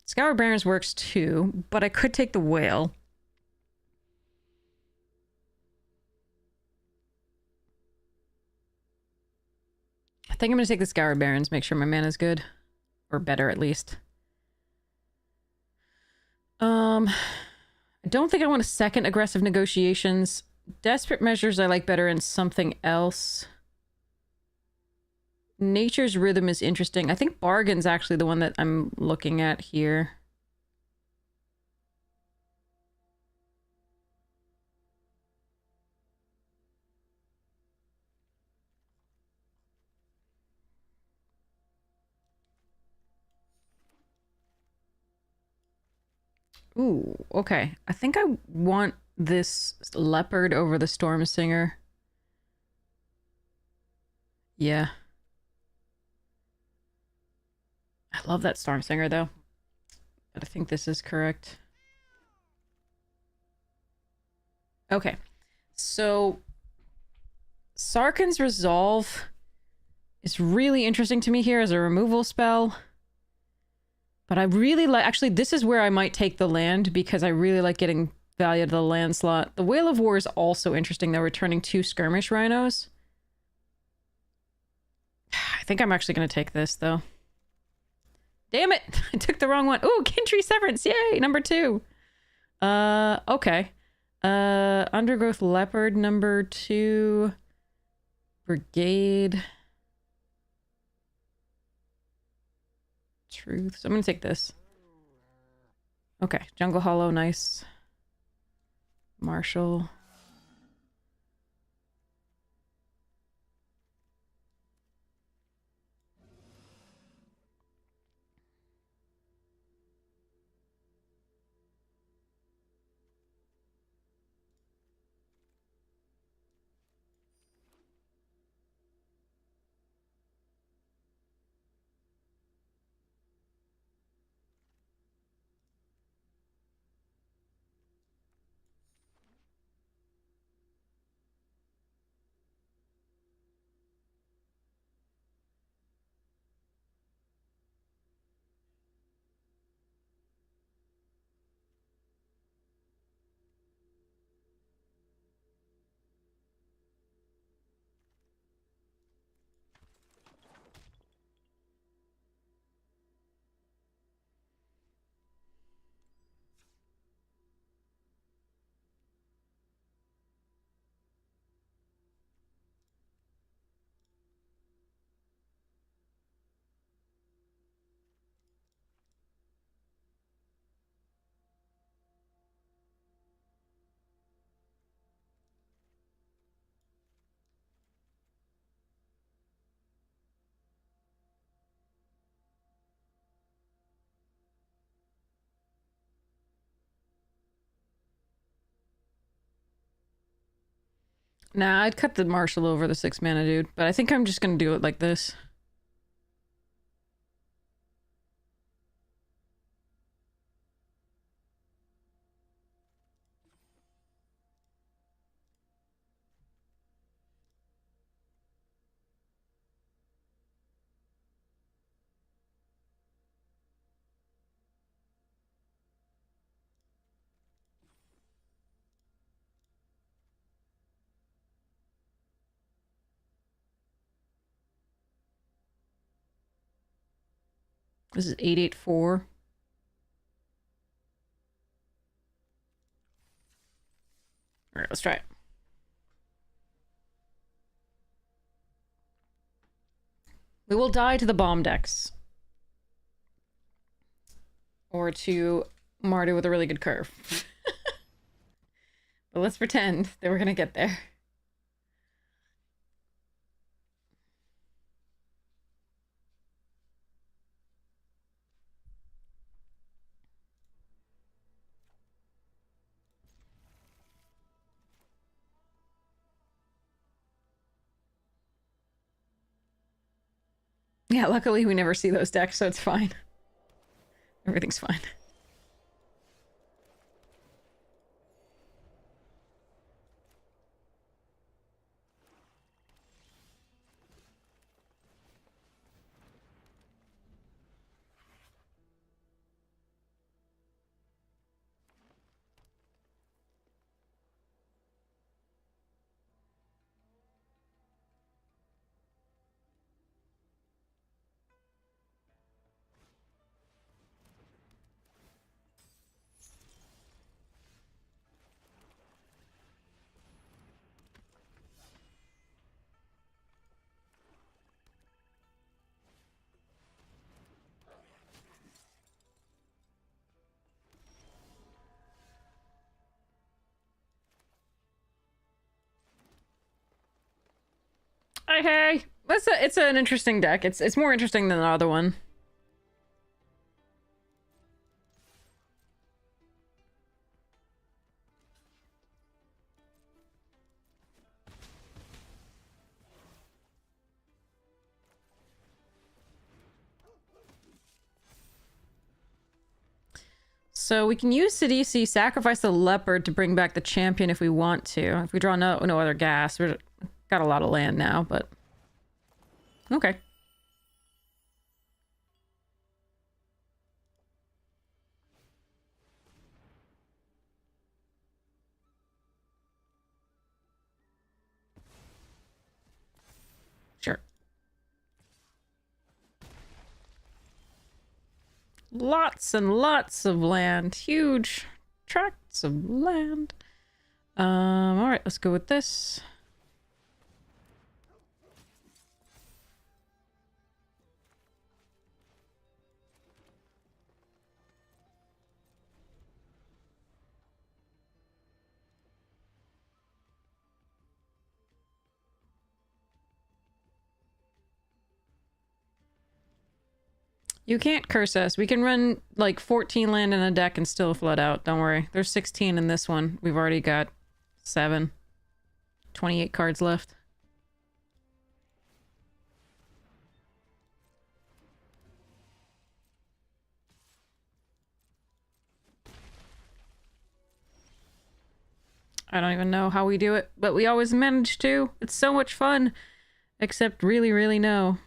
[SPEAKER 1] Scour Barons works too, but I could take the whale. I think I'm gonna take the Scour Barons, make sure my mana's good. Or better, at least. I don't think I want a second Aggressive Negotiations. Desperate Measures I like better in something else. Nature's Rhythm is interesting. I think Bargain's actually the one that I'm looking at here. Ooh, okay. I think I want this Leopard over the Storm Singer. Yeah. I love that Storm Singer, though. But I think this is correct. Okay. So, Sarkhan's Resolve is really interesting to me here as a removal spell. But I really like... Actually, this is where I might take the land, because I really like getting value to the land slot. The Whale of War is also interesting, though, returning 2 Skirmish Rhinos. I think I'm actually going to take this, though. Damn it! I took the wrong one. Ooh, Kintry Severance! Yay! Number 2. Okay. Undergrowth Leopard, number 2. Brigade. Truth. So I'm gonna take this. Okay. Jungle Hollow, nice. Marshall. Nah, I'd cut the Marshall over the 6 mana dude, but I think I'm just gonna do it like this. This is 884. Alright, let's try it. We will die to the bomb decks. Or to Mardu with a really good curve. But let's pretend that we're gonna get there. Yeah, luckily we never see those decks, so it's fine. Everything's fine. Okay, it's an interesting deck. It's more interesting than the other one. So we can use Sidisi, sacrifice the leopard to bring back the champion if we want to. If we draw no other gas, we've got a lot of land now, but okay. Sure. Lots and lots of land. Huge tracts of land. Alright, let's go with this. You can't curse us. We can run like 14 land in a deck and still flood out. Don't worry. There's 16 in this one. We've already got 7. 28 cards left. I don't even know how we do it, but we always manage to. It's so much fun. Except really, really no.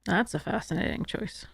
[SPEAKER 1] That's a fascinating choice.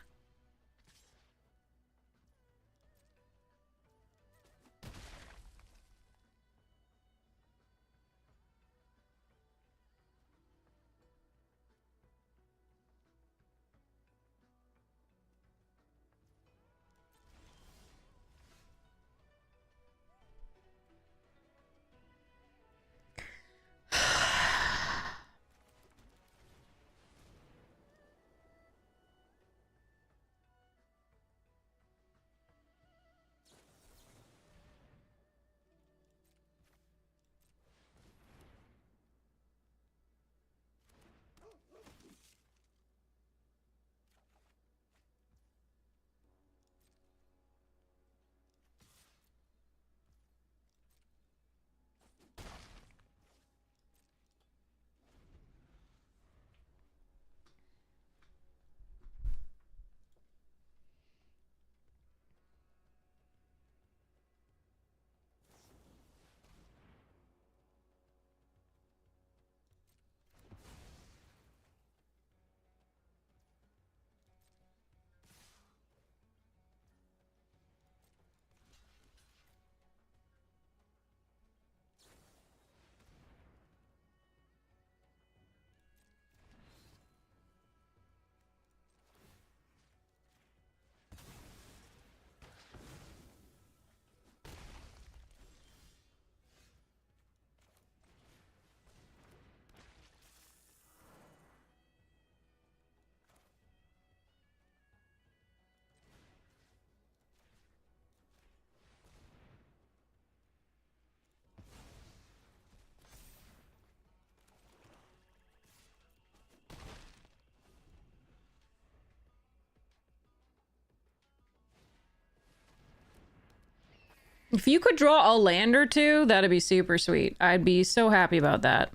[SPEAKER 1] If you could draw a land or two, that'd be super sweet. I'd be so happy about that.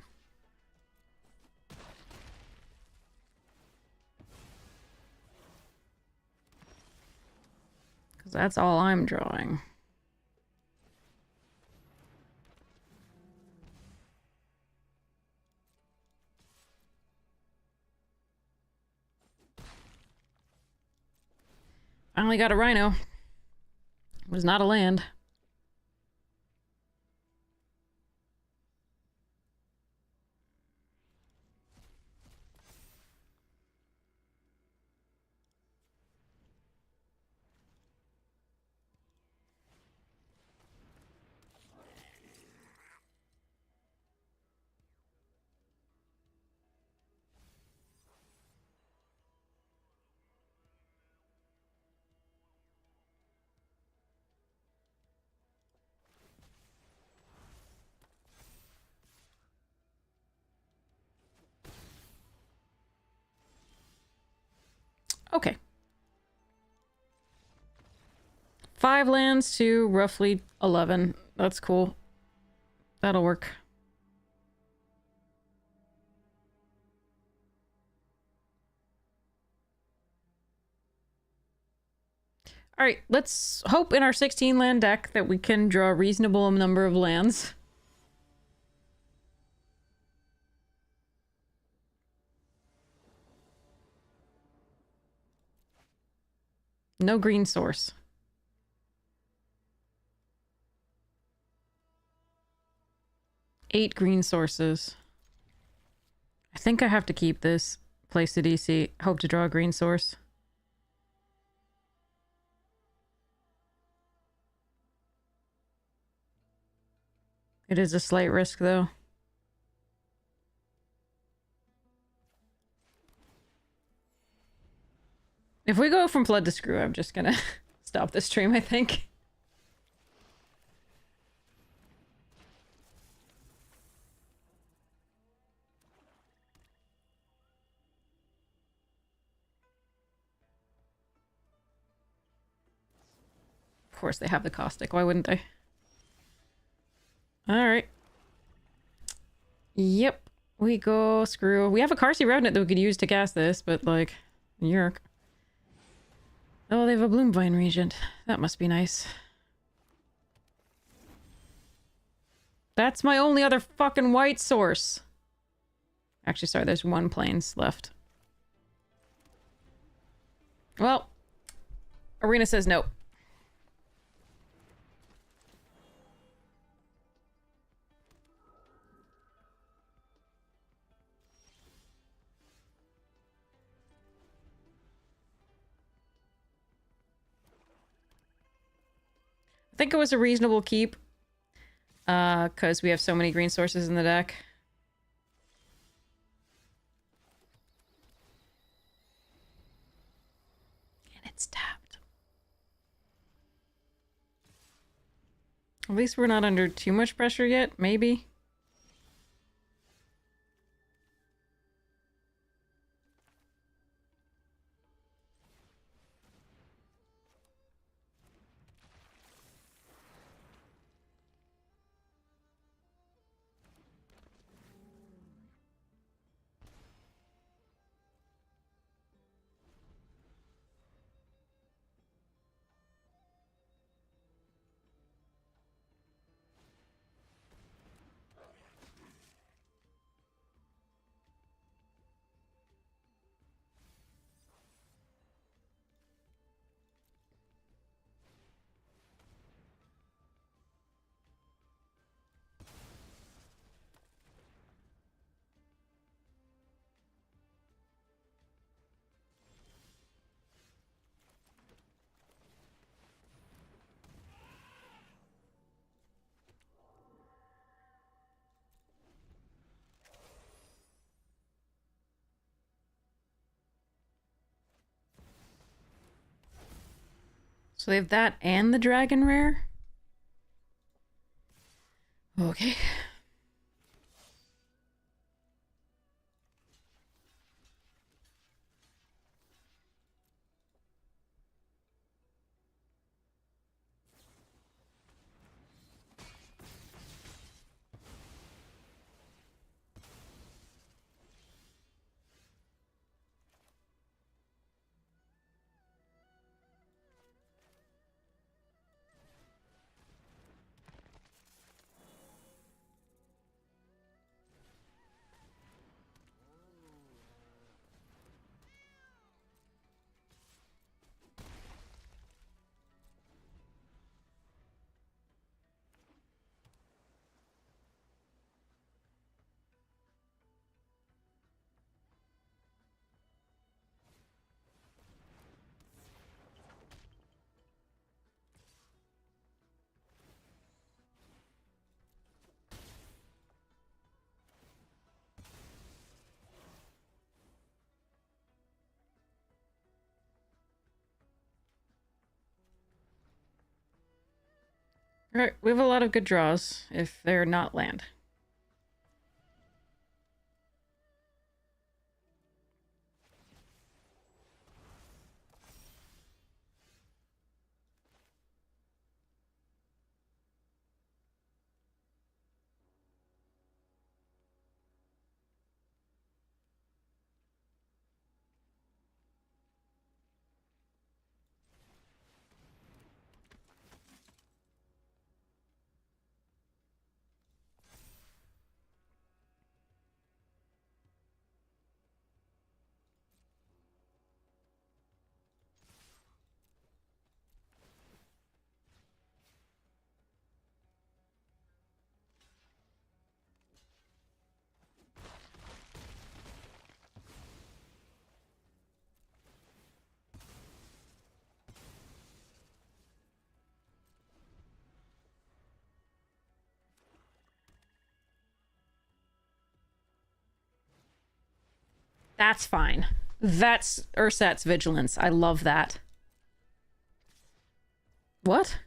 [SPEAKER 1] Because that's all I'm drawing. Finally got a rhino. It was not a land. Okay. 5 lands to roughly 11. That's cool. That'll work. Alright, let's hope in our 16 land deck that we can draw a reasonable number of lands. No green source. Eight green sources. I think I have to keep this. Place the DC. Hope to draw a green source. It is a slight risk, though. If we go from flood to screw, I'm just gonna stop the stream, I think. Of course they have the caustic, why wouldn't they? Alright. Yep. We go screw. We have a Carsey Revenant that we could use to cast this, but like, yerk. Oh, they have a Bloomvine Regent. That must be nice. That's my only other fucking white source. Actually, sorry, there's one plains left. Well, Arena says no. I think it was a reasonable keep. Because we have so many green sources in the deck. And it's tapped. At least we're not under too much pressure yet, maybe. So they have that and the dragon rare? Okay. Alright, we have a lot of good draws if they're not land. That's fine. That's Ursat's vigilance. I love that. What?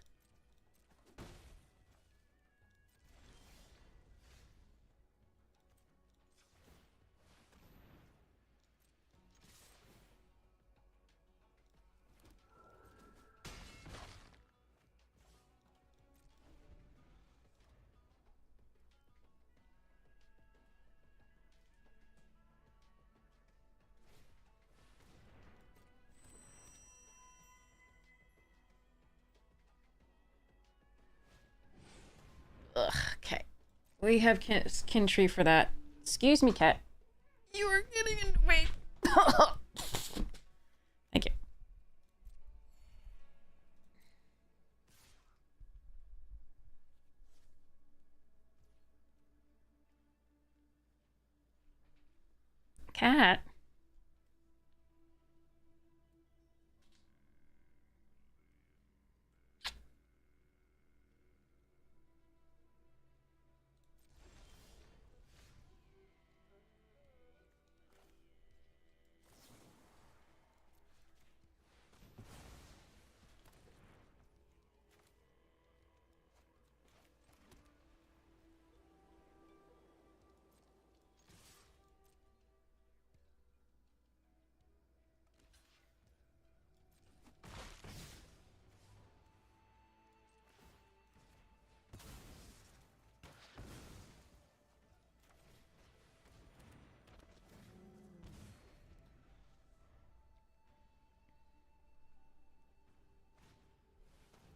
[SPEAKER 1] Ugh, okay. We have kin tree for that. Excuse me, cat. You are getting in the way. Thank you. Cat.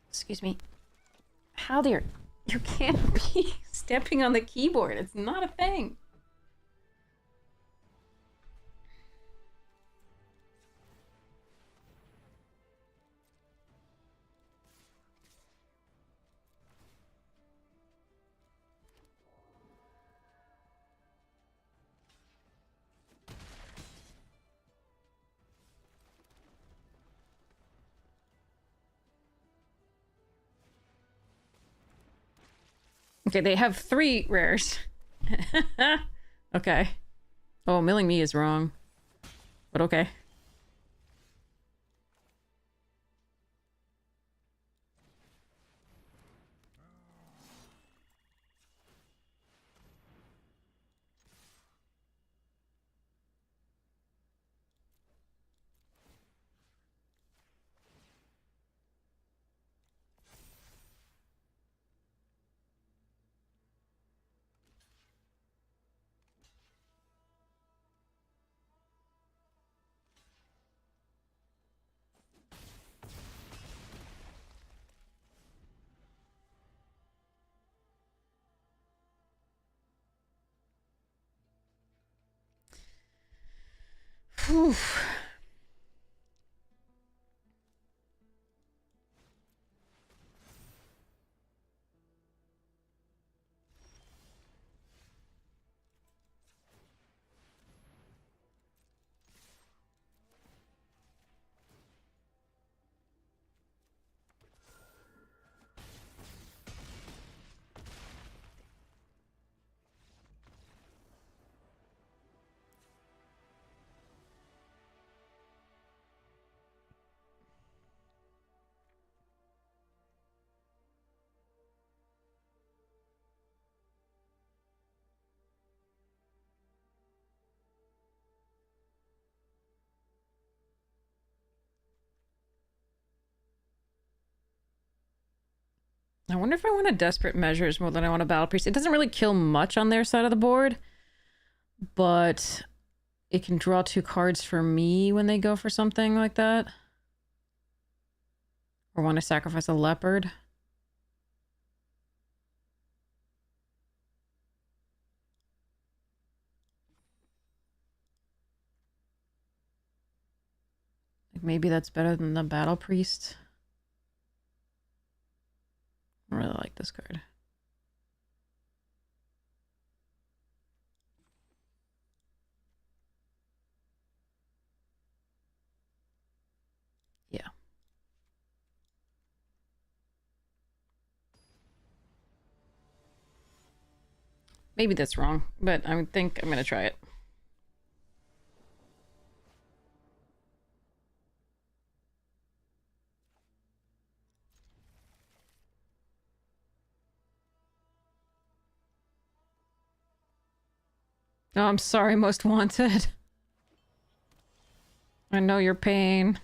[SPEAKER 1] Excuse me. How dear. You can't be stepping on the keyboard. It's not a thing. Okay, they have 3 rares. Okay. Oh, milling me is wrong. But okay. Whew. I wonder if I want a Desperate Measures more than I want a Battle Priest. It doesn't really kill much on their side of the board, but it can draw 2 cards for me when they go for something like that. Or when I sacrifice a Leopard. Maybe that's better than the Battle Priest. I really like this card. Yeah. Maybe that's wrong, but I think I'm gonna try it. Oh, I'm sorry, Most Wanted. I know your pain.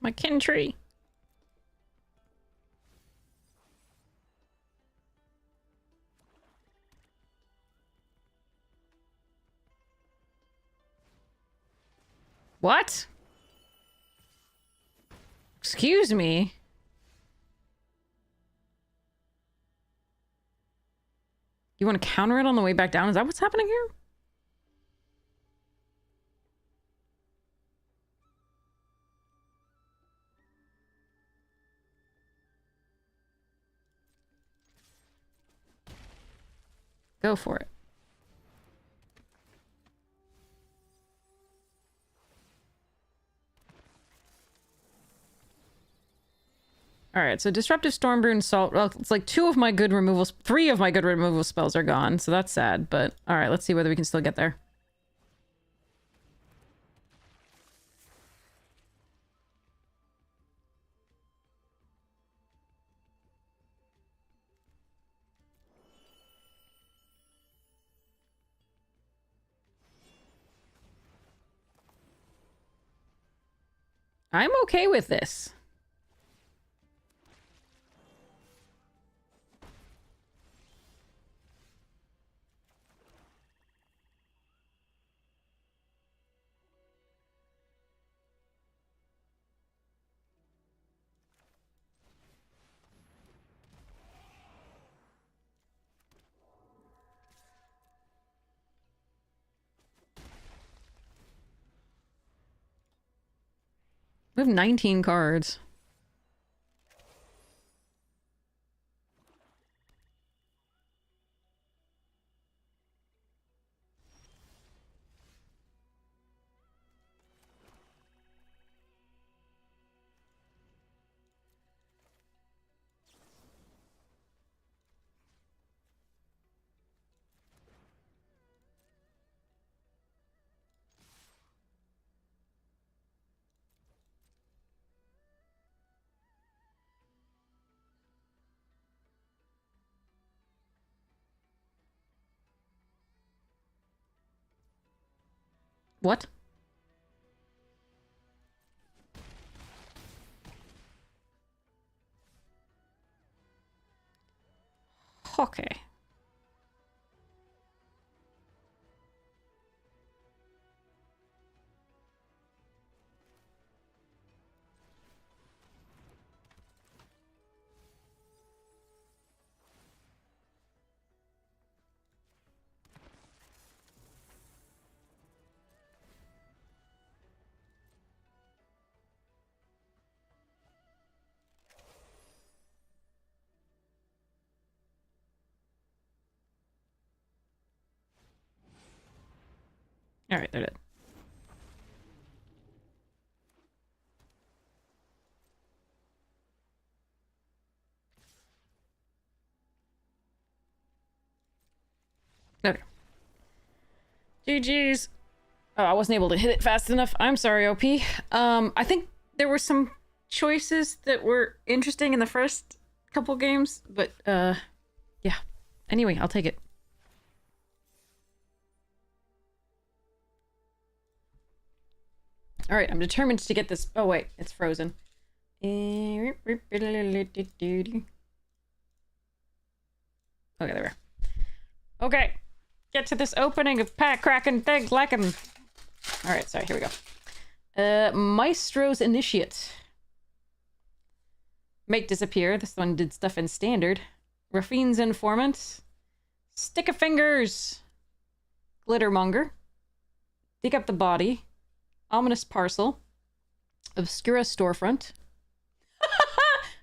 [SPEAKER 1] My kin tree. What? Excuse me? You want to counter it on the way back down? Is that what's happening here? Go for it. Alright, so Disruptive Stormbrew Salt... Well, it's like 2 of my good removals... 3 of my good removal spells are gone, so that's sad, but... Alright, let's see whether we can still get there. I'm okay with this. We have 19 cards. What? Okay. Alright, they're dead. Okay. GG's. Oh, I wasn't able to hit it fast enough. I'm sorry, OP. I think there were some choices that were interesting in the first couple games, but, yeah. Anyway, I'll take it. Alright, I'm determined to get this. Oh, wait, it's frozen. Okay, there we are. Okay, get to this opening of pack cracking thing lacking. Alright, sorry, here we go. Maestro's Initiate. Make disappear. This one did stuff in standard. Raffine's Informant. Stick of Fingers. Glittermonger. Dig up the body. Ominous Parcel. Obscura Storefront.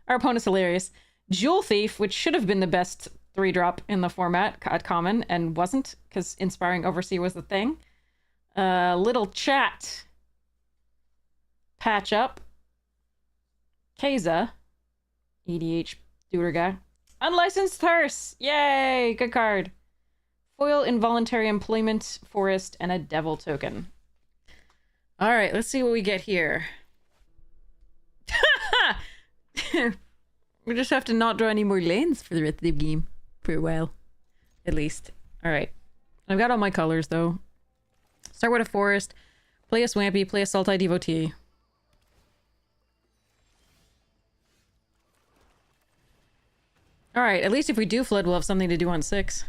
[SPEAKER 1] Our opponent's hilarious. Jewel Thief, which should have been the best 3-drop in the format at common, and wasn't, because Inspiring Overseer was the thing. Little Chat. Patch Up. Keza. EDH Duder Guy. Unlicensed Hearse! Yay! Good card. Foil Involuntary Employment, Forest, and a Devil Token. Alright, let's see what we get here. We just have to not draw any more lanes for the rest of the game. For a while. At least. Alright. I've got all my colors, though. Start with a Forest. Play a Swampy. Play a Sultai Devotee. Alright, at least if we do flood, we'll have something to do on 6.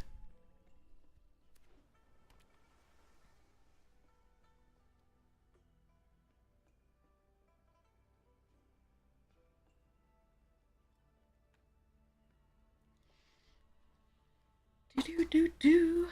[SPEAKER 1] Do.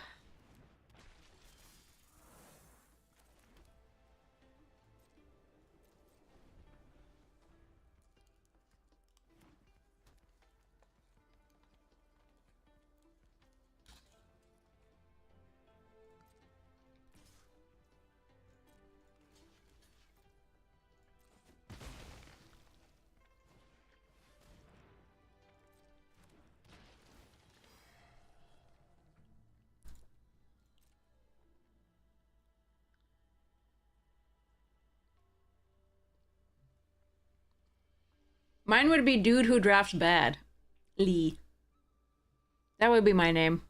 [SPEAKER 1] Mine would be Dude Who Drafts Bad. Lee. That would be my name.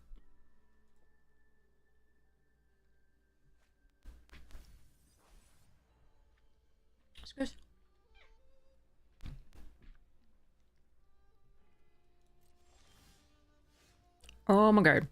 [SPEAKER 1] Excuse. Oh my god.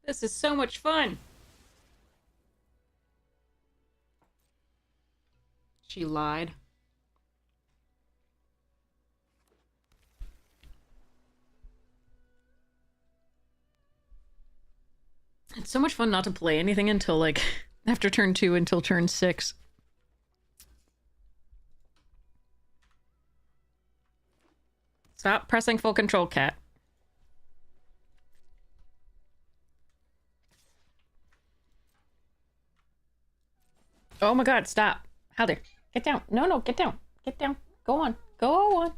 [SPEAKER 1] This is so much fun. She lied. It's so much fun not to play anything until, like, after turn 2 until turn 6. Stop pressing full control, cat. Oh my god, stop. Halder, get down. No, get down. Get down. Go on. Go on.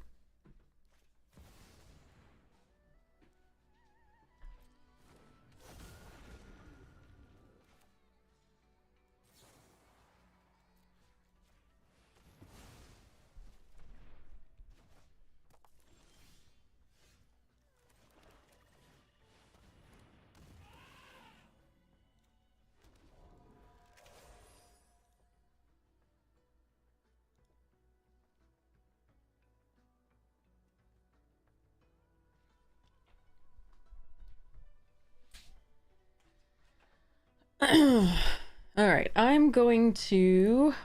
[SPEAKER 1] Alright, I'm going to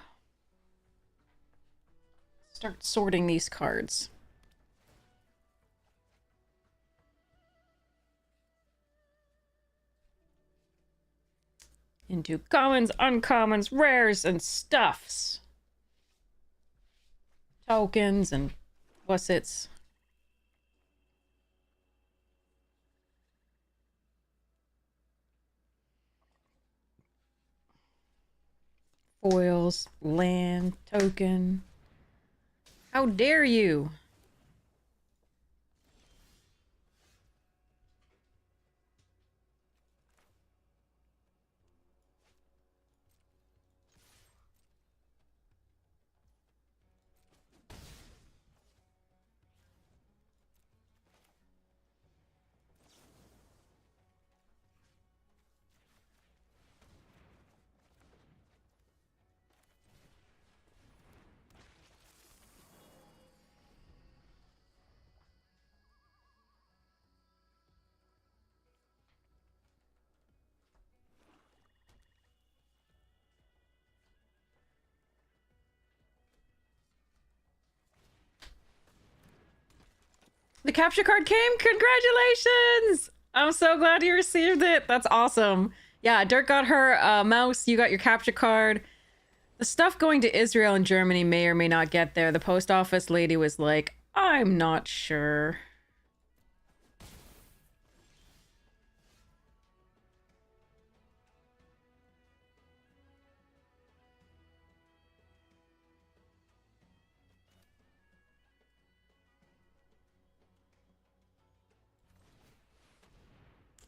[SPEAKER 1] start sorting these cards. Into commons, uncommons, rares, and stuffs. Tokens and wussets. Foils, land, token. How dare you? The capture card came! Congratulations! I'm so glad you received it. That's awesome. Yeah, Dirk got her mouse. You got your capture card. The stuff going to Israel and Germany may or may not get there. The post office lady was like, I'm not sure.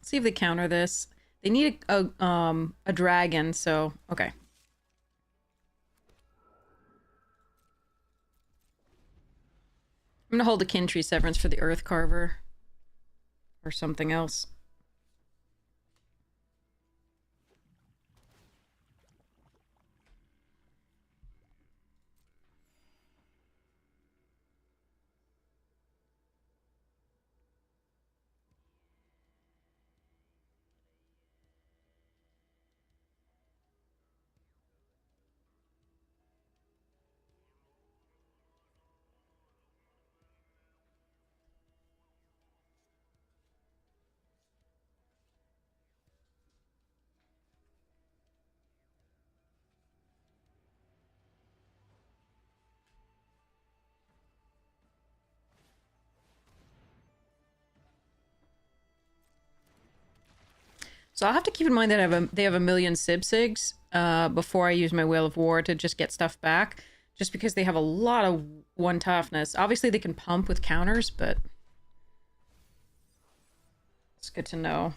[SPEAKER 1] See if they counter this. They need a dragon, so okay. I'm gonna hold a kin tree severance for the earth carver. Or something else. So I'll have to keep in mind that they have a million Sibsigs before I use my Wheel of War to just get stuff back. Just because they have a lot of one toughness. Obviously they can pump with counters, but it's good to know.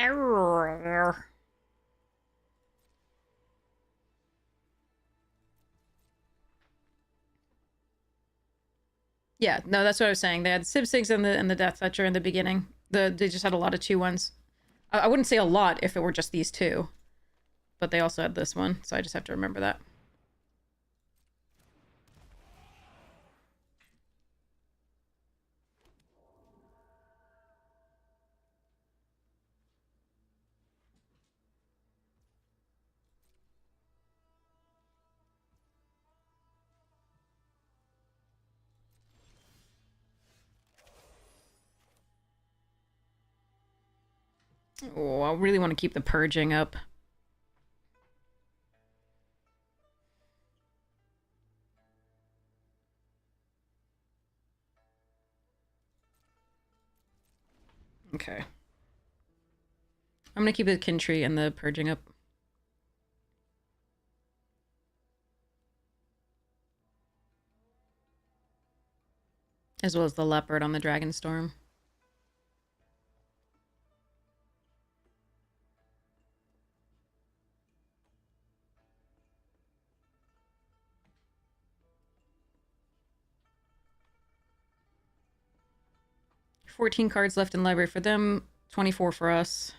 [SPEAKER 1] Error. Yeah, no, that's what I was saying. They had Sibsigs and the Death Toucher in the beginning. They just had a lot of 2-1s. I wouldn't say a lot if it were just these two. But they also had this one, so I just have to remember that. Oh, I really want to keep the purging up. Okay. I'm gonna keep the kin tree and the purging up. As well as the leopard on the Dragonstorm. 14 cards left in library for them, 24 for us.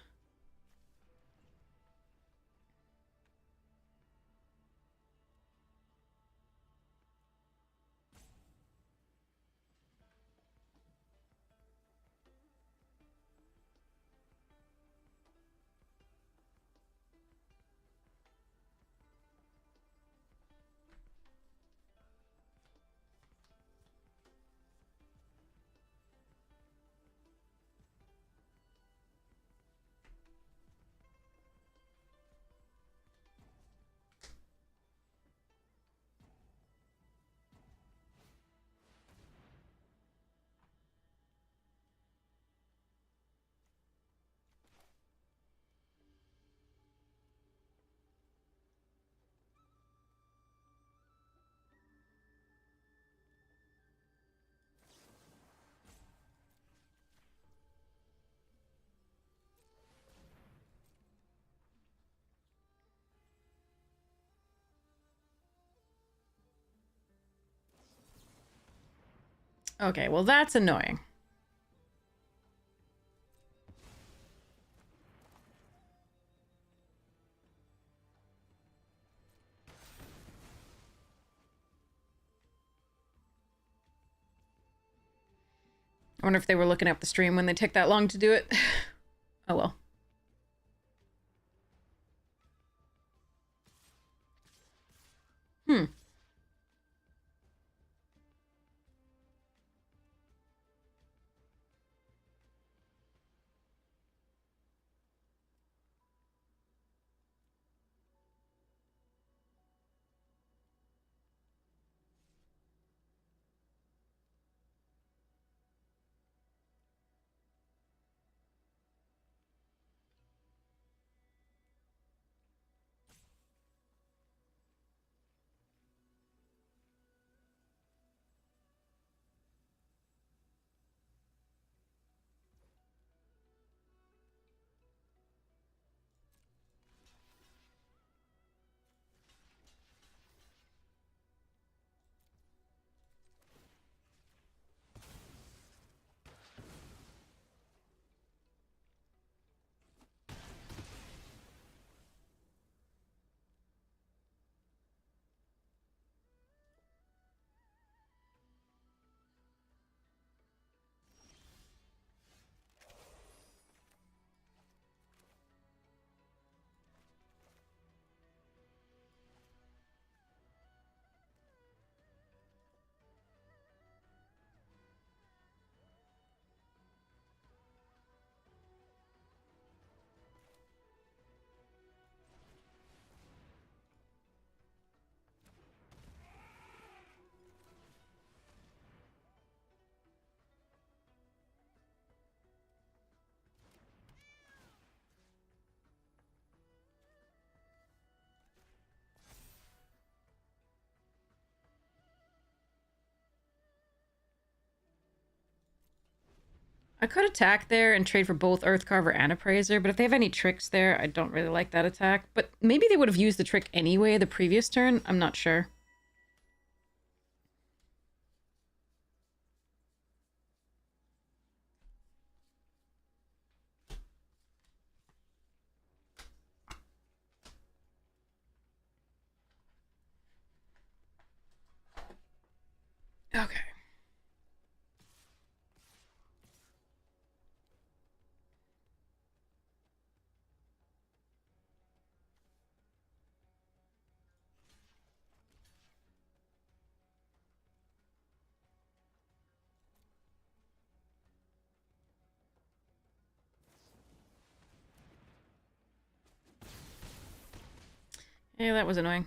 [SPEAKER 1] Okay, well that's annoying. I wonder if they were looking up the stream when they took that long to do it. Oh well. Hmm. I could attack there and trade for both Earthcarver and Appraiser, but if they have any tricks there, I don't really like that attack. But maybe they would have used the trick anyway the previous turn. I'm not sure. Okay. Yeah, that was annoying.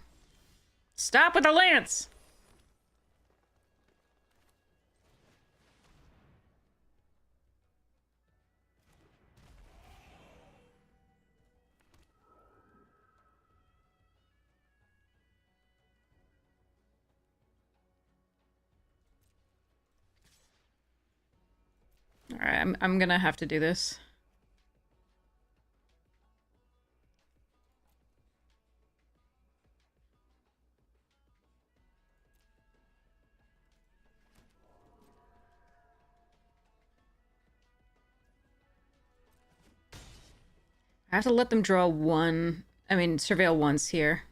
[SPEAKER 1] Stop with the lance! Alright, I'm gonna have to do this. I have to let them draw one. I mean, surveil once here.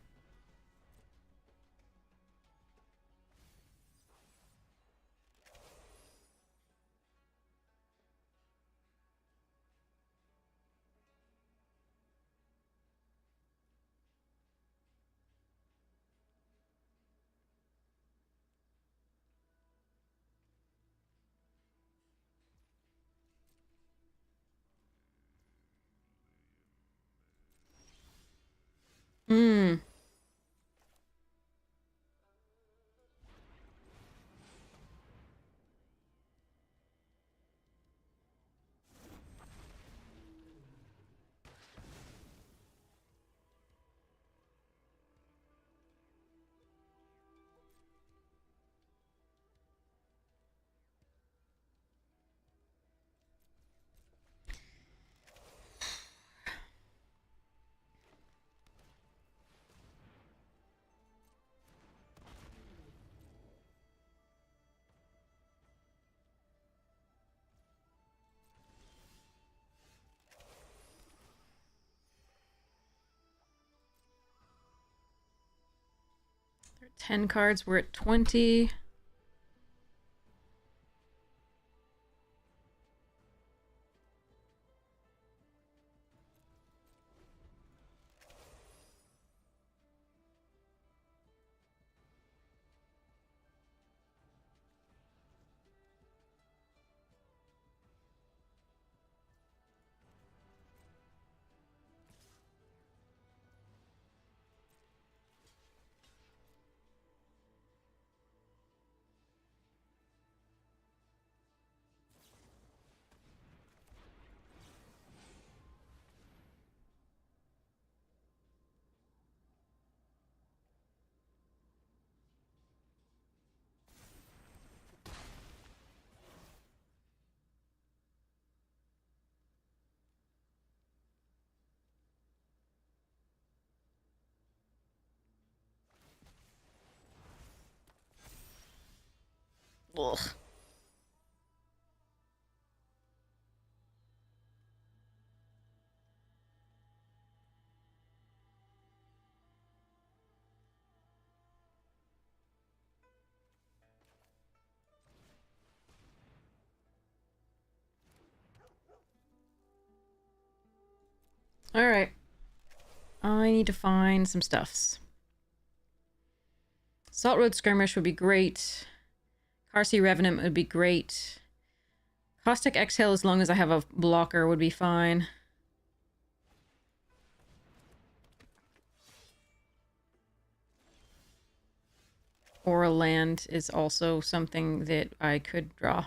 [SPEAKER 1] Hmm. There are 10 cards. We're at 20. Ugh. All right. I need to find some stuffs. Salt Road Skirmish would be great. Carsey Revenant would be great. Caustic Exhale, as long as I have a blocker, would be fine. Aura Land is also something that I could draw.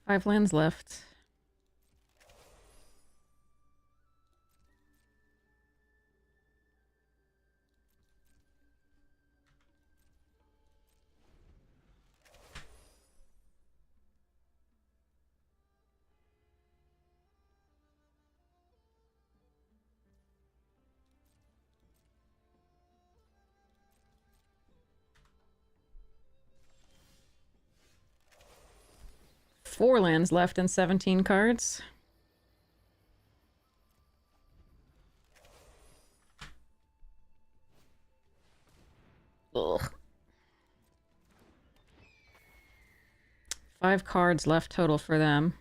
[SPEAKER 1] Five lands left. Four lands left and 17 cards. Ugh. 5 cards left total for them.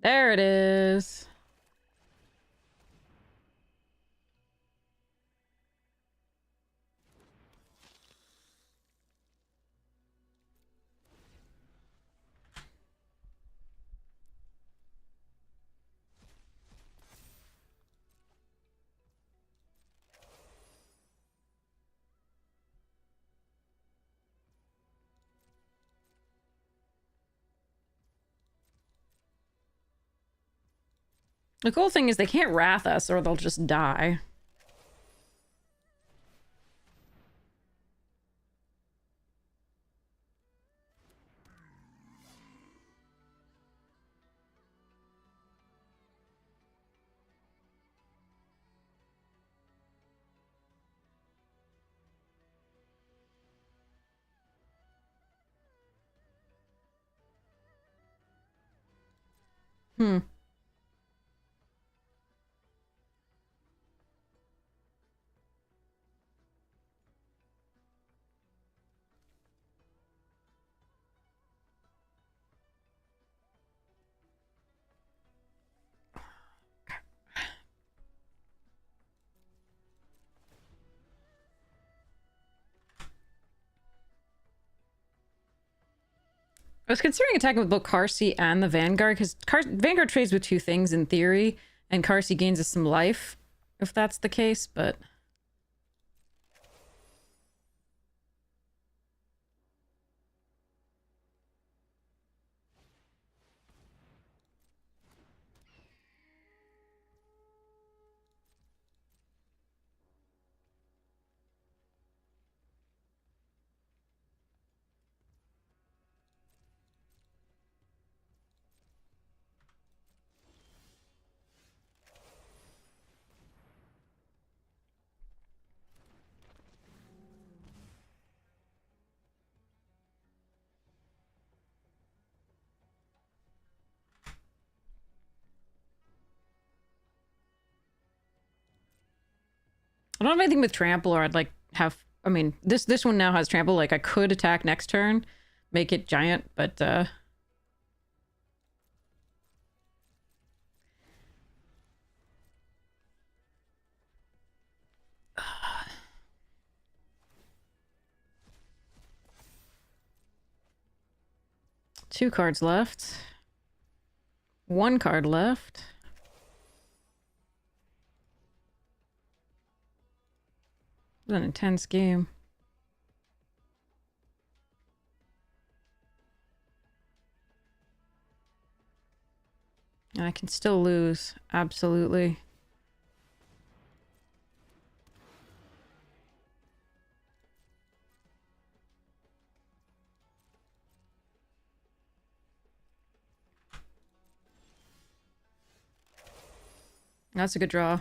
[SPEAKER 1] There it is. The cool thing is they can't wrath us or they'll just die. Hmm. I was considering attacking with both Karsi and the Vanguard, because Vanguard trades with two things in theory, and Karsi gains us some life, if that's the case, but... I don't have anything with trample, or I'd like have... I mean, this one now has trample, like I could attack next turn, make it giant, but two cards left. One card left. It was an intense game. And I can still lose, absolutely. That's a good draw.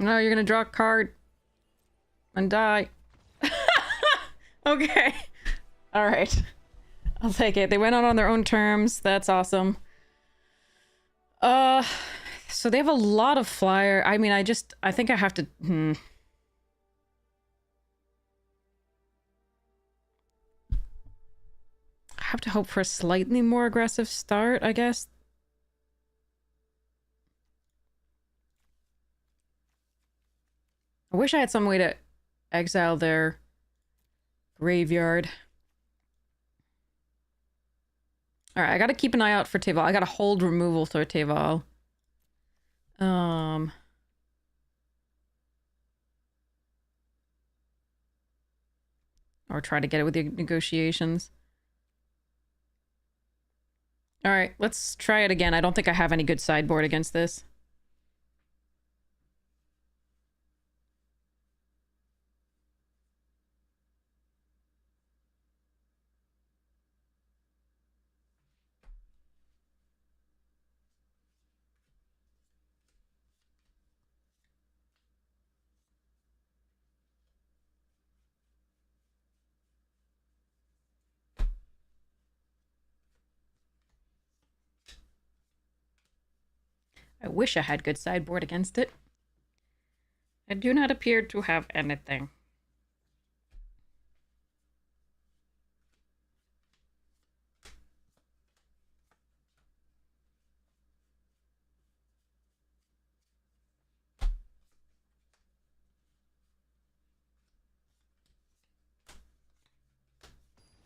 [SPEAKER 1] No, you're gonna draw a card and die. Okay. All right. I'll take it. They went out on their own terms. That's awesome. So they have a lot of flyer. I mean, I think I have to... I have to hope for a slightly more aggressive start, I guess. I wish I had some way to exile their graveyard. Alright, I gotta keep an eye out for Teval. I gotta hold removal for Teval. Or try to get it with the negotiations. Alright, let's try it again. I don't think I have any good sideboard against this. I wish I had good sideboard against it. I do not appear to have anything.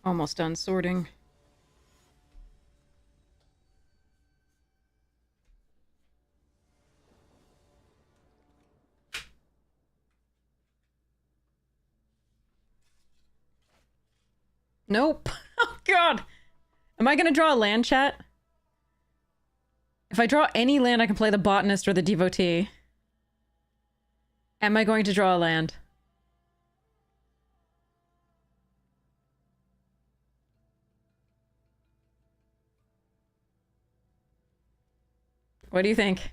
[SPEAKER 1] Almost done sorting. Nope. Oh, God. Am I going to draw a land, chat? If I draw any land, I can play the Botanist or the Devotee. Am I going to draw a land? What do you think?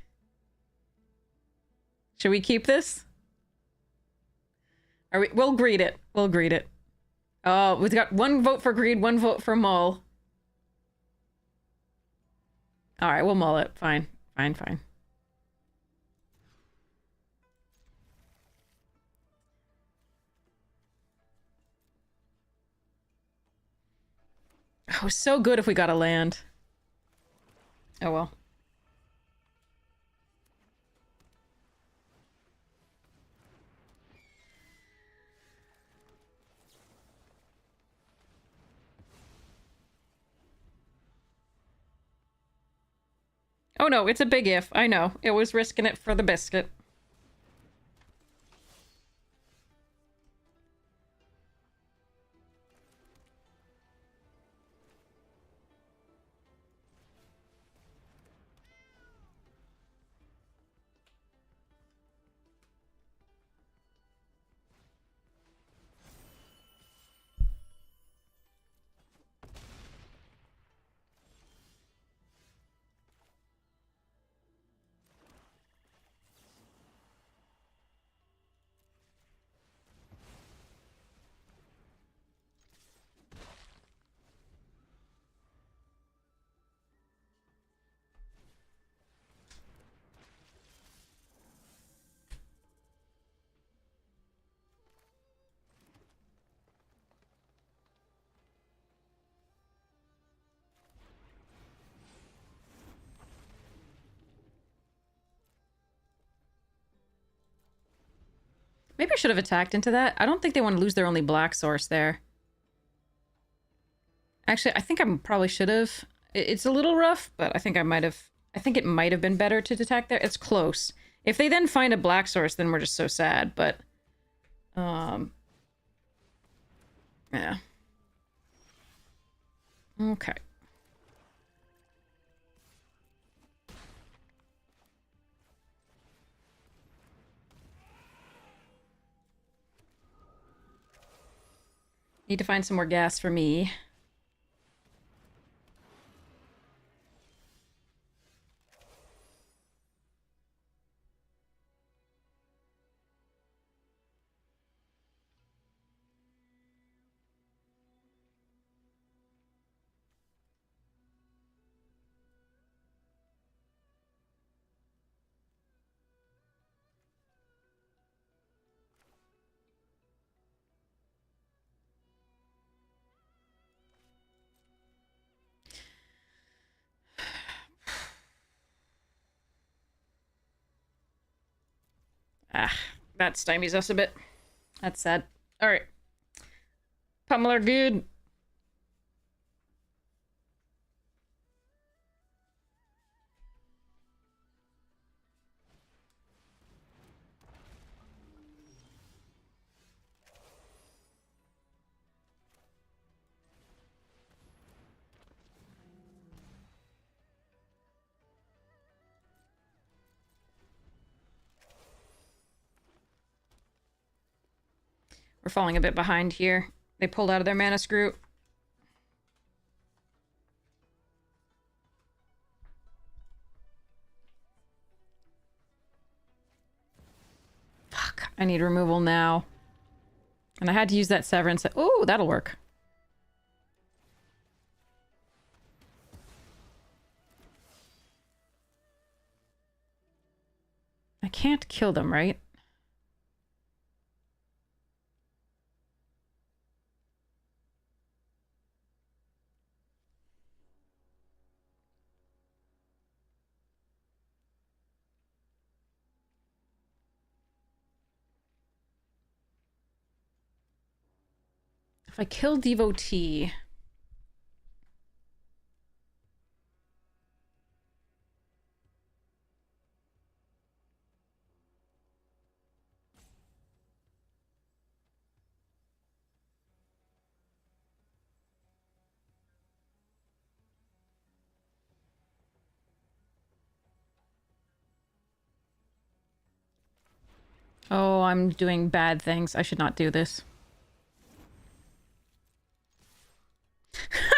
[SPEAKER 1] Should we keep this? We'll greed it. We'll greed it. Oh, we've got one vote for greed, one vote for mull. Alright, we'll mull it. Fine. Fine, fine. Oh, so good if we got a land. Oh well. Oh no, it's a big if. I know. It was risking it for the biscuit. Maybe I should have attacked into that. I don't think they want to lose their only black source there. Actually, I think I probably should have. It's a little rough, but I think I might have... I think it might have been better to attack there. It's close. If they then find a black source, then we're just so sad, but... Yeah. Okay. Need to find some more gas for me. Ah, that stymies us a bit. That's sad. Alright. Pummel are good. We're falling a bit behind here. They pulled out of their mana screw. Fuck, I need removal now. And I had to use that Severance. Oh, that'll work. I can't kill them, right? If I kill Devotee... Oh, I'm doing bad things. I should not do this.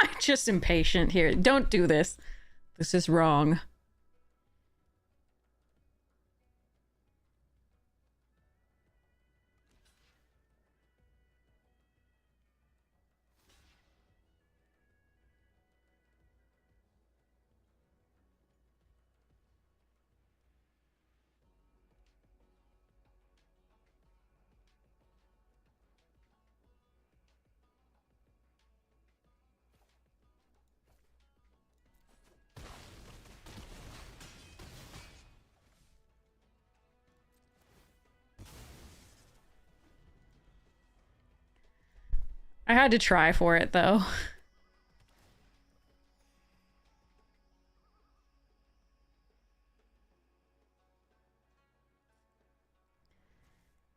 [SPEAKER 1] I'm just impatient here. Don't do this. This is wrong. I had to try for it, though.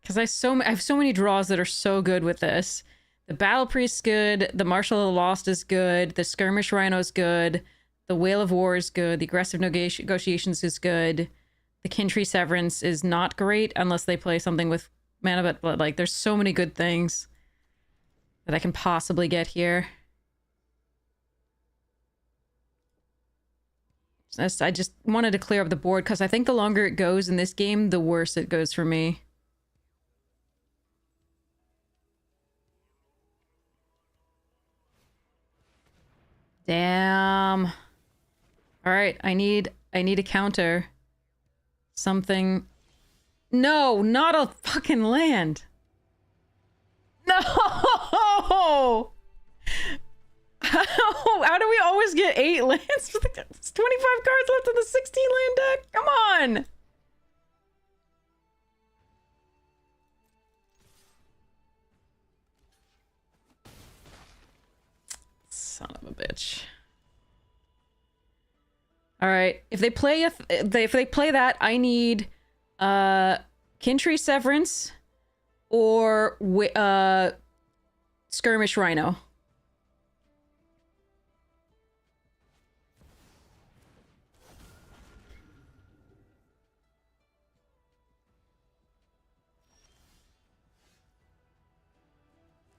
[SPEAKER 1] Because I have so many draws that are so good with this. The Battle Priest's good, the Marshal of the Lost is good, the Skirmish Rhino's good, the Whale of War is good, the Aggressive Negotiations is good, the Kintree Severance is not great unless they play something with Mana But like, there's so many good things that I can possibly get here. I just wanted to clear up the board because I think the longer it goes in this game, the worse it goes for me. Damn. All right, I need a counter. Something. No, not a fucking land. No! How do we always get 8 lands? It's 25 cards left in the 16 land deck. Come on. Son of a bitch. All right, if they play if they play that, I need Kintree Severance or Skirmish Rhino.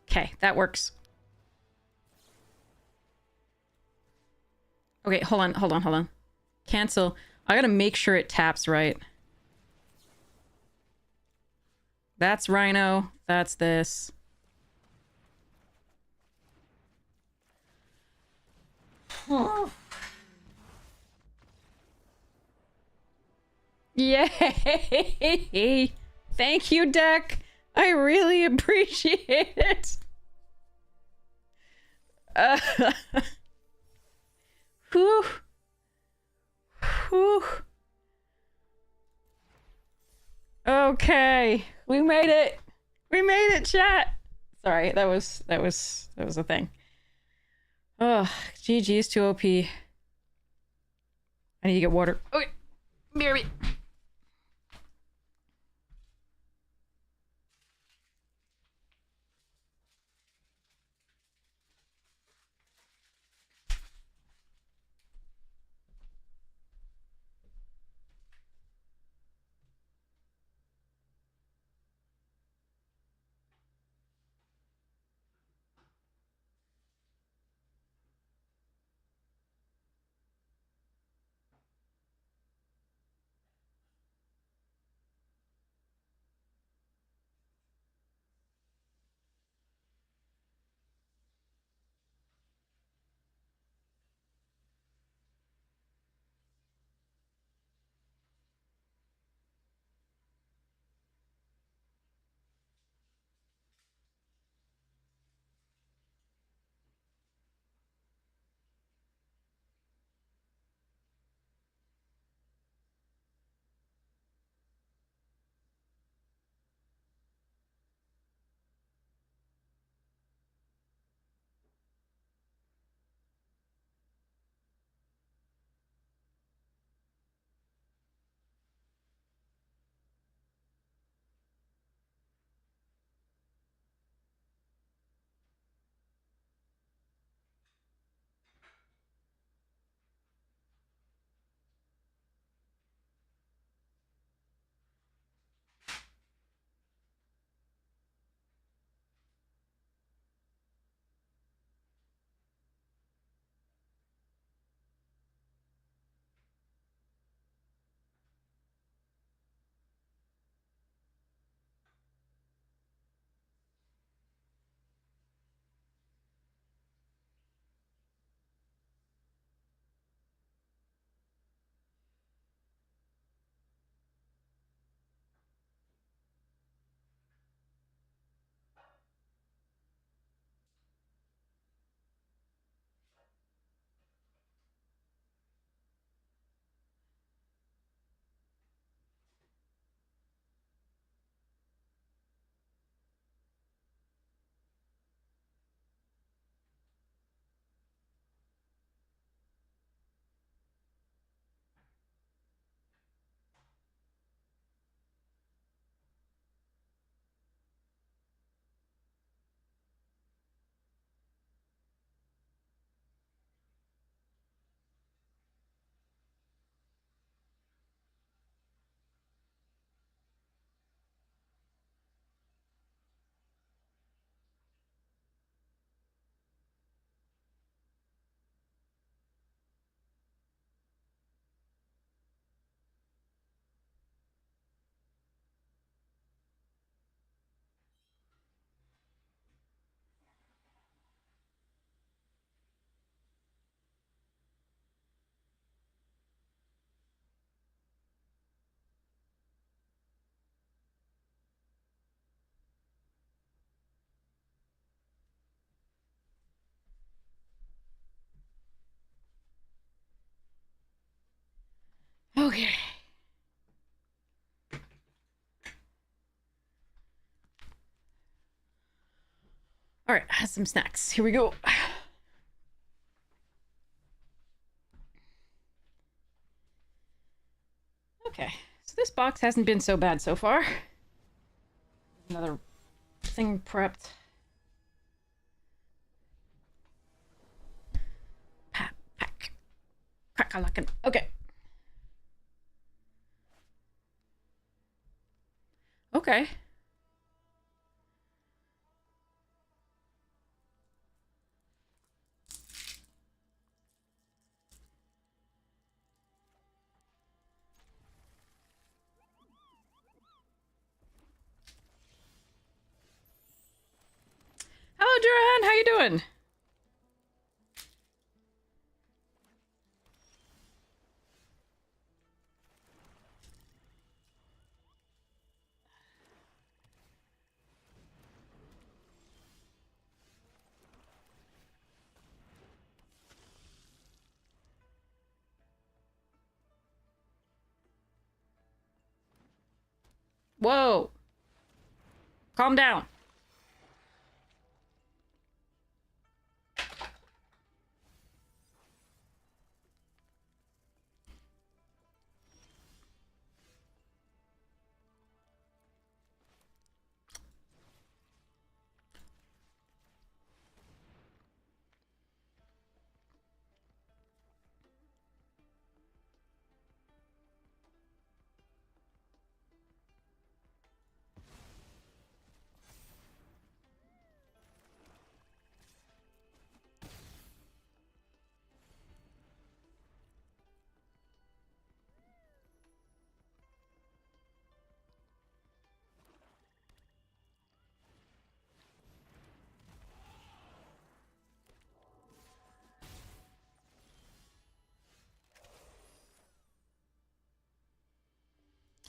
[SPEAKER 1] Okay, that works. Okay, hold on. Cancel. I gotta make sure it taps right. That's Rhino. That's this. Yay! Thank you, deck. I really appreciate it. Whew. Whew. Okay, we made it. We made it, chat. Sorry, that was a thing. Oh, GG is too OP. I need to get water. Okay, BRB. Okay. All right, has some snacks. Here we go. Okay, so this box hasn't been so bad so far. Another thing prepped. Pack. Crack-a-lackin'. Okay. Okay. Hello, Duran. How you doing? Whoa. Calm down.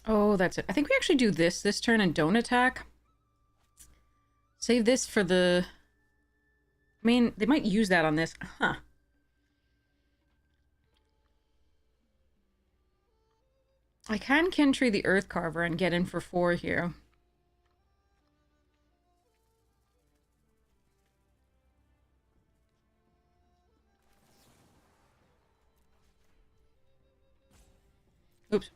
[SPEAKER 1] Oh, that's it. I think we actually do this turn and don't attack. Save this for the... I mean, they might use that on this. Huh. I can Kintry the Earth Carver and get in for 4 here. Oops.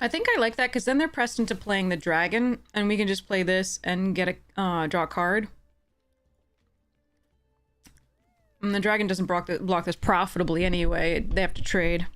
[SPEAKER 1] I think I like that because then they're pressed into playing the dragon, and we can just play this and get a draw a card. And the dragon doesn't block this profitably anyway. They have to trade.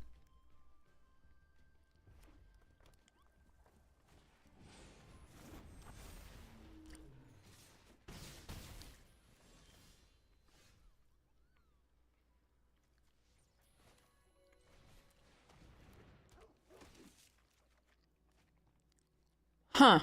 [SPEAKER 1] Huh.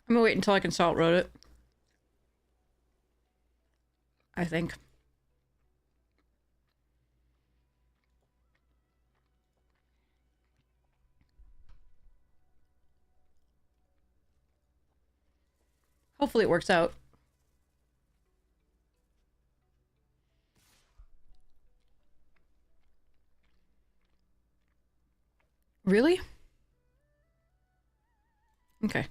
[SPEAKER 1] I'm gonna wait until I can salt road it. I think. Hopefully it works out. Really? Okay.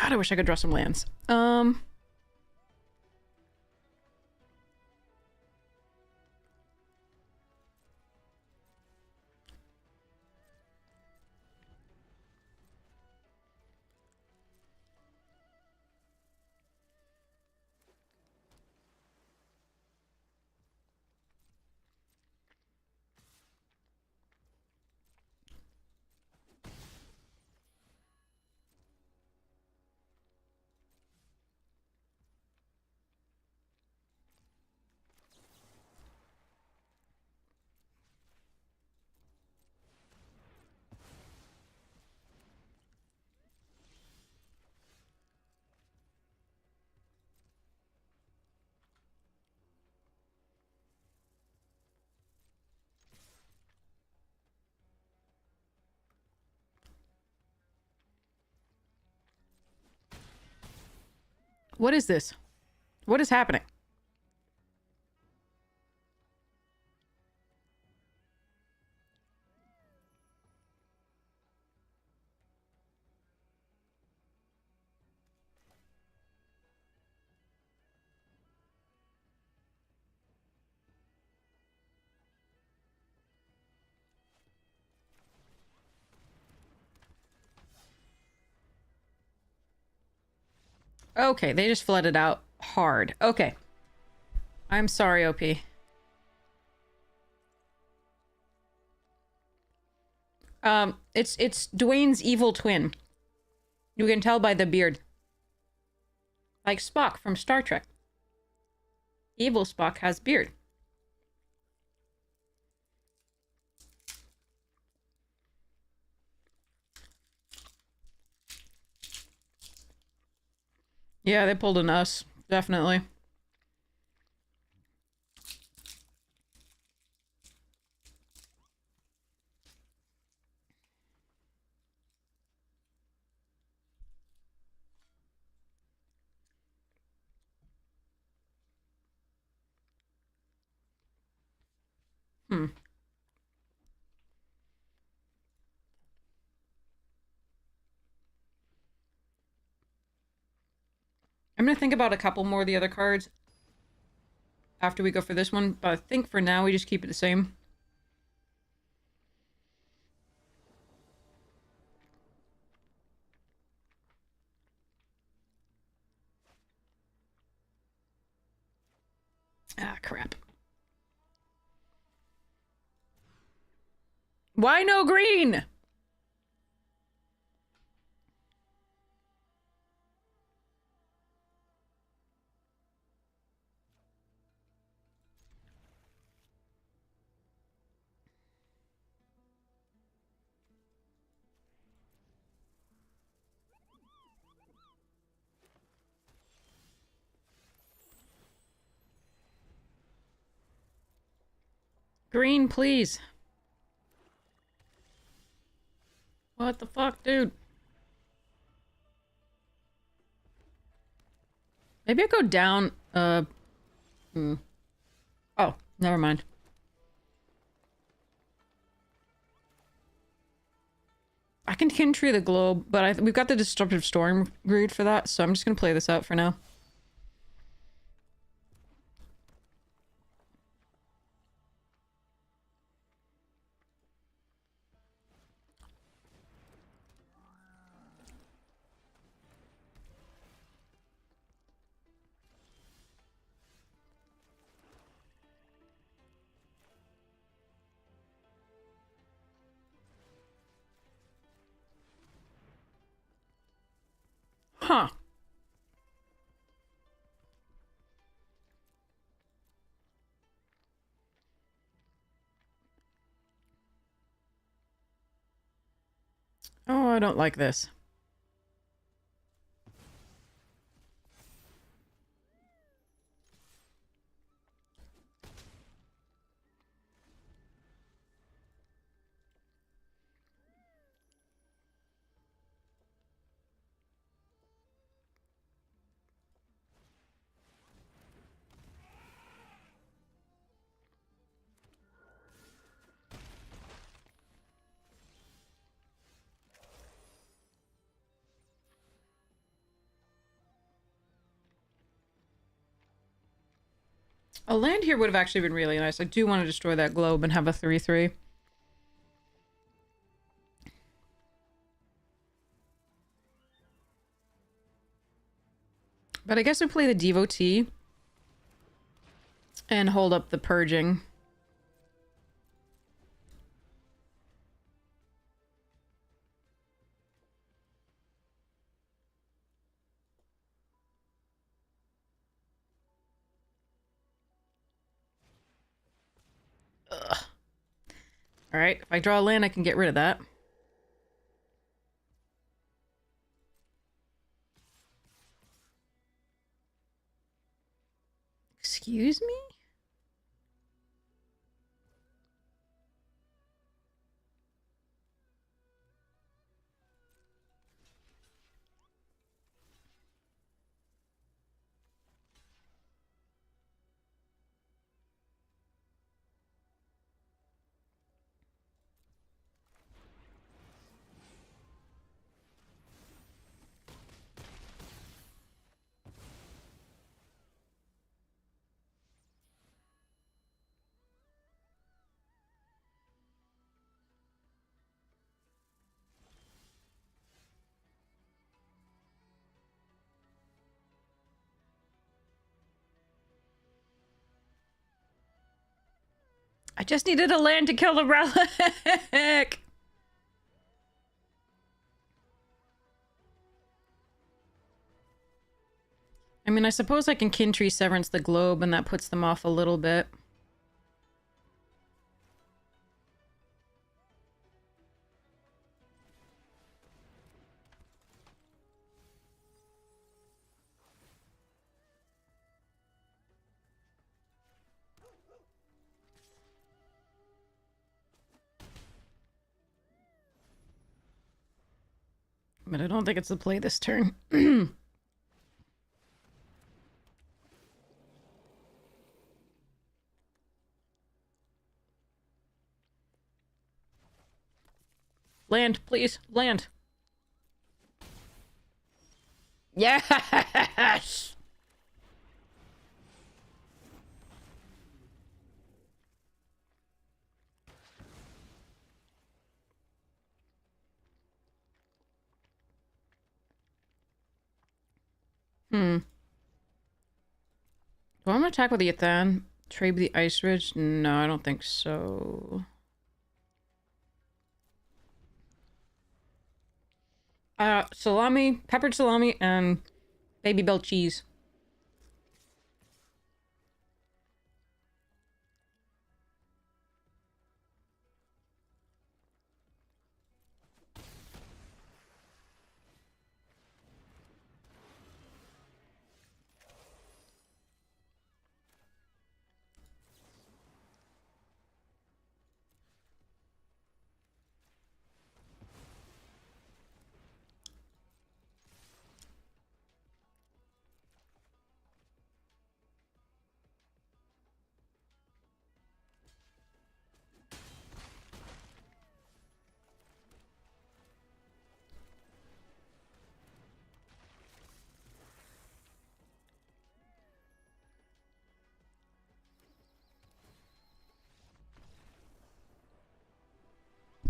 [SPEAKER 1] God, I wish I could draw some lands. What is this? What is happening? Okay, they just flooded out hard. Okay. I'm sorry, OP. It's Dwayne's evil twin. You can tell by the beard. Like Spock from Star Trek. Evil Spock has beard. Yeah, they pulled an us. Definitely. Hmm. I'm gonna think about a couple more of the other cards after we go for this one, but I think for now we just keep it the same. Ah, crap. Why no green? Green, please. What the fuck, dude? Maybe I go down, Oh, never mind. I can Kintry the Globe, but we've got the Disruptive Storm Greed for that, so I'm just gonna play this out for now. Huh. Oh, I don't like this. A land here would have actually been really nice. I do want to destroy that globe and have a 3/3. But I guess we play the Devotee and hold up the Purging. Ugh. Alright, if I draw a land, I can get rid of that. Excuse me? I just needed a land to kill the relic! I mean, I suppose I can Kin Tree Severance the Globe, and that puts them off a little bit. But I don't think it's the play this turn. Land, please. Land. Yes! Do I want to attack with the Ethan? Trade with the Ice Ridge? No, I don't think so. Salami, peppered salami, and baby bell cheese.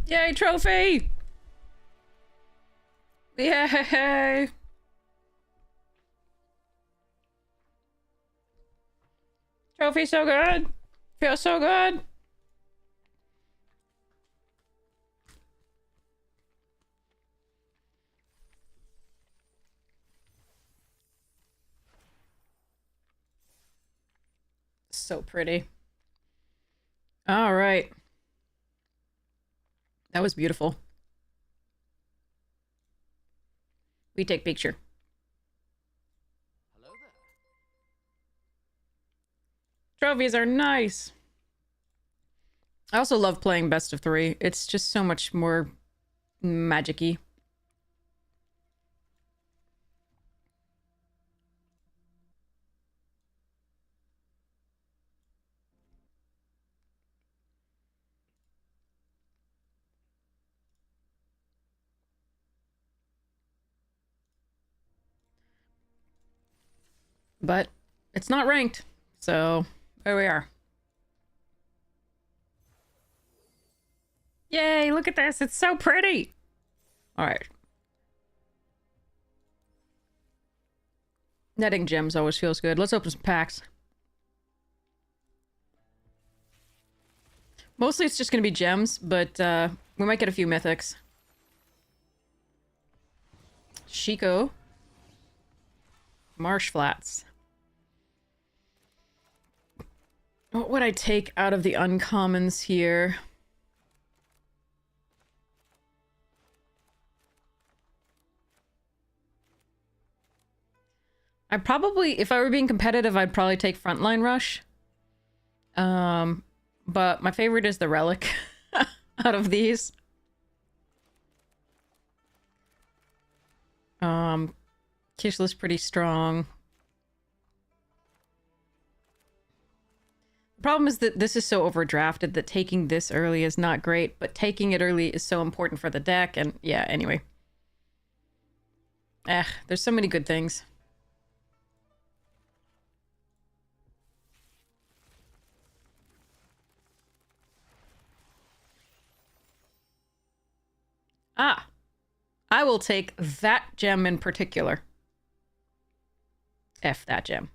[SPEAKER 1] Yay, trophy! Yay! Trophy so good! Feels so good! So pretty. All right. That was beautiful. We take picture.
[SPEAKER 2] Hello there.
[SPEAKER 1] Trophies are nice. I also love playing best of 3. It's just so much more magic-y. But it's not ranked, so there we are. Yay, look at this. It's so pretty. All right. Netting gems always feels good. Let's open some packs. Mostly it's just going to be gems, but we might get a few mythics. Shiko. Marsh Flats. What would I take out of the uncommons here? I probably, if I were being competitive, I'd probably take Frontline Rush. But my favorite is the Relic out of these. Kishla's pretty strong. The problem is that this is so overdrafted that taking this early is not great, but taking it early is so important for the deck, and yeah, anyway. There's so many good things. I will take that gem in particular. F that gem.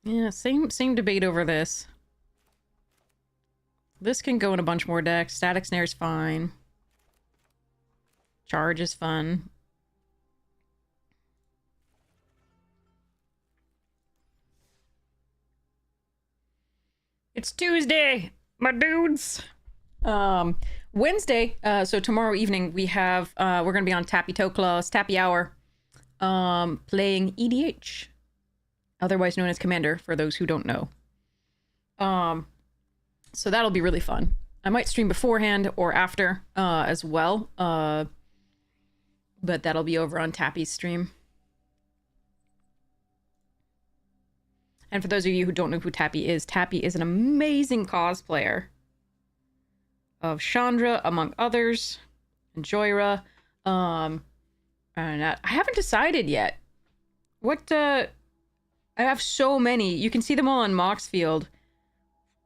[SPEAKER 1] Yeah, same debate over this. This can go in a bunch more decks. Static Snare's fine. Charge is fun. It's Tuesday, my dudes. Wednesday, so tomorrow evening we have we're gonna be on Tappy Toe Claws, Tappy Hour, playing EDH, otherwise known as Commander for those who don't know. So that'll be really fun. I might stream beforehand or after as well, but that'll be over on Tappy's stream. And for those of you who don't know who Tappy is an amazing cosplayer of Chandra, among others, and Joyra. And I haven't decided yet. What, I have so many. You can see them all on Moxfield.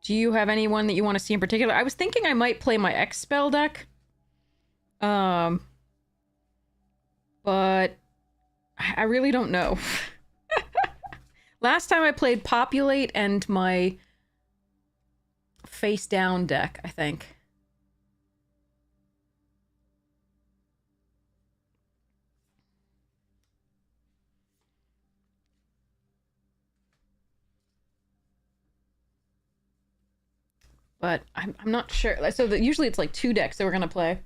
[SPEAKER 1] Do you have anyone that you want to see in particular? I was thinking I might play my X-Spell deck. But I really don't know. Last time I played Populate and my Face Down deck, I think. But I'm not sure. So usually it's like 2 decks that we're gonna play.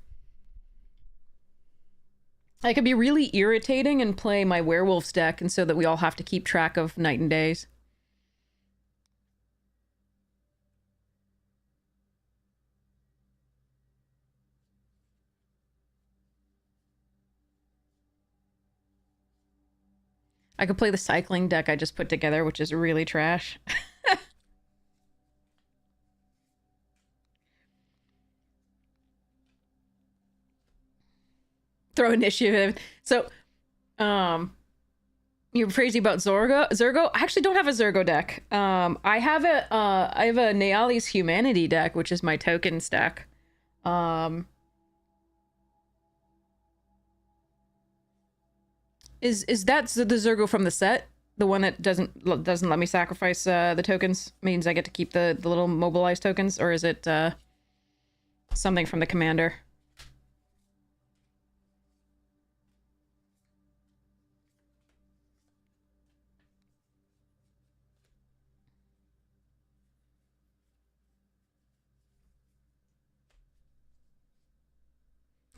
[SPEAKER 1] I could be really irritating and play my Werewolves deck, and so that we all have to keep track of night and days. I could play the cycling deck I just put together, which is really trash. Throw initiative. So, you're crazy about Zergo? I actually don't have a Zergo deck. I have a Neali's Humanity deck, which is my tokens deck. Is that the Zergo from the set? The one that doesn't let me sacrifice the tokens? Means I get to keep the little mobilized tokens? Or is it something from the commander?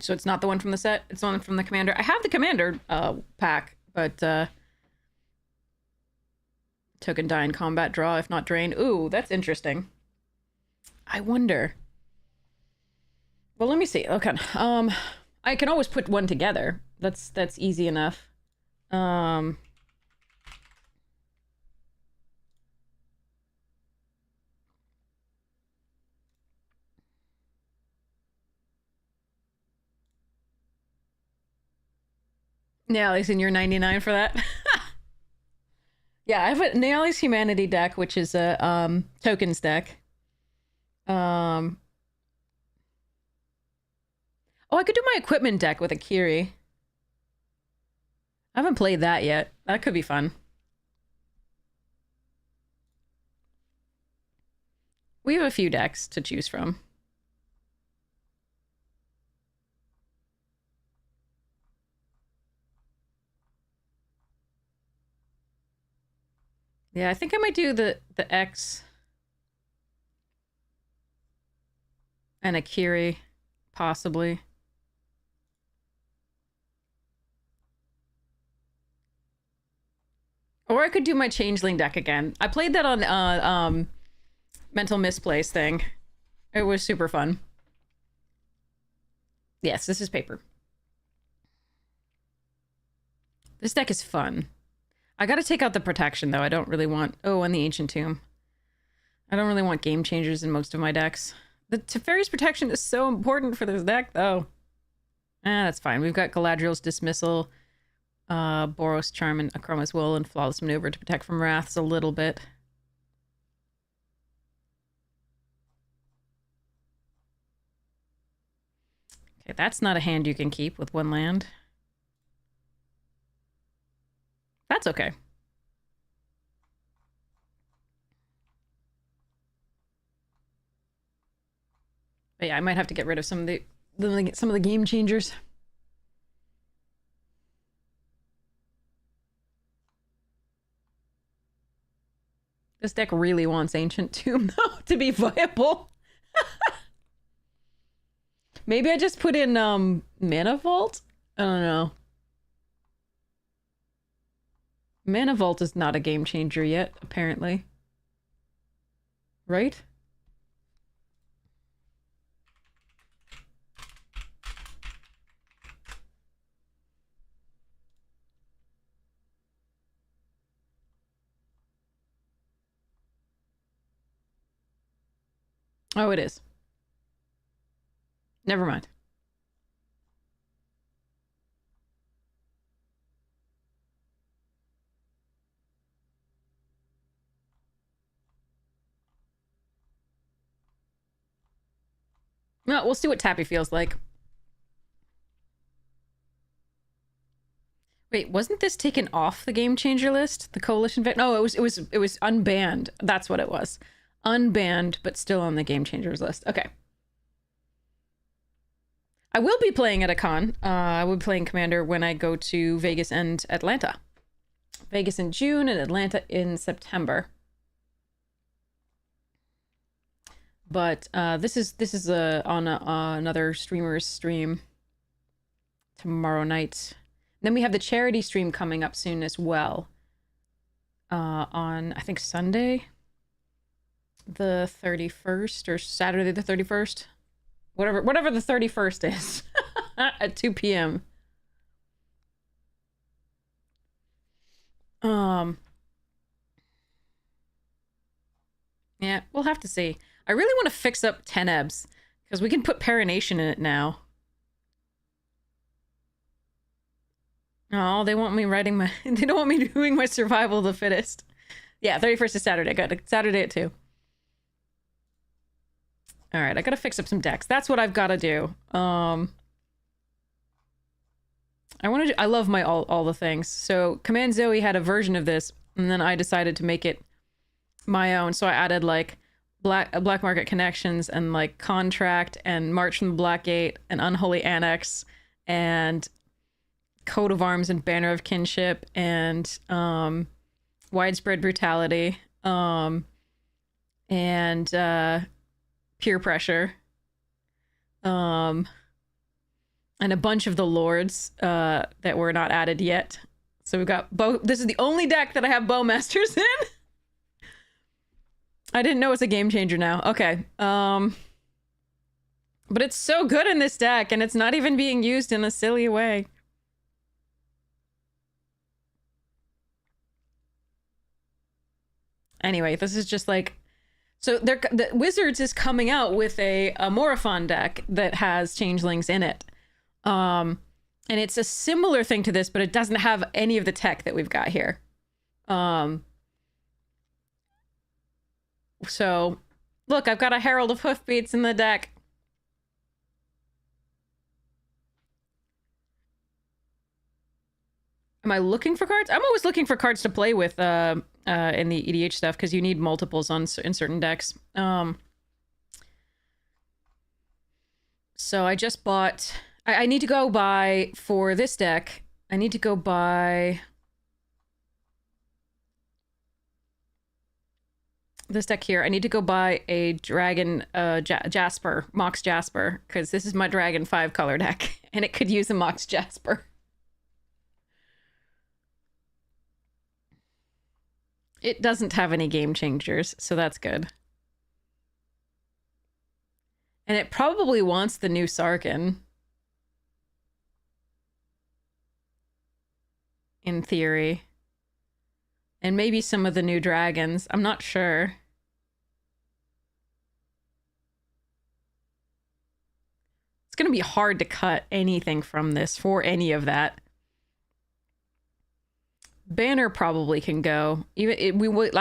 [SPEAKER 1] So it's not the one from the set? It's the one from the commander. I have the commander pack, but token die in combat, draw if not drained. Ooh, that's interesting. I wonder. Well, let me see. Okay. I can always put one together. That's easy enough. Neali's in your 99 for that. Yeah, I have a Neali's Humanity deck, which is a tokens deck. Oh, I could do my equipment deck with Akiri. I haven't played that yet. That could be fun. We have a few decks to choose from. Yeah, I think I might do the X and Akiri, possibly. Or I could do my Changeling deck again. I played that on Mental Misplace thing. It was super fun. Yes, this is paper. This deck is fun. I gotta take out the protection, though. I don't really want... Oh, and the Ancient Tomb. I don't really want Game Changers in most of my decks. The Teferi's Protection is so important for this deck, though. That's fine. We've got Galadriel's Dismissal, Boros Charm, and Akroma's Will, and Flawless Maneuver to protect from Wraths a little bit. Okay, that's not a hand you can keep with 1 land. That's okay. But yeah, I might have to get rid of some of the game changers. This deck really wants Ancient Tomb, though, to be viable. Maybe I just put in Mana Vault? I don't know. Mana Vault is not a game changer yet, apparently. Right? Oh, it is. Never mind. Well, we'll see what Tappy feels like. Wait, wasn't this taken off the game changer list? The coalition no, it was unbanned. That's what it was. Unbanned, but still on the game changers list. Okay. I will be playing at a con. I will be playing Commander when I go to Vegas and Atlanta. Vegas in June and Atlanta in September. But this is on another streamer's stream tomorrow night. Then we have the charity stream coming up soon as well. On I think Sunday, the 31st, or Saturday the 31st, whatever the 31st is, at 2 p.m. Yeah, we'll have to see. I really want to fix up Tenebs, because we can put Parination in it now. Oh, they want me writing my... They don't want me doing my survival of the fittest. Yeah, 31st is Saturday. Good. Saturday at 2. Alright, I gotta fix up some decks. That's what I've gotta do. I love my all the things. So, Command Zoe had a version of this, and then I decided to make it my own. So I added, like, Black Market Connections, and, like, Contract, and March from the Black Gate, and Unholy Annex, and Coat of Arms and Banner of Kinship, and Widespread Brutality, and Peer Pressure, and a bunch of the Lords that were not added yet. So we've got this is the only deck that I have Bowmasters in. I didn't know it's a game changer now. Okay. But it's so good in this deck, and it's not even being used in a silly way. Anyway, this is just like... So the Wizards is coming out with a Morophon deck that has changelings in it. And it's a similar thing to this, but it doesn't have any of the tech that we've got here. So, look, I've got a Herald of Hoofbeats in the deck. Am I looking for cards? I'm always looking for cards to play with in the EDH stuff, because you need multiples in certain decks. So I just bought... I need to go buy, for this deck, I need to go buy... This deck here, I need to go buy a Dragon Jasper, Mox Jasper, because this is my Dragon 5-color deck, and it could use a Mox Jasper. It doesn't have any game changers, so that's good. And it probably wants the new Sarkhan. In theory. And maybe some of the new dragons. I'm not sure. It's going to be hard to cut anything from this for any of that. Banner probably can go. I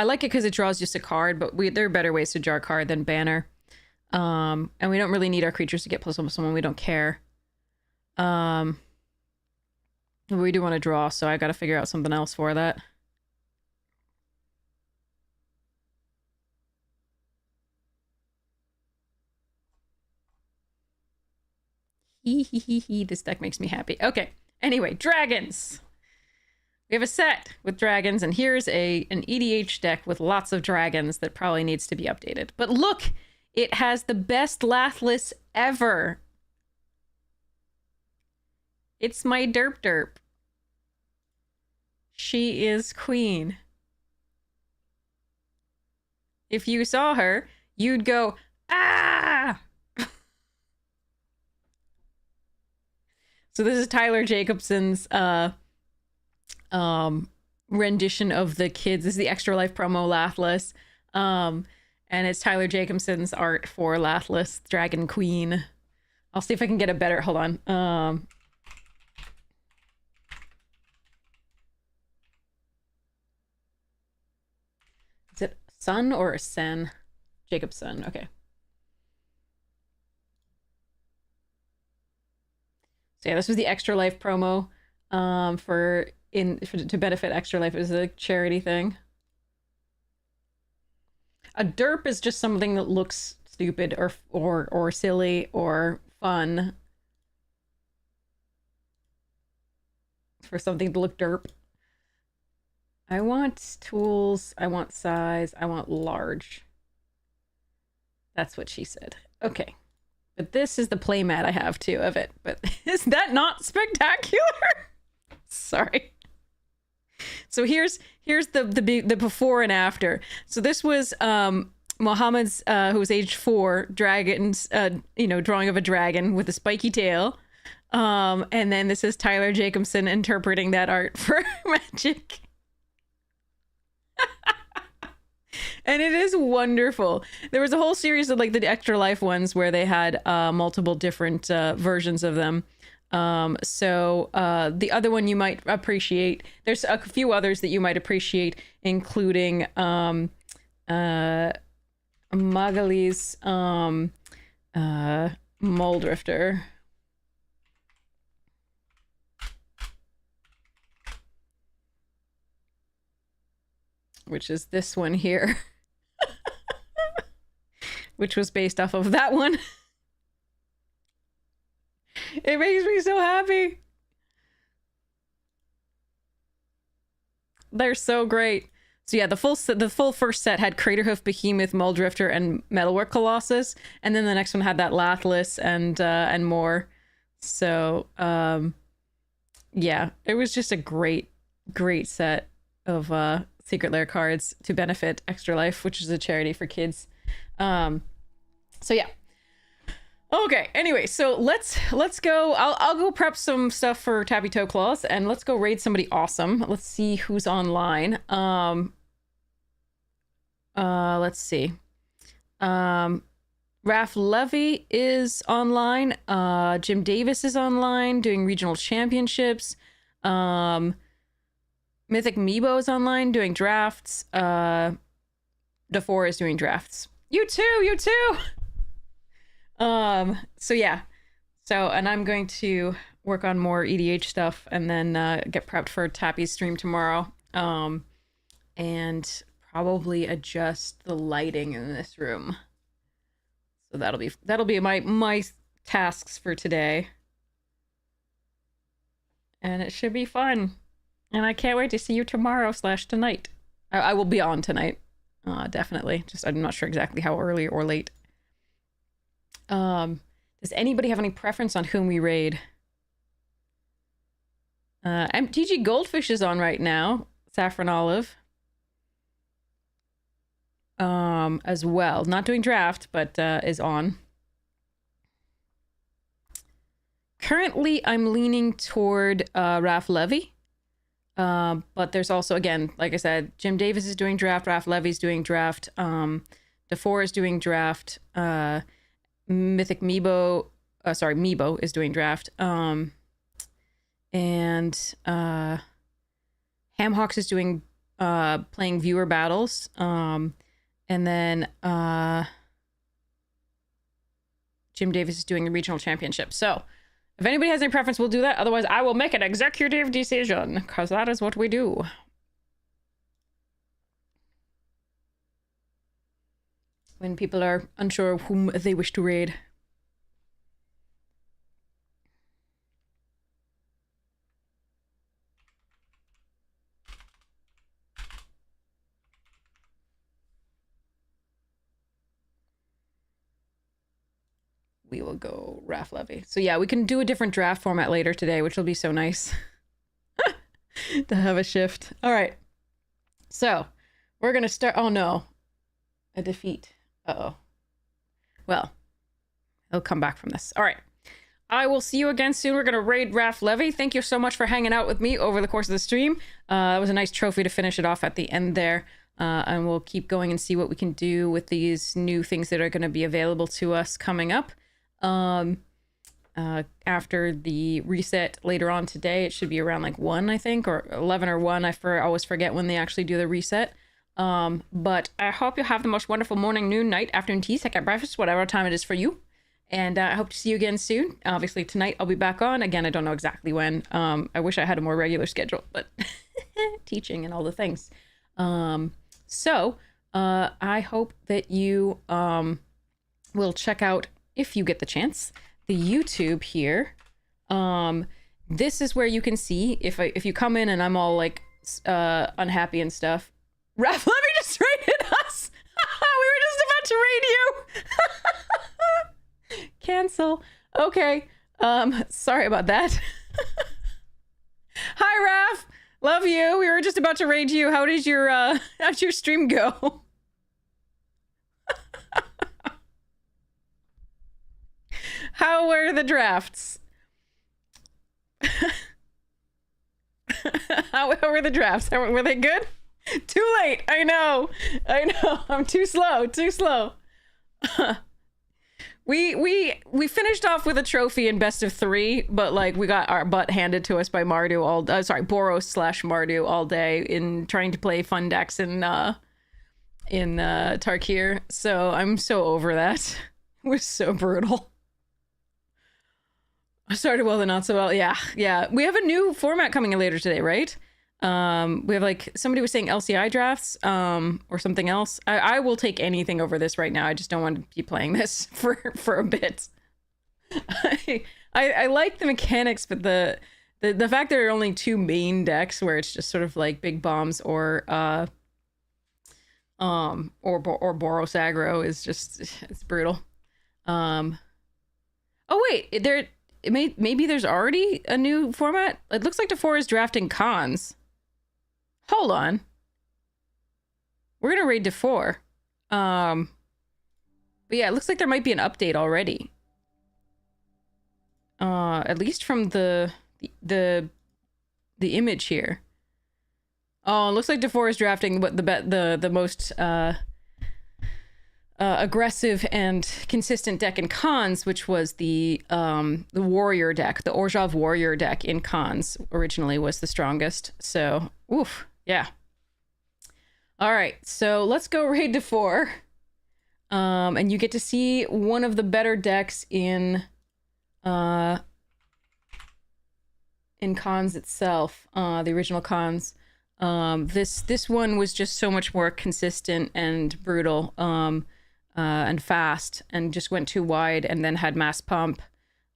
[SPEAKER 1] like it because it draws just a card, but there are better ways to draw a card than Banner. And we don't really need our creatures to get plus one someone. We don't care. We do want to draw, so I got to figure out something else for that. This deck makes me happy. Okay. Anyway, dragons. We have a set with dragons, and here's an EDH deck with lots of dragons that probably needs to be updated. But look, it has the best Lathless ever. It's my derp derp. She is queen. If you saw her, you'd go, ah! So this is Tyler Jacobson's rendition of the kids. This is the Extra Life promo Lathless. And it's Tyler Jacobson's art for Lathless, Dragon Queen. I'll see if I can get a better, hold on. Is it Son or a Sen? Jacobson, okay. So yeah, this was the Extra Life promo to benefit Extra Life. It was a charity thing. A derp is just something that looks stupid or silly or fun. For something to look derp. I want tools, I want size, I want large. That's what she said. Okay. But this is the playmat I have too of it. But is that not spectacular? Sorry. So here's the before and after. So this was Mohammed's who was age 4, dragons, drawing of a dragon with a spiky tail. And then this is Tyler Jacobson interpreting that art for Magic. And it is wonderful. There was a whole series of like the Extra Life ones where they had multiple different versions of them. So the other one you might appreciate, there's a few others that you might appreciate, including Magali's Muldrifter. Which is this one here. Which was based off of that one. It makes me so happy. They're so great. So yeah, the full first set had Craterhoof, Behemoth, Muldrifter, and Metalwork Colossus, and then the next one had that Lathless and more. So yeah, it was just a great set of Secret Lair cards to benefit Extra Life, which is a charity for kids. So yeah. Okay, anyway, so let's go. I'll go prep some stuff for Tabby Toe Claws, and let's go raid somebody awesome. Let's see who's online. Let's see. Raph Levy is online. Jim Davis is online doing regional championships. Mythic Meebo is online doing drafts. DeFore is doing drafts. You too. So yeah. So, and I'm going to work on more EDH stuff and then get prepped for Tappy's stream tomorrow. And probably adjust the lighting in this room. So that'll be my tasks for today. And it should be fun. And I can't wait to see you tomorrow / tonight. I will be on tonight. Definitely. Just I'm not sure exactly how early or late. Does anybody have any preference on whom we raid? MTG Goldfish is on right now. Saffron Olive. As well. Not doing draft, but is on. Currently, I'm leaning toward Raph Levy. But there's also, again, like I said, Jim Davis is doing draft, Raph Levy's doing draft, DeFore is doing draft, Mythic Meebo, Meebo is doing draft, and Hamhawks is doing playing viewer battles, and then Jim Davis is doing the regional championship. So if anybody has any preference, we'll do that. Otherwise, I will make an executive decision, because that is what we do. When people are unsure of whom they wish to raid. we will go Raft Levy. So yeah, we can do a different draft format later today, which will be so nice to have a shift. All right. So we're going to start. Oh no, a defeat. Uh-oh. Well, he'll come back from this. All right. I will see you again soon. We're going to raid Raft Levy. Thank you so much for hanging out with me over the course of the stream. That was a nice trophy to finish it off at the end there. And we'll keep going and see what we can do with these new things that are going to be available to us coming up. After the reset later on today, it should be around like 1, I think, or 11 or 1. I always forget when they actually do the reset. But I hope you have the most wonderful morning, noon, night, afternoon tea, second breakfast, whatever time it is for you. And I hope to see you again soon. Obviously, tonight I'll be back on. Again, I don't know exactly when. I wish I had a more regular schedule, but teaching and all the things. So I hope that you will check out, if you get the chance, the YouTube here. This is where you can see, if you come in and I'm all like unhappy and stuff. Raph, let me just raid us! We were just about to raid you! Cancel. Okay. Sorry about that. Hi, Raph. Love you. We were just about to raid you. How'd your stream go? How were the drafts? How were the drafts? Were they good? Too late. I know. I'm too slow. We finished off with a trophy in best of 3, but like we got our butt handed to us by Mardu Boros/Mardu all day in trying to play fun decks in Tarkir. So I'm so over that. It was so brutal. I started well, then not so well. Yeah. We have a new format coming in later today, right? We have like somebody was saying LCI drafts or something else. I will take anything over this right now. I just don't want to be playing this for a bit. I like the mechanics, but the fact there are only 2 main decks where it's just sort of like big bombs or Boros aggro is just, it's brutal. Oh wait, maybe there's already a new format. It looks like DeFore is drafting cons. Hold on. We're gonna raid DeFore. But yeah, it looks like there might be an update already. At least from the image here. Oh, it looks like DeFore is drafting what the most aggressive and consistent deck in cons, which was the warrior deck. The Orzhov warrior deck in cons originally was the strongest. So, oof, yeah. All right, so let's go raid DeFore. And you get to see one of the better decks in cons itself, the original cons. This one was just so much more consistent and brutal. And fast, and just went too wide, and then had mass pump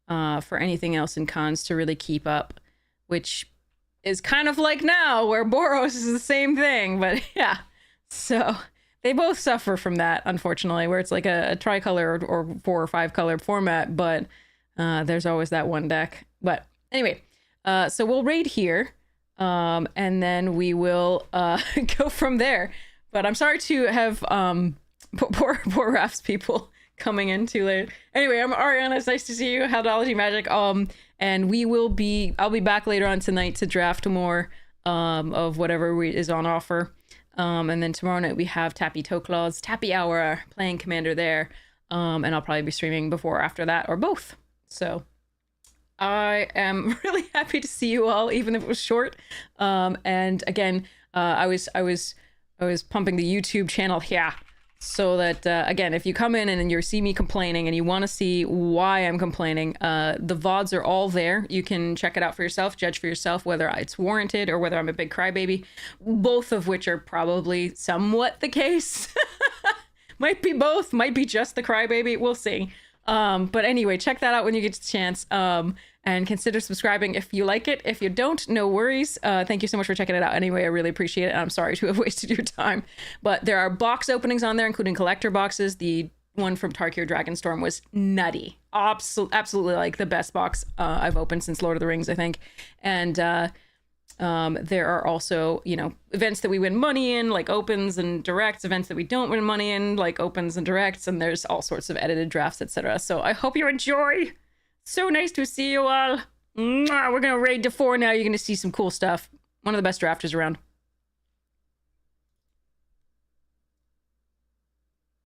[SPEAKER 1] for anything else in cons to really keep up, which is kind of like now, where Boros is the same thing, but yeah. So they both suffer from that, unfortunately, where it's like a tricolor or 4 or 5 color format, but there's always that one deck. But anyway, so we'll raid here, and then we will go from there. But I'm sorry to have poor Raph's people coming in too late. Anyway, I'm Ariana. It's nice to see you. Howdology Magic. And I'll be back later on tonight to draft more of whatever is on offer. And then tomorrow night we have Tappy Toeclaws, Tappy Hour, playing Commander there. And I'll probably be streaming before or after that, or both. So I am really happy to see you all, even if it was short. And again, I was pumping the YouTube channel here. So that, again, if you come in and you see me complaining and you want to see why I'm complaining, the VODs are all there. You can check it out for yourself, judge for yourself whether it's warranted or whether I'm a big crybaby, both of which are probably somewhat the case. Might be both, might be just the crybaby, we'll see. But anyway, check that out when you get the chance. And consider subscribing if you like it. If you don't, no worries. Thank you so much for checking it out. Anyway, I really appreciate it. And I'm sorry to have wasted your time. But there are box openings on there, including collector boxes. The one from Tarkir Dragonstorm was nutty. Absolutely like the best box I've opened since Lord of the Rings, I think. And there are also, you know, events that we win money in, like opens and directs, events that we don't win money in, like opens and directs, and there's all sorts of edited drafts, etc. So I hope you enjoy. So nice to see you all. Mwah! We're gonna raid to 4 now. You're gonna see some cool stuff. One of the best drafters around.